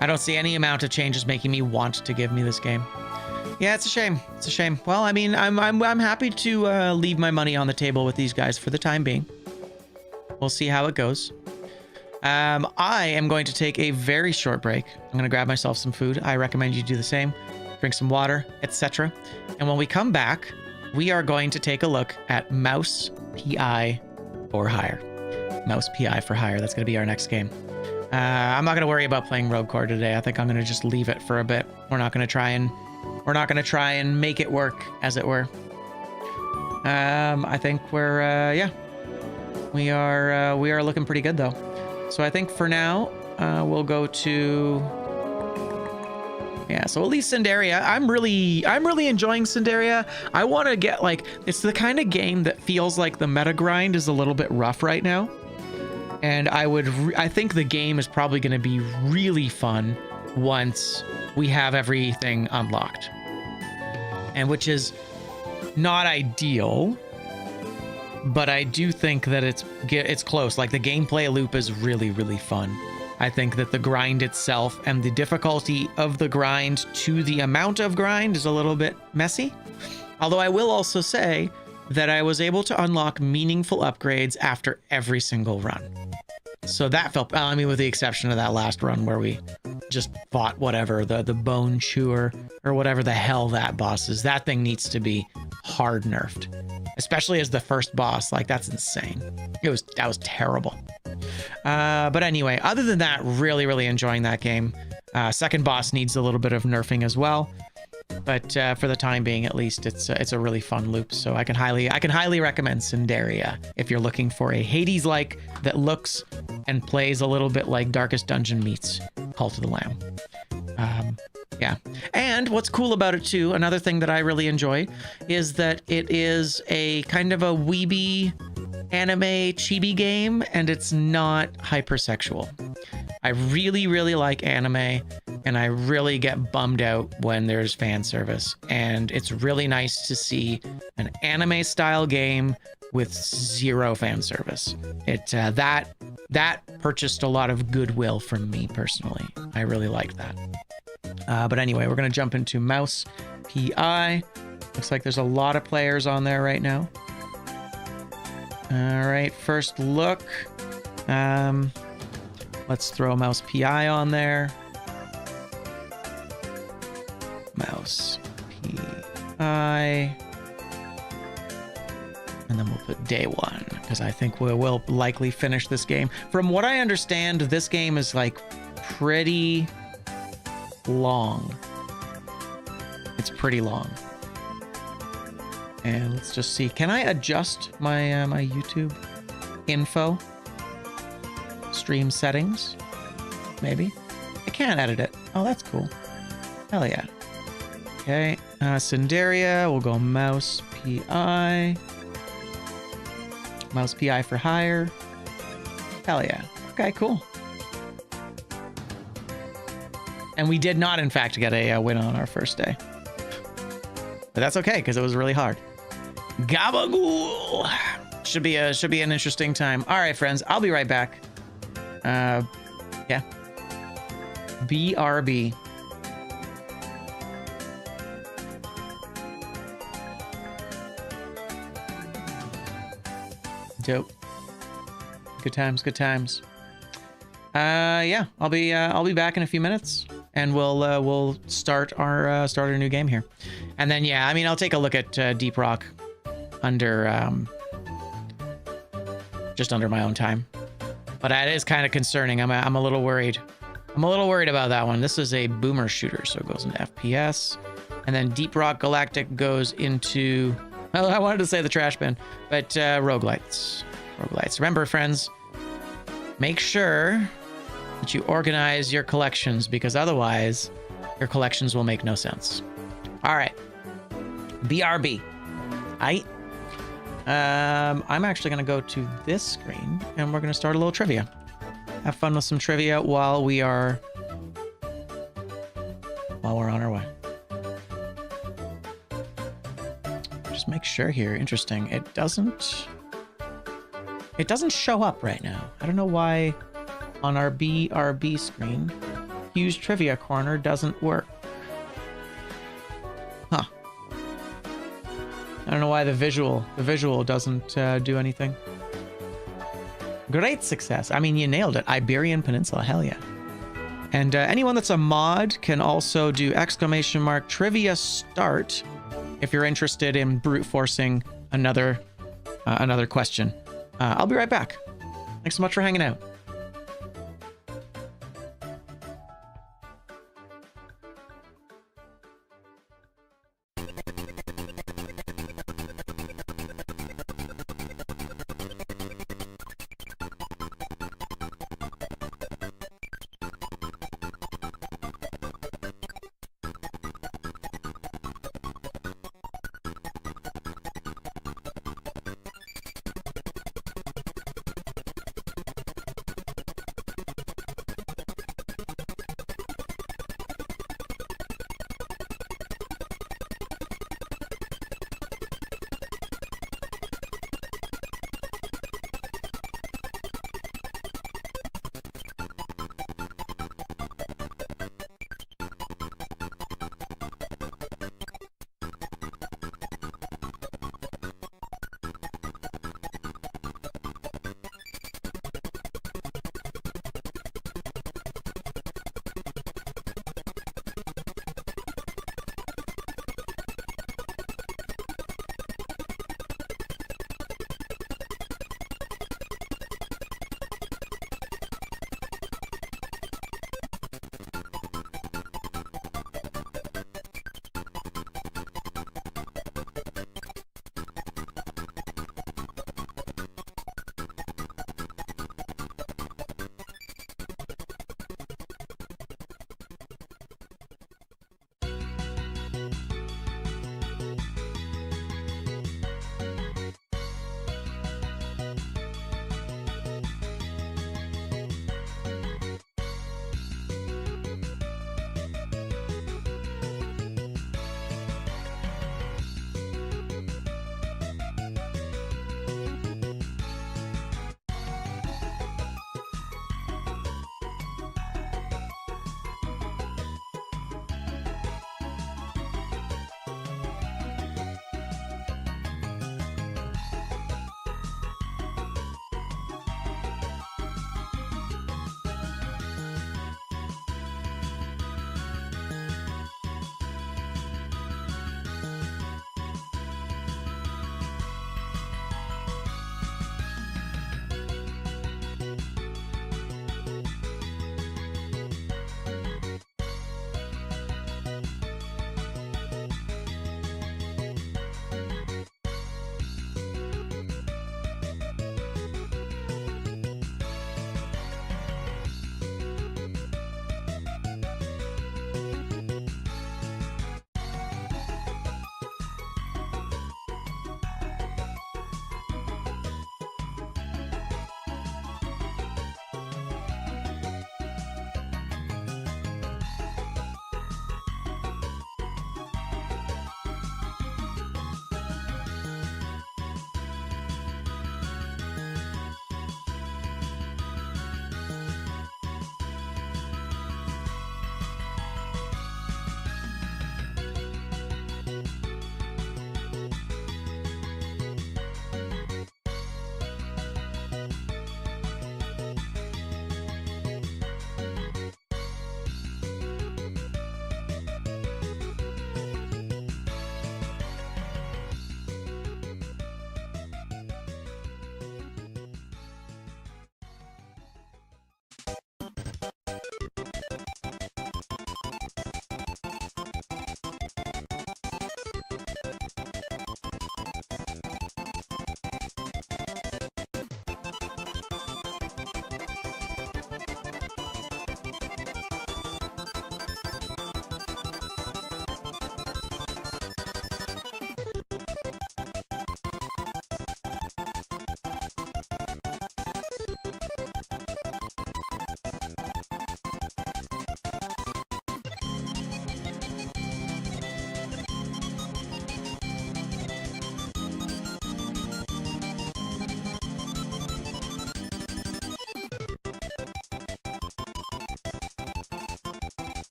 I don't see any amount of changes making me want to give me this game. Yeah, it's a shame. It's a shame. Well, I mean, I'm happy to leave my money on the table with these guys for the time being. We'll see how it goes. I am going to take a very short break. I'm going to grab myself some food. I recommend you do the same. Drink some water, etc. And when we come back, we are going to take a look at Mouse PI for Hire. Mouse PI for Hire. That's going to be our next game. I'm not going to worry about playing Rogue Core today. I think I'm going to just leave it for a bit. We're not going to try and make it work, as it were. I think we're we are looking pretty good though. So I think for now we'll go to so at least Cinderia. I'm really enjoying Cinderia. I want to get like, it's the kind of game that feels like the meta grind is a little bit rough right now. And I think the game is probably going to be really fun once we have everything unlocked. And which is not ideal, but I do think that it's close. Like the gameplay loop is really, really fun. I think that the grind itself and the difficulty of the grind to the amount of grind is a little bit messy. Although I will also say that I was able to unlock meaningful upgrades after every single run. So that felt, I mean, with the exception of that last run where we just fought whatever, the bone chewer or whatever the hell that boss is. That thing needs to be hard nerfed, especially as the first boss. Like, that's insane. That was terrible. But anyway, other than that, really, really enjoying that game. Second boss needs a little bit of nerfing as well. But for the time being, at least, it's a really fun loop. So I can highly recommend Cinderia if you're looking for a Hades-like that looks and plays a little bit like Darkest Dungeon meets Cult of the Lamb. Yeah. And what's cool about it too, another thing that I really enjoy, is that it is a kind of a weeby anime chibi game, and it's not hypersexual. I really, really like anime, and I really get bummed out when there's fan service. And it's really nice to see an anime style game with zero fan service. That purchased a lot of goodwill from me personally. I really liked that. But anyway, we're gonna jump into Mouse PI. Looks like there's a lot of players on there right now. All right, first look. Let's throw Mouse PI on there. Mouse PI. And then we'll put day one, because I think we will likely finish this game. From what I understand, this game is like pretty long. It's pretty long. And let's just see. Can I adjust my my YouTube info? Stream settings? Maybe? I can't edit it. Oh, that's cool. Hell yeah. Okay. Cinderia. We'll go Mouse PI. Mouse PI for Hire. Hell yeah. Okay, cool. And we did not, in fact, get a win on our first day. But that's okay, because it was really hard. Gabagool! Should be an interesting time. All right, friends, I'll be right back. Yeah. BRB. Dope. Good times, good times. Yeah, I'll be back in a few minutes, and we'll start our new game here, and then yeah, I mean I'll take a look at Deep Rock under just under my own time, but that is kind of concerning. I'm a little worried. I'm a little worried about that one. This is a boomer shooter, so it goes into FPS, and then Deep Rock Galactic goes into, well, I wanted to say the trash bin, but roguelites. Remember, friends, make sure that you organize your collections, because otherwise your collections will make no sense. All right. BRB. I'm actually going to go to this screen, and we're going to start a little trivia. Have fun with some trivia while we're on our way. Just make sure here. Interesting. It doesn't show up right now. I don't know why on our BRB screen, Hugh's Trivia Corner doesn't work. Huh. I don't know why the visual doesn't do anything. Great success. I mean, you nailed it. Iberian Peninsula, hell yeah. And anyone that's a mod can also do ! trivia start if you're interested in brute forcing another question. I'll be right back. Thanks so much for hanging out.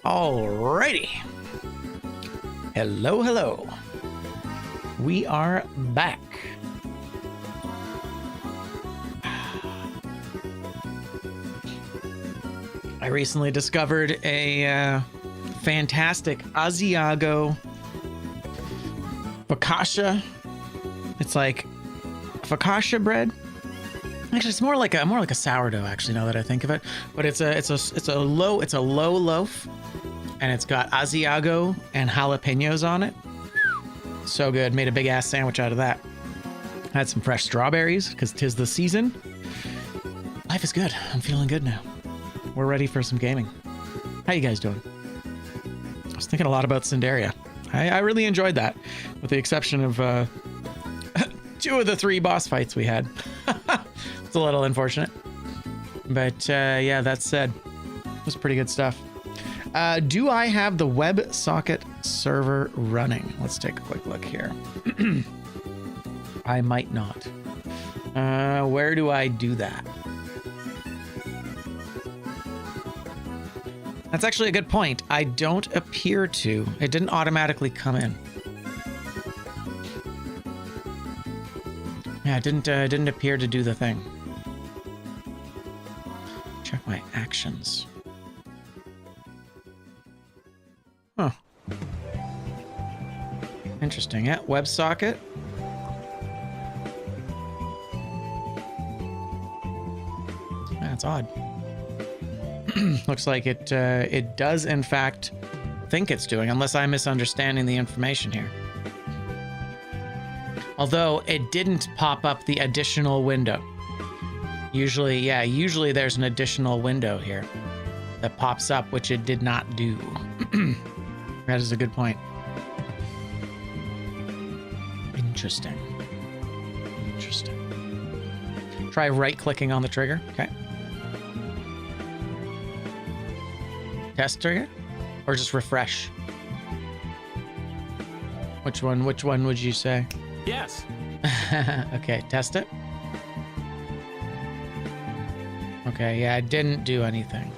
Alrighty. Hello, hello. We are back. I recently discovered a fantastic Asiago focaccia. It's like focaccia bread. Actually, it's more like a sourdough. Actually, now that I think of it, but it's a low loaf, and it's got Asiago and jalapenos on it. So good. Made a big ass sandwich out of that. Had some fresh strawberries because 'tis the season. Life is good. I'm feeling good now. We're ready for some gaming. How you guys doing? I was thinking a lot about Cinderia. I really enjoyed that, with the exception of 2 of the 3 boss fights we had. It's a little unfortunate. But yeah, that said, it was pretty good stuff. Do I have the WebSocket server running? Let's take a quick look here. I might not. Where do I do that? That's actually a good point. I don't appear to. It didn't automatically come in. Yeah, it didn't appear to do the thing. Check my actions. Huh. Interesting. Yeah, WebSocket. That's odd. Looks like it does in fact think it's doing, unless I'm misunderstanding the information here. Although it didn't pop up the additional window. Usually there's an additional window here that pops up, which it did not do. That is a good point. Interesting. Try right-clicking on the trigger. Okay. Test trigger? Or just refresh? Which one would you say? Yes. Okay, test it. Okay, yeah, it didn't do anything.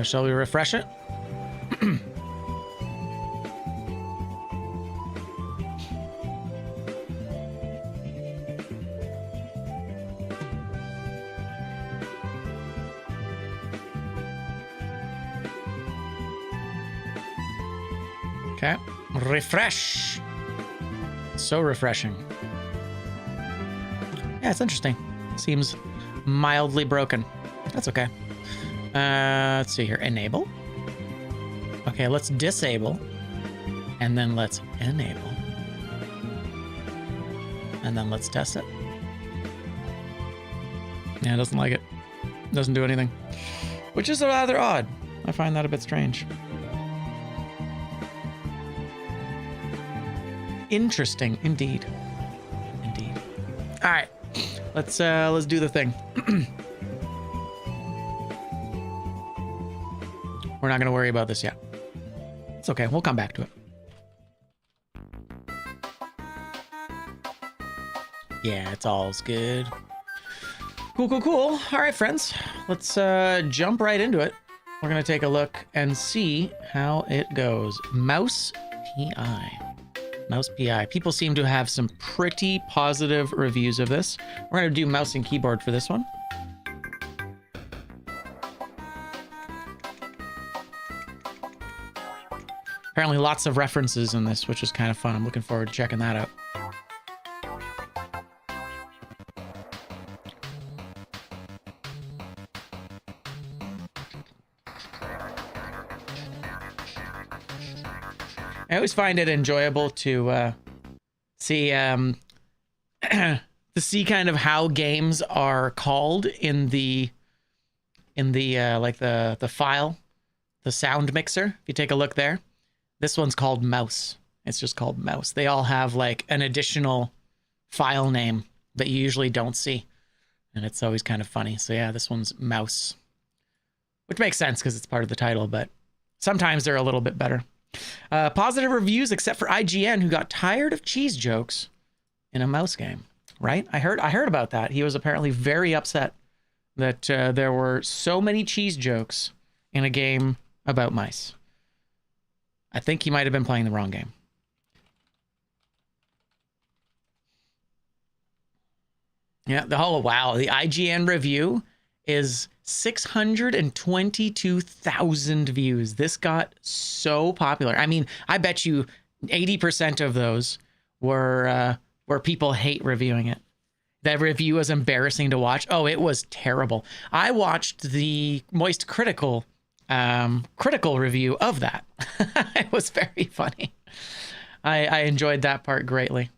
Shall we refresh it? Okay, refresh. So refreshing. Yeah, it's interesting. Seems mildly broken. That's okay. Let's see here. Enable. Okay, let's disable. And then let's enable. And then let's test it. Yeah, it doesn't like it. Doesn't do anything. Which is rather odd. I find that a bit strange. Interesting, indeed. All right, let's do the thing. We're not gonna worry about this yet. It's okay. We'll come back to it. Yeah, it's all's good. Cool. All right, friends. Let's jump right into it. We're gonna take a look and see how it goes. Mouse PI. People seem to have some pretty positive reviews of this. We're going to do mouse and keyboard for this one. Apparently lots of references in this, which is kind of fun. I'm looking forward to checking that out. I always find it enjoyable to see to see kind of how games are called in the like the file, the sound mixer. If you take a look there, this one's called mouse. It's just called mouse. They all have like an additional file name that you usually don't see, and it's always kind of funny. So yeah, this one's mouse, which makes sense because it's part of the title, but sometimes they're a little bit better. Positive reviews except for IGN, who got tired of cheese jokes in a mouse game, right? I heard about that. He was apparently very upset that there were so many cheese jokes in a game about mice. I think he might have been playing the wrong game. Yeah, wow, the IGN review is 622,000 views. This got so popular. I mean, I bet you 80% of those were people hate reviewing it. That review was embarrassing to watch. Oh, it was terrible. I watched the Moist critical review of that. It was very funny. I enjoyed that part greatly.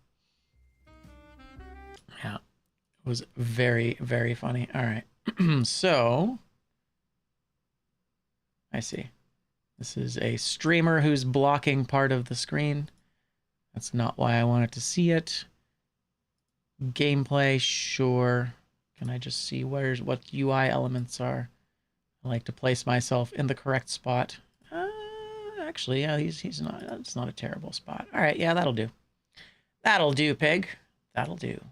Yeah, it was very, very funny. All right. So, I see. This is a streamer who's blocking part of the screen. That's not why I wanted to see it. Gameplay, sure. Can I just see what UI elements are? I like to place myself in the correct spot. Actually, yeah, he's not. That's not a terrible spot. All right, yeah, that'll do. That'll do, pig. That'll do.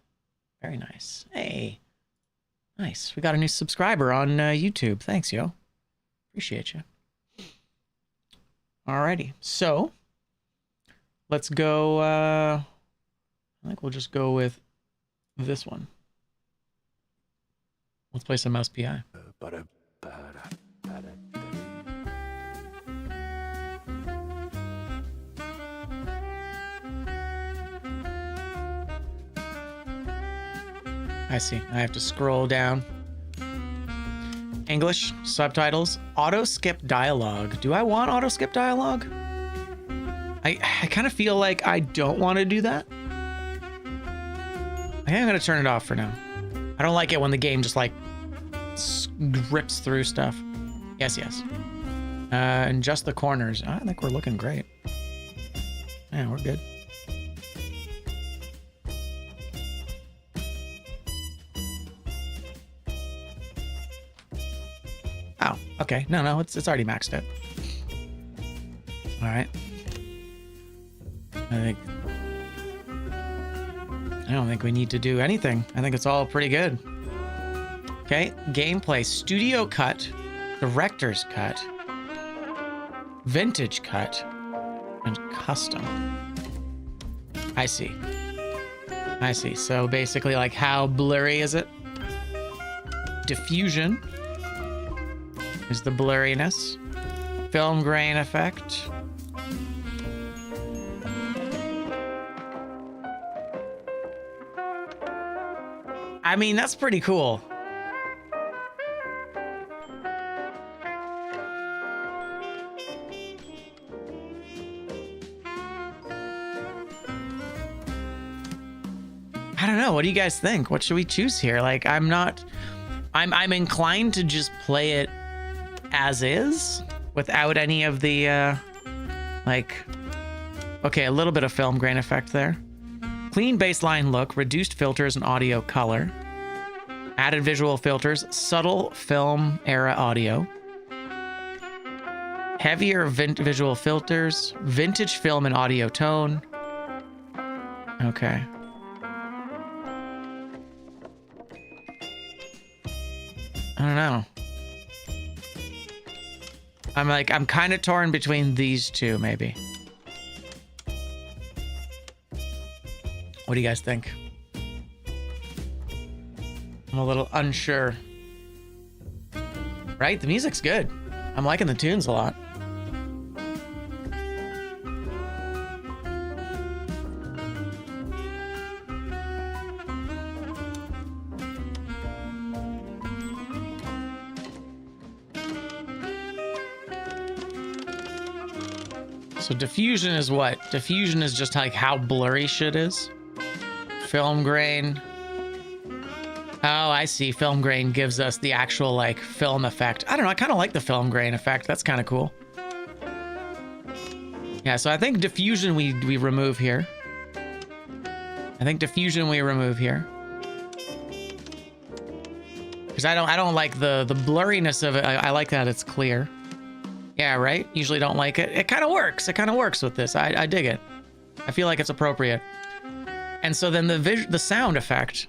Very nice. Hey, nice. We got a new subscriber on YouTube. Thanks, yo. Appreciate you. Alrighty, so let's go. I think we'll just go with this one. Let's play some Mouse PI. I see. I have to scroll down. English, subtitles, auto skip dialogue. Do I want auto skip dialogue? I kind of feel like I don't want to do that. I think I'm going to turn it off for now. I don't like it when the game just like rips through stuff. Yes, yes. And just the corners. I think we're looking great. Yeah, we're good. Oh, okay. No, it's already maxed out. All right. I don't think we need to do anything. I think it's all pretty good. Okay, gameplay, studio cut, director's cut, vintage cut, and custom. I see. I see. So basically, like, how blurry is it? Diffusion is the blurriness. Film grain effect. I mean, that's pretty cool. I don't know. What do you guys think? What should we choose here? Like, I'm inclined to just play it as is without any of the, okay, a little bit of film grain effect there. Clean baseline look, reduced filters and audio color. Added visual filters, subtle film era audio. Heavier visual filters, vintage film and audio tone. Okay. I don't know. I'm kind of torn between these two, maybe. What do you guys think? I'm a little unsure. Right? The music's good. I'm liking the tunes a lot. So diffusion is what? Diffusion is just like how blurry shit is. Film grain. Oh, I see. Film grain gives us the actual like film effect. I don't know. I kind of like the film grain effect. That's kind of cool. Yeah, so I think diffusion we remove here. I think diffusion we remove here. Because I don't like the blurriness of it. I like that it's clear. Yeah, right? Usually don't like it. It kind of works. It kind of works with this. I dig it. I feel like it's appropriate. And so then the sound effect.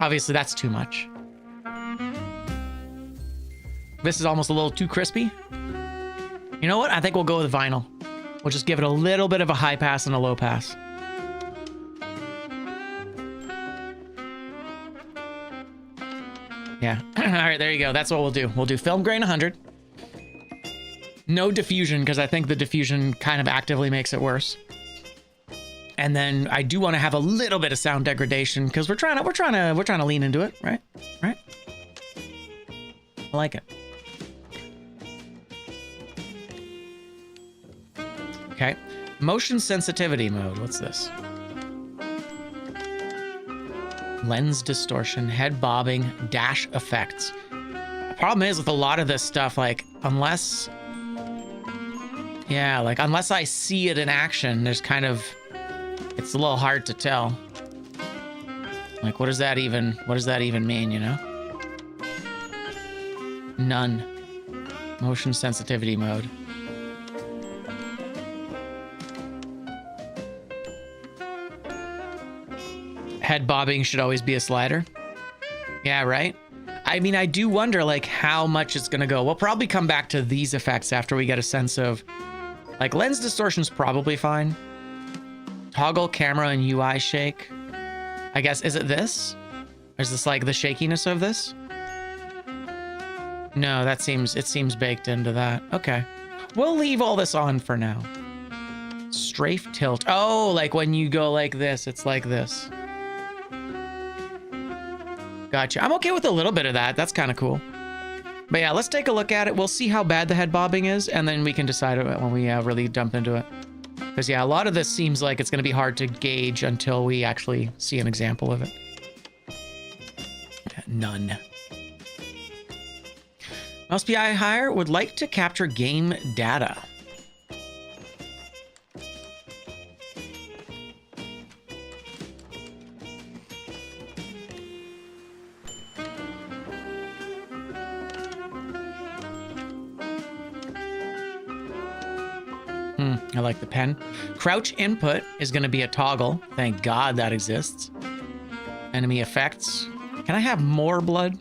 Obviously, that's too much. This is almost a little too crispy. You know what? I think we'll go with vinyl. We'll just give it a little bit of a high pass and a low pass. Yeah. All right, there you go. That's what we'll do. We'll do film grain 100. No diffusion, because I think the diffusion kind of actively makes it worse. And then I do want to have a little bit of sound degradation because we're trying to lean into it, right? Right? I like it. Okay. Motion sensitivity mode. What's this? Lens distortion, head bobbing, dash effects. The problem is with a lot of this stuff, like, unless I see it in action, there's kind of, it's a little hard to tell. Like, what does that even mean, you know? None. Motion sensitivity mode. Head bobbing should always be a slider. Yeah, right? I mean, I do wonder, like, how much it's gonna go. We'll probably come back to these effects after we get a sense of, like, lens distortion's probably fine. Toggle camera and UI shake. I guess, is it this? Or is this, like, the shakiness of this? No, it seems baked into that. Okay. We'll leave all this on for now. Strafe tilt. Oh, like when you go like this, it's like this. Gotcha. I'm okay with a little bit of that. That's kind of cool. But yeah, let's take a look at it. We'll see how bad the head bobbing is, and then we can decide when we really dump into it. Because yeah, a lot of this seems like it's going to be hard to gauge until we actually see an example of it. None. Mouse PI higher would like to capture game data. I like the pen. Crouch input is going to be a toggle. Thank God that exists. Enemy effects. Can I have more blood?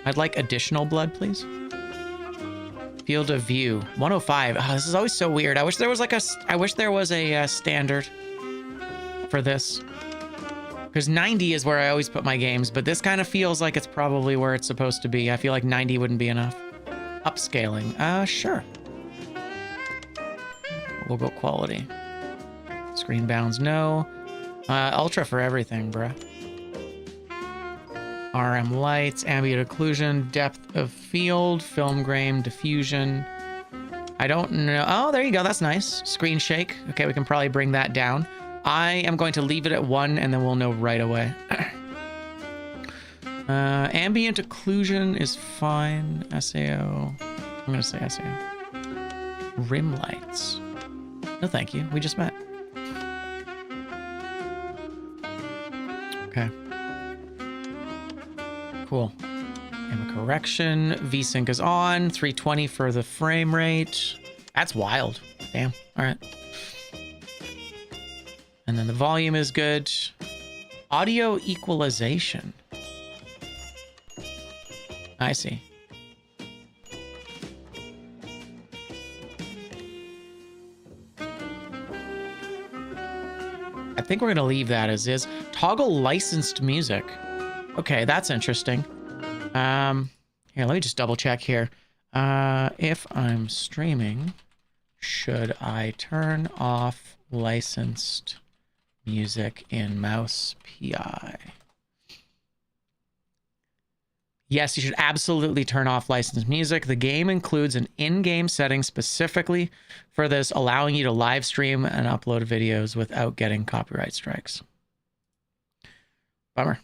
I'd like additional blood, please. Field of view. 105. Oh, this is always so weird. I wish there was like a standard for this. Because 90 is where I always put my games, but this kind of feels like it's probably where it's supposed to be. I feel like 90 wouldn't be enough. Upscaling. Sure. We'll go quality. Screen bounds, no. Ultra for everything, bruh. RM lights, ambient occlusion, depth of field, film grain, diffusion. I don't know. Oh, there you go. That's nice. Screen shake. Okay, we can probably bring that down. I am going to leave it at 1, and then we'll know right away. Ambient occlusion is fine. SAO. I'm going to say SAO. Rim lights. No, thank you. We just met. Okay. Cool. Gamma correction. VSync is on. 320 for the frame rate. That's wild. Damn. All right. And then the volume is good. Audio equalization. I see. I think we're going to leave that as is. Toggle licensed music. Okay, that's interesting. Here, let me just double check here. If I'm streaming, should I turn off licensed music in mouse PI? Yes, you should absolutely turn off licensed music. The game includes an in-game setting specifically for this, allowing you to live stream and upload videos without getting copyright strikes. Bummer.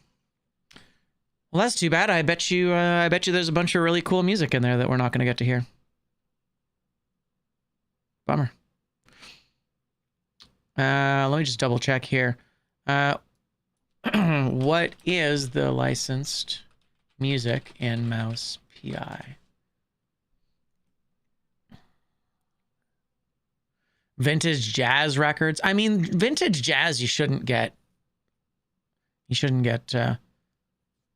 Well, that's too bad. I bet you there's a bunch of really cool music in there that we're not going to get to hear. Bummer. Let me just double check here. What is the licensed music in mouse PI? Vintage jazz records. I mean, vintage jazz you shouldn't get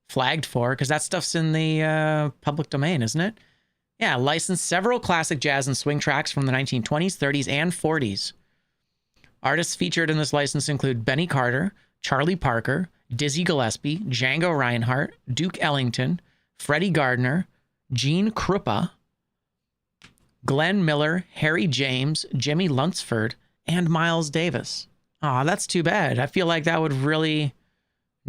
flagged for, because that stuff's in the public domain, isn't it? Yeah, licensed several classic jazz and swing tracks from the 1920s, 30s, and 40s. Artists featured in this license include Benny Carter, Charlie Parker, Dizzy Gillespie, Django Reinhardt, Duke Ellington, Freddie Gardner, Gene Krupa, Glenn Miller, Harry James, Jimmy Lunsford, and Miles Davis. Aw, that's too bad. I feel like that would really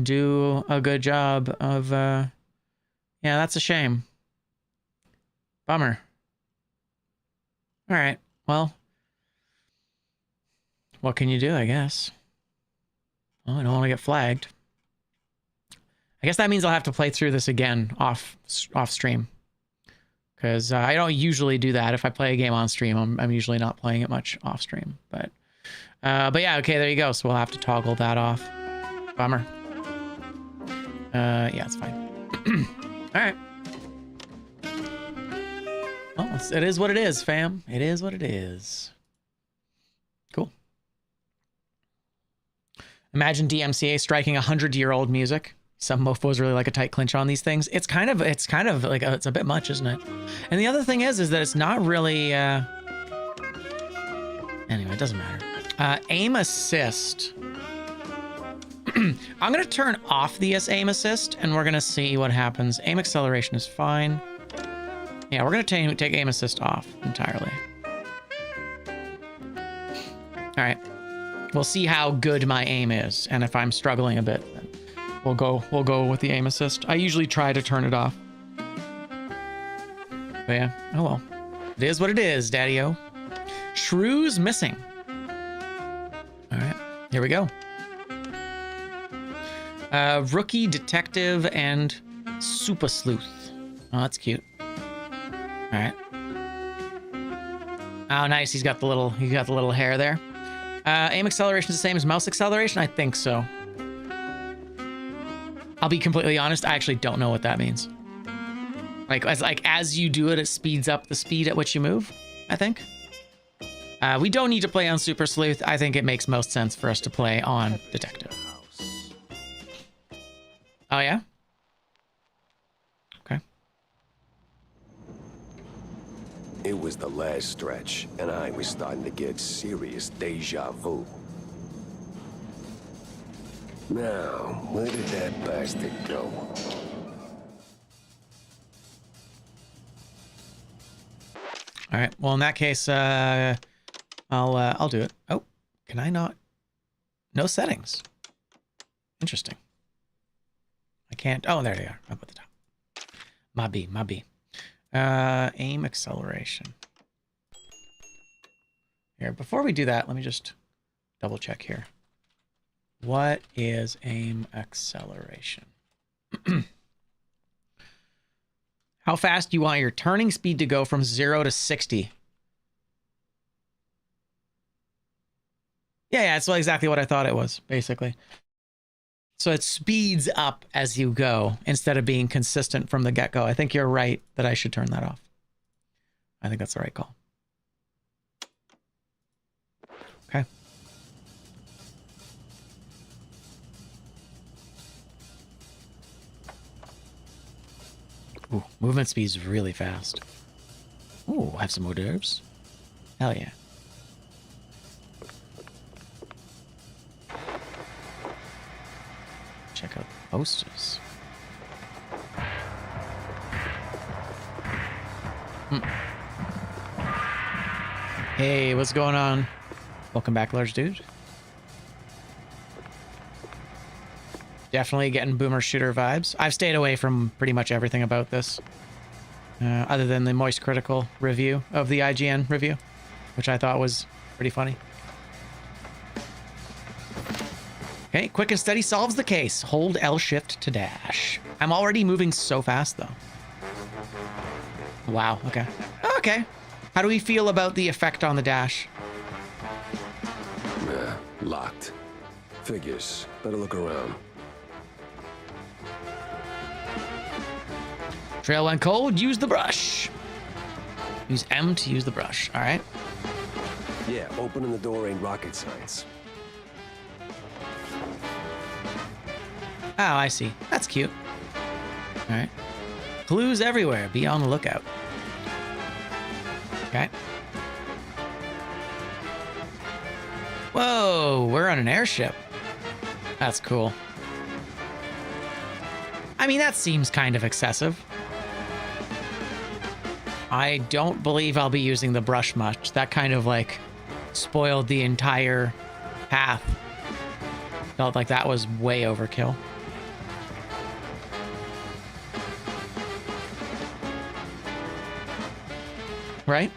do a good job of, yeah, that's a shame. Bummer. All right, well, what can you do, I guess? Well, I don't want to get flagged. I guess that means I'll have to play through this again off stream. Because I don't usually do that. If I play a game on stream, I'm usually not playing it much off stream. But yeah, okay, there you go. So we'll have to toggle that off. Bummer. Yeah, it's fine. All right. Well, it is what it is, fam. It is what it is. Cool. Imagine DMCA striking 100-year-old music. Some mofos really like a tight clinch on these things. It's kind of like it's a bit much, isn't it? And the other thing is that it's not really. Anyway, it doesn't matter. Aim assist. I'm gonna turn off the aim assist, and we're gonna see what happens. Aim acceleration is fine. Yeah, we're gonna take aim assist off entirely. All right. We'll see how good my aim is, and if I'm struggling a bit, then we'll go with the aim assist. I usually try to turn it off. But yeah, oh well. It is what it is, Daddy-O. Shrew's missing. All right, here we go. Rookie, detective, and super sleuth. Oh, that's cute. All right. Oh, nice. He's got the little hair there. Aim acceleration is the same as mouse acceleration? I think so. I'll be completely honest, I actually don't know what that means. Like as you do it, it speeds up the speed at which you move, I think. We don't need to play on Super Sleuth. I think it makes most sense for us to play on Detective. Oh, yeah? Okay. It was the last stretch, and I was starting to get serious deja vu. Now, where did that bastard go? All right. Well, in that case, I'll do it. Oh, can I not? No settings. Interesting. I can't. Oh, there they are. Up at the top. My B. Aim acceleration. Here, before we do that, let me just double check here. What is aim acceleration? How fast do you want your turning speed to go from 0 to 60? Yeah, it's exactly what I thought it was, basically. So it speeds up as you go instead of being consistent from the get-go. I think you're right that I should turn that off. I think that's the right call. Okay. Ooh, movement speed's really fast. Ooh, have some hors d'oeuvres. Hell yeah. Check out the posters. Hey, what's going on? Welcome back, large dude. Definitely getting boomer shooter vibes. I've stayed away from pretty much everything about this. Other than the Moist Critical review of the IGN review, which I thought was pretty funny. Okay, quick and steady solves the case. Hold L shift to dash. I'm already moving so fast, though. Wow, okay. Okay. How do we feel about the effect on the dash? Locked. Figures. Better look around. Trail went cold, use the brush. Use M to use the brush, all right? Yeah, opening the door ain't rocket science. Oh, I see. That's cute. All right. Clues everywhere. Be on the lookout. Okay. Whoa, we're on an airship. That's cool. I mean, that seems kind of excessive. I don't believe I'll be using the brush much. That kind of like spoiled the entire path. Felt like that was way overkill. Right?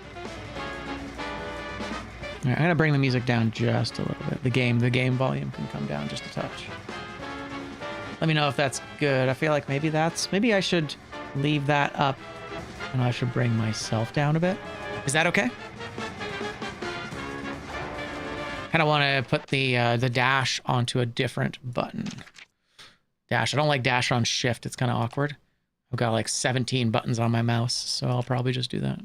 All right, I'm gonna bring the music down just a little bit. The game volume can come down just a touch. Let me know if that's good. I feel like maybe I should leave that up and I should bring myself down a bit. Is that okay? Kind of want to put the dash onto a different button. Dash. I don't like dash on shift. It's kind of awkward. I've got like 17 buttons on my mouse, so I'll probably just do that.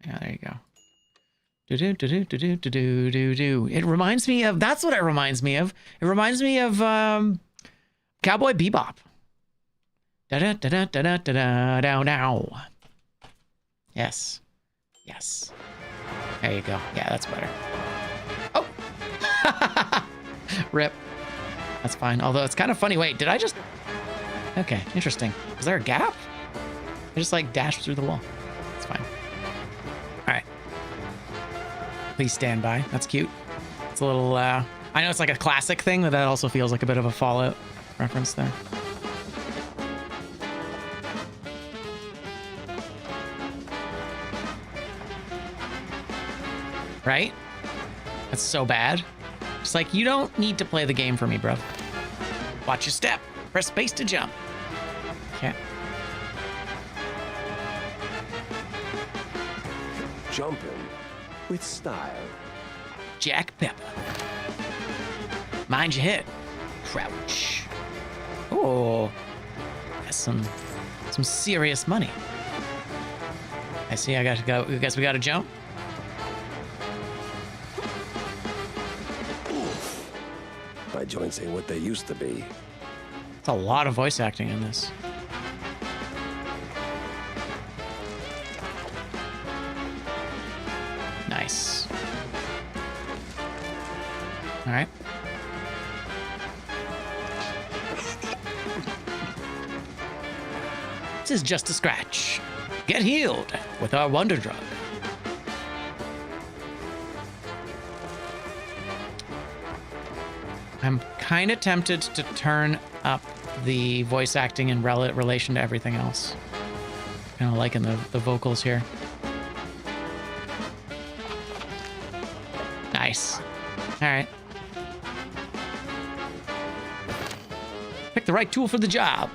Yeah, there you go. It reminds me of, that's what it reminds me of. It reminds me of Cowboy Bebop. Yes. Yes. There you go. Yeah, that's better. Oh! Rip. That's fine. Although it's kind of funny. Wait, did I just... Okay, interesting. Is there a gap? I just like dashed through the wall. It's fine. All right. Please stand by. That's cute. It's a little, I know it's like a classic thing, but that also feels like a bit of a Fallout reference there. Right? That's so bad. It's like, you don't need to play the game for me, bro. Watch your step. Press space to jump. Okay. Jumping with style. Jack Pepper. Mind your head. Crouch. Oh, that's some serious money. I see. I got to go. I guess we got to jump. My joints ain't what they used to be. It's a lot of voice acting in this. Nice. All right. This is just a scratch. Get healed with our wonder drug. I'm kind of tempted to turn up the voice acting in relation to everything else. Kind of liking the vocals here. Nice. All right. Pick the right tool for the job.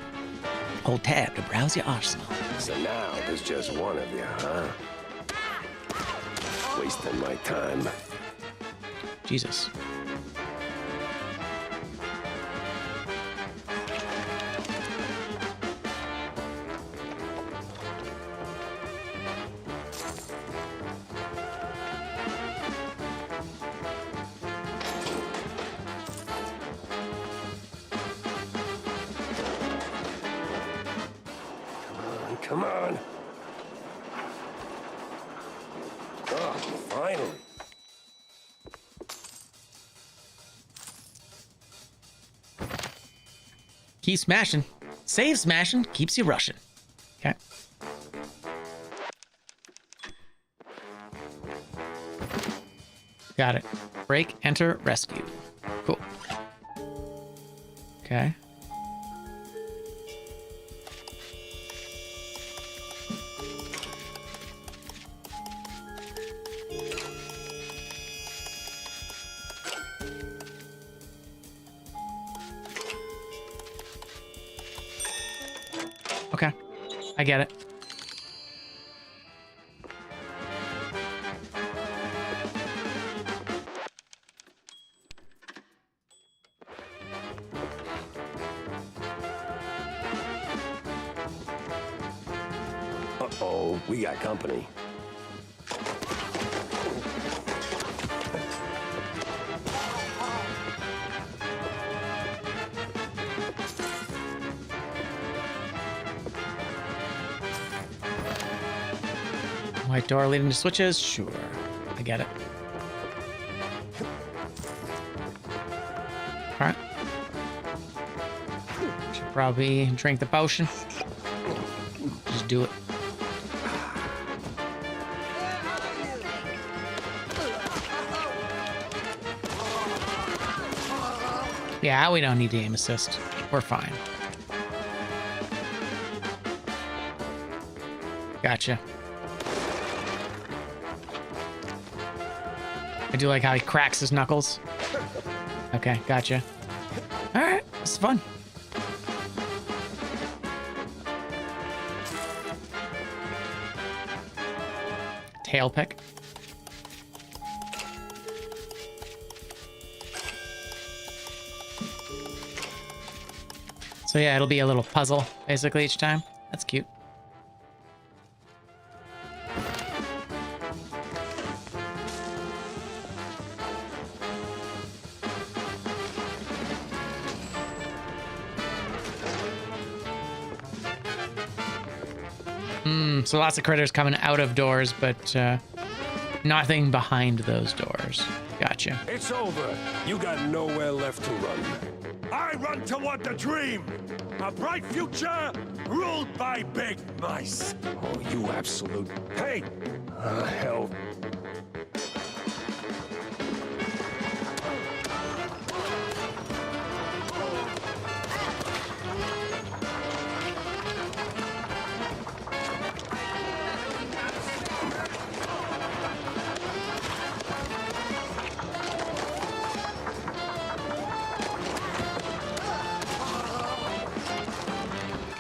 Hold tab to browse your arsenal. So now there's just one of you, huh? Wasting my time. Jesus. Come on. Oh, finally. Keep smashing. Save smashing keeps you rushing. Okay. Got it. Break, enter, rescue. Cool. Okay. Okay, I get it. Uh-oh, we got company. White door leading to switches? Sure. I get it. Should probably drink the potion. Just do it. Yeah, we don't need the aim assist. We're fine. Gotcha. I do like how he cracks his knuckles. Okay, gotcha. Alright, this is fun. Tail pick. So yeah, it'll be a little puzzle basically each time. That's cute. So lots of critters coming out of doors, but nothing behind those doors. Gotcha. It's over. You got nowhere left to run. I run toward the dream! A bright future ruled by big mice! Oh, you absolute... Hey! Hell.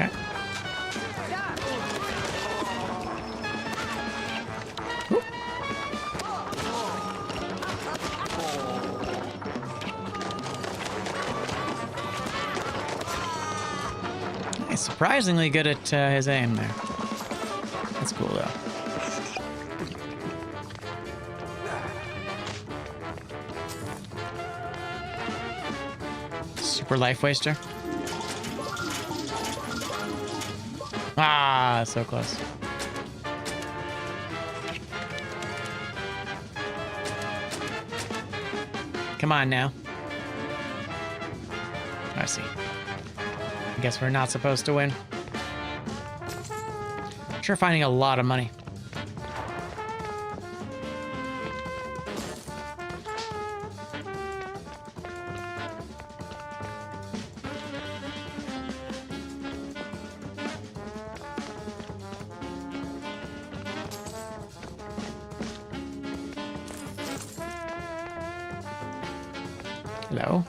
Okay. He's surprisingly good at his aim there. That's cool though. Super life waster. Ah, so close. Come on now. I see. I guess we're not supposed to win. Sure, finding a lot of money. Hello.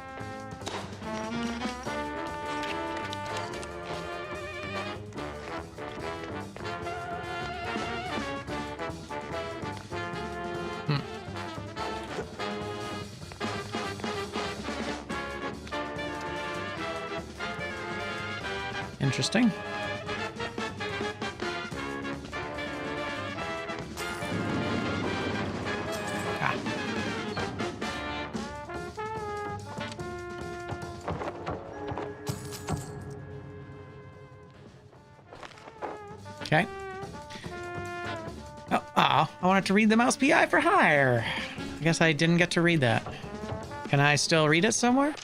Interesting. Ah. Okay. Oh, I wanted to read the mouse PI for hire. I guess I didn't get to read that. Can I still read it somewhere?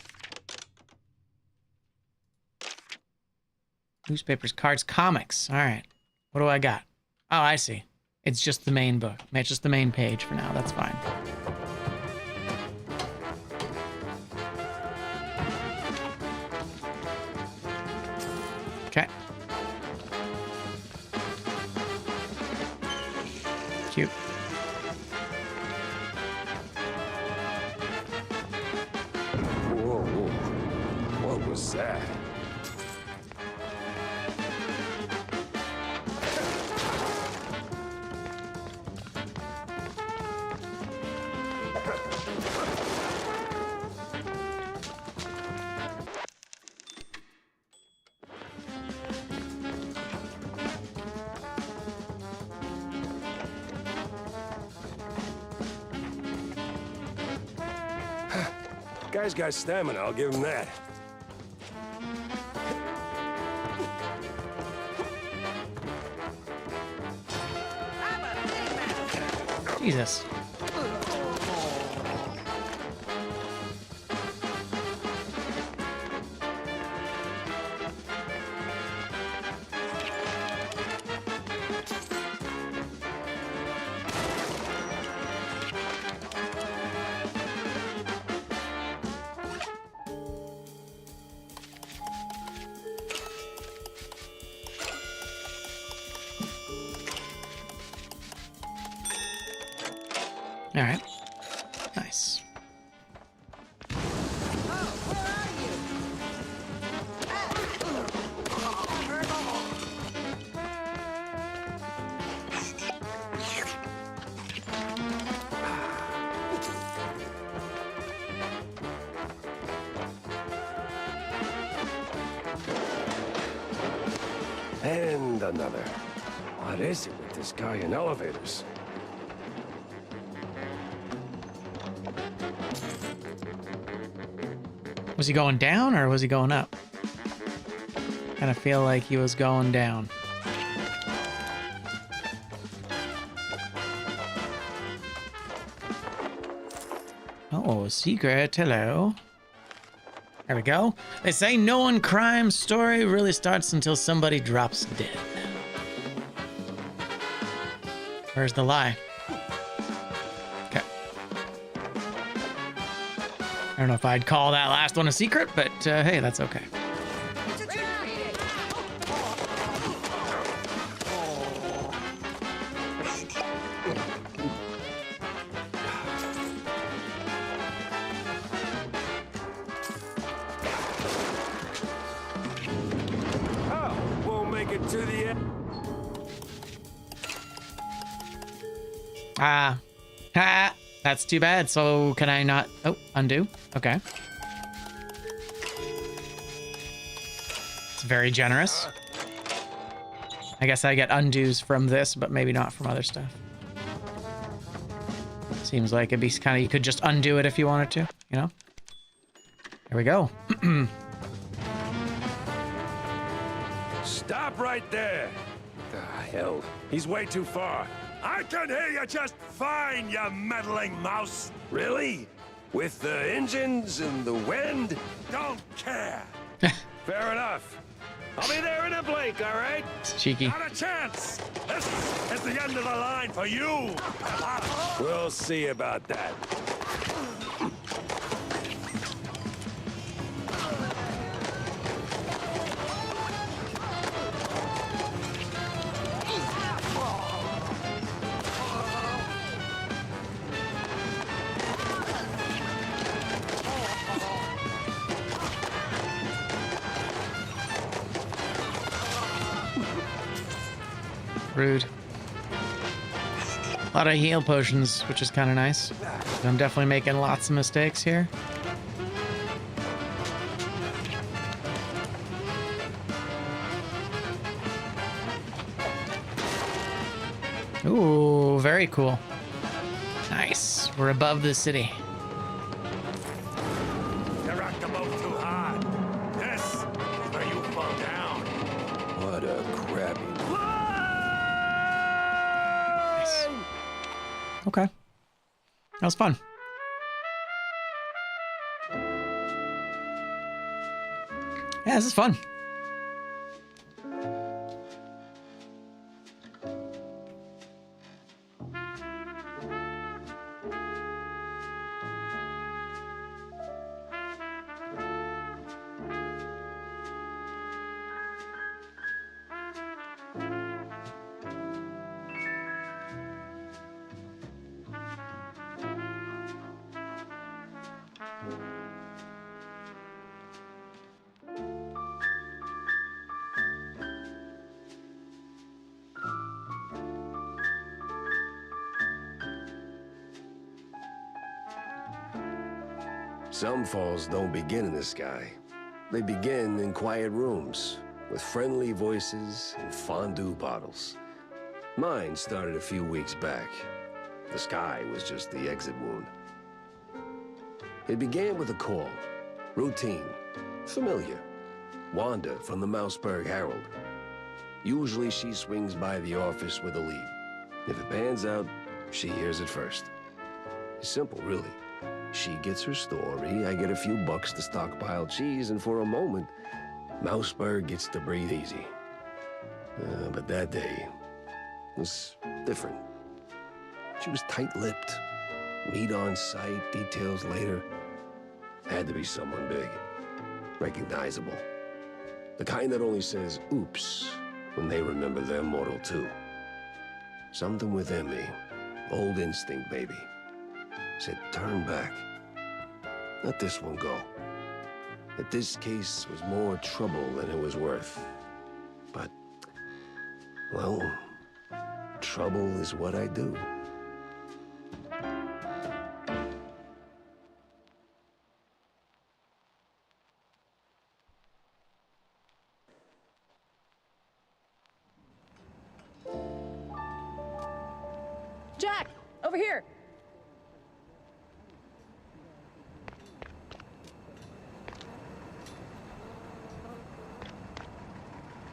Newspapers, cards, comics. All right. What do I got? Oh, I see. It's just the main book. It's just the main page for now. That's fine. Okay. Cute. Whoa, whoa. What was that? Guy's got stamina, I'll give him that. Jesus. All right. Nice. And another. What is it with this guy in elevators? Was he going down or was he going up? Kind of feel like he was going down. Oh, secret. Hello. There we go. They say no one crime story really starts until somebody drops dead. Where's the lie? Okay. I don't know if I'd call that last one a secret, but hey, that's okay. To the end. That's too bad. So can I not? Oh, undo. Okay. It's very generous. I guess I get undos from this, but maybe not from other stuff. Seems like it'd be kind of, you could just undo it if you wanted to, you know? There we go. Stop right there. The hell? He's way too far. I can hear you just fine, you meddling mouse. Really? With the engines and the wind? Don't care. Fair enough. I'll be there in a blink, all right? It's cheeky. Not a chance. This is the end of the line for you. We'll see about that. Rude. A lot of heal potions, which is kind of nice. I'm definitely making lots of mistakes here. Ooh, very cool. Nice. We're above the city. You rocked the boat too hard. This is where you fall down. What a crappy... Nice. Okay. That was fun. Yeah, this is fun. Some falls don't begin in the sky. They begin in quiet rooms, with friendly voices and fondue bottles. Mine started a few weeks back. The sky was just the exit wound. It began with a call. Routine. Familiar. Wanda from the Mouseburg Herald. Usually she swings by the office with a lead. If it pans out, she hears it first. It's simple, really. She gets her story, I get a few bucks to stockpile cheese, and for a moment, Mouseburg gets to breathe easy. But that day was different. She was tight-lipped. Meat on sight, details later. Had to be someone big. Recognizable. The kind that only says, oops, when they remember they're mortal too. Something within me. Old instinct, baby. said turn back. Let this one go. That this case was more trouble than it was worth. But, well, trouble is what I do. Jack, over here.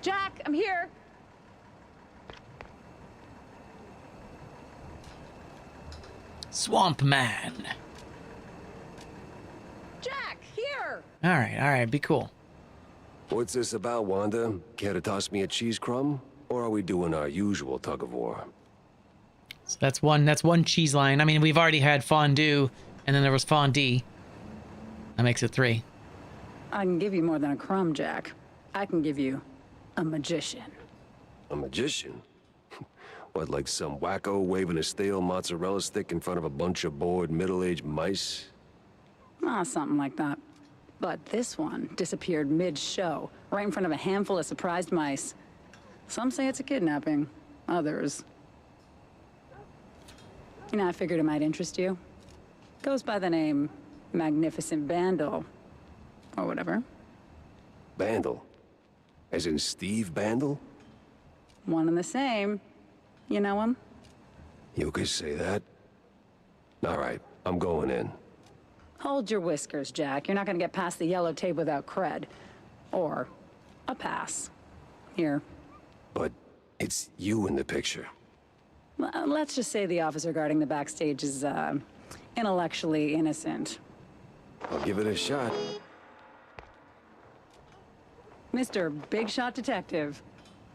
Jack, I'm here. Swamp Man. Jack, here. All right, be cool. What's this about, Wanda? Care to toss me a cheese crumb? Or are we doing our usual tug of war? So that's one cheese line. I mean, we've already had fondue, and then there was fondue. That makes it 3. I can give you more than a crumb, Jack. I can give you a magician. A magician? What, like some wacko waving a stale mozzarella stick in front of a bunch of bored middle-aged mice? Something like that. But this one disappeared mid-show, right in front of a handful of surprised mice. Some say it's a kidnapping. Others... You know, I figured it might interest you. Goes by the name Magnificent Bandle. Or whatever. Bandle? As in Steve Bandle? One and the same. You know him? You could say that. All right, I'm going in. Hold your whiskers, Jack. You're not gonna get past the yellow tape without cred. Or a pass. Here. But it's you in the picture. Let's just say the officer guarding the backstage is, intellectually innocent. I'll give it a shot. Mr. Big Shot Detective.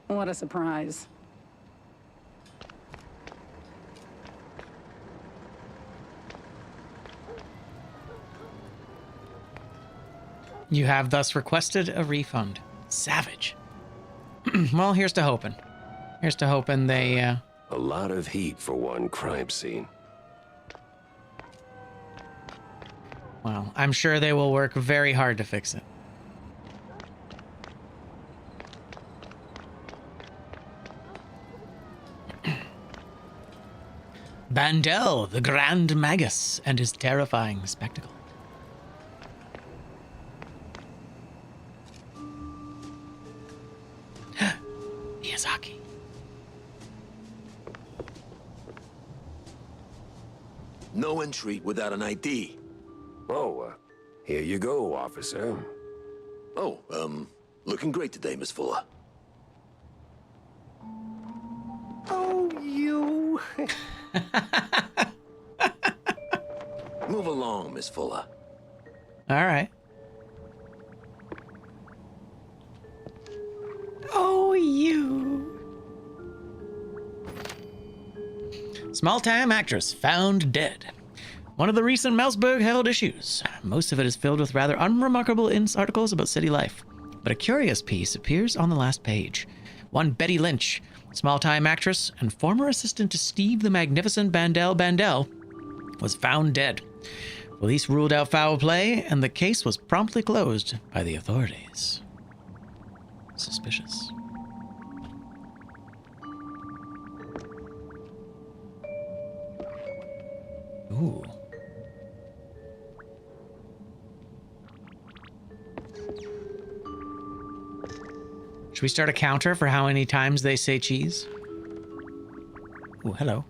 What a surprise. You have thus requested a refund. Savage. Well, here's to hoping. Here's to hoping they, A lot of heat for one crime scene. Well, I'm sure they will work very hard to fix it. Bandel, the Grand Magus, and his terrifying spectacle. Miyazaki. No entry without an ID. Oh, here you go, officer. Oh, looking great today, Miss Fuller. Oh, you... Move along, Miss Fuller. All right. Oh, you. Small-time actress found dead. One of the recent Mousburg Herald issues. Most of it is filled with rather unremarkable articles about city life. But a curious piece appears on the last page. One Betty Lynch, small-time actress and former assistant to Steve the Magnificent Bandel, was found dead. Police ruled out foul play, and the case was promptly closed by the authorities. Suspicious. Ooh. Should we start a counter for how many times they say cheese? Ooh, hello.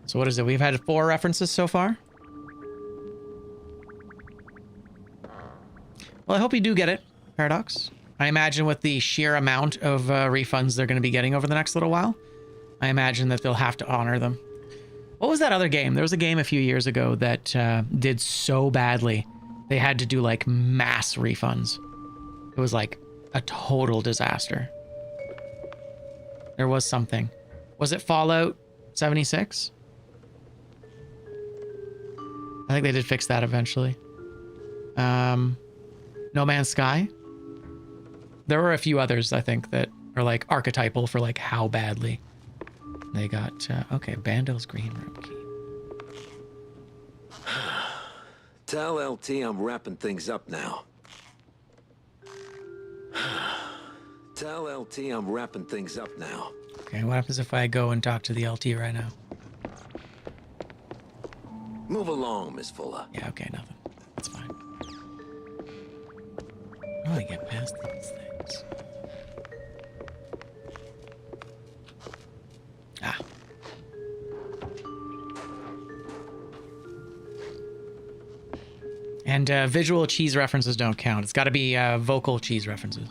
So what is it? We've had 4 references so far? Well, I hope you do get it, Paradox. I imagine with the sheer amount of refunds they're going to be getting over the next little while, I imagine that they'll have to honor them. What was that other game? There was a game a few years ago that did so badly. They had to do like mass refunds. It was like a total disaster. There was something. Was it Fallout 76? I think they did fix that eventually. No Man's Sky. There were a few others, I think, that are like archetypal for like how badly They got, okay, Bandel's green room key. Tell LT I'm wrapping things up now. Tell LT I'm wrapping things up now. Okay, what happens if I go and talk to the LT right now? Move along, Miss Fuller. Yeah, okay, nothing. That's fine. How do I get past these things? Ah. And visual cheese references don't count. It's got to be vocal cheese references.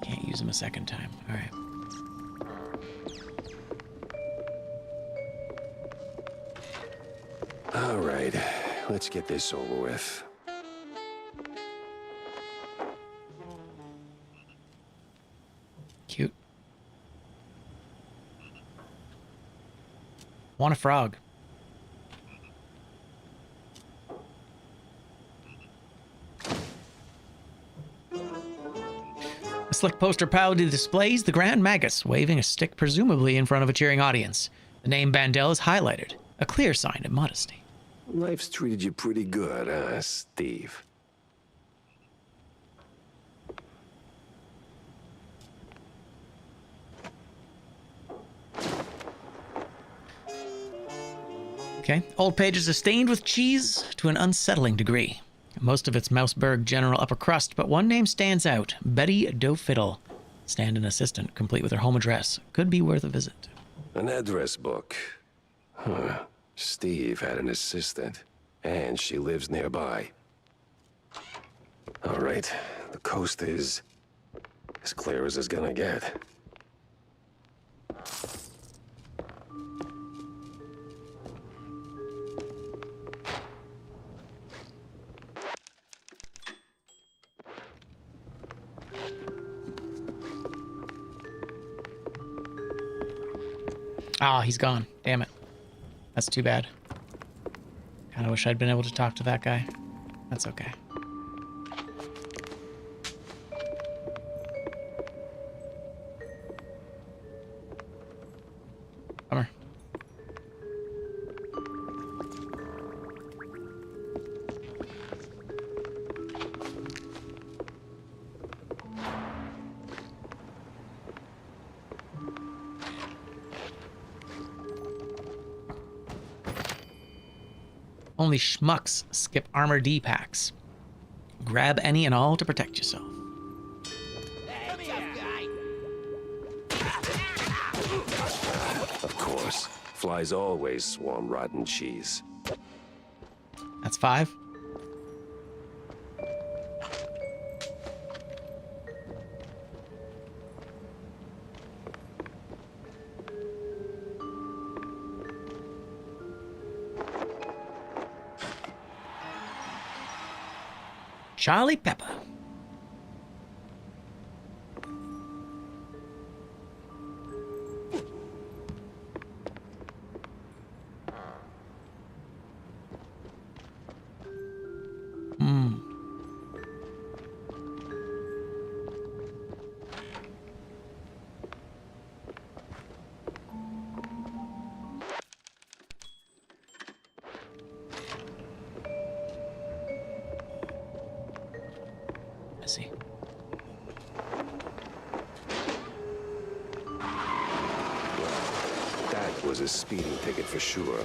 Can't use them a second time. All right. All right, let's get this over with. Cute. Want a frog. A slick poster proudly displays the Grand Magus waving a stick presumably in front of a cheering audience. The name Bandel is highlighted, a clear sign of modesty. Life's treated you pretty good, huh, Steve? Okay, old pages are stained with cheese to an unsettling degree. Most of it's Mouseburg general upper crust, but one name stands out, Betty Dofiddle. Stand-in assistant, complete with her home address. Could be worth a visit. An address book. Huh. Steve had an assistant, and she lives nearby. All right, the coast is as clear as it's gonna get. Ah, he's gone. Damn it. That's too bad. Kinda wish I'd been able to talk to that guy. That's okay. Bummer. Only schmucks skip armor D packs. Grab any and all to protect yourself. Of course, flies always swarm rotten cheese. That's 5. Charlie Pepper. See. That was a speeding ticket for sure.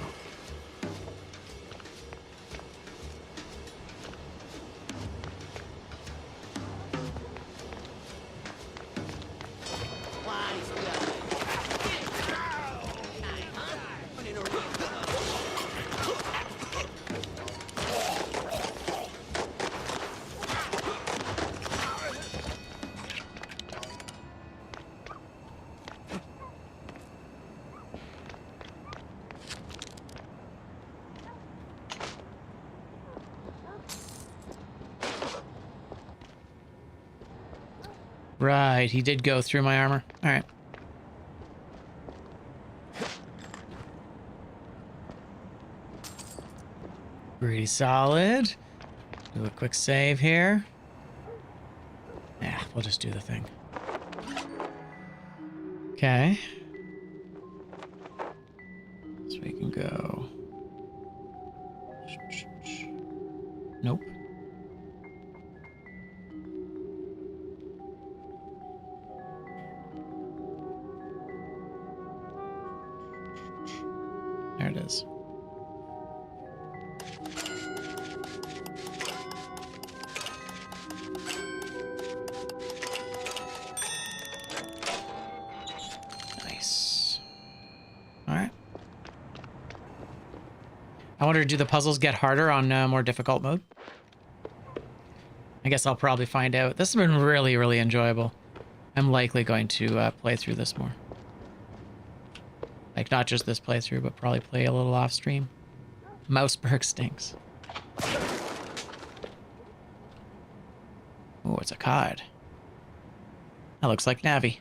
Right, he did go through my armor. All right. Pretty solid. Do a quick save here. Yeah, we'll just do the thing. Okay. So we can go. Nope. There it is. Nice. All right. I wonder, do the puzzles get harder on more difficult mode? I guess I'll probably find out. This has been really, really enjoyable. I'm likely going to play through this more. Like, not just this playthrough, but probably play a little off stream. Mouseberg stinks. Oh, it's a cod. That looks like Navi.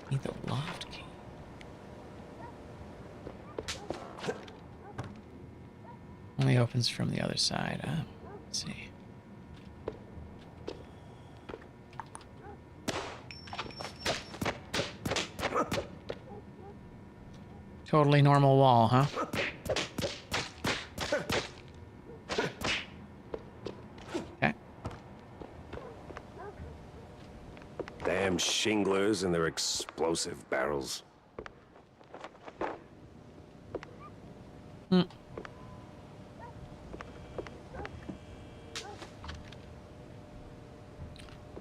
Need the loft key. Only opens from the other side. Let's see. Totally normal wall, huh? Okay. Damn shinglers and their explosive barrels. Hmm.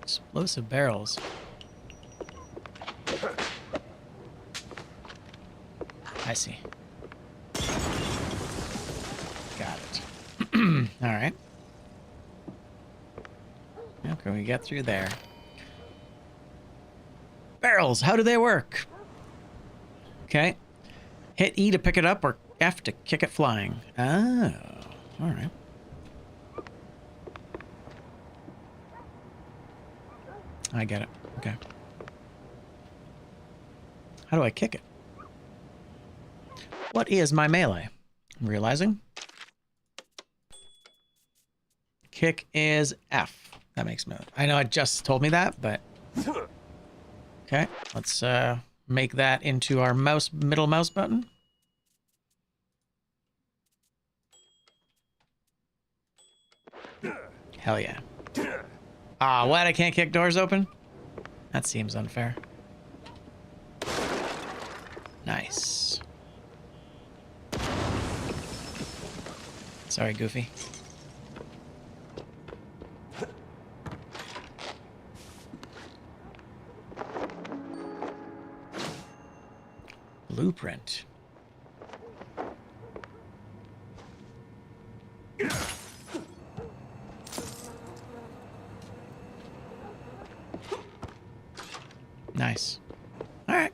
Explosive barrels. I see. Got it. All right. How can we get through there? Barrels, how do they work? Okay. Hit E to pick it up or F to kick it flying. Oh, all right. I get it. Okay. How do I kick it? What is my melee? I'm realizing. Kick is F. That makes me... I know it just told me that, but... Okay, let's make that into our middle mouse button. Hell yeah. Ah, what? I can't kick doors open? That seems unfair. Nice. Sorry, Goofy. Blueprint. Nice. All right.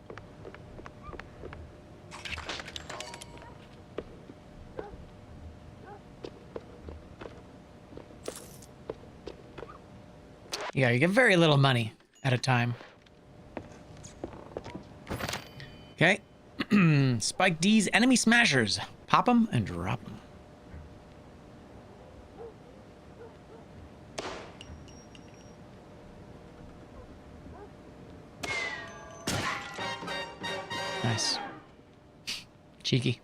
Yeah, you get very little money at a time. Okay. Spike D's enemy smashers. Pop them and drop them. Nice. Cheeky.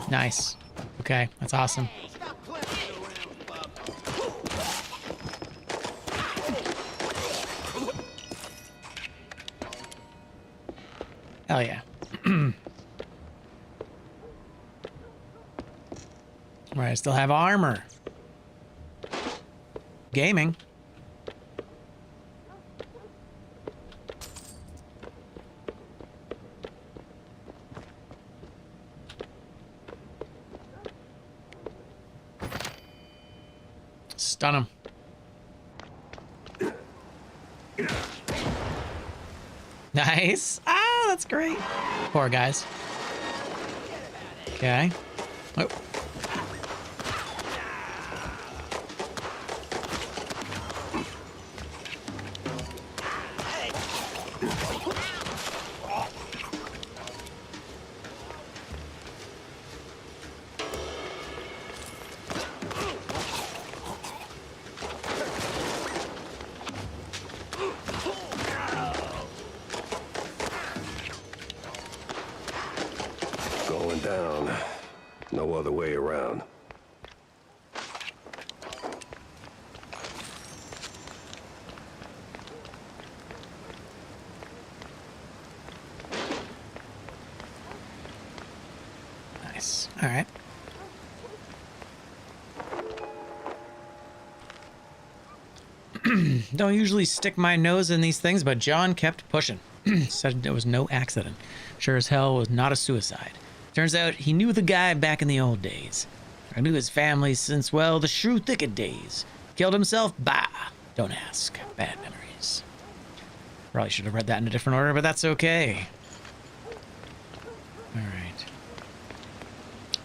Nice. Okay, that's awesome. Hell yeah. Right, I still have armor. Gaming. Stun him. Nice. Ah, that's great. Poor guys. Okay. Oh. Going down. No other way around. Nice. All right. Don't usually stick my nose in these things, but John kept pushing. Said it was no accident. Sure as hell was not a suicide. Turns out he knew the guy back in the old days. I knew his family since, well, the Shrew Thicket days. Killed himself? Bah! Don't ask. Bad memories. Probably should have read that in a different order, but that's okay. Alright.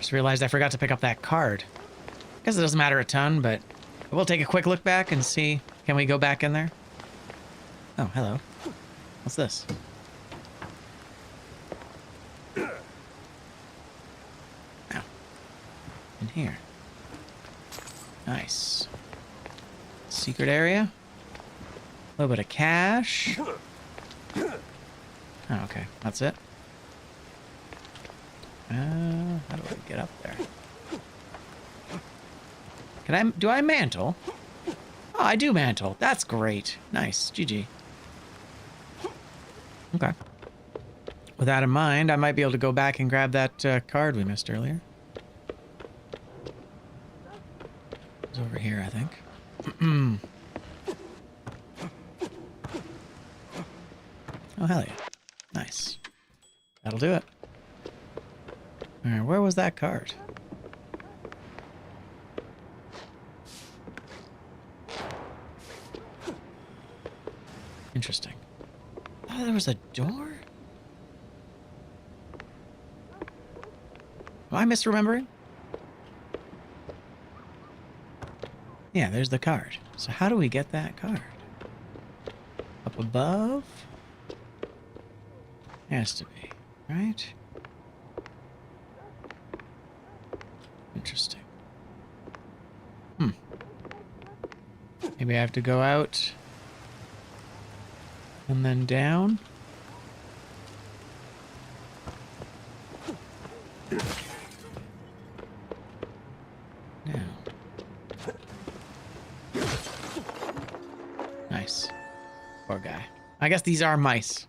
Just realized I forgot to pick up that card. Guess it doesn't matter a ton, but we'll take a quick look back and see. Can we go back in there? Oh, hello. What's this? Oh. In here. Nice. Secret area. A little bit of cash. Oh, okay. That's it. How do I get up there? Do I mantle? Oh, I do mantle. That's great. Nice. GG. Okay. With that in mind, I might be able to go back and grab that card we missed earlier. It's over here, I think. Oh, hell yeah. Nice. That'll do it. Alright, where was that card? Interesting. Oh, there was a door? Am I misremembering? Yeah, there's the card. So how do we get that card? Up above? Has to be, right? Interesting. Maybe I have to go out and then down. Now. Nice. Poor guy. I guess these are mice.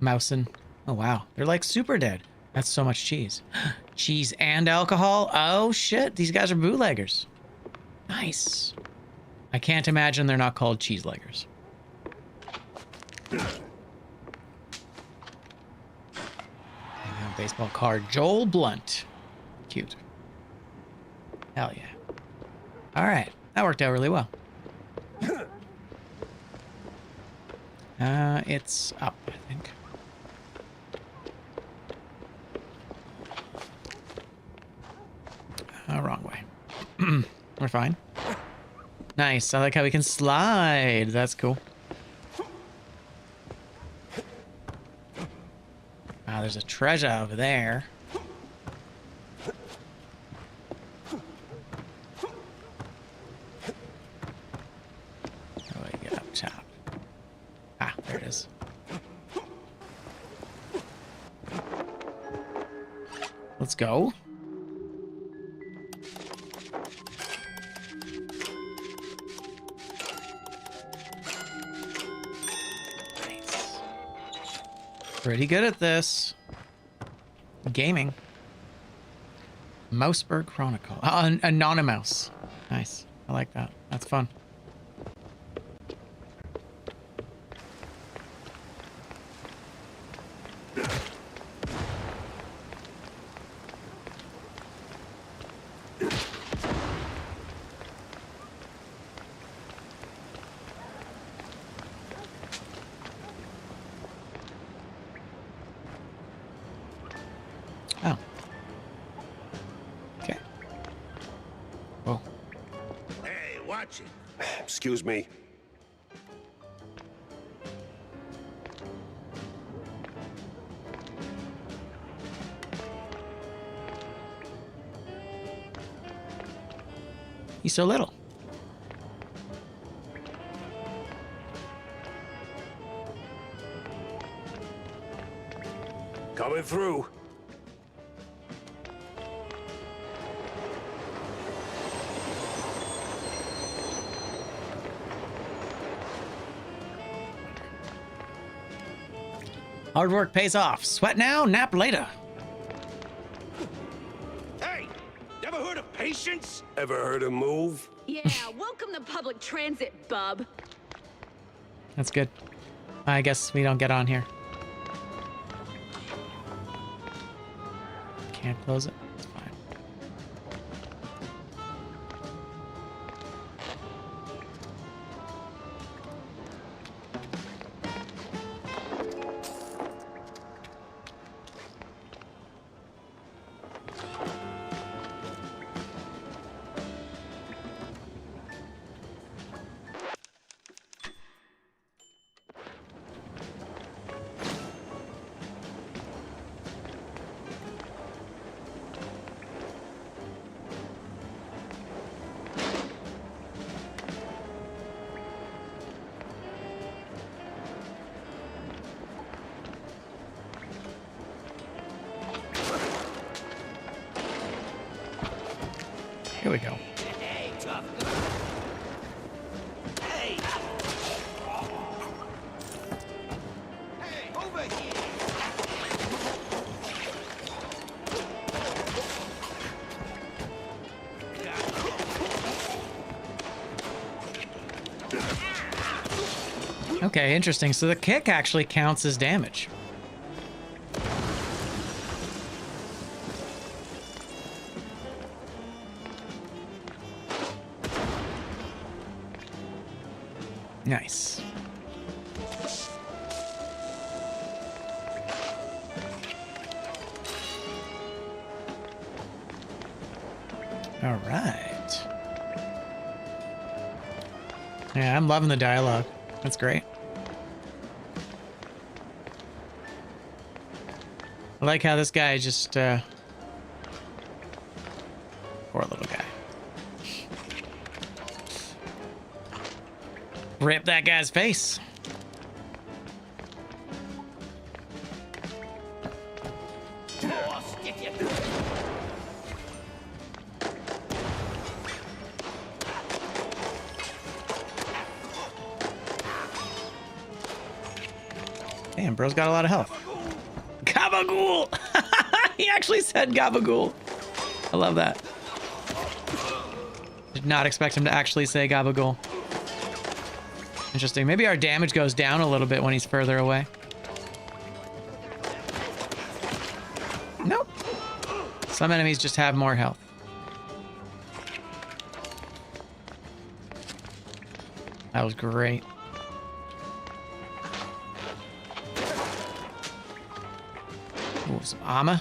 Mousin'. Oh wow, they're like super dead. That's so much cheese. Cheese and alcohol? Oh shit, these guys are bootleggers. Nice. I can't imagine they're not called cheeseleggers. Baseball card. Joel Blunt. Cute. Hell yeah. Alright, that worked out really well. It's up, I think. Wrong way. We're fine. Nice. I like how we can slide. That's cool. Wow, there's a treasure over there. How do I get up top? Ah, there it is. Let's go. Pretty good at this. Gaming. Mouseburg Chronicle. Anonymous. Nice. I like that. That's fun. watching. Excuse me. He's so little. Coming through. Hard work pays off. Sweat now, nap later. Hey, never heard of patience? Ever heard of move? Yeah, welcome to public transit, bub. That's good. I guess we don't get on here. Can't close it. It's fine. Here we go. Hey, tough guy. Hey! Hey, over here! Okay, interesting. So the kick actually counts as damage. Nice. All right. Yeah, I'm loving the dialogue. That's great. I like how this guy just, poor little guy. Rip that guy's face. Damn, bro's got a lot of health. Gabagool! He actually said gabagool. I love that. Did not expect him to actually say gabagool. Interesting. Maybe our damage goes down a little bit when he's further away. Nope. Some enemies just have more health. That was great. Ooh, some armor.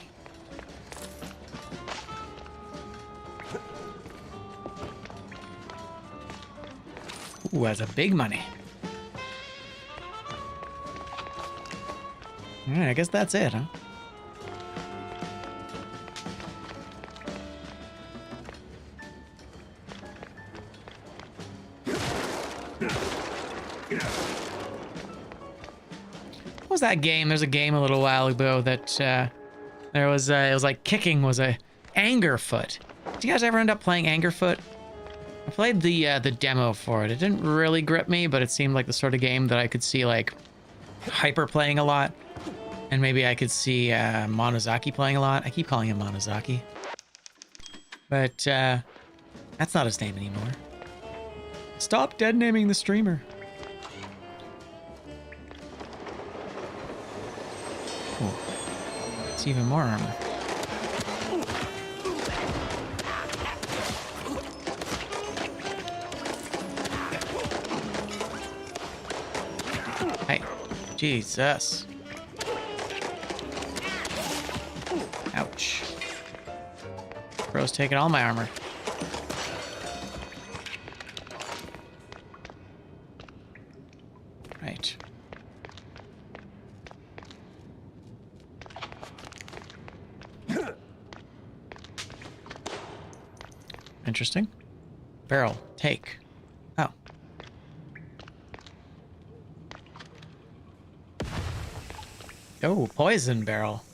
Ooh, that's a big money. Alright, I guess that's it, huh? What was that game? There's a game a little while ago that there was it was like kicking was a Angerfoot. Did you guys ever end up playing Angerfoot? I played the demo for it. It didn't really grip me, but it seemed like the sort of game that I could see like Hyper playing a lot. And maybe I could see Monozaki playing a lot. I keep calling him Monozaki. But that's not his name anymore. Stop dead naming the streamer. Cool. It's even more armor. Hey, Jesus. Ouch. Bro's taking all my armor. Right. Interesting. Barrel. Take. Oh. Oh, poison barrel.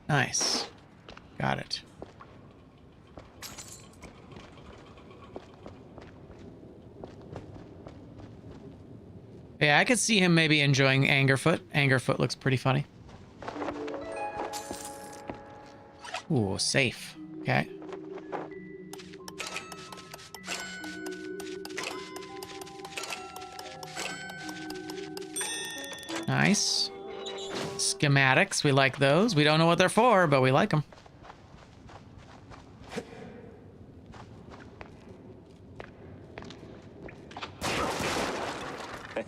Nice. Got it. Yeah, I could see him maybe enjoying Angerfoot. Angerfoot looks pretty funny. Ooh, safe. Okay. Nice. Schematics, we like those. We don't know what they're for, but we like them.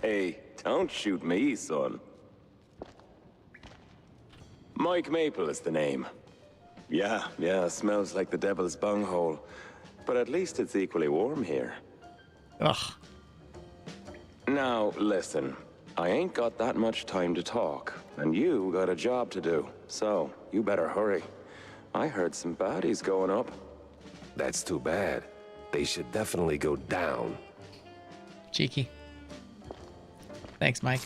Hey, don't shoot me, son. Mike Maple is the name. Yeah, smells like the devil's bunghole. But at least it's equally warm here. Ugh. Now, listen. I ain't got that much time to talk, and you got a job to do. So, you better hurry. I heard some baddies going up. That's too bad. They should definitely go down. Cheeky. Thanks, Mike.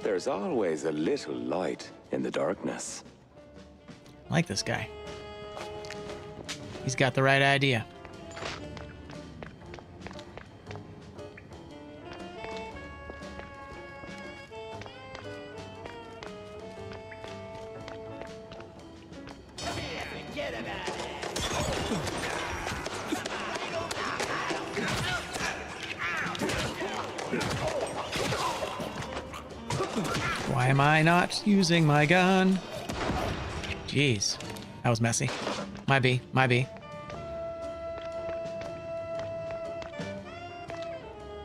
There's always a little light in the darkness. I like this guy. He's got the right idea. Why am I not using my gun? Jeez, that was messy. Might be.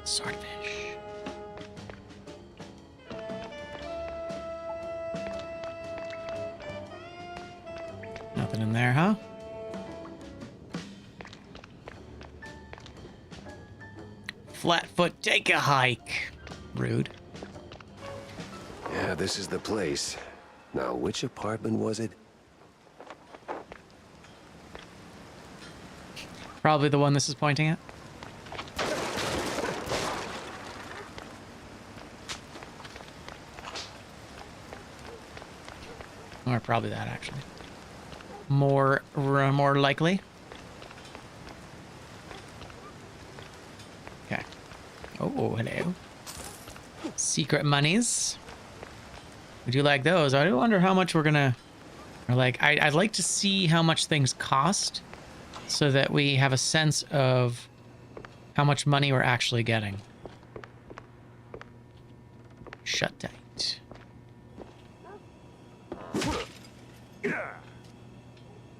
Swordfish. Nothing in there, huh? Flatfoot, take a hike. Rude. Yeah, this is the place. Now, which apartment was it? Probably the one this is pointing at. Or probably that, actually. More likely. Okay. Oh, hello. Secret monies. We do like those. I do wonder how much we're gonna... Or like, I'd like to see how much things cost so that we have a sense of how much money we're actually getting. Shut tight.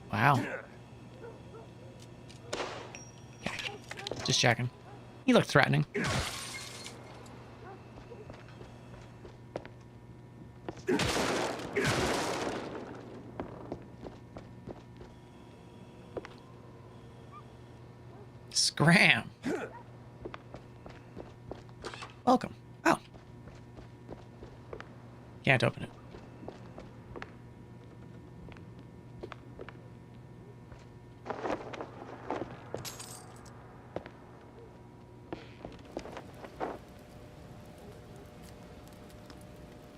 Wow. Okay. Just checking. He looked threatening. Scram. Welcome. Oh. Can't open it.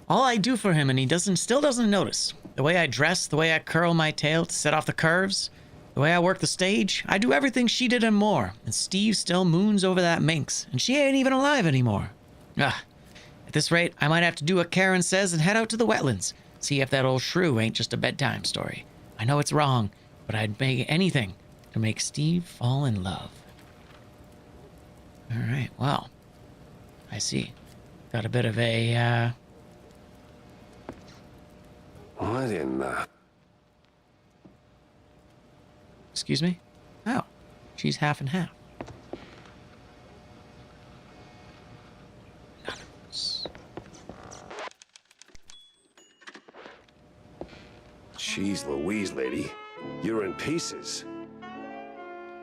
All I do for him and he still doesn't notice. The way I dress, the way I curl my tail to set off the curves, the way I work the stage, I do everything she did and more. And Steve still moons over that minx, and she ain't even alive anymore. At this rate, I might have to do what Karen says and head out to the wetlands. See if that old shrew ain't just a bedtime story. I know it's wrong, but I'd make anything to make Steve fall in love. All right, well, I see. Got a bit of a, What in the... Excuse me? Oh, she's half and half. Nuts. Jeez Louise, lady. You're in pieces.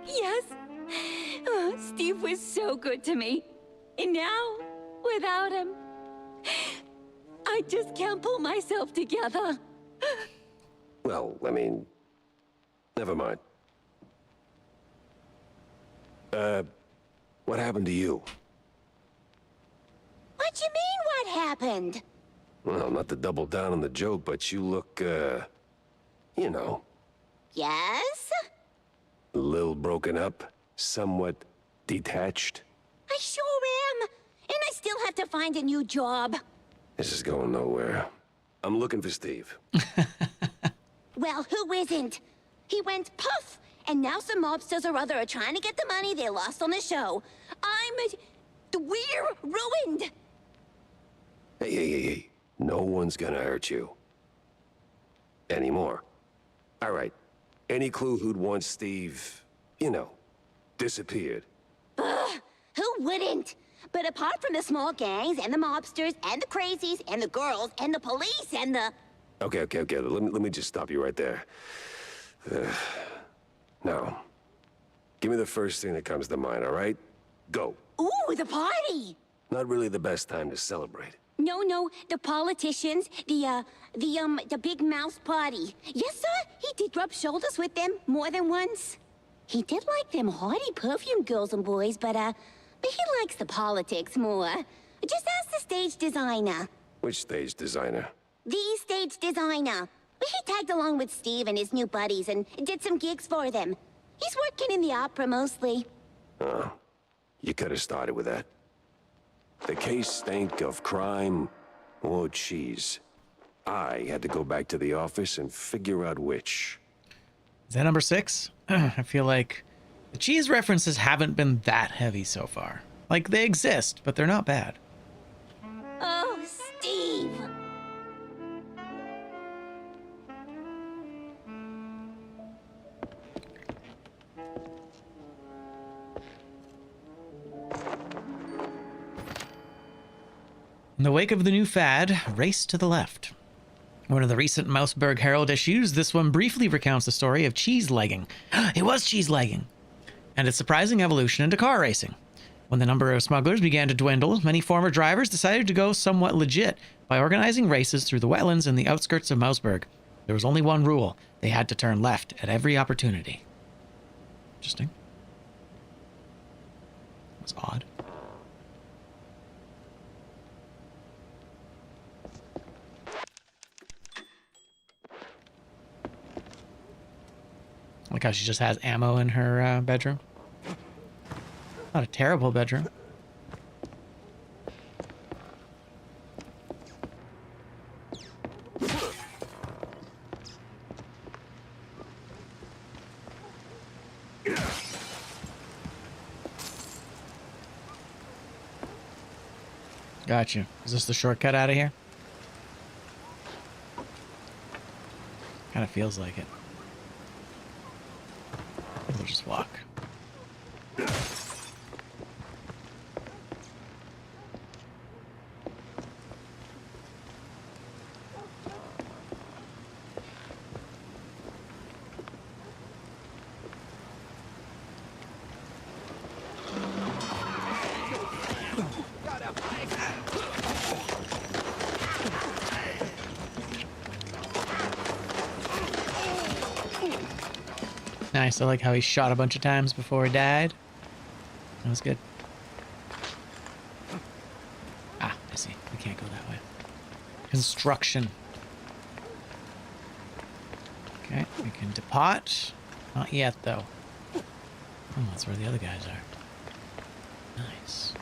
Yes, Oh, Steve was so good to me. And now, without him, I just can't pull myself together. Well, I mean, never mind. What happened to you? What you mean, what happened? Well, not to double down on the joke, but you look, you know, Yes? a little broken up, somewhat detached. I sure am. And I still have to find a new job. This is going nowhere. I'm looking for Steve. Well, who isn't? He went puff, and now some mobsters or other are trying to get the money they lost on the show. We're ruined. Hey. No one's gonna hurt you. Anymore. All right. Any clue who'd want Steve, you know, disappeared? Ugh, who wouldn't? But apart from the small gangs, and the mobsters, and the crazies, and the girls, and the police, and the... Okay. Let me just stop you right there. Now, give me the first thing that comes to mind, all right? Go. Ooh, the party! Not really the best time to celebrate. No, the politicians, the big mouse party. Yes, sir, he did rub shoulders with them more than once. He did like them haughty perfume girls and boys, but he likes the politics more. Just ask the stage designer. Which stage designer? The stage designer. He tagged along with Steve and his new buddies and did some gigs for them. He's working in the opera mostly. Oh, you could have started with that. The case stank of crime or cheese. I had to go back to the office and figure out which. Is that number 6? I feel like the cheese references haven't been that heavy so far. Like, they exist, but they're not bad. Oh, Steve! In the wake of the new fad, race to the left. One of the recent Mouseburg Herald issues, this one briefly recounts the story of cheese legging. It was cheese legging! And its surprising evolution into car racing. When the number of smugglers began to dwindle, many former drivers decided to go somewhat legit by organizing races through the wetlands and the outskirts of Mouseburg. There was only one rule. They had to turn left at every opportunity. Interesting. That was odd. Like how she just has ammo in her bedroom. Not a terrible bedroom. Gotcha. Is this the shortcut out of here? Kind of feels like it. We'll just walk. Nice. I like how he shot a bunch of times before he died. That was good. Ah, I see. We can't go that way. Construction. Okay, we can depot. Not yet, though. Oh, that's where the other guys are. Nice.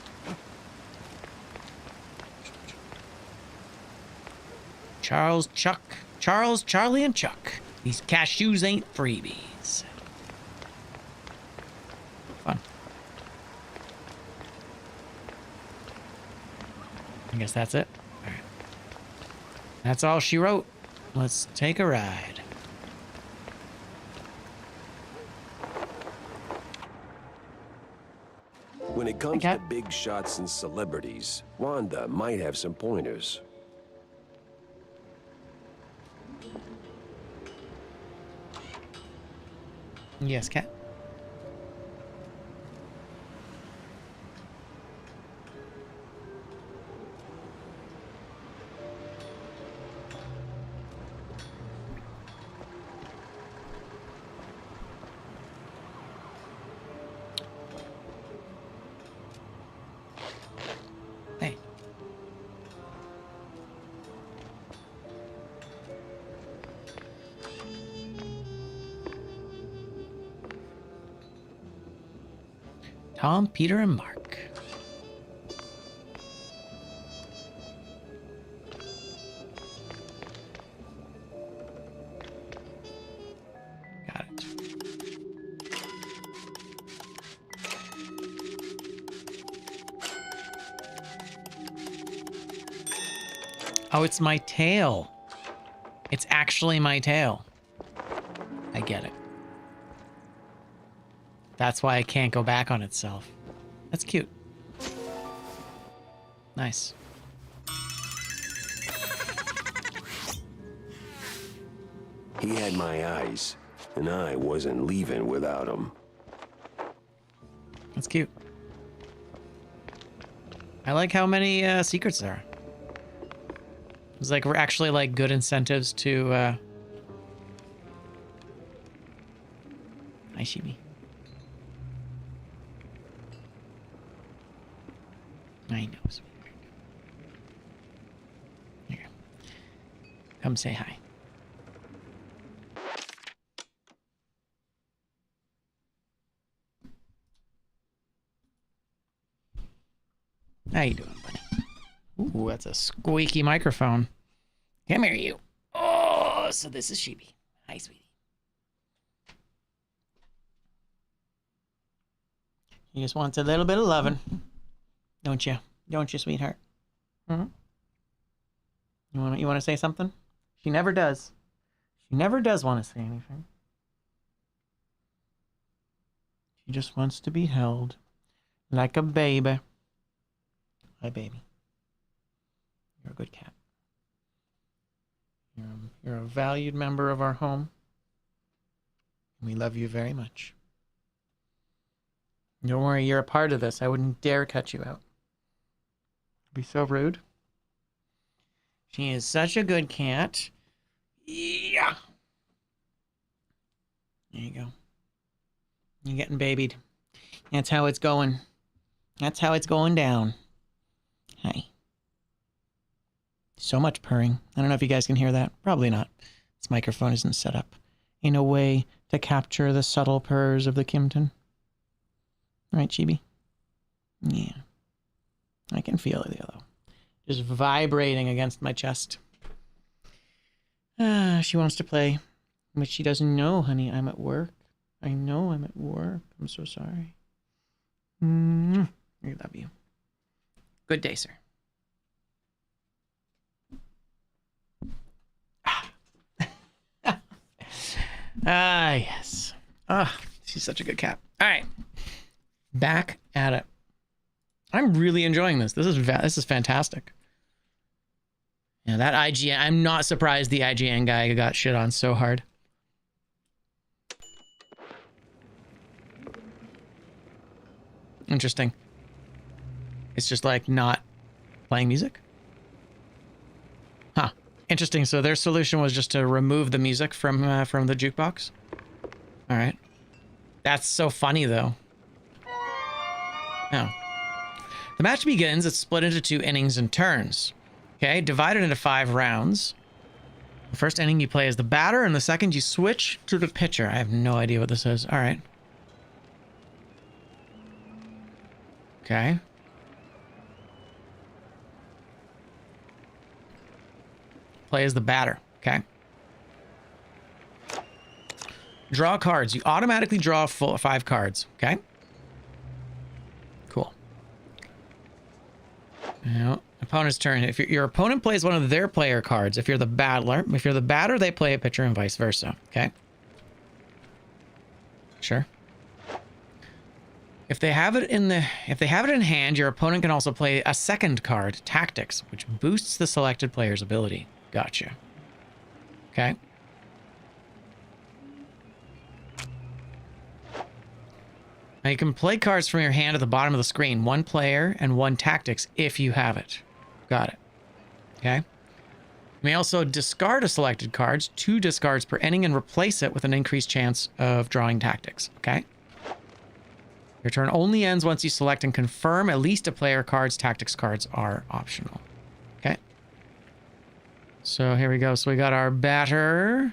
Charles, Charlie, and Chuck. These cashews ain't freebies. Fun. I guess that's it. All right. That's all she wrote. Let's take a ride. When it comes to big shots and celebrities, Wanda might have some pointers. Yes, cat. Tom, Peter, and Mark. Got it. Oh, it's my tail. It's actually my tail. I get it. That's why I can't go back on itself. That's cute. Nice. He had my eyes, and I wasn't leaving without him. That's cute. I like how many secrets there are. It's like we're actually like good incentives to Hi, Shibi. I know, sweetheart. Here. Come say hi. How you doing, buddy? Ooh, that's a squeaky microphone. Come here, you. Oh, so this is Shibi. Hi, sweetie. He just wants a little bit of loving. Don't you? Don't you, sweetheart? Mm-hmm. You want to say something? She never does. She never does want to say anything. She just wants to be held like a baby. Hi, baby. You're a good cat. You're a valued member of our home. We love you very much. Don't worry, you're a part of this. I wouldn't dare cut you out. It'd be so rude. She is such a good cat. Yeah. There you go. You're getting babied. That's how it's going. That's how it's going down. Hi. So much purring. I don't know if you guys can hear that. Probably not. This microphone isn't set up in a way to capture the subtle purrs of the Kimton. Right, Chibi? Yeah. I can feel it, though. Just vibrating against my chest. She wants to play. But she doesn't know, honey. I'm at work. I know I'm at work. I'm so sorry. I love you. Good day, sir. Yes. She's such a good cat. All right. Back at it. I'm really enjoying this. This is fantastic. Yeah, that IGN. I'm not surprised the IGN guy got shit on so hard. Interesting. It's just like not playing music. Huh. Interesting. So their solution was just to remove the music from the jukebox. All right. That's so funny though. Oh. The match begins. It's split into 2 innings and turns. Okay, divided into 5 rounds. The first inning you play as the batter, and the second you switch to the pitcher. I have no idea what this is. All right. Okay. Play as the batter. Okay. Draw cards. You automatically draw 5 cards. Okay. Cool. Now, opponent's turn. If your opponent plays one of their player cards, if you're the batter, they play a pitcher and vice versa. Okay. Sure. If they have it in hand, your opponent can also play a second card, Tactics, which boosts the selected player's ability. Gotcha. Okay. Now you can play cards from your hand at the bottom of the screen. 1 player and 1 tactics if you have it. Got it. Okay. You may also discard a selected cards, 2 discards per inning, and replace it with an increased chance of drawing tactics. Okay. Your turn only ends once you select and confirm at least a player cards. Tactics cards are optional. Okay. So here we go. So we got our batter.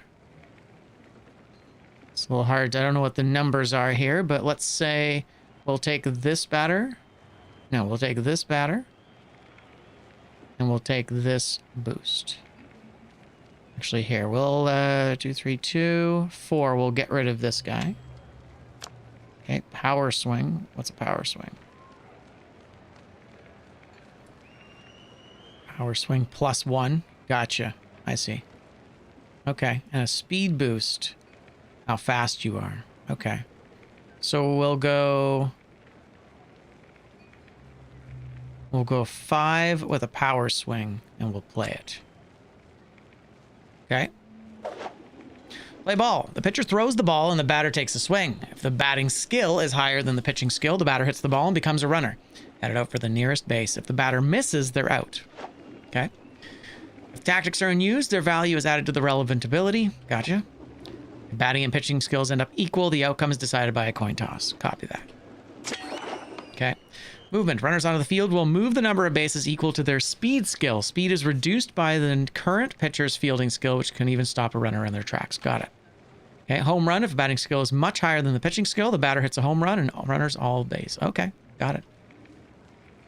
It's a little hard. I don't know what the numbers are here, but let's say We'll take this batter. No, we'll take this batter. And we'll take this boost. Actually, here, we'll, 2, 3, 2, 4, we'll get rid of this guy. Okay, power swing. What's a power swing? Power swing +1. Gotcha. I see. Okay, and a speed boost. How fast you are. Okay. So we'll go 5 with a power swing, and we'll play it. Okay. Play ball. The pitcher throws the ball, and the batter takes a swing. If the batting skill is higher than the pitching skill, the batter hits the ball and becomes a runner. Headed out for the nearest base. If the batter misses, they're out. Okay. If tactics are unused, their value is added to the relevant ability. Gotcha. If batting and pitching skills end up equal, the outcome is decided by a coin toss. Copy that. Okay. Movement. Runners onto the field will move the number of bases equal to their speed skill. Speed is reduced by the current pitcher's fielding skill, which can even stop a runner in their tracks. Got it. Okay. Home run. If the batting skill is much higher than the pitching skill, the batter hits a home run and runners all base. Okay. Got it.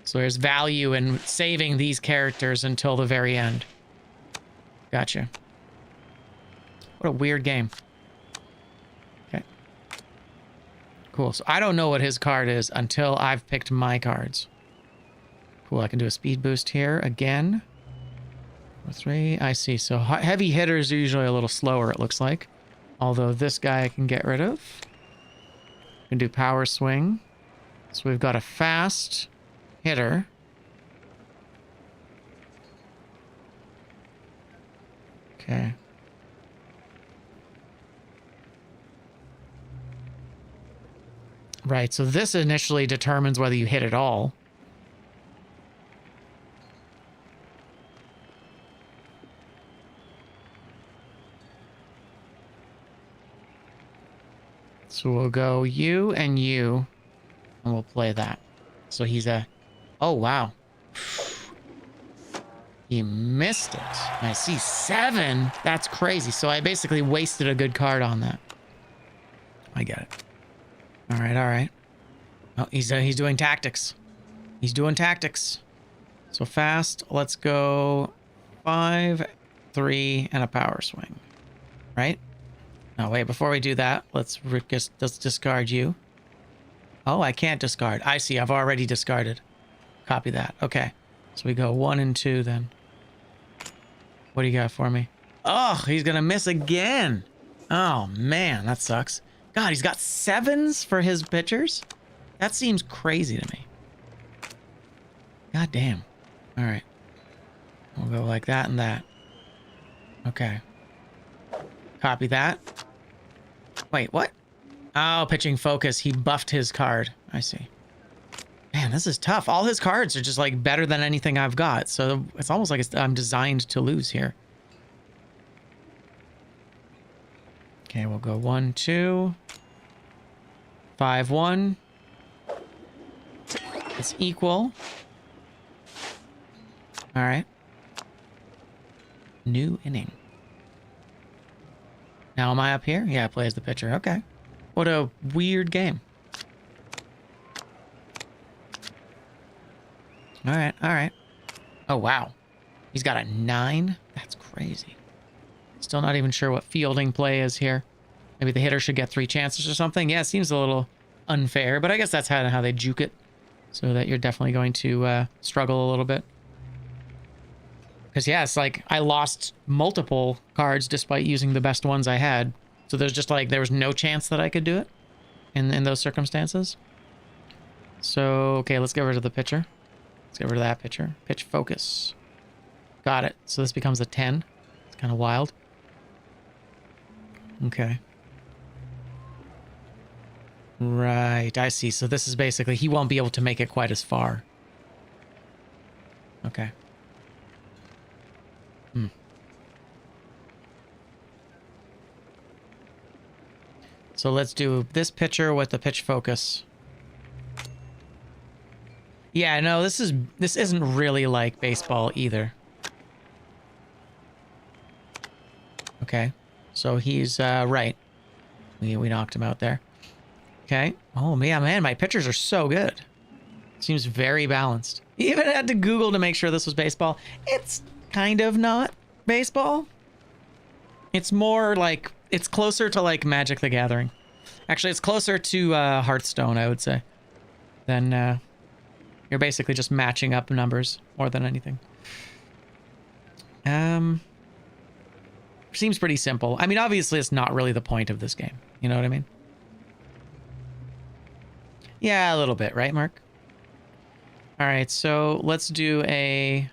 So there's value in saving these characters until the very end. Gotcha. What a weird game. Okay. Cool. So I don't know what his card is until I've picked my cards. Cool. I can do a speed boost here again. 3. I see. So heavy hitters are usually a little slower, it looks like. Although this guy I can get rid of. I can do power swing. So we've got a fast hitter. Okay. Right, so this initially determines whether you hit it all. So we'll go you, and we'll play that. So he's a... Oh, wow. He missed it. I see 7. That's crazy. So I basically wasted a good card on that. I get it. All right, all right. Oh, he's doing tactics. He's doing tactics. So fast. Let's go 5, 3, and a power swing. Right? No, wait. Before we do that, let's discard you. Oh, I can't discard. I see. I've already discarded. Copy that. Okay. So we go 1 and 2 then. What do you got for me? Oh, he's going to miss again. Oh, man. That sucks. God, he's got 7s for his pitchers? That seems crazy to me. God damn. All right. We'll go like that and that. Okay. Copy that. Wait, what? Oh, pitching focus. He buffed his card. I see. Man, this is tough. All his cards are just like better than anything I've got. So it's almost like I'm designed to lose here. Okay, we'll go 1, 2, 5, 1. It's equal. All right. New inning. Now am I up here? Yeah, play as the pitcher. Okay. What a weird game. All right, all right. Oh, wow. He's got a 9? That's crazy. Still not even sure what fielding play is here. Maybe the hitter should get 3 chances or something. Yeah, it seems a little unfair, but I guess that's how they juke it. So that you're definitely going to struggle a little bit. Because, yeah, it's like I lost multiple cards despite using the best ones I had. So there's just like, there was no chance that I could do it in those circumstances. So, okay, let's get rid of the pitcher. Let's get rid of that pitcher. Pitch focus. Got it. So this becomes a 10. It's kind of wild. Okay. Right, I see. So this is basically, he won't be able to make it quite as far. Okay. So let's do this pitcher with the pitch focus. Yeah, no, this isn't really like baseball either. Okay. So he's right. We knocked him out there. Okay. Oh, yeah, man, my pictures are so good. Seems very balanced. Even had to Google to make sure this was baseball. It's kind of not baseball. It's more like, it's closer to like Magic the Gathering. Actually, it's closer to Hearthstone, I would say. Then you're basically just matching up numbers more than anything. Seems pretty simple. I mean, obviously, it's not really the point of this game. You know what I mean? Yeah, a little bit, right, Mark? All right, so let's do an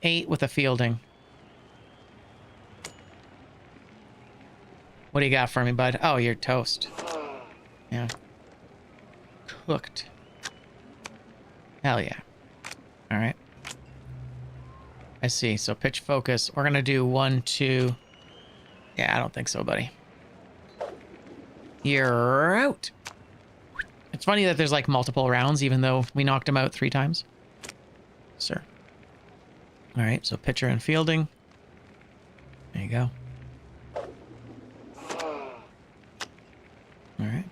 8 with a fielding. What do you got for me, bud? Oh, you're toast. Yeah. Cooked. Hell yeah. All right. I see. So pitch focus. We're going to do 1, 2. Yeah, I don't think so, buddy. You're out. It's funny that there's like multiple rounds, even though we knocked him out 3 times. Sir. All right, so pitcher and fielding. There you go. All right.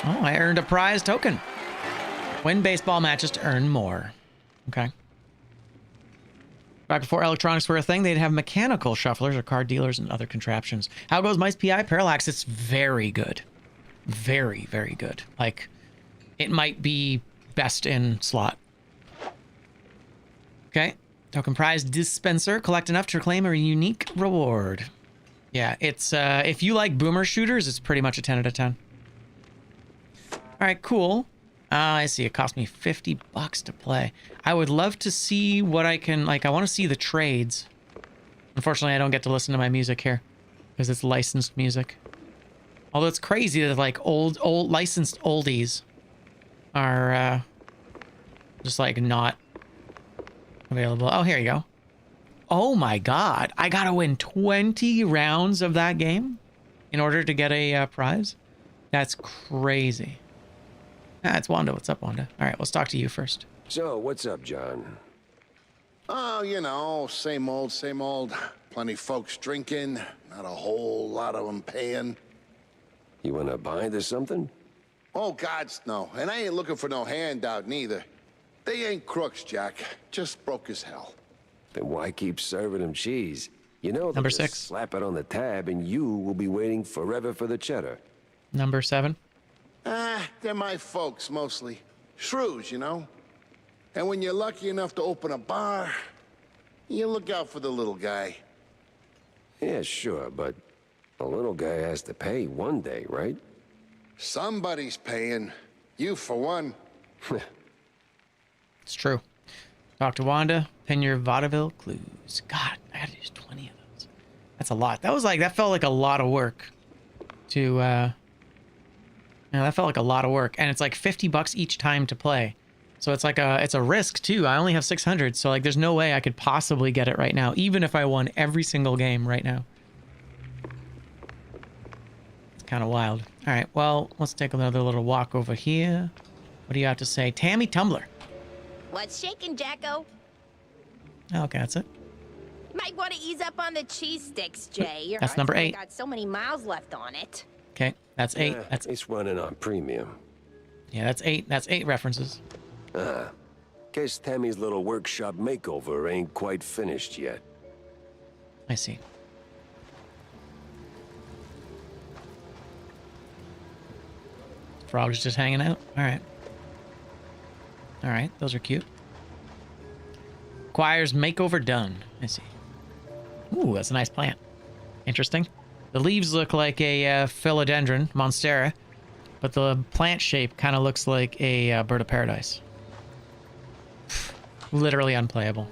Oh, I earned a prize token. Win baseball matches to earn more. Okay. Back before electronics were a thing, they'd have mechanical shufflers or card dealers and other contraptions. How goes Mice PI? Parallax, it's very good. Very, very good. Like, it might be best in slot. Okay. Token prize dispenser. Collect enough to claim a unique reward. Yeah, it's, if you like boomer shooters, it's pretty much a 10 out of 10. All right, cool. I see. It cost me $50 to play. I would love to see what I can, like, I want to see the trades. Unfortunately, I don't get to listen to my music here because it's licensed music. Although it's crazy that, like, old licensed oldies are just, like, not available. Oh, here you go. Oh, my God. I got to win 20 rounds of that game in order to get a prize? That's crazy. Ah, it's Wanda. What's up, Wanda? All right, let's talk to you first. So, what's up, John? Oh, you know, same old, same old. Plenty folks drinking, not a whole lot of them paying. You wanna buy this something? Oh, gods, no. And I ain't looking for no handout, neither. They ain't crooks, Jack. Just broke as hell. Then why keep serving them cheese? You know, Number just 6. Slap it on the tab and you will be waiting forever for the cheddar. Number 7. They're my folks, mostly. Shrews, you know? And when you're lucky enough to open a bar, you look out for the little guy. Yeah, sure, but the little guy has to pay one day, right? Somebody's paying. You, for one. It's true. Talk to Wanda. Pin your vaudeville clues. God, I had to use 20 of those. That's a lot. That felt like a lot of work to, that felt like a lot of work. And it's like $50 each time to play. So it's like it's a risk too. I only have 600. So like there's no way I could possibly get it right now, even if I won every single game right now. It's kind of wild. All right, well, let's take another little walk over here. What do you have to say? Tammy Tumbler. What's shaking, Jacko? Okay, that's it. Might want to ease up on the cheese sticks, Jay. Your That's heart's number only 8. got so many miles left on it. Okay, that's 8. That's it's running on premium. Yeah, that's 8. That's 8 references. Guess Tammy's little workshop makeover ain't quite finished yet. I see. Frog's just hanging out. All right. All right, those are cute. Choir's makeover done. I see. Ooh, that's a nice plant. Interesting. The leaves look like a philodendron, monstera, but the plant shape kind of looks like a bird of paradise. Literally unplayable.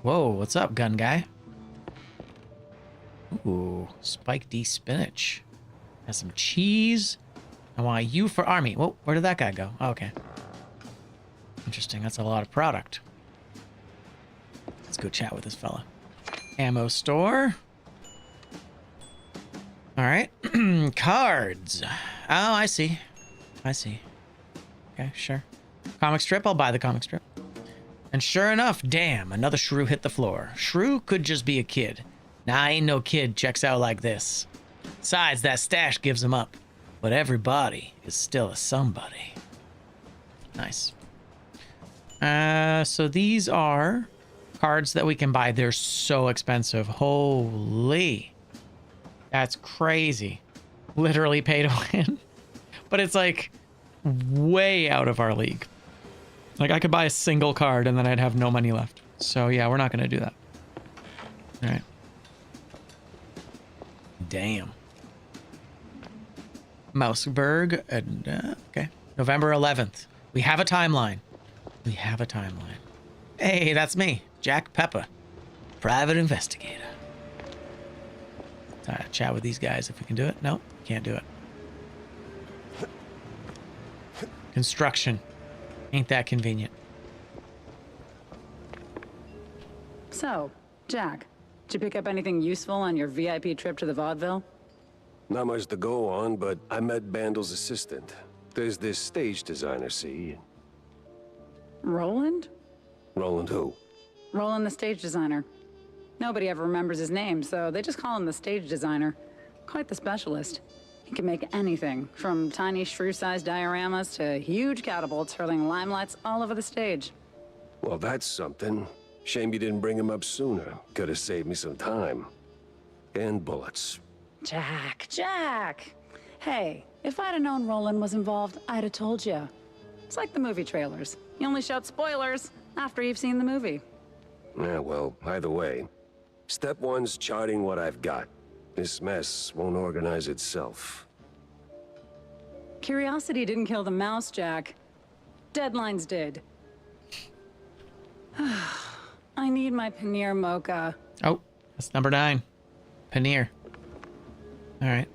Whoa, what's up, gun guy? Ooh, Spike D spinach. Has some cheese. I want you for army. Whoa, where did that guy go? Oh, okay. Interesting, that's a lot of product. Let's go chat with this fella. Ammo store. All right, cards. Oh, I see. I see. Okay, sure. Comic strip, I'll buy the comic strip. And sure enough, damn, another shrew hit the floor. Shrew could just be a kid. Nah, ain't no kid checks out like this. Besides, that stash gives him up. But everybody is still a somebody. Nice. So these are cards that we can buy. They're so expensive. Holy. That's crazy. Literally pay to win. But it's like way out of our league. Like I could buy a single card and then I'd have no money left. So yeah, we're not going to do that. All right. Damn. Mouseberg. Okay. November 11th. We have a timeline. We have a timeline. Hey, that's me. Jack Pepper. Private investigator. Chat with these guys if we can do it. No, can't do it. Construction. Ain't that convenient. So, Jack, did you pick up anything useful on your VIP trip to the vaudeville? Not much to go on, but I met Bandel's assistant. There's this stage designer, see? Roland? Roland who? Roland, the stage designer. Nobody ever remembers his name, so they just call him the stage designer. Quite the specialist. He can make anything, from tiny shrew-sized dioramas to huge catapults hurling limelights all over the stage. Well, that's something. Shame you didn't bring him up sooner. Could have saved me some time. And bullets. Jack! Hey, if I'd have known Roland was involved, I'd have told you. It's like the movie trailers. You only shout spoilers after you've seen the movie. Yeah, well, either way. Step one's charting what I've got. This mess won't organize itself. Curiosity didn't kill the mouse, Jack. Deadlines did. I need my paneer mocha. Oh, that's number 9. Paneer. All right.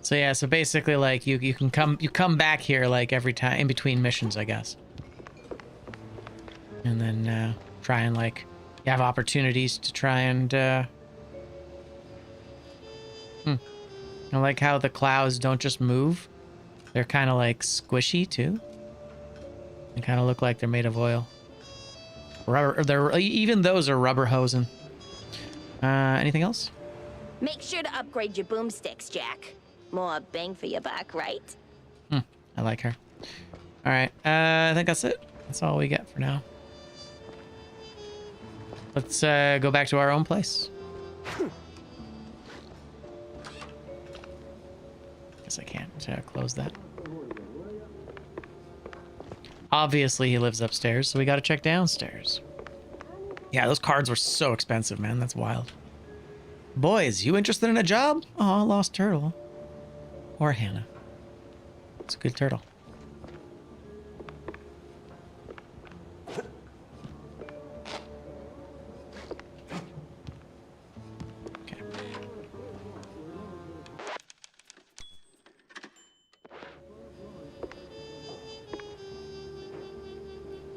So yeah, so basically like you come back here like every time in between missions, I guess. And then try and like you have opportunities to try and I like how the clouds don't just move. They're kind of like squishy too. They kind of look like they're made of oil. Rubber, even those are rubber hosing. Anything else? Make sure to upgrade your boomsticks, Jack. More bang for your buck, right? I like her. All right, I think that's it. That's all we get for now. Let's go back to our own place. Guess I can't close that. Obviously, he lives upstairs, so we got to check downstairs. Yeah, those cards were so expensive, man. That's wild. Boys, you interested in a job? Oh, lost turtle. Or Hannah. It's a good turtle. Okay.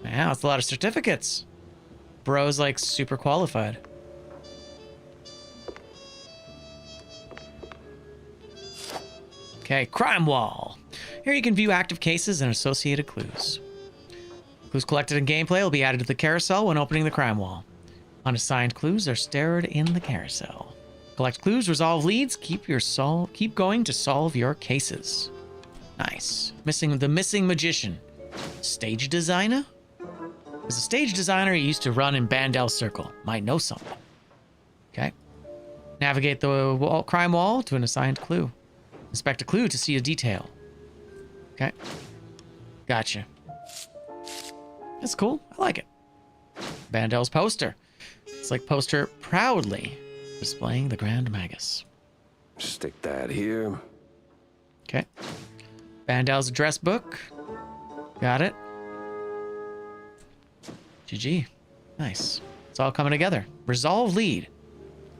Wow, it's a lot of certificates. Bro's like super qualified. Okay, crime wall. Here you can view active cases and associated clues. Clues collected in gameplay will be added to the carousel when opening the crime wall. Unassigned clues are stored in the carousel. Collect clues, resolve leads, keep going to solve your cases. Nice. The missing magician. Stage designer? As a stage designer, he used to run in Bandel's circle. Might know something. Okay. Navigate the crime wall to an assigned clue. Inspect a clue to see a detail. Okay. Gotcha. That's cool. I like it. Bandel's poster. It's like poster proudly displaying the Grand Magus. Stick that here. Okay. Bandel's address book. Got it. GG. Nice. It's all coming together. Resolve lead.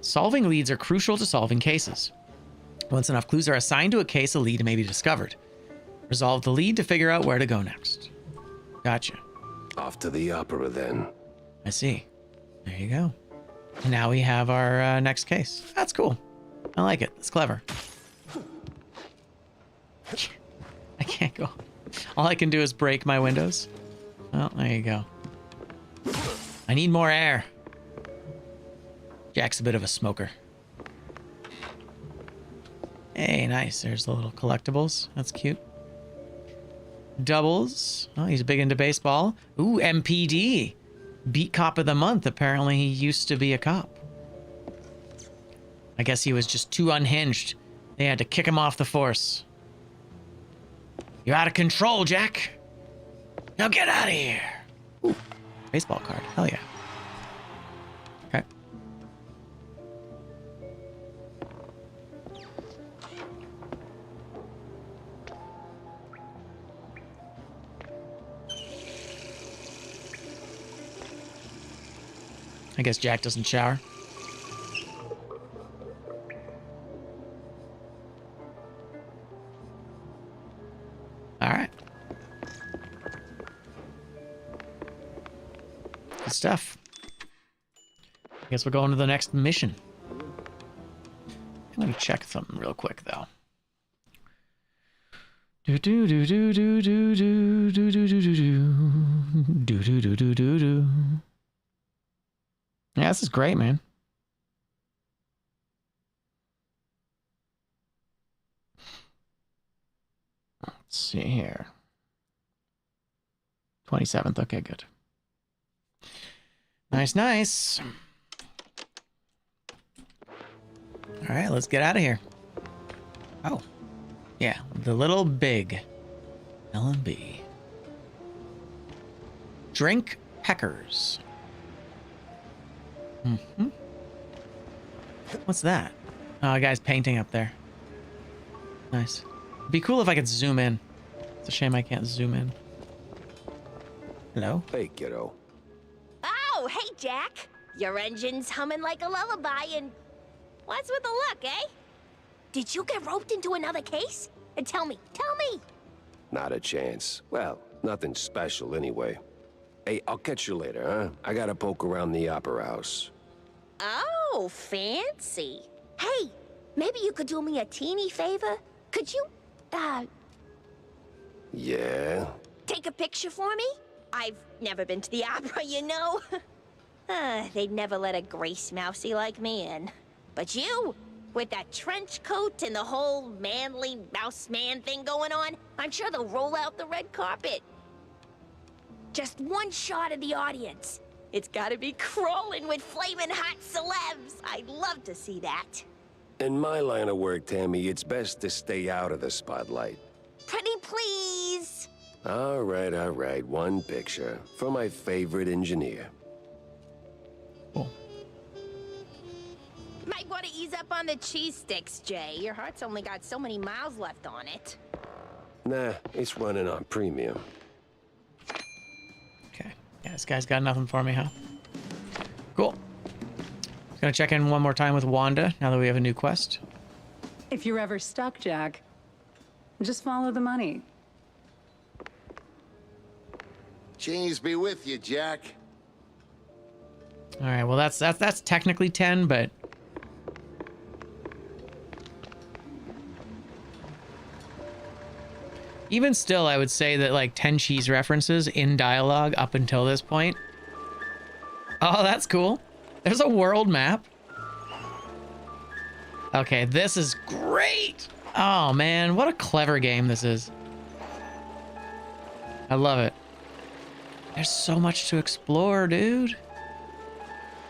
Solving leads are crucial to solving cases. Once enough clues are assigned to a case, a lead may be discovered. Resolve the lead to figure out where to go next. Gotcha. Off to the opera, then. I see. There you go. And now we have our next case. That's cool. I like it. It's clever. I can't go. All I can do is break my windows. Well, there you go. I need more air. Jack's a bit of a smoker. Hey, nice. There's the little collectibles. That's cute. Doubles. Oh, he's big into baseball. Ooh, MPD. Beat Cop of the Month. Apparently he used to be a cop. I guess he was just too unhinged. They had to kick him off the force. You're out of control, Jack. Now get out of here. Ooh, baseball card. Hell yeah. Okay. I guess Jack doesn't shower. All right. Good stuff. I guess we're going to the next mission. I'm going to check something real quick, though. Do do do do do do do do do do do do do do do do do. Yeah, this is great, man. Let's see here. 27th. Okay, good. Nice, nice. All right, let's get out of here. Oh, yeah, the little big L&B. Drink peckers. Mm-hmm. What's that? Oh, a guy's painting up there. Nice. It'd be cool if I could zoom in. It's a shame I can't zoom in. Hello? Hey, kiddo. Oh, hey, Jack. Your engine's humming like a lullaby, and what's with the look, eh? Did you get roped into another case? And tell me. Not a chance. Well, nothing special anyway. Hey, I'll catch you later, huh? I gotta poke around the opera house. Oh, fancy. Hey, maybe you could do me a teeny favor? Could you, Yeah? take a picture for me? I've never been to the opera, you know. They'd never let a grace mousy like me in. But you, with that trench coat and the whole manly mouse man thing going on, I'm sure they'll roll out the red carpet. Just one shot of the audience. It's gotta be crawling with flaming hot celebs. I'd love to see that. In my line of work, Tammy, it's best to stay out of the spotlight. Pretty please. All right. One picture for my favorite engineer. Cool. Might want to ease up on the cheese sticks, Jay. Your heart's only got so many miles left on it. Nah, it's running on premium. Okay. Yeah, this guy's got nothing for me, huh? Cool. Gonna check in one more time with Wanda now that we have a new quest. If you're ever stuck, Jack, just follow the money. Cheese be with you, Jack. All right. Well, that's technically 10, but even still, I would say that like 10 cheese references in dialogue up until this point. Oh, that's cool. There's a world map. Okay, this is great. Oh man, what a clever game this is. I love it. There's so much to explore, dude.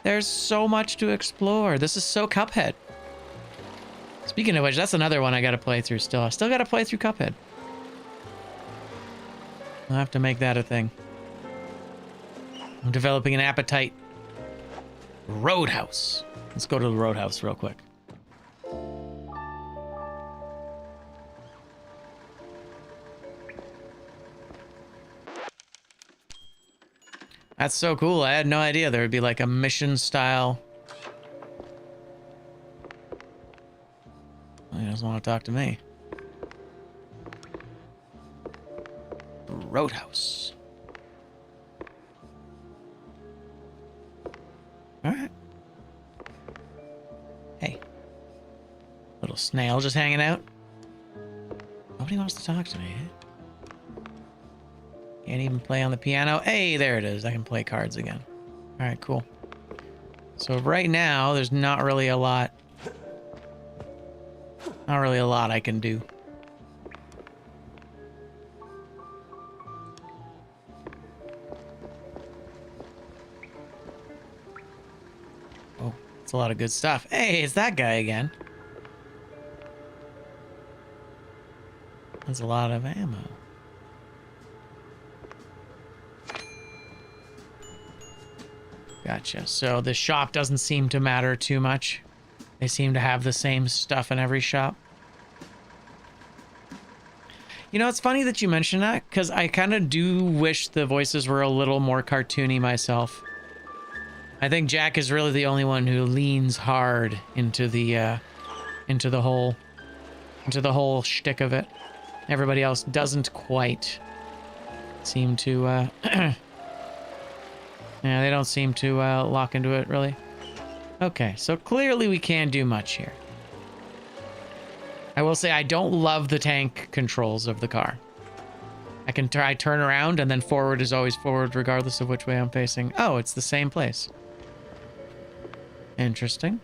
There's so much to explore. This is so Cuphead. Speaking of which, that's another one I gotta play through still. I still gotta play through Cuphead. I'll have to make that a thing. I'm developing an appetite. Roadhouse. Let's go to the Roadhouse real quick. That's so cool. I had no idea there would be like a mission style. He doesn't want to talk to me. Roadhouse. All right. Hey. Little snail just hanging out. Nobody wants to talk to me. Can't even play on the piano. Hey, there it is. I can play cards again. All right, cool. So right now, there's not really a lot. Not really a lot I can do. Oh, it's a lot of good stuff. Hey, it's that guy again. There's a lot of ammo. Gotcha. So the shop doesn't seem to matter too much. They seem to have the same stuff in every shop. You know, it's funny that you mention that, because I kind of do wish the voices were a little more cartoony myself. I think Jack is really the only one who leans hard into the whole shtick of it. Everybody else doesn't quite seem to, yeah, they don't seem to lock into it, really. Okay, so clearly we can't do much here. I will say I don't love the tank controls of the car. I can try turn around, and then forward is always forward regardless of which way I'm facing. Oh, it's the same place. Interesting.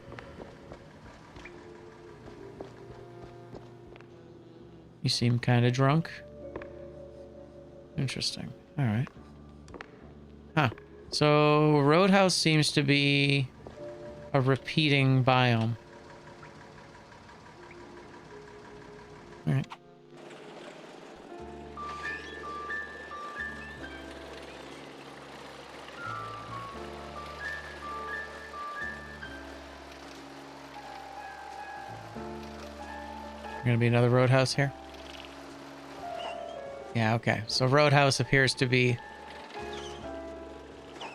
You seem kind of drunk. Interesting. All right. Huh. So Roadhouse seems to be a repeating biome. All right. Gonna be another Roadhouse here? Yeah, okay. So Roadhouse appears to be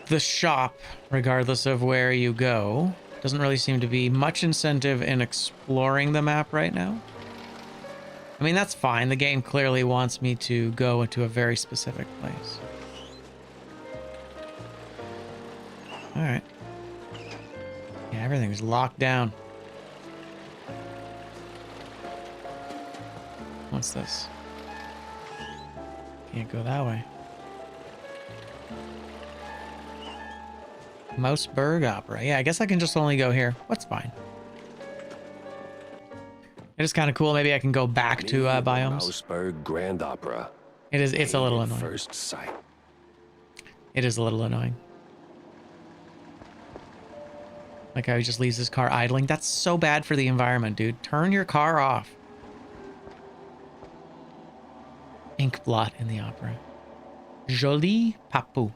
the shop, regardless of where you go. Doesn't really seem to be much incentive in exploring the map right now. I mean, that's fine. The game clearly wants me to go into a very specific place. All right. Yeah, everything's locked down. What's this? Can't go that way. Mouseburg Opera. Yeah, I guess I can just only go here. That's fine. It is kind of cool. Maybe I can go back to biomes. Mouseburg Grand Opera. It is. It's a little annoying. First sight. It is a little annoying. Like how he just leaves his car idling. That's so bad for the environment, dude. Turn your car off. Ink blot in the opera. Jolie Papou.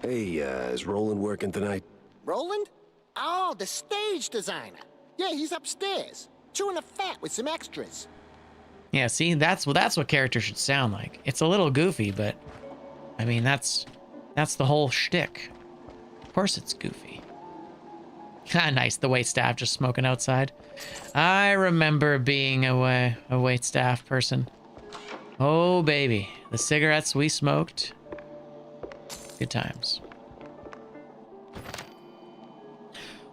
Hey, is Roland working tonight? Roland? Oh, the stage designer. Yeah, he's upstairs, chewing a fat with some extras. Yeah, see, that's what characters should sound like. It's a little goofy, but I mean, that's the whole shtick. Of course it's goofy. Ah, nice, the waitstaff just smoking outside. I remember being a waitstaff person. Oh, baby, the cigarettes we smoked. Good times.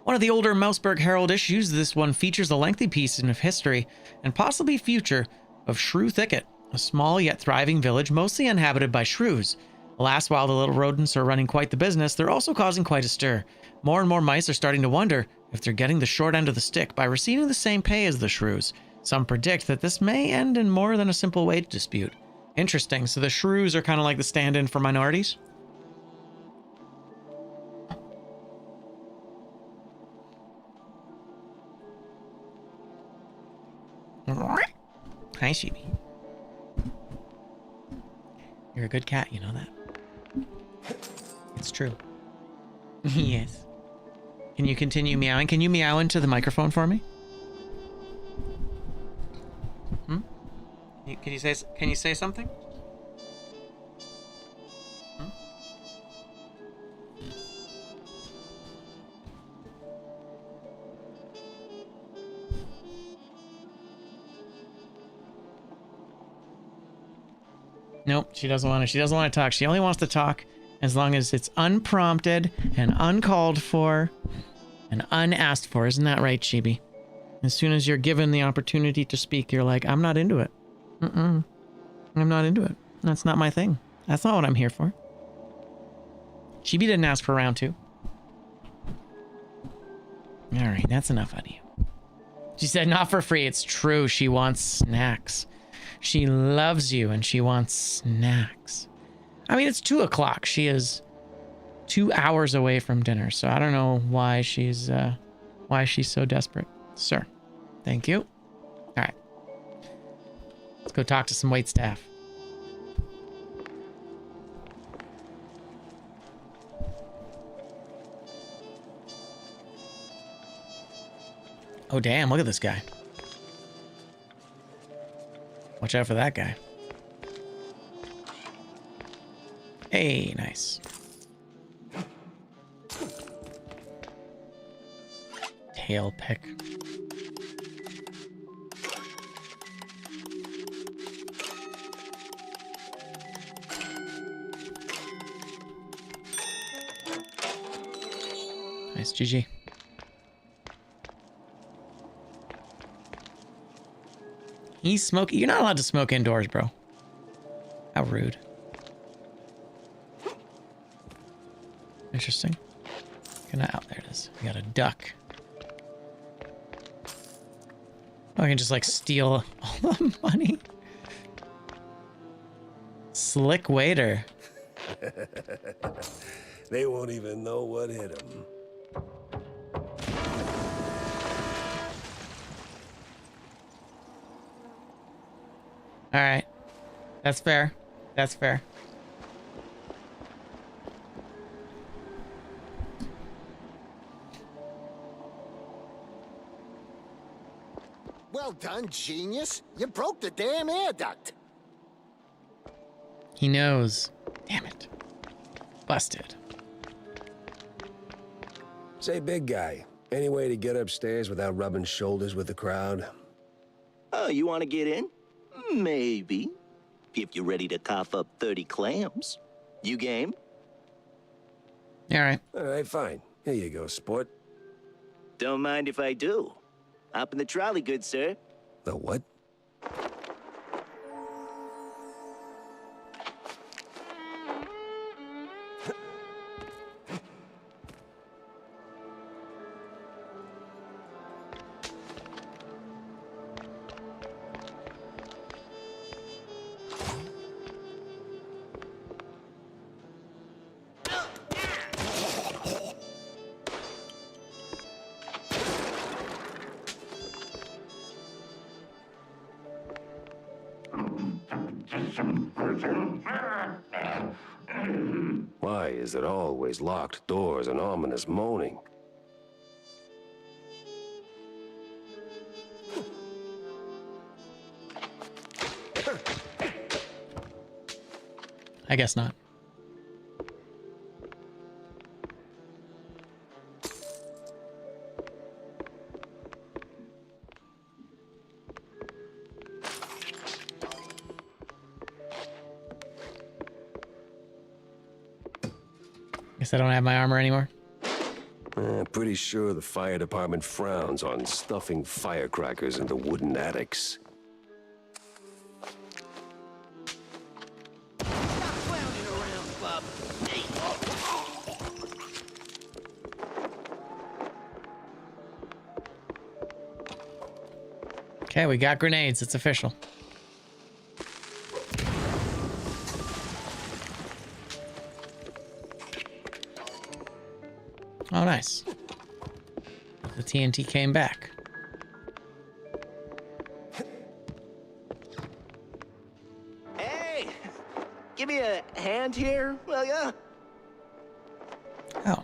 One of the older Mouseburg Herald issues, this one features a lengthy piece of history and possibly future of Shrew Thicket, a small yet thriving village mostly inhabited by shrews. Alas, while the little rodents are running quite the business, they're also causing quite a stir. More and more mice are starting to wonder if they're getting the short end of the stick by receiving the same pay as the shrews. Some predict that this may end in more than a simple wage dispute. Interesting, so the shrews are kind of like the stand-in for minorities? Hi, Sheepy. You're a good cat, you know that. It's true. Yes. Can you continue meowing? Can you meow into the microphone for me? Hmm? Can you say something? Hmm? Nope, she doesn't want to. She doesn't want to talk. She only wants to talk as long as it's unprompted and uncalled for and unasked for. Isn't that right, Chibi? As soon as you're given the opportunity to speak, you're like, I'm not into it. I'm not into it. That's not my thing. That's not what I'm here for. Chibi didn't ask for round 2. All right, that's enough out of you. She said, not for free. It's true. She wants snacks. She loves you and she wants snacks. I mean, it's 2 o'clock. She is 2 hours away from dinner. So I don't know why she's so desperate. Sir, thank you. All right. Let's go talk to some wait staff. Oh, damn. Look at this guy. Watch out for that guy. Hey, nice. Tail pick. Nice, GG. He's smoking. You're not allowed to smoke indoors, bro. How rude. Interesting. Out there it is. We got a duck. Oh, I can just like steal all the money. Slick waiter. They won't even know what hit them. All right. That's fair. That's fair. Well done, genius. You broke the damn air duct. He knows. Damn it. Busted. Say, big guy, any way to get upstairs without rubbing shoulders with the crowd? Oh, you want to get in? Maybe. If you're ready to cough up 30 clams. You game? All right. All right, fine. Here you go, sport. Don't mind if I do. Hop in the trolley, good sir. The what? Why is it always locked doors and ominous moaning? I guess not. Guess I don't have my armor anymore. Pretty sure the fire department frowns on stuffing firecrackers into wooden attics. Okay, we got grenades. It's official. Oh, nice. The TNT came back. Hey! Give me a hand here, will ya? Oh.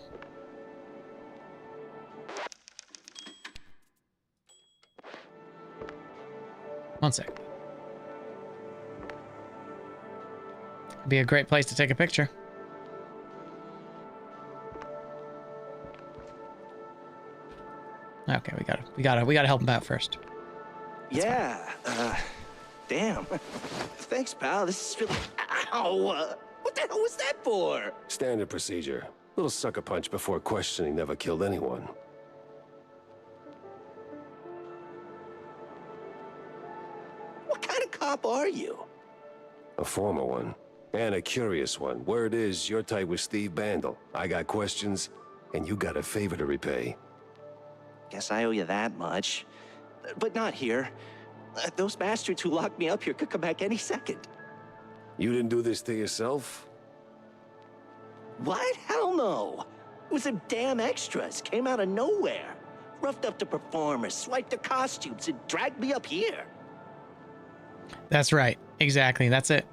One sec. Be a great place to take a picture. Okay, we gotta help him out first. Yeah, damn. Thanks, pal. This is really... Ow! What the hell was that for? Standard procedure. Little sucker punch before questioning never killed anyone. What kind of cop are you? A former one. And a curious one. Word is you're tight with Steve Bandel. I got questions, and you got a favor to repay. Guess I owe you that much. But not here. Those bastards who locked me up here could come back any second. You didn't do this to yourself? What? Hell no. It was them damn extras. Came out of nowhere. Roughed up the performers, swiped their costumes, and dragged me up here. That's right. Exactly. That's it.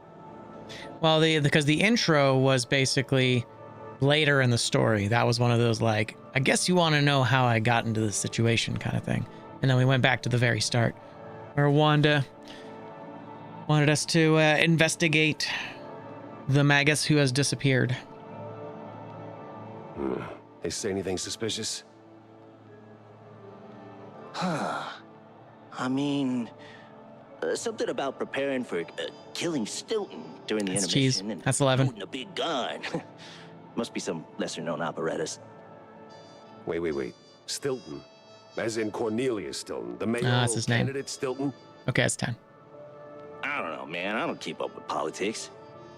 Well, because the intro was basically later in the story. That was one of those, like, I guess you want to know how I got into this situation kind of thing. And then we went back to the very start, where Wanda wanted us to investigate the Magus who has disappeared. They say anything suspicious? Huh. I mean, something about preparing for killing Stilton during the That's intermission. cheese. And That's 11. loading a big gun. Must be some lesser-known operettas. Wait. Stilton? As in Cornelius Stilton, the mayoral that's his name. candidate Stilton? Okay, that's 10. I don't know, man. I don't keep up with politics.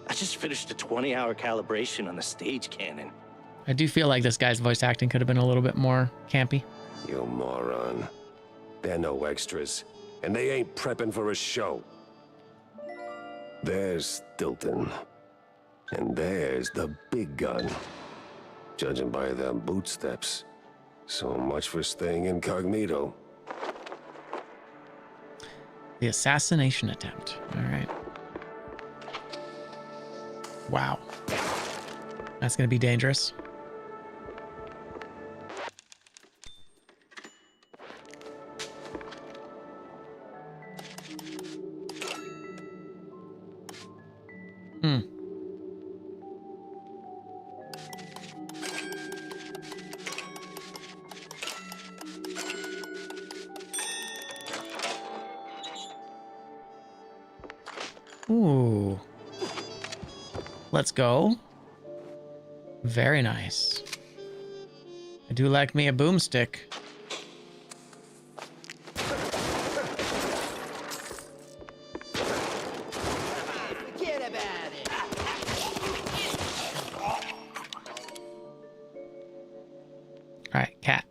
I just finished a 20-hour calibration on the stage cannon. I do feel like this guy's voice acting could have been a little bit more campy. You moron. They're no extras, and they ain't prepping for a show. There's Stilton. And there's the big gun. Judging by them bootsteps. So much for staying incognito. The assassination attempt. All right. Wow. That's going to be dangerous. Ooh. Let's go. Very nice. I do like me a boomstick. Forget about it. All right, cat.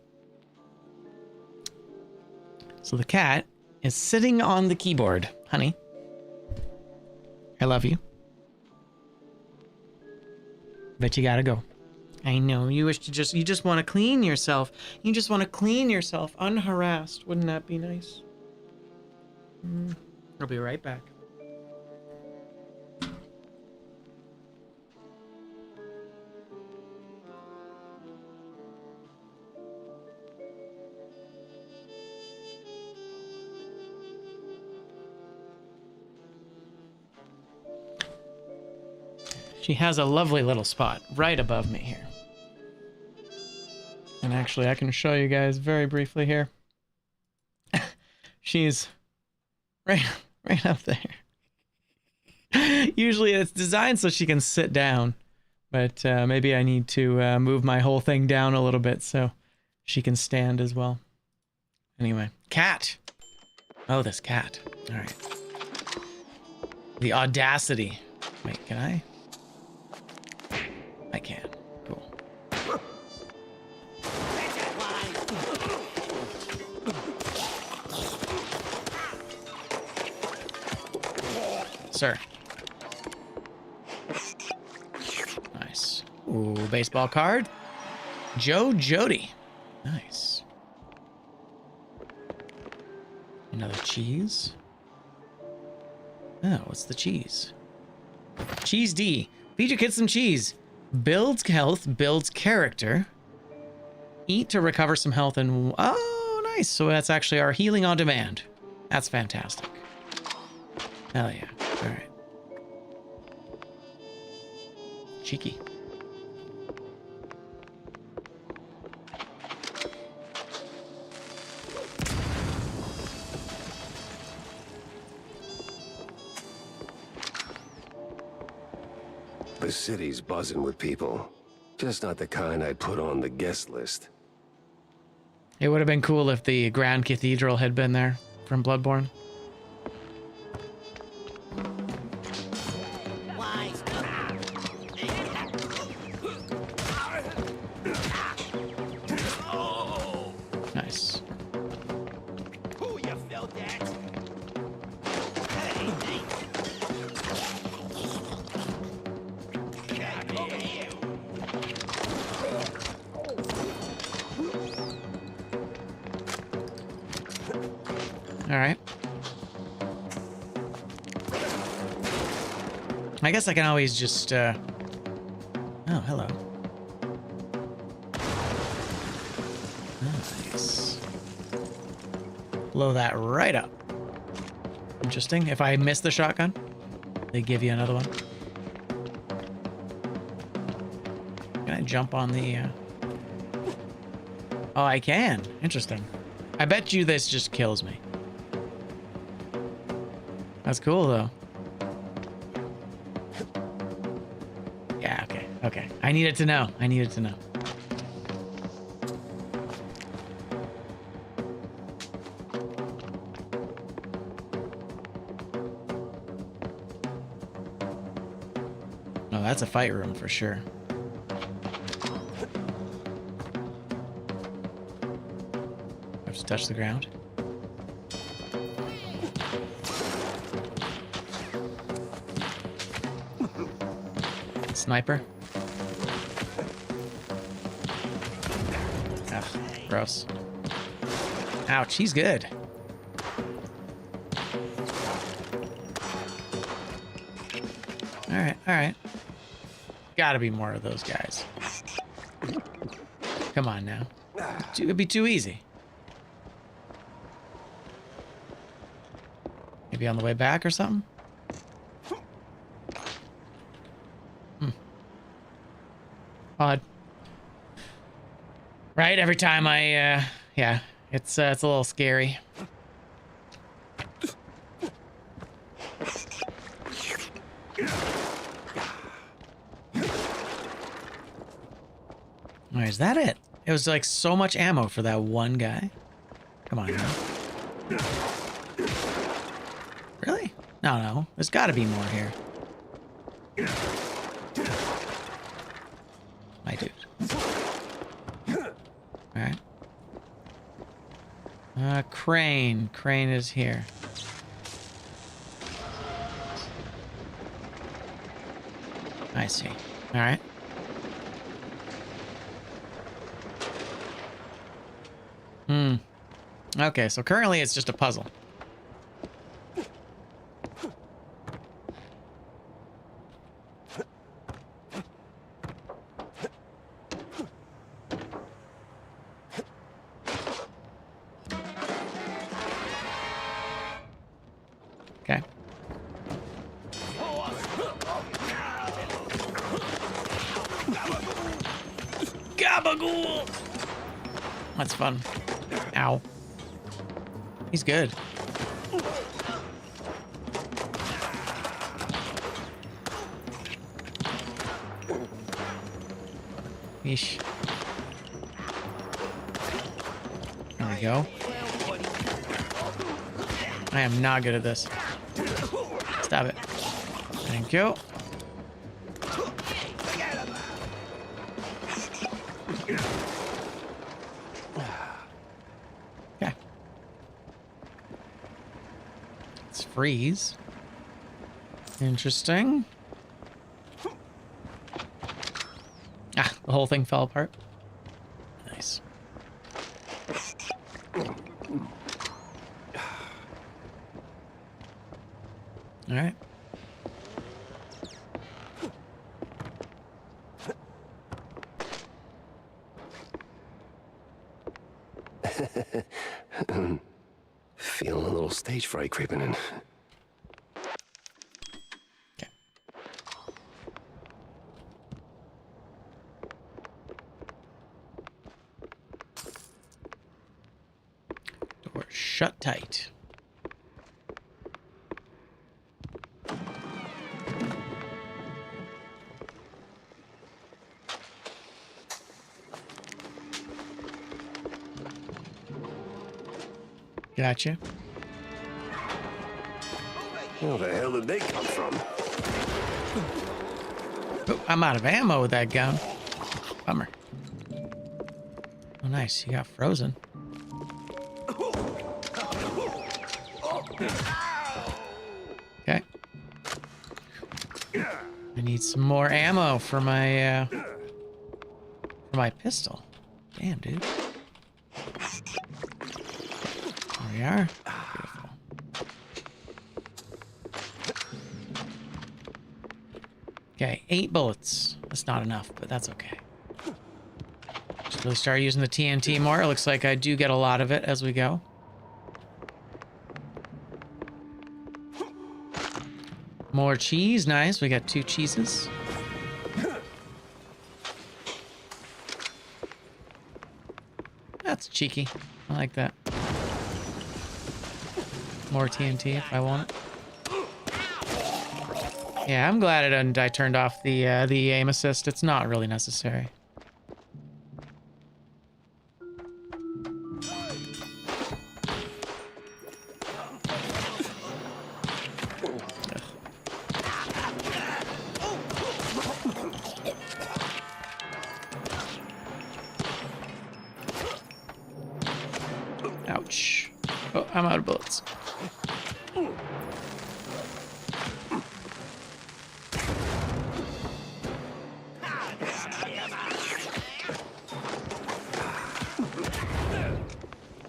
So the cat is sitting on the keyboard. Honey, I love you. But you gotta go. I know, you just want to clean yourself. You just want to clean yourself unharassed. Wouldn't that be nice? I'll be right back. She has a lovely little spot right above me here. And actually, I can show you guys very briefly here. She's right up there. Usually it's designed so she can sit down, but maybe I need to move my whole thing down a little bit so she can stand as well. Anyway, cat. Oh, this cat. All right. The audacity. Wait, can I? I can. Cool. Sir. Nice. Ooh, baseball card. Joe Jody. Nice. Another cheese. Oh, what's the cheese? Cheese D. Feed your kids some cheese. Builds health, builds character. Eat to recover some health and... Oh, nice. So that's actually our healing on demand. That's fantastic. Hell yeah. All right. Cheeky. The city's buzzing with people. Just not the kind I'd put on the guest list. It would have been cool if the Grand Cathedral had been there from Bloodborne. Why stuff right. I guess I can always just, oh, hello. Nice. Blow that right up. Interesting. If I miss the shotgun, they give you another one. Can I jump on the, Oh, I can. Interesting. I bet you this just kills me. That's cool, though. Yeah, okay. Okay. I needed to know. I needed to know. Oh, that's a fight room for sure. I have to touch the ground. Sniper. Ugh, gross. Ouch, he's good. Alright, alright. Gotta be more of those guys. Come on now. It'd be too easy. Maybe on the way back or something? Odd. Right, every time I, yeah, it's a little scary. Oh, is that it? It was like so much ammo for that one guy. Come on now. Really? No, no. There's got to be more here. My dude. Alright. Crane. Crane is here. I see. Alright. Okay, so currently it's just a puzzle. Okay. Gabagool! That's fun. Ow. He's good. Yeesh. There we go. I am not good at this. Stop it. Thank you. Okay. Let's freeze. Interesting. Ah, the whole thing fell apart. Nice. All right. Feeling a little stage fright creeping in. Okay. Door shut tight. Gotcha. Where the hell did they come from? Oh, I'm out of ammo with that gun. Bummer. Oh, nice. He got frozen. Okay. I need some more ammo for my pistol. Damn, dude. There we are. Beautiful. Okay, 8 bullets. That's not enough, but that's okay. Just really start using the TNT more. It looks like I do get a lot of it as we go. More cheese, nice. We got 2 cheeses. That's cheeky. I like that. More TNT if I want it. Yeah, I'm glad I turned off the aim assist. It's not really necessary. Ouch. Oh, I'm out of bullets.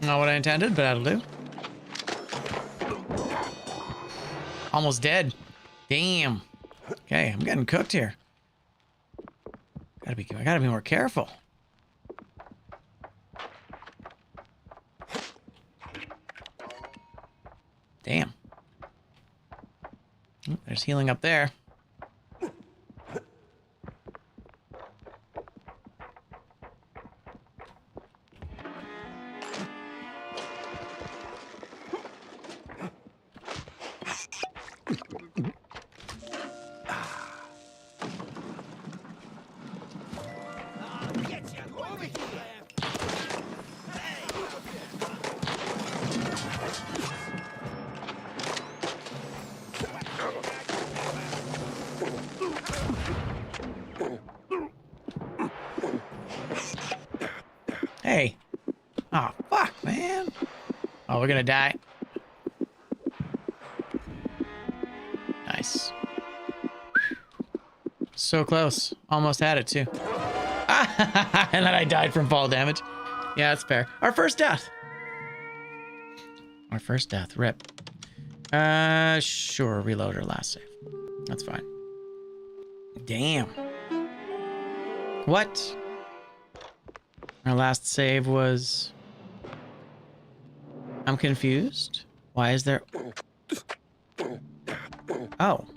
Not what I intended, but that'll do. Almost dead. Damn. Okay, I'm getting cooked here. I gotta be more careful. Damn. Oh, there's healing up there. Hey. Oh, fuck, man. Oh, we're gonna die. Nice. So close. Almost had it, too. And then I died from fall damage. Yeah, that's fair. Our first death. Our first death. Rip. Sure. Reload our last save. That's fine. Damn. What? Our last save was... I'm confused. Why is there... Oh.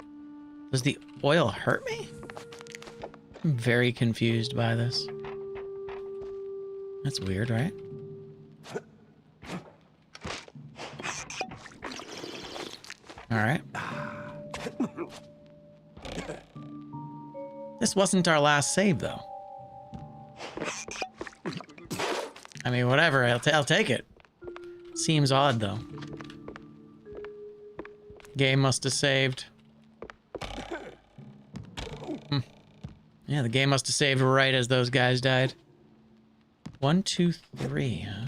Does the oil hurt me? I'm very confused by this. That's weird, right? Alright. This wasn't our last save, though. I mean, whatever. I'll take it. Seems odd, though. Game must have saved. Yeah, the game must have saved right as those guys died. 1, 2, 3, huh?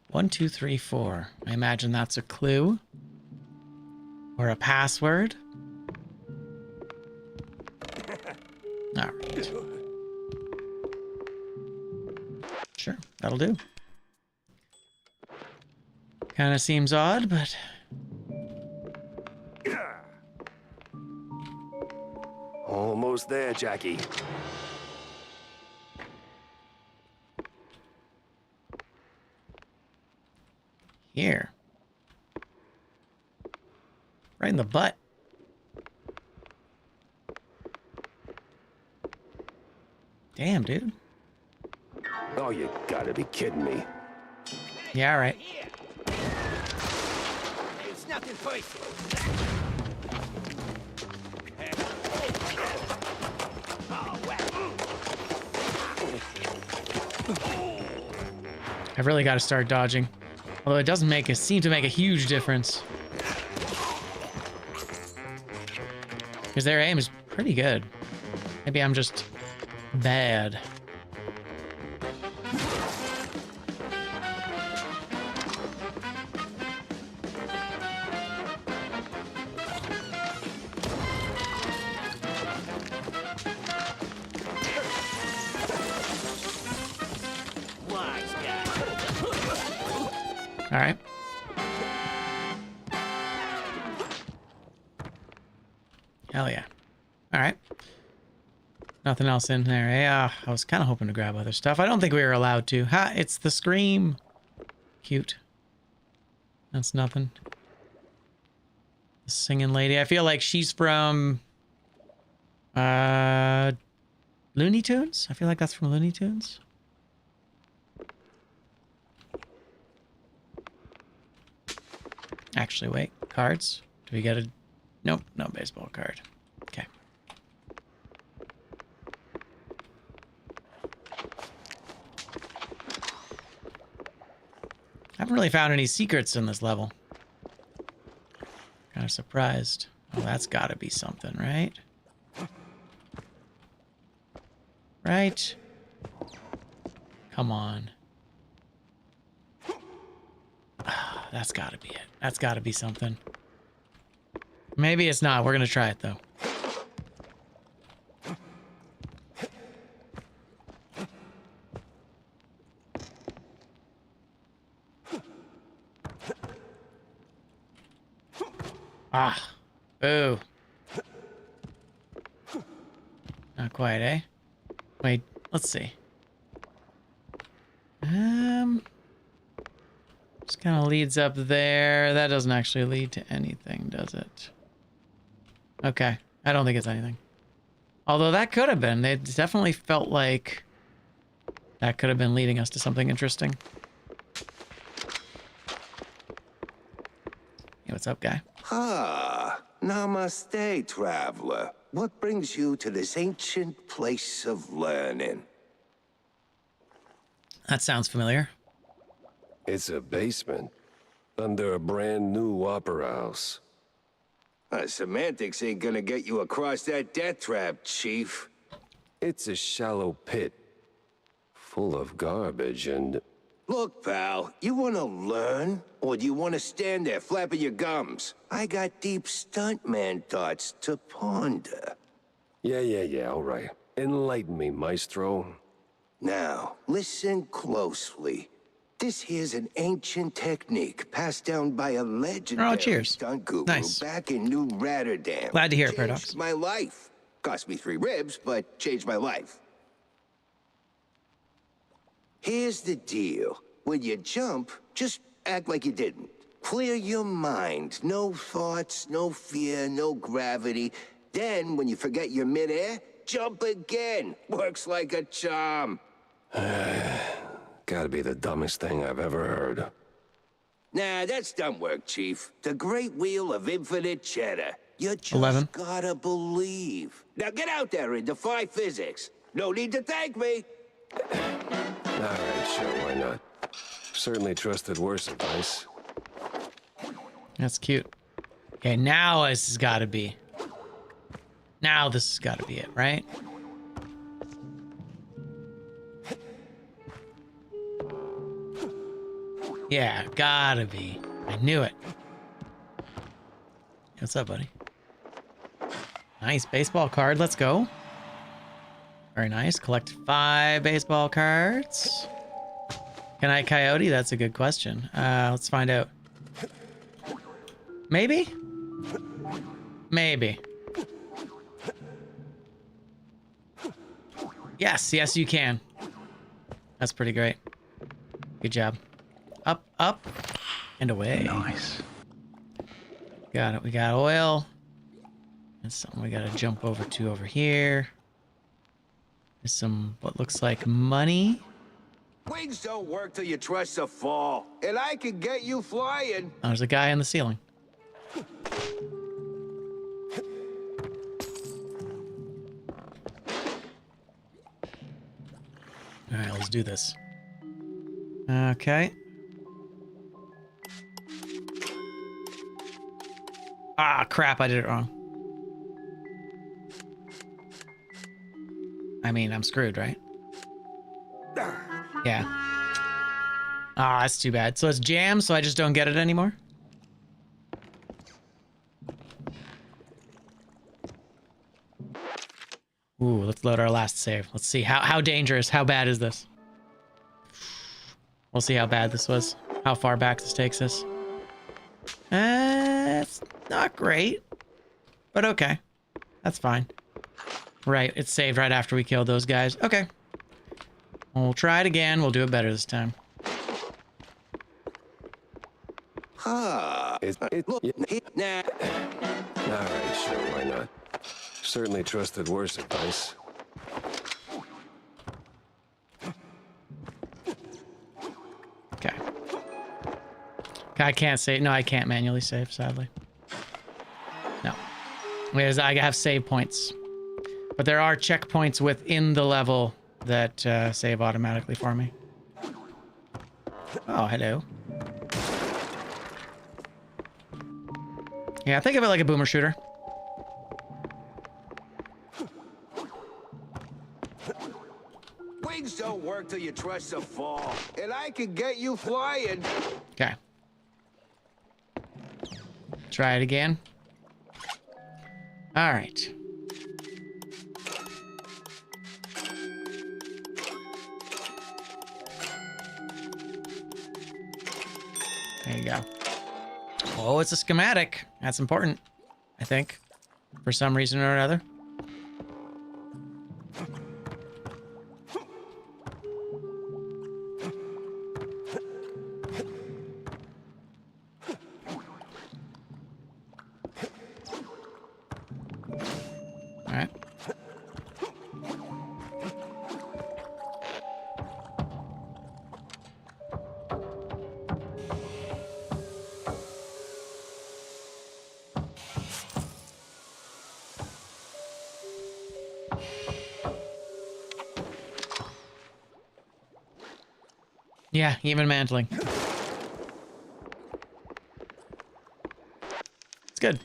One, 2, 3, 4. I imagine that's a clue. Or a password. Alright. Sure, that'll do. Kinda seems odd, but... Almost there, Jackie. Here. Right in the butt. Damn, dude. Oh, you gotta be kidding me. Yeah, all right. It's nothing personal. I've really got to start dodging. Although it doesn't seem to make a huge difference. Because their aim is pretty good. Maybe I'm just bad. All right. Hell yeah. All right. Nothing else in there. Yeah, I was kind of hoping to grab other stuff. I don't think we were allowed to. Ha! It's the scream. Cute. That's nothing. The singing lady. I feel like she's from Looney Tunes. I feel like that's from Looney Tunes. Actually, wait. Cards? Do we get a... Nope, no baseball card. Okay. I haven't really found any secrets in this level. Kind of surprised. Oh, that's gotta be something, right? Right? Come on. That's gotta be it. That's gotta be something. Maybe it's not. We're gonna try it, though. Ah. Boo. Not quite, eh? Wait, let's see. Just kind of leads up there. That doesn't actually lead to anything, does it? Okay. I don't think it's anything. Although that could have been. It definitely felt like that could have been leading us to something interesting. Hey, what's up, guy? Ah, namaste, traveler. What brings you to this ancient place of learning? That sounds familiar. It's a basement under a brand new opera house. Semantics ain't gonna get you across that death trap, Chief. It's a shallow pit full of garbage and... Look, pal, you wanna learn? Or do you wanna stand there flapping your gums? I got deep stuntman thoughts to ponder. Yeah, all right. Enlighten me, maestro. Now, listen closely. This here's an ancient technique passed down by a legendary stunt guru back in New Rotterdam. Glad to hear it, Paradox. Changed my life. Cost me 3 ribs, but changed my life. Here's the deal. When you jump, just act like you didn't. Clear your mind. No thoughts, no fear, no gravity. Then, when you forget you're midair, jump again. Works like a charm. Gotta be the dumbest thing I've ever heard. Nah, that's dumb work, Chief. The great wheel of infinite cheddar. You just gotta believe. Now get out there and defy physics. No need to thank me. All right, sure, why not? Certainly trusted worse advice. That's cute. Okay, now this has got to be. Now this has got to be it, right? Yeah, gotta be. I knew it. What's up, buddy? Nice baseball card. Let's go. Very nice. Collect 5 baseball cards. Can I coyote? That's a good question. Let's find out. Maybe? Maybe. Yes, yes, you can. That's pretty great. Good job. Up, up, and away. Nice. Got it. We got oil. That's something we gotta jump over to over here. There's some, what looks like money. Wings don't work till you trust a fall. And I can get you flying. Oh, there's a guy on the ceiling. All right, let's do this. Okay. Ah, crap, I did it wrong. I mean, I'm screwed, right? Yeah. Ah, that's too bad. So it's jammed, so I just don't get it anymore? Ooh, let's load our last save. Let's see how dangerous, how bad is this? We'll see how bad this was. how far back this takes us. It's not great, but okay. That's fine. Right, it's saved right after we killed those guys. Okay. We'll try it again. We'll do it better this time. Nah. All right, sure, why not? Certainly trusted worse advice. Okay. I can't save. No, I can't manually save, sadly. No. Whereas I have save points. But there are checkpoints within the level that save automatically for me. Oh, hello. Yeah, think of it like a boomer shooter. Wings don't work till you trust a fall, and I can get you flying. Okay. Try it again. All right. There you go. Oh, it's a schematic. That's important, I think, for some reason or another. All right. Yeah, even mantling. It's good.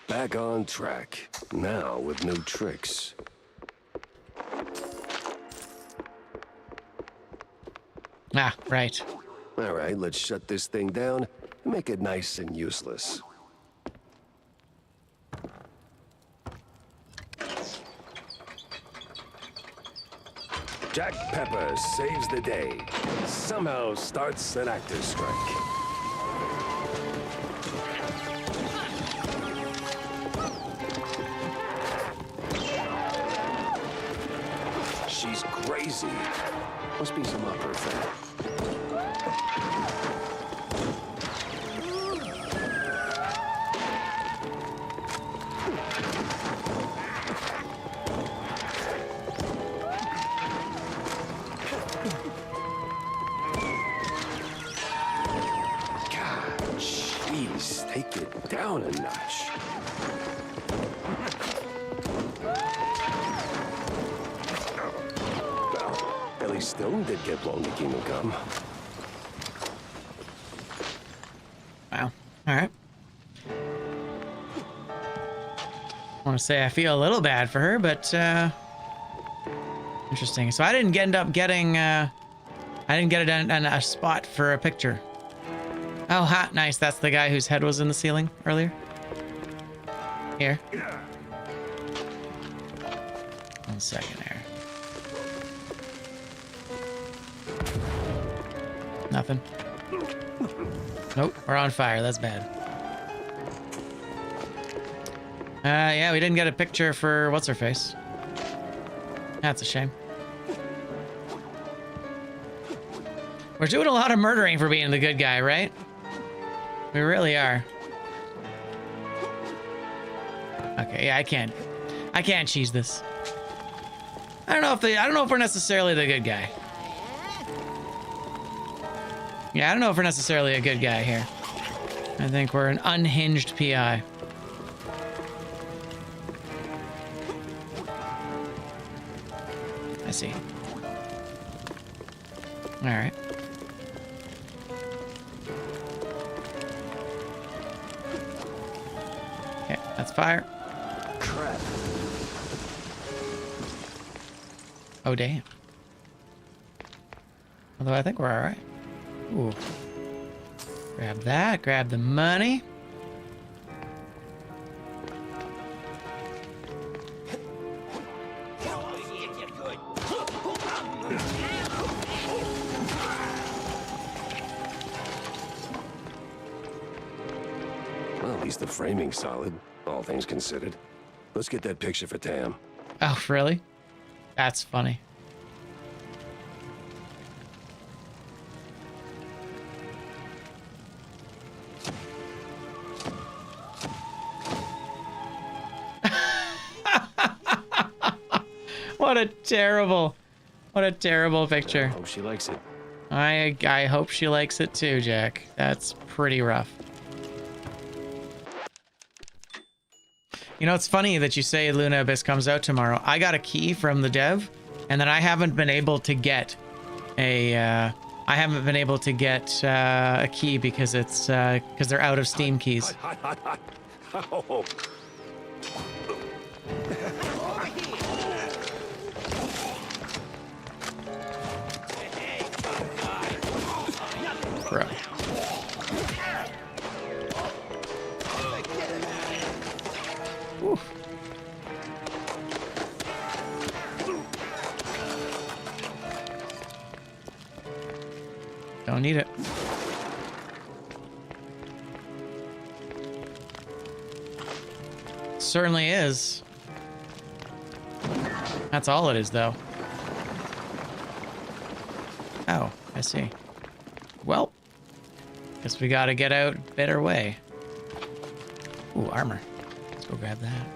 Back on track. Now with new tricks. Ah, right. All right, let's shut this thing down and make it nice and useless. Jack Pepper saves the day. Somehow starts an actor's strike. She's crazy. Must be some opera fan. Take it down a notch. Well, at least Stone did get blown to Kingdom Come. Wow. All right. I want to say I feel a little bad for her, but interesting. So I didn't end up getting. I didn't get it on a spot for a picture. Oh, ha, nice. That's the guy whose head was in the ceiling earlier. Here. 1 second here. Nothing. Nope, we're on fire. That's bad. Yeah, we didn't get a picture for what's-her-face. That's a shame. We're doing a lot of murdering for being the good guy, right? We really are. Okay, yeah, I can't cheese this. I don't know if we're necessarily the good guy. Yeah, I don't know if we're necessarily a good guy here. I think we're an unhinged PI. I see. All right. Okay, that's fire. Crap. Oh, damn. Although I think we're all right. Ooh. Grab that. Grab the money. Well, at least the framing's solid, all things considered. Let's get that picture for Tam. Oh, really? That's funny. What a terrible picture. I hope she likes it. I hope she likes it too, Jack. That's pretty rough. You know, it's funny that you say Luna Abyss comes out tomorrow. I got a key from the dev, and then I haven't been able to get a key because it's because they're out of Steam keys. Oh. Bro. Oof. Don't need it. Certainly is. That's all it is, though. Oh, I see. Well, guess we gotta get out a better way. Ooh, armor. Let's go grab that.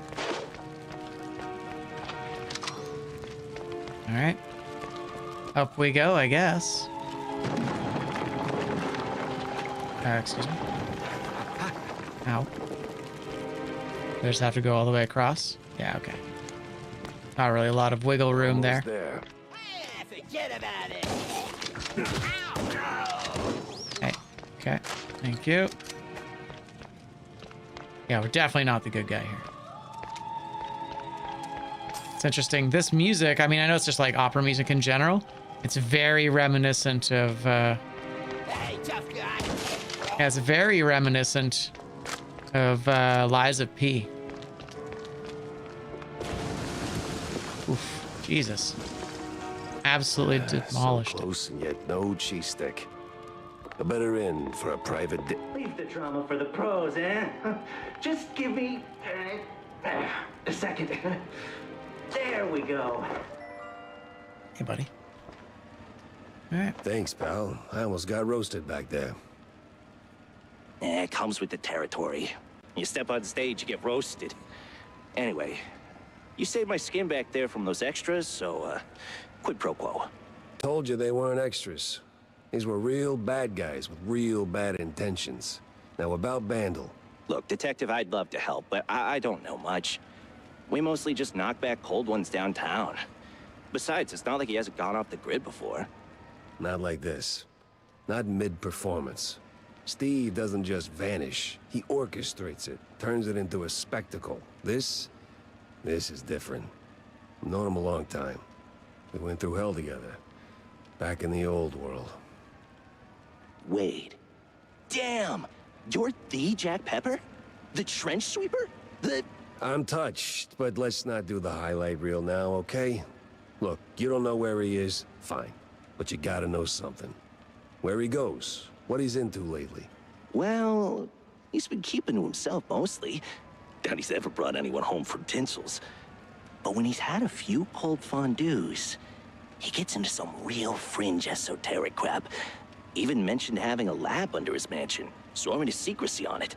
All right. Up we go, I guess. Excuse me. Ow. I just have to go all the way across? Yeah, okay. Not really a lot of wiggle room there. Forget about it. Hey, okay. Thank you. Yeah, we're definitely not the good guy here. It's interesting. This music, I mean, I know it's just like opera music in general. It's very reminiscent of, Hey, tough guy. yeah, it's very reminiscent of Liza P. Oof, Jesus. Absolutely demolished. So close and yet no cheese stick. A better inn for a private Leave the drama for the pros, eh? Just give me a second. There we go. Hey, buddy. All right. Thanks, pal. I almost got roasted back there. It comes with the territory. You step on stage, you get roasted. Anyway, you saved my skin back there from those extras, so quid pro quo. Told you they weren't extras. These were real bad guys with real bad intentions. Now about Bandle. Look, Detective, I'd love to help, but I don't know much. We mostly just knock back cold ones downtown. Besides, it's not like he hasn't gone off the grid before. Not like this. Not mid-performance. Steve doesn't just vanish. He orchestrates it, turns it into a spectacle. This is different. I've known him a long time. We went through hell together. Back in the old world. Wade. Damn! You're the Jack Pepper? The trench sweeper? I'm touched, but let's not do the highlight reel now, okay? Look, you don't know where he is? Fine. But you gotta know something. Where he goes, what he's into lately. Well, he's been keeping to himself mostly. Doubt he's ever brought anyone home from Tinsel's. But when he's had a few cold fondues, he gets into some real fringe esoteric crap. Even mentioned having a lab under his mansion, sworn to secrecy on it.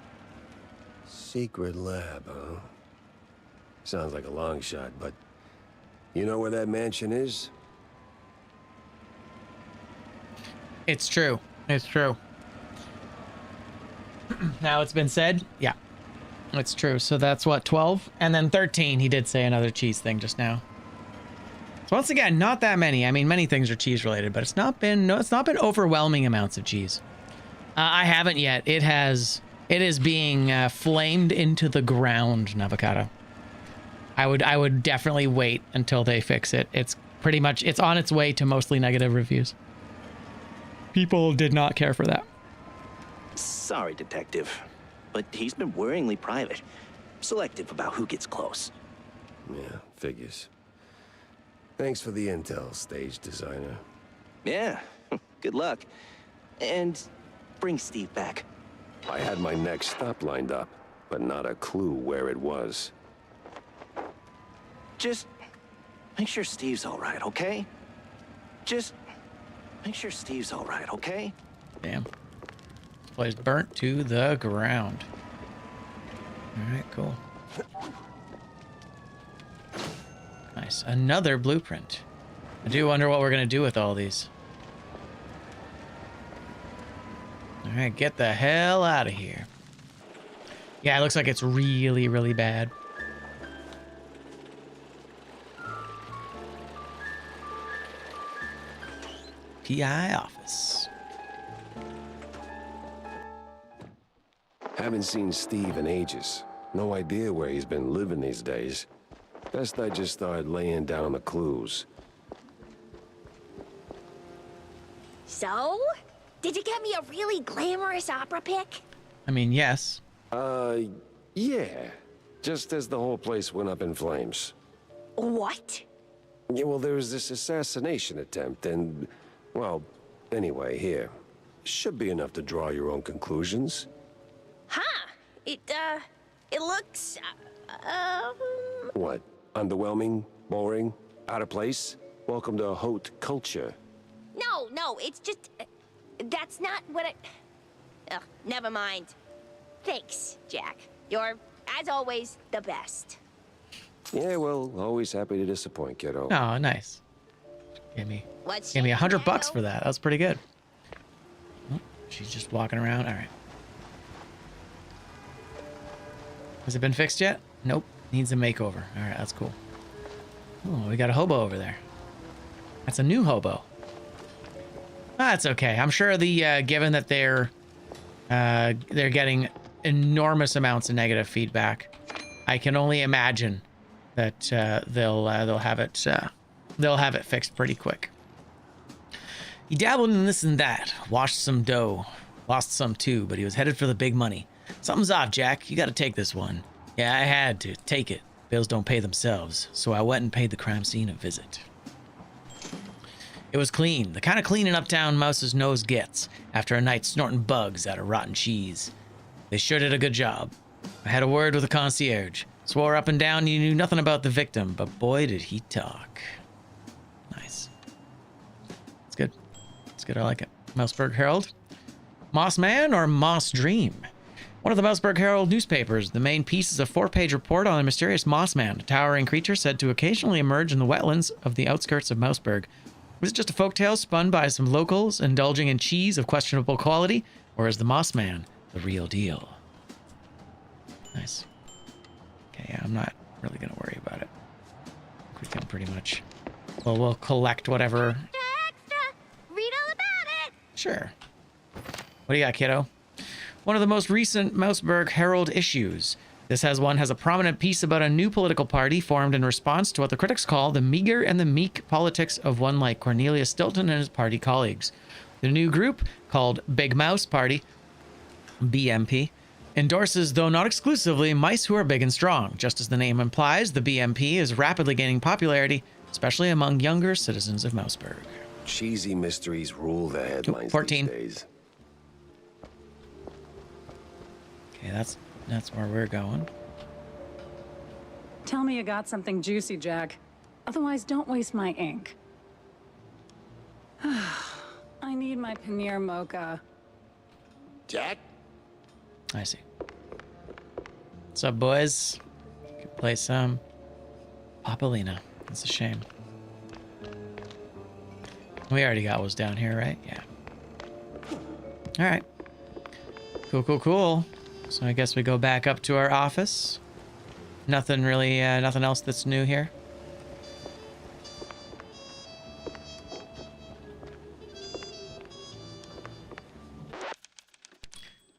Secret lab, huh? Sounds like a long shot, but you know where that mansion is? It's true. It's true. Now it's been said. Yeah, it's true. So that's what, 12? And then 13, he did say another cheese thing just now. So once again, not that many. I mean, many things are cheese related, but it's not been overwhelming amounts of cheese. I haven't yet. It is being flamed into the ground, Navocado. I would definitely wait until they fix it. It's on its way to mostly negative reviews. People did not care for that. Sorry, Detective, but he's been worryingly private. Selective about who gets close. Yeah, figures. Thanks for the intel, stage designer. Yeah, good luck. And bring Steve back. I had my next stop lined up, but not a clue where it was. Just make sure Steve's all right, okay? Just make sure Steve's all right, okay? Damn. This place burnt to the ground. All right, cool. Nice. Another blueprint. I do wonder what we're going to do with all these. All right, get the hell out of here. Yeah, it looks like it's really, really bad. PI office. Haven't seen Steve in ages. No idea where he's been living these days. Best I just start laying down the clues. So? Did you get me a really glamorous opera pick? I mean, yes. Yeah. Just as the whole place went up in flames. What? Yeah, well, there was this assassination attempt and... Well, anyway, here. Should be enough to draw your own conclusions. Huh. It looks, What? Underwhelming? Boring? Out of place? Welcome to haute culture. No, it's just... that's not what I... Ugh, never mind. Thanks, Jack. You're, as always, the best. Yeah, well, always happy to disappoint, kiddo. Oh, nice. Gave me $100 for that. That was pretty good. Oh, she's just walking around. All right. Has it been fixed yet? Nope. Needs a makeover. All right, that's cool. Oh, we got a hobo over there. That's a new hobo. That's okay. I'm sure the given that they're getting enormous amounts of negative feedback, I can only imagine that they'll have it fixed pretty quick. He dabbled in this and that, washed some dough, lost some too, but he was headed for the big money. Something's off, Jack. You got to take this one. Yeah, I had to take it. Bills don't pay themselves, so I went and paid the crime scene a visit. It was clean, the kind of clean an uptown mouse's nose gets after a night snorting bugs out of rotten cheese. They sure did a good job. I had a word with the concierge. Swore up and down he knew nothing about the victim, but boy did he talk. Nice. It's good. It's good, I like it. Mouseburg Herald. Moss Man or Moss Dream? One of the Mouseburg Herald newspapers. The main piece is a 4-page report on a mysterious Moss Man, a towering creature said to occasionally emerge in the wetlands of the outskirts of Mouseburg. Was it just a folktale spun by some locals indulging in cheese of questionable quality, or is the Moss Man the real deal? Nice. Okay, yeah, I'm not really gonna worry about it. We can pretty much... Well, we'll collect whatever... Read all about it! Sure. What do you got, kiddo? One of the most recent Mouseburg Herald issues. This has a prominent piece about a new political party formed in response to what the critics call the meager and the meek politics of one like Cornelius Stilton and his party colleagues. The new group, called Big Mouse Party, BMP, endorses, though not exclusively, mice who are big and strong. Just as the name implies, the BMP is rapidly gaining popularity, especially among younger citizens of Mouseburg. Cheesy mysteries rule the headlines 14. these days. Okay, that's where we're going. Tell me you got something juicy, Jack. Otherwise, don't waste my ink. I need my paneer mocha. Jack? I see. What's up, boys? Could play some Papalina. It's a shame. We already got what's down here, right? Yeah. All right. Cool. So I guess we go back up to our office. Nothing really, nothing else that's new here.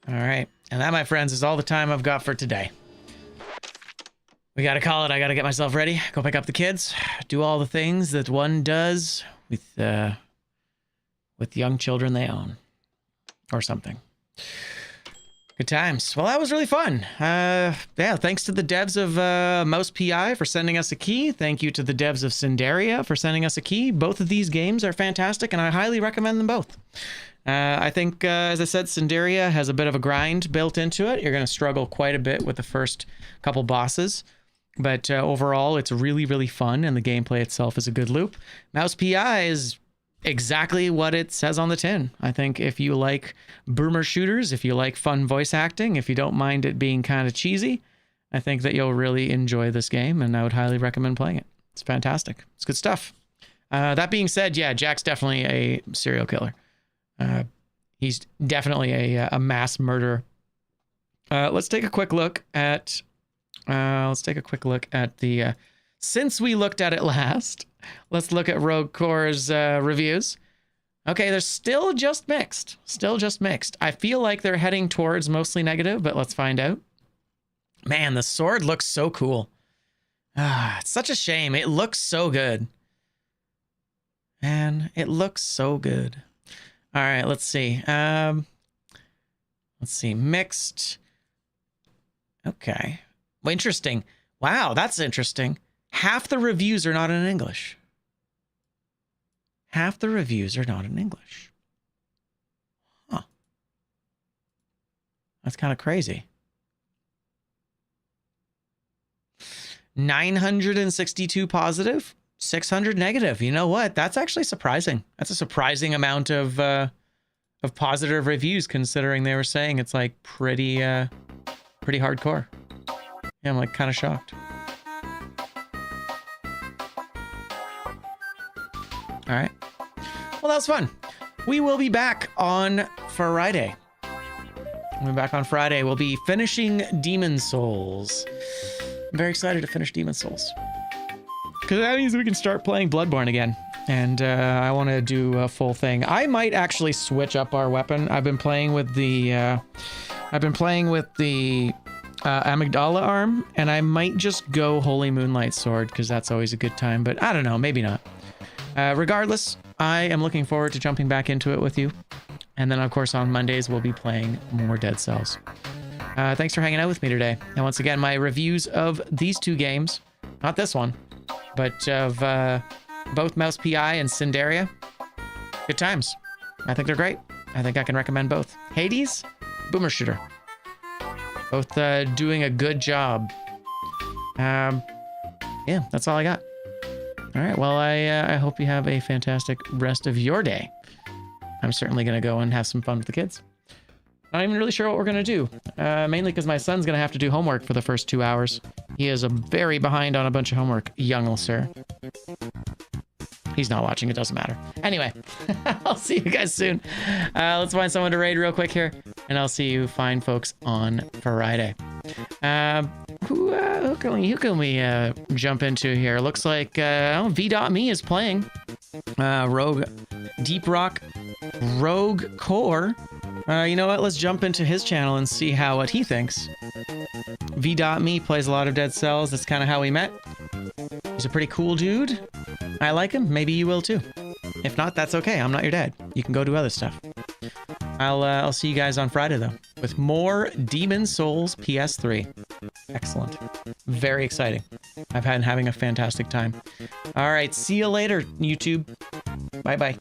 All right. And that, my friends, is all the time I've got for today. We gotta call it. I gotta get myself ready. Go pick up the kids. Do all the things that one does with young children they own. Or something. Good times. Well, that was really fun. Yeah, thanks to the devs of Mouse PI for sending us a key. Thank you to the devs of Cinderia for sending us a key. Both of these games are fantastic, and I highly recommend them both. I think, as I said, Cinderia has a bit of a grind built into it. You're going to struggle quite a bit with the first couple bosses. But overall, it's really, really fun, and the gameplay itself is a good loop. Mouse PI is exactly what it says on the tin. I think if you like boomer shooters, if you like fun voice acting, if you don't mind it being kind of cheesy, I think that you'll really enjoy this game, and I would highly recommend playing it. It's fantastic. It's good stuff. That being said, yeah, Jack's definitely a serial killer. He's definitely a mass murderer. Let's take a quick look at the since we looked at it last. Let's look at Rogue Core's reviews. Okay, they're still just mixed. I feel like they're heading towards mostly negative, but let's find out. Man, the sword looks so cool. It's such a shame. It looks so good. Man, it looks so good. All right, let's see. Mixed. Okay. Well, interesting. Wow, that's interesting. Half the reviews are not in English. Huh. That's kind of crazy. 962 positive, 600 negative. You know what? That's actually surprising. That's a surprising amount of positive reviews, considering they were saying it's like pretty hardcore. Yeah, I'm like kind of shocked. All right. Well, that was fun. We will be back on Friday. We'll be finishing Demon Souls. I'm very excited to finish Demon Souls, because that means we can start playing Bloodborne again. And I want to do a full thing. I might actually switch up our weapon. I've been playing with the Amygdala arm, and I might just go Holy Moonlight Sword, because that's always a good time. But I don't know, maybe not. Regardless, I am looking forward to jumping back into it with you. And then, of course, on Mondays, we'll be playing more Dead Cells. Thanks for hanging out with me today. And once again, my reviews of these two games, not this one, but of both Mouse PI and Cinderia, good times. I think they're great. I think I can recommend both. Hades, boomer shooter. Both doing a good job. Yeah, that's all I got. All right, well, I hope you have a fantastic rest of your day. I'm certainly going to go and have some fun with the kids. Not even really sure what we're going to do. Mainly because my son's going to have to do homework for the first 2 hours. He is very behind on a bunch of homework, young sir. He's not watching, it doesn't matter. Anyway, I'll see you guys soon. Let's find someone to raid real quick here, and I'll see you fine folks on Friday. Who can we jump into here? Looks like V.me is playing Deep Rock Rogue Core. You know what? Let's jump into his channel and see what he thinks. V.me plays a lot of Dead Cells. That's kind of how we met. He's a pretty cool dude. I like him. Maybe you will too. If not, that's okay. I'm not your dad. You can go do other stuff. I'll see you guys on Friday though, with more Demon Souls PS3. Excellent. Very exciting. I've been having a fantastic time. All right. See you later, YouTube. Bye-bye.